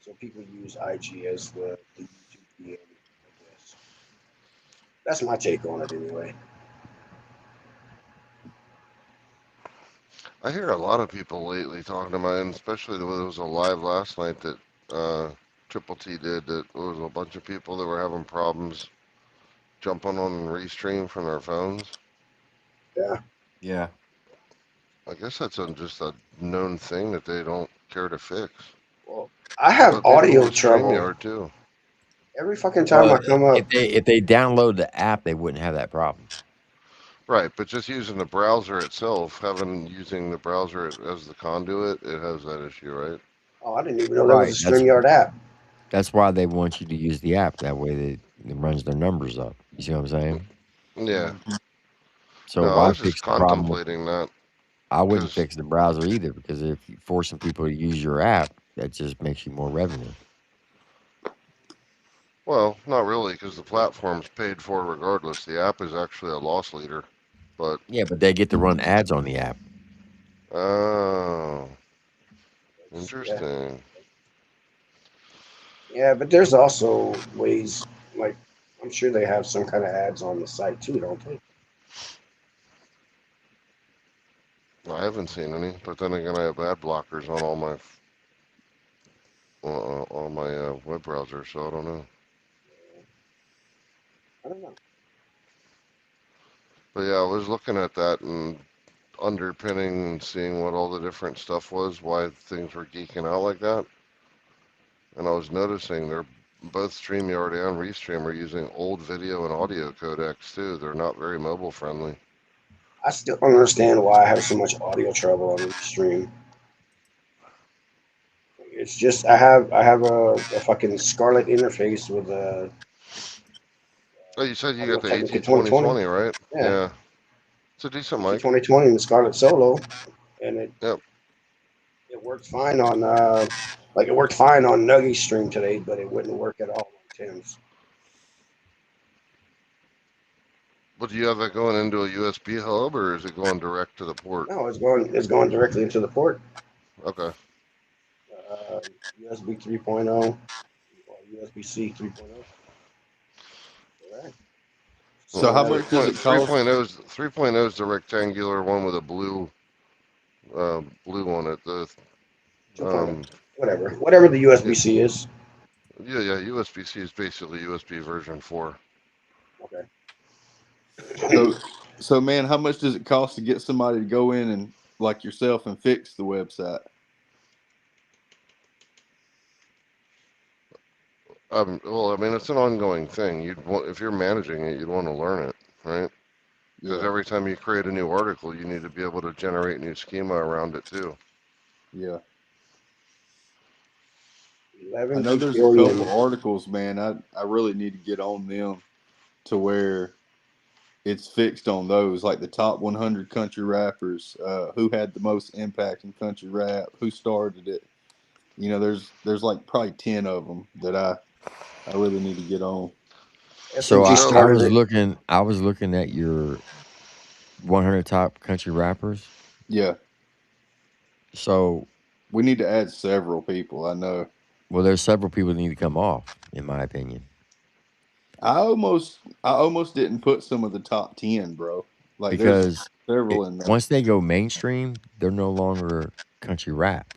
So people use IG as the YouTube DM, I guess. That's my take on it anyway. I hear a lot of people lately talking about it, and especially there was a live last night that Triple T did, that there was a bunch of people that were having problems jumping on and restream from their phones. Yeah. Yeah. I guess that's just a known thing that they don't care to fix. Well, I have audio trouble. StreamYard too. Every fucking time I come up. If they download the app, they wouldn't have that problem. Right, but just using the browser itself, using the browser as the conduit, it has that issue, right? Oh, I didn't even know there was a StreamYard app. That's why they want you to use the app. That way it runs their numbers up. You see what I'm saying? Yeah. So no, why I was fix just the problem? contemplating that. I wouldn't fix the browser either, because if you're forcing people to use your app, that just makes you more revenue. Well, not really, because the platform's paid for regardless. The app is actually a loss leader, but yeah, but they get to run ads on the app. Oh, interesting. Yeah, but there's also ways, like, I'm sure they have some kind of ads on the site too, don't they? I haven't seen any, but then again, I have ad blockers on all my web browsers, so I don't know. I don't know. But yeah, I was looking at that and underpinning and seeing what all the different stuff was, why things were geeking out like that. And I was noticing they're both StreamYard and Restream are using old video and audio codecs too. They're not very mobile friendly. I still don't understand why I have so much audio trouble on Restream. It's just I have a fucking Scarlet interface with a Oh, you said you Audio got the Technica 2020. 2020, right? Yeah, Yeah, it's a decent mic. 2020 and the Scarlet Solo, and Yep. it worked fine on it worked fine on Nuggy's stream today, but it wouldn't work at all on Tim's. But do you have that going into a USB hub, or is it going direct to the port? No, it's going directly into the port. Okay. USB 3.0 or USB-C 3.0. All right. So how much does it cost? 3.0 is the rectangular one with a blue on it. The 2.0, whatever the USB-C is. Yeah, USB-C is basically USB version 4. Okay. So man, how much does it cost to get somebody to go in and like yourself and fix the website? Well, I mean, it's an ongoing thing. If you're managing it, you'd want to learn it, right? Because every time you create a new article, you need to be able to generate new schema around it too. Yeah. 11 I know there's a couple articles, man. I really need to get on them to where it's fixed on those, like the top 100 country rappers, who had the most impact in country rap, who started it. You know, there's like probably 10 of them that I really need to get on. So I was looking at your 100 top country rappers. Yeah. So we need to add several people. I know. Well, there's several people that need to come off, in my opinion. I almost didn't put some of the top 10, bro. Like because there's several in there. Once they go mainstream, they're no longer country rap.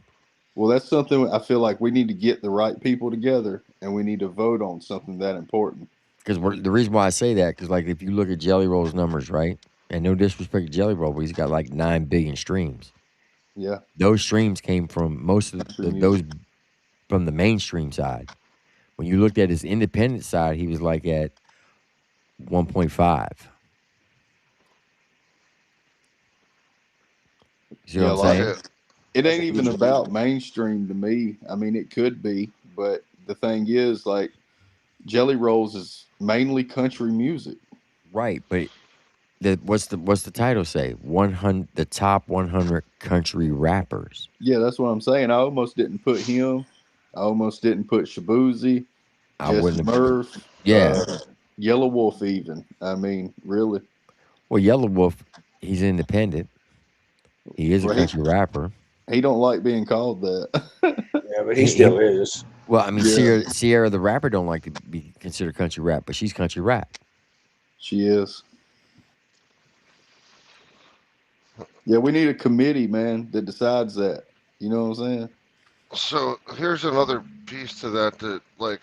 Well, that's something I feel like we need to get the right people together, and we need to vote on something that important. Because the reason why I say that, because like if you look at Jelly Roll's numbers, right, and no disrespect to Jelly Roll, but he's got like 9 billion streams. Yeah, those streams came from most of those from the mainstream side. When you looked at his independent side, he was like at 1.5. You see what I'm saying? It ain't even about mainstream to me. I mean, it could be, but the thing is, like, Jelly Rolls is mainly country music. Right, but what's the title say? 100, the top 100 country rappers. Yeah, that's what I'm saying. I almost didn't put him. I almost didn't put Shabuzi, Jesse Murph, Yellow Wolf even. I mean, really. Well, Yellow Wolf, he's independent. He is a country rapper. He don't like being called that. Yeah, but he still is. Well, I mean, Sierra the rapper don't like to be considered country rap, but she's country rap. She is. Yeah, we need a committee, man, that decides that. You know what I'm saying? So here's another piece to that like,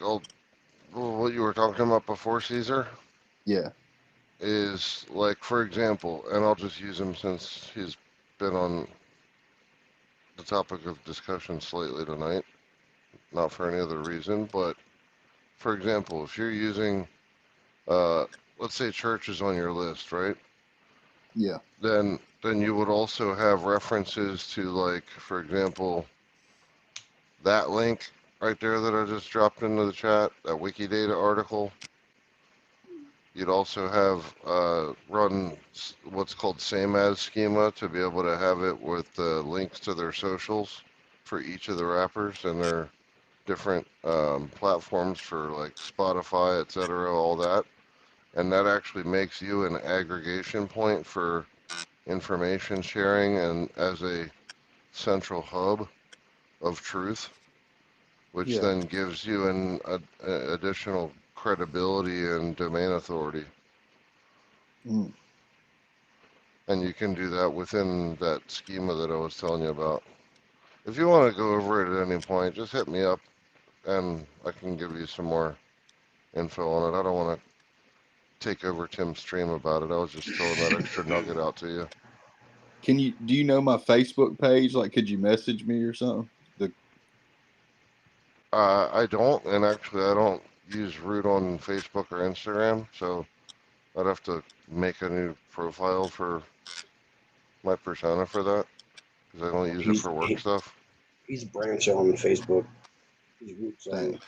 what you were talking about before, Caesar. Yeah. Is like, for example, and I'll just use him since he's been on the topic of discussion slightly tonight, not for any other reason, but for example, if you're using, let's say church is on your list, right? Yeah. Then you would also have references to, like, for example, that link right there that I just dropped into the chat, that Wikidata article. You'd also have run what's called same as schema to be able to have it with links to their socials for each of the rappers and their different platforms for like Spotify, etc., all that. And that actually makes you an aggregation point for information sharing and as a central hub of truth, which then gives you an additional credibility and domain authority. And you can do that within that schema that I was telling you about. If you want to go over it at any point, just hit me up and I can give you some more info on it. I don't want to take over Tim's stream about it. I was just throwing that extra nugget out to you. Do you know my Facebook page? Like, could you message me or something? I don't, and actually I don't use Root on Facebook or Instagram, so I'd have to make a new profile for my persona for that, because I don't use it for work stuff. He's branching on Facebook. His roots on.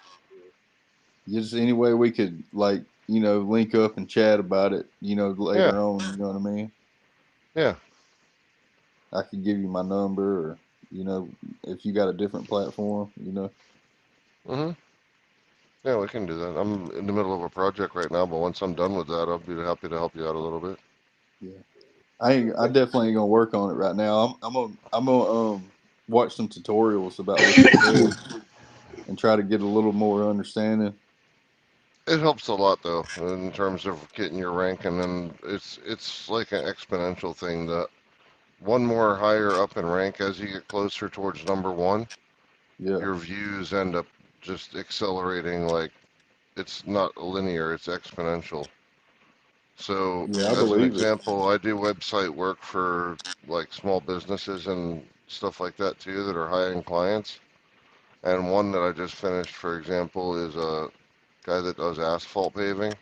Just any way we could, like, link up and chat about it, later on. You know what I mean? Yeah. I could give you my number, or if you got a different platform, Yeah, we can do that. I'm in the middle of a project right now, but once I'm done with that, I'll be happy to help you out a little bit. Yeah. I definitely ain't gonna work on it right now. I'm gonna watch some tutorials about what you said and try to get a little more understanding. It helps a lot though, in terms of getting your rank, and then it's like an exponential thing. That one more higher up in rank as you get closer towards number one, your views end up just accelerating. Like, it's not linear, it's exponential. So as an example, I do website work for like small businesses and stuff like that too, that are high-end clients. And one that I just finished, for example, is a guy that does asphalt paving.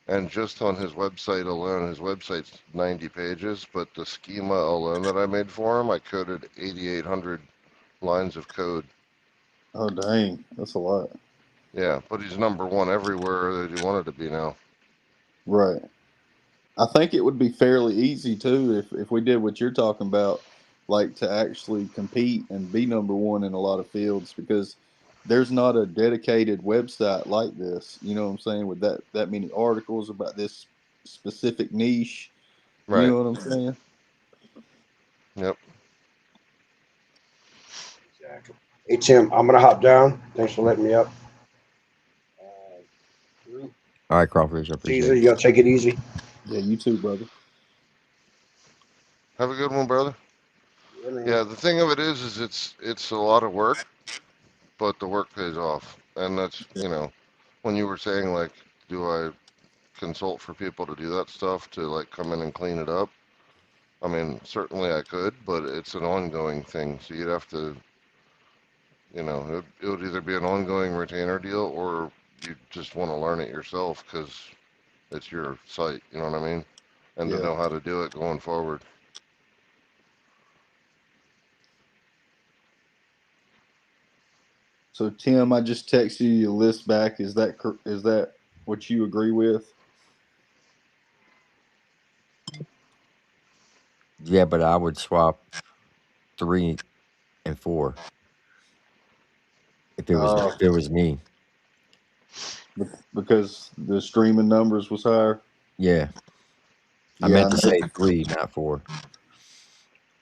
And just on his website alone, his website's 90 pages, but the schema alone that I made for him, I coded 8,800 lines of code. Oh, dang. That's a lot. Yeah, but he's number one everywhere that he wanted to be now. Right. I think it would be fairly easy, too, if we did what you're talking about, like to actually compete and be number one in a lot of fields, because there's not a dedicated website like this. You know what I'm saying? With that many articles about this specific niche. Right. You know what I'm saying? Yep. Exactly. Hey, Tim, I'm going to hop down. Thanks for letting me up. All right, Crawfish, I appreciate Caesar, it. you got to take it easy. Yeah, you too, brother. Have a good one, brother. Yeah, the thing of it is it's a lot of work, but the work pays off. And that's, when you were saying, like, do I consult for people to do that stuff, to like come in and clean it up? I mean, certainly I could, but it's an ongoing thing. So you'd have to, it would either be an ongoing retainer deal, or you just want to learn it yourself because it's your site, you know what I mean? And to know how to do it going forward. So, Tim, I just texted you your list back. Is that what you agree with? Yeah, but I would swap 3 and 4 if it was me. Because the streaming numbers was higher. Yeah. I meant to say 3, not 4.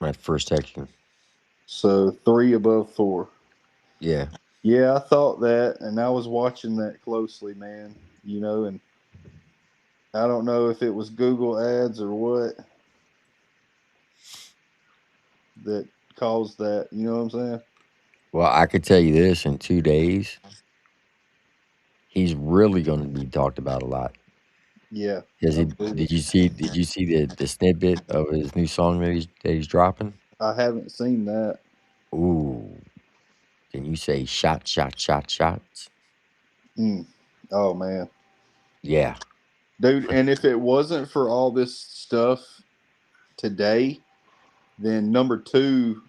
My first text. So 3 above 4. Yeah. Yeah, I thought that, and I was watching that closely, man. And I don't know if it was Google ads or what that caused that. You know what I'm saying? Well, I could tell you this: in 2 days, he's really going to be talked about a lot. Yeah. Did you see the snippet of his new song that he's dropping? I haven't seen that. Ooh. Can you say shots? Oh man. Yeah. Dude, and if it wasn't for all this stuff today, then number 2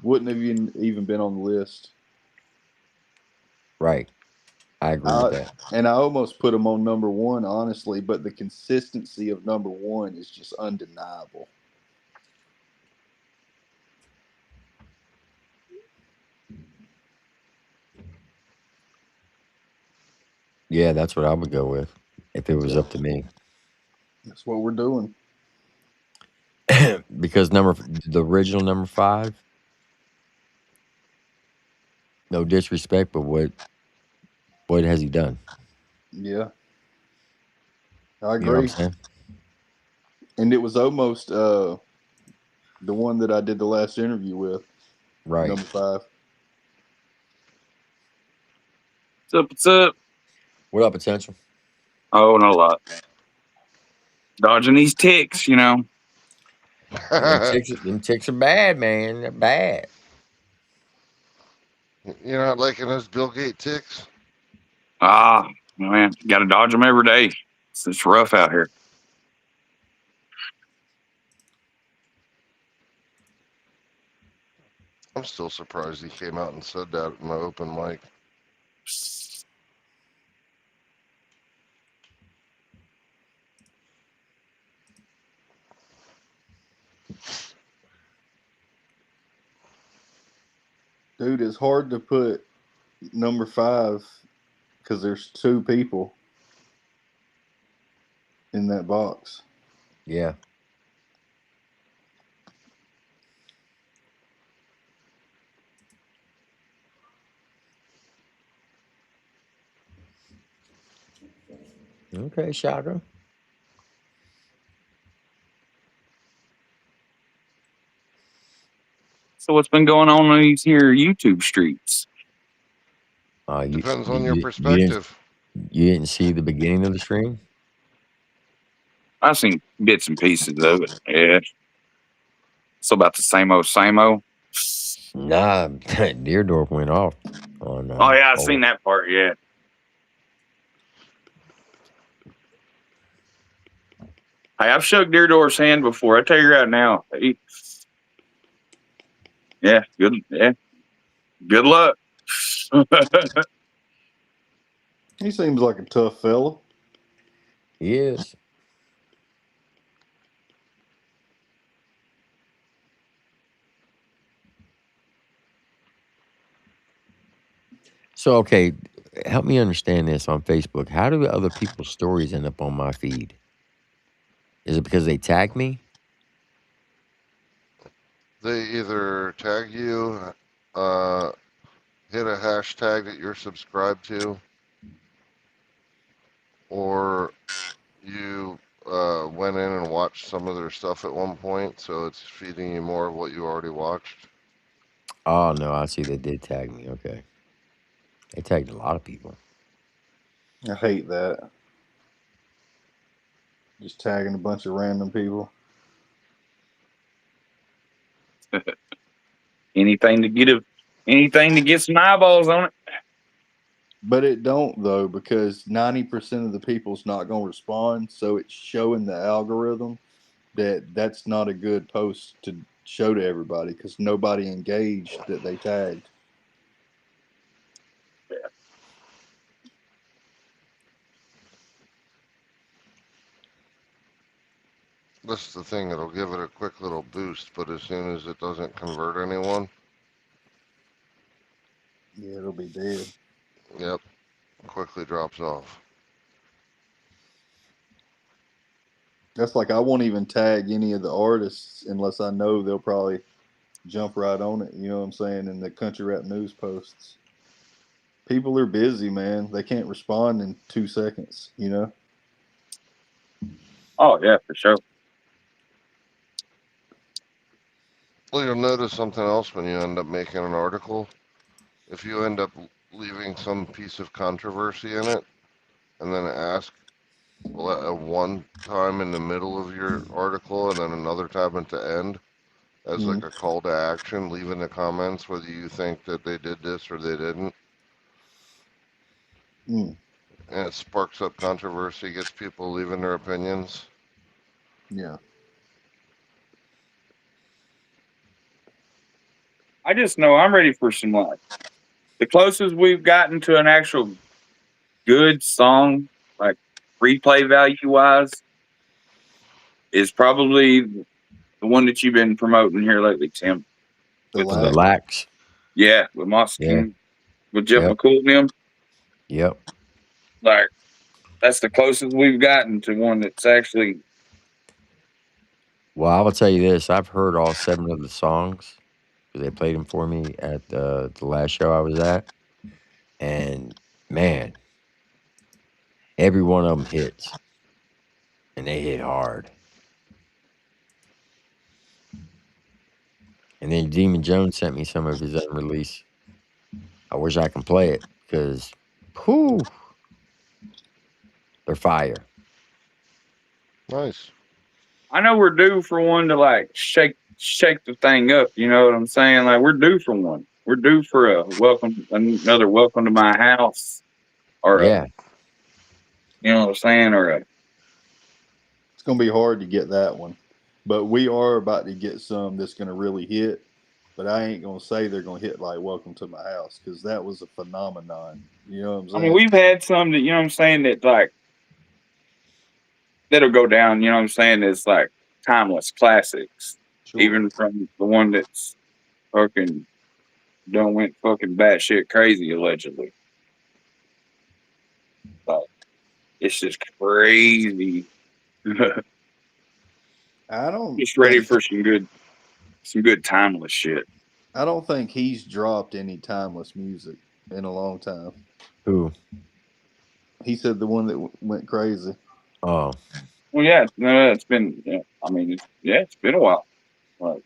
wouldn't have even been on the list. Right. I agree with that. And I almost put him on number 1, honestly, but the consistency of number 1 is just undeniable. Yeah, that's what I would go with if it was up to me. That's what we're doing. Because the original number 5, no disrespect, but what has he done? Yeah. I agree. You know what I'm saying? And it was almost the one that I did the last interview with. Right. Number 5. What's up? What's up? What up, Potential? Oh, not a lot. Dodging these ticks, you know. Them ticks are bad, man. They're bad. You're not liking those Bill Gates ticks? Ah, man, got to dodge them every day. It's rough out here. I'm still surprised he came out and said that in the open mic. Dude, it's hard to put number 5 because there's 2 people in that box. Yeah. Okay, Shaka. So what's been going on these here YouTube streets? Depends on your perspective. You didn't see the beginning of the stream? I've seen bits and pieces of it. Yeah. It's about the same old, same old. Nah, Deardorff went off on. Oh yeah, I've seen that part. Yeah. Hey, I've shook Deardorff's hand before. I tell you right now. Yeah, good. Yeah, good luck. He seems like a tough fella. He is. So, okay, help me understand this on Facebook. How do other people's stories end up on my feed? Is it because they tag me? They either tag you, hit a hashtag that you're subscribed to, or you went in and watched some of their stuff at one point, so it's feeding you more of what you already watched. Oh, no, I see they did tag me. Okay. They tagged a lot of people. I hate that. Just tagging a bunch of random people. anything to get some eyeballs on it. But it don't though, because 90% of the people's not going to respond. So it's showing the algorithm that that's not a good post to show to everybody because nobody engaged that they tagged. This is the thing, it'll give it a quick little boost, but as soon as it doesn't convert anyone, yeah, it'll be dead. Yep, quickly drops off. That's like I won't even tag any of the artists unless I know they'll probably jump right on it. You know what I'm saying? In the country rap news posts. People are busy, man. They can't respond in 2 seconds, you know? Oh, yeah, for sure. Well, you'll notice something else when you end up making an article. If you end up leaving some piece of controversy in it, and then ask, well, at one time in the middle of your article and then another time at the end, as like a call to action, leave in the comments whether you think that they did this or they didn't. And it sparks up controversy, gets people leaving their opinions. Yeah. I just know I'm ready for some like the closest we've gotten to an actual good song, like replay value wise, is probably the one that you've been promoting here lately, Tim. The Lax. Yeah, with Moss King, with Jeff Yep. McCool and them. Yep. Like that's the closest we've gotten to one that's actually. Well, I will tell you this. I've heard all 7 of the songs because they played them for me at the last show I was at. And, man, every one of them hits. And they hit hard. And then Demon Jones sent me some of his unreleased. I wish I can play it because, whew, they're fire. Nice. I know we're due for one to like shake the thing up. You know what I'm saying? Like we're due for one. We're due for another welcome to my house, or Yeah. you know what I'm saying, or a. It's gonna be hard to get that one, but we are about to get some that's gonna really hit. But I ain't gonna say they're gonna hit like "Welcome to My House" because that was a phenomenon. You know what I'm I mean, saying? we've had some that you know what I'm saying that like that'll go down. You know what I'm saying? It's like timeless classics, Sure. even from the one that's fucking done went fucking batshit crazy allegedly. Like it's just crazy. I don't Just ready think for some good timeless shit. I don't think he's dropped any timeless music in a long time. Who? He said the one that went crazy. Oh. Well, yeah, no, it's been. Yeah, I mean, it's been a while. Like,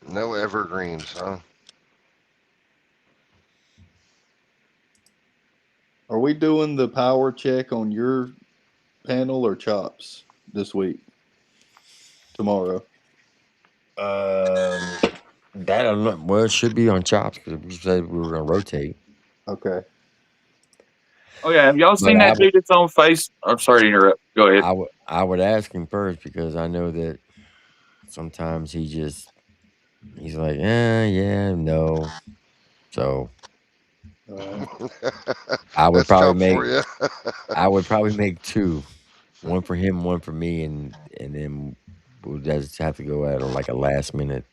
No evergreens, huh? Are we doing the power check on your panel or Chops this week? Tomorrow. That well, it should be on Chops because we said we were gonna rotate. Okay. oh yeah, have y'all But seen that dude that's on Face? I'm sorry to interrupt. Go ahead. I would ask him first because I know that sometimes he's like, yeah, no. So I would That's probably tough make for you. two, one for him, one for me, and then we'll just have to go at like a last minute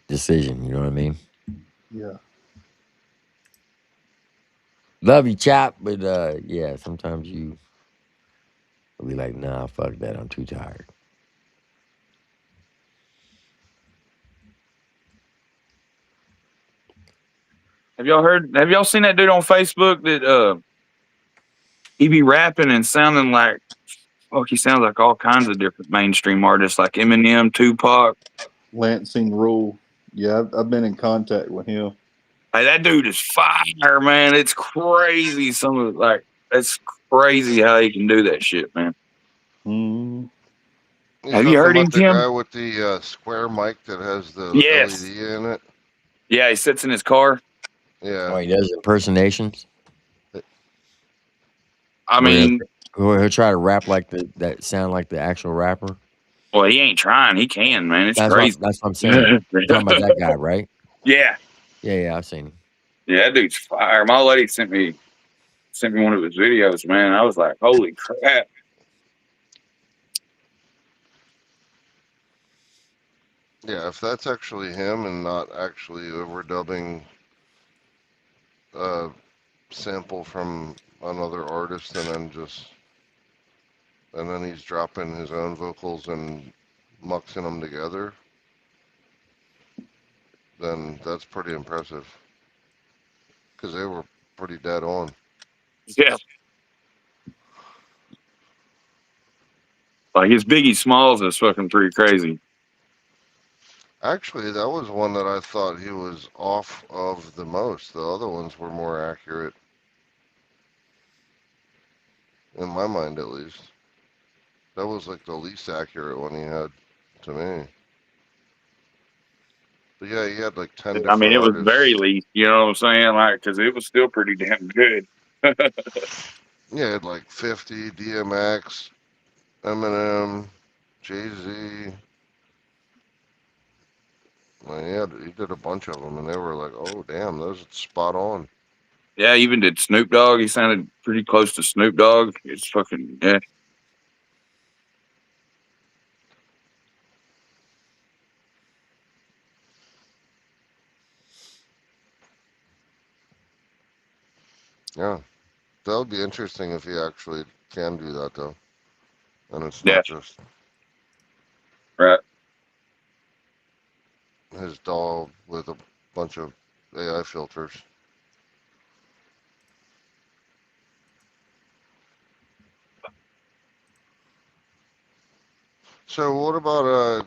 decision. You know what I mean? Yeah. Love you, Chop, but yeah, sometimes you will be like, nah, fuck that, I'm too tired. Have y'all seen that dude on Facebook that he be rapping and sounding like he sounds like all kinds of different mainstream artists like Eminem, Tupac. Lansing Rule. Yeah, I've been in contact with him. Hey, that dude is fire, man. It's crazy. It's crazy how he can do that shit, man. Mm. You Have you talking heard him, about the Tim? guy with the square mic that has the Yes. LED in it? Yeah, he sits in his car. Yeah. Oh, he does impersonations. I Where mean, he'll try to rap like that sound like the actual rapper. well, he ain't trying. He can, man. It's crazy. That's what I'm saying. You're talking about that guy, right? Yeah. Yeah, I've seen him. Yeah, that dude's fire. My lady sent me one of his videos, man. I was like, holy crap. Yeah, if that's actually him and not actually overdubbing a sample from another artist and then he's dropping his own vocals and muxing them together, then that's pretty impressive. Because they were pretty dead on. Yeah. Like his Biggie Smalls is fucking pretty crazy. Actually, that was one that I thought he was off of the most. The other ones were more accurate. In my mind, at least. That was like the least accurate one he had, to me. But yeah, he had like 10 I mean, different it was artists. very least, you know what I'm saying? Like, because it was still pretty damn good. Yeah, he had like 50, DMX, Eminem, Jay-Z. He did a bunch of them, and they were like, oh, damn, those are spot on. Yeah, even did Snoop Dogg. He sounded pretty close to Snoop Dogg. It's fucking, yeah. Yeah. That would be interesting if he actually can do that, though. And it's Yeah. not just Right. his doll with a bunch of AI filters. So what about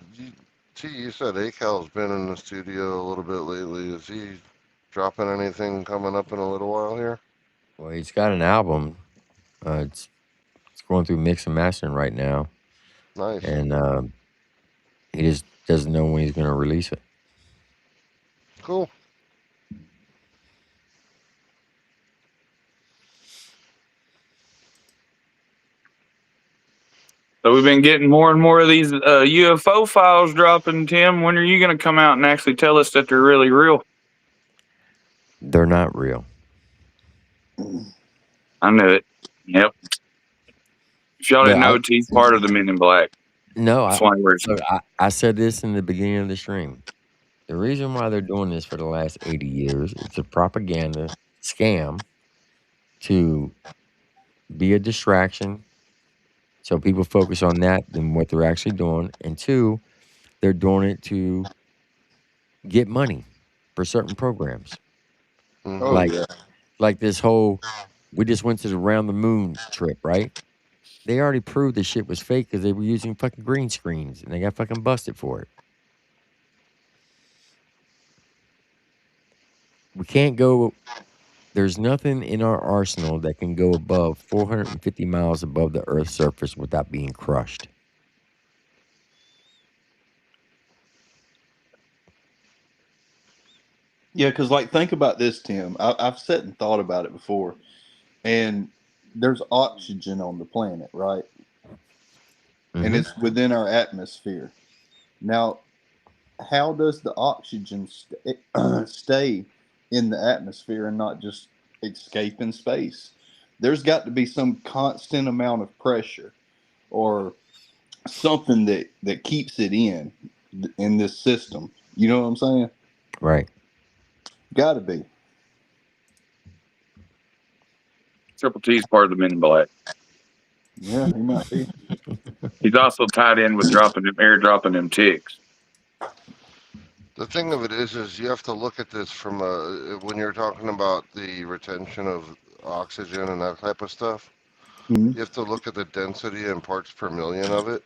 you said Acal's been in the studio a little bit lately. Is he dropping anything coming up in a little while here? Well, he's got an album. It's going through mix and mastering right now. Nice. And he just doesn't know when he's going to release it. Cool. So we've been getting more and more of these UFO files dropping, Tim. When are you going to come out and actually tell us that they're really real? They're not real. I knew it. Yep. If y'all didn't know, T's part of the Men in Black. No, Look, I said this in the beginning of the stream. The reason why they're doing this for the last 80 years, it's a propaganda scam to be a distraction. So people focus on that than what they're actually doing. And two, they're doing it to get money for certain programs. Oh, Like yeah. like this whole we just went to the round the moon trip, right? They already proved the shit was fake because they were using fucking green screens and they got fucking busted for it. We can't go. There's nothing in our arsenal that can go above 450 miles above the Earth's surface without being crushed. Yeah, because like think about this, Tim. I've sat and thought about it before, and there's oxygen on the planet, right? And it's within our atmosphere. Now, how does the oxygen stay in the atmosphere and not just escape in space? There's got to be some constant amount of pressure or something that keeps it in this system. You know what I'm saying? Right. Got to be. Triple T's part of the Men in Black. Yeah, he might be. He's also tied in with airdropping them ticks. The thing of it is you have to look at this from when you're talking about the retention of oxygen and that type of stuff. Mm-hmm. You have to look at the density in parts per million of it,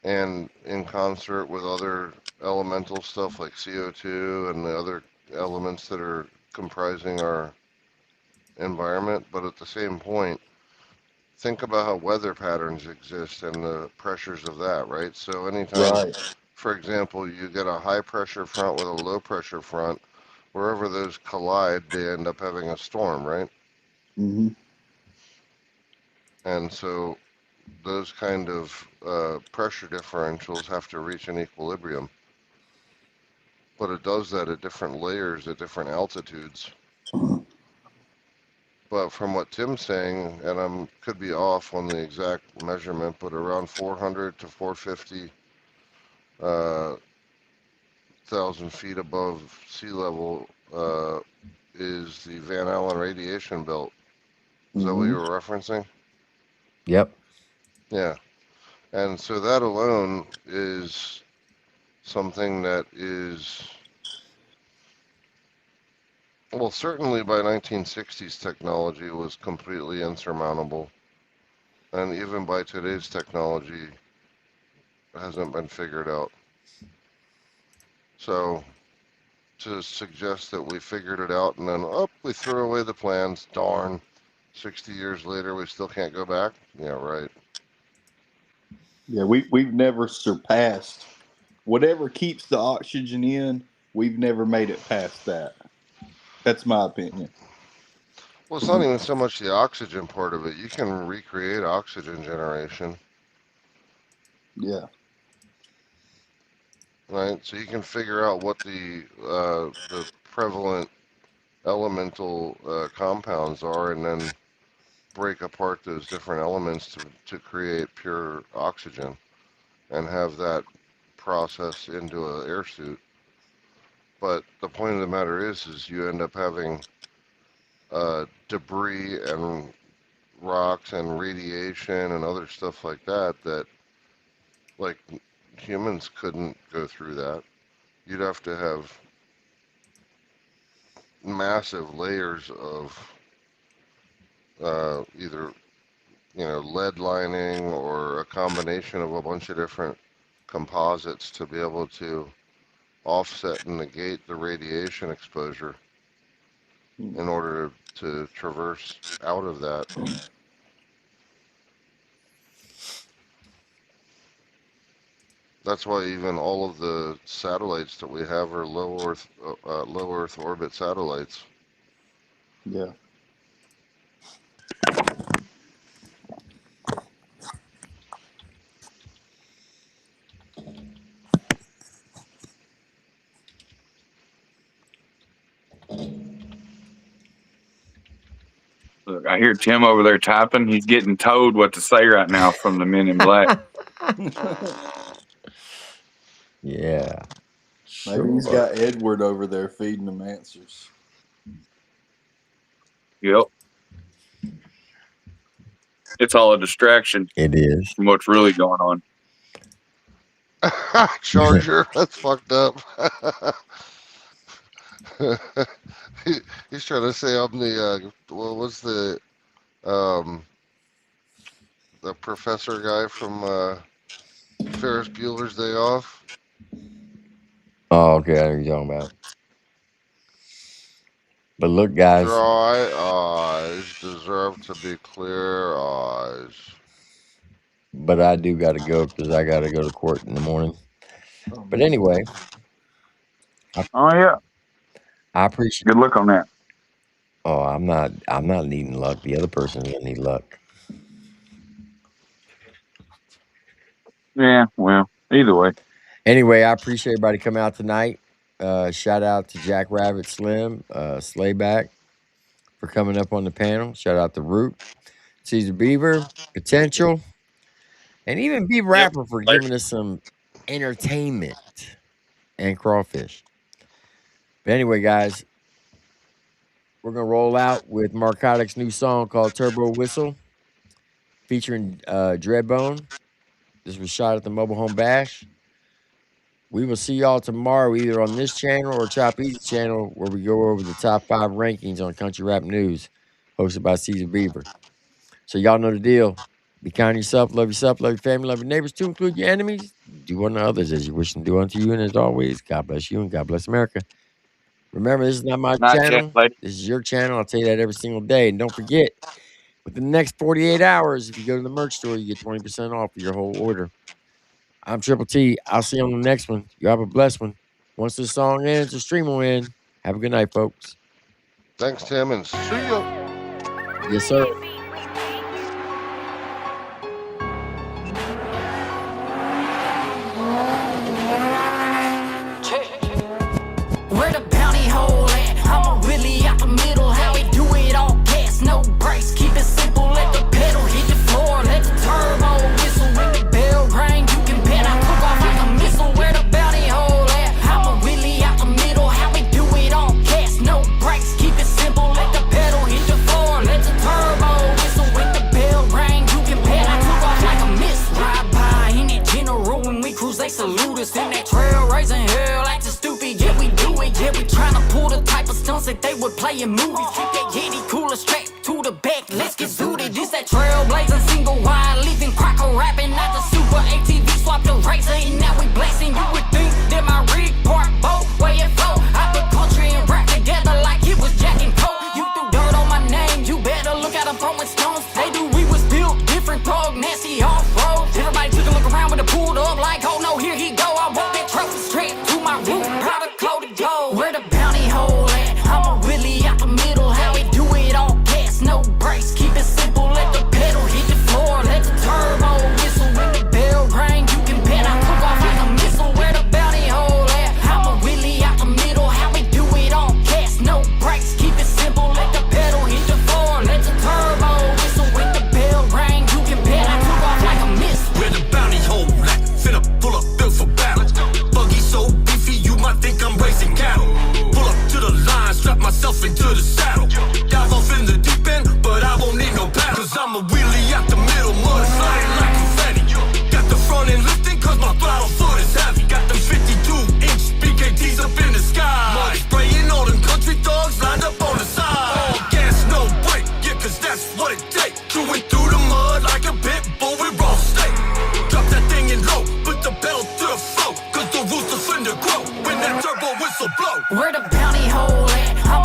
and in concert with other elemental stuff like CO2 and the other elements that are comprising our environment. But at the same point, think about how weather patterns exist and the pressures of that, right? So anytime, Right. for example, you get a high pressure front with a low pressure front, wherever those collide, they end up having a storm, right? Mm-hmm. And so those kind of pressure differentials have to reach an equilibrium. But it does that at different layers, at different altitudes. But from what Tim's saying, and I could be off on the exact measurement, but around 400 to 450 thousand feet above sea level is the Van Allen radiation belt. Is that what you were referencing? Yep. Yeah. And so that alone is something that is, well, certainly by 1960s technology was completely insurmountable. And even by today's technology, hasn't been figured out. So to suggest that we figured it out and then, we threw away the plans, darn, 60 years later, we still can't go back? Yeah, right. Yeah, we've never surpassed whatever keeps the oxygen in. We've never made it past that. That's my opinion. Well, it's not even so much the oxygen part of it. You can recreate oxygen generation. Yeah. Right? So you can figure out what the prevalent elemental compounds are and then break apart those different elements to create pure oxygen and have that process into an air suit. But the point of the matter is you end up having debris and rocks and radiation and other stuff like that like humans couldn't go through that. You'd have to have massive layers of either lead lining or a combination of a bunch of different composites to be able to offset and negate the radiation exposure in order to traverse out of that. That's why even all of the satellites that we have are low Earth orbit satellites. Yeah. Look, I hear Tim over there typing. He's getting told what to say right now from the Men in Black. Yeah. Maybe he's got Edward over there feeding him answers. Yep. It's all a distraction. It is. From what's really going on. Charger, that's fucked up. He's trying to say I'm the what's the professor guy from Ferris Bueller's Day Off. Oh, okay, I know what you're talking about. But look, guys. Dry eyes deserve to be clear eyes. But I do got to go because I got to go to court in the morning. But anyway. Yeah. I appreciate. Good luck on that. Oh, I'm not needing luck. The other person's gonna need luck. Yeah, well, either way. Anyway, I appreciate everybody coming out tonight. Shout out to Jack Rabbit Slim, Slayback for coming up on the panel. Shout out to Root, Caesar Beaver, Potential, and even Beaver Rapper for giving us some entertainment, and Crawfish. But anyway, guys, we're going to roll out with Marcotic's new song called Turbo Whistle, featuring Dreadbone. This was shot at the Mobile Home Bash. We will see y'all tomorrow either on this channel or Chop Easy channel, where we go over the top 5 rankings on Country Rap News, hosted by Caesar Beaver. So y'all know the deal. Be kind to yourself, love your family, love your neighbors, to include your enemies. Do unto others as you wish them to do unto you. And as always, God bless you and God bless America. Remember, this is not my channel. This is your channel. I'll tell you that every single day. And don't forget, within the next 48 hours, if you go to the merch store, you get 20% off of your whole order. I'm Triple T. I'll see you on the next one. You have a blessed one. Once this song ends, the stream will end. Have a good night, folks. Thanks, Tim, and see ya. Yes, sir. Where the bounty hole at? I'm a really out the middle. How we do it all gas, no brakes. Keep it simple, let the pedal hit the floor. Let the turbo whistle when the bell ring. You can bet I took off like a missile. Where the bounty hole at? I'm a really out the middle. How we do it all gas, no brakes. Keep it simple, let the pedal hit the floor. Let the turbo whistle when the bell ring. You can bet I took off like a missile. Ride by in that general when we cruise, they salute us. In that trail raising hell, acting stupid, yeah we do it. Yeah, we tryna pull the type of stunts that they would play in movies. Keep that Yeti cooler strapped to the back, let's get zooted. This that trailblazing, single wide, leaving cracker rapping. Not the super ATV, swap the racer, and now we blasting. You would think that my rig park boat, way it flow. Out the country and rap together like it was Jack and Coke. You threw dirt on my name, you better look out, I'm throwing stones. They do, we was built different, thug, nasty, off-road. Everybody took a look around when it pulled up like, oh no, here he go. I want that truck straight to my root, powder coated gold. Where the bounty hole at? I'm a really out the middle. How we do it all gas, no brakes. Keep it simple, let the pedal hit the floor. Let the turbo whistle when the bell ring. You can bet I took off like a Turbo whistle blow. Where the bounty hole at? I'm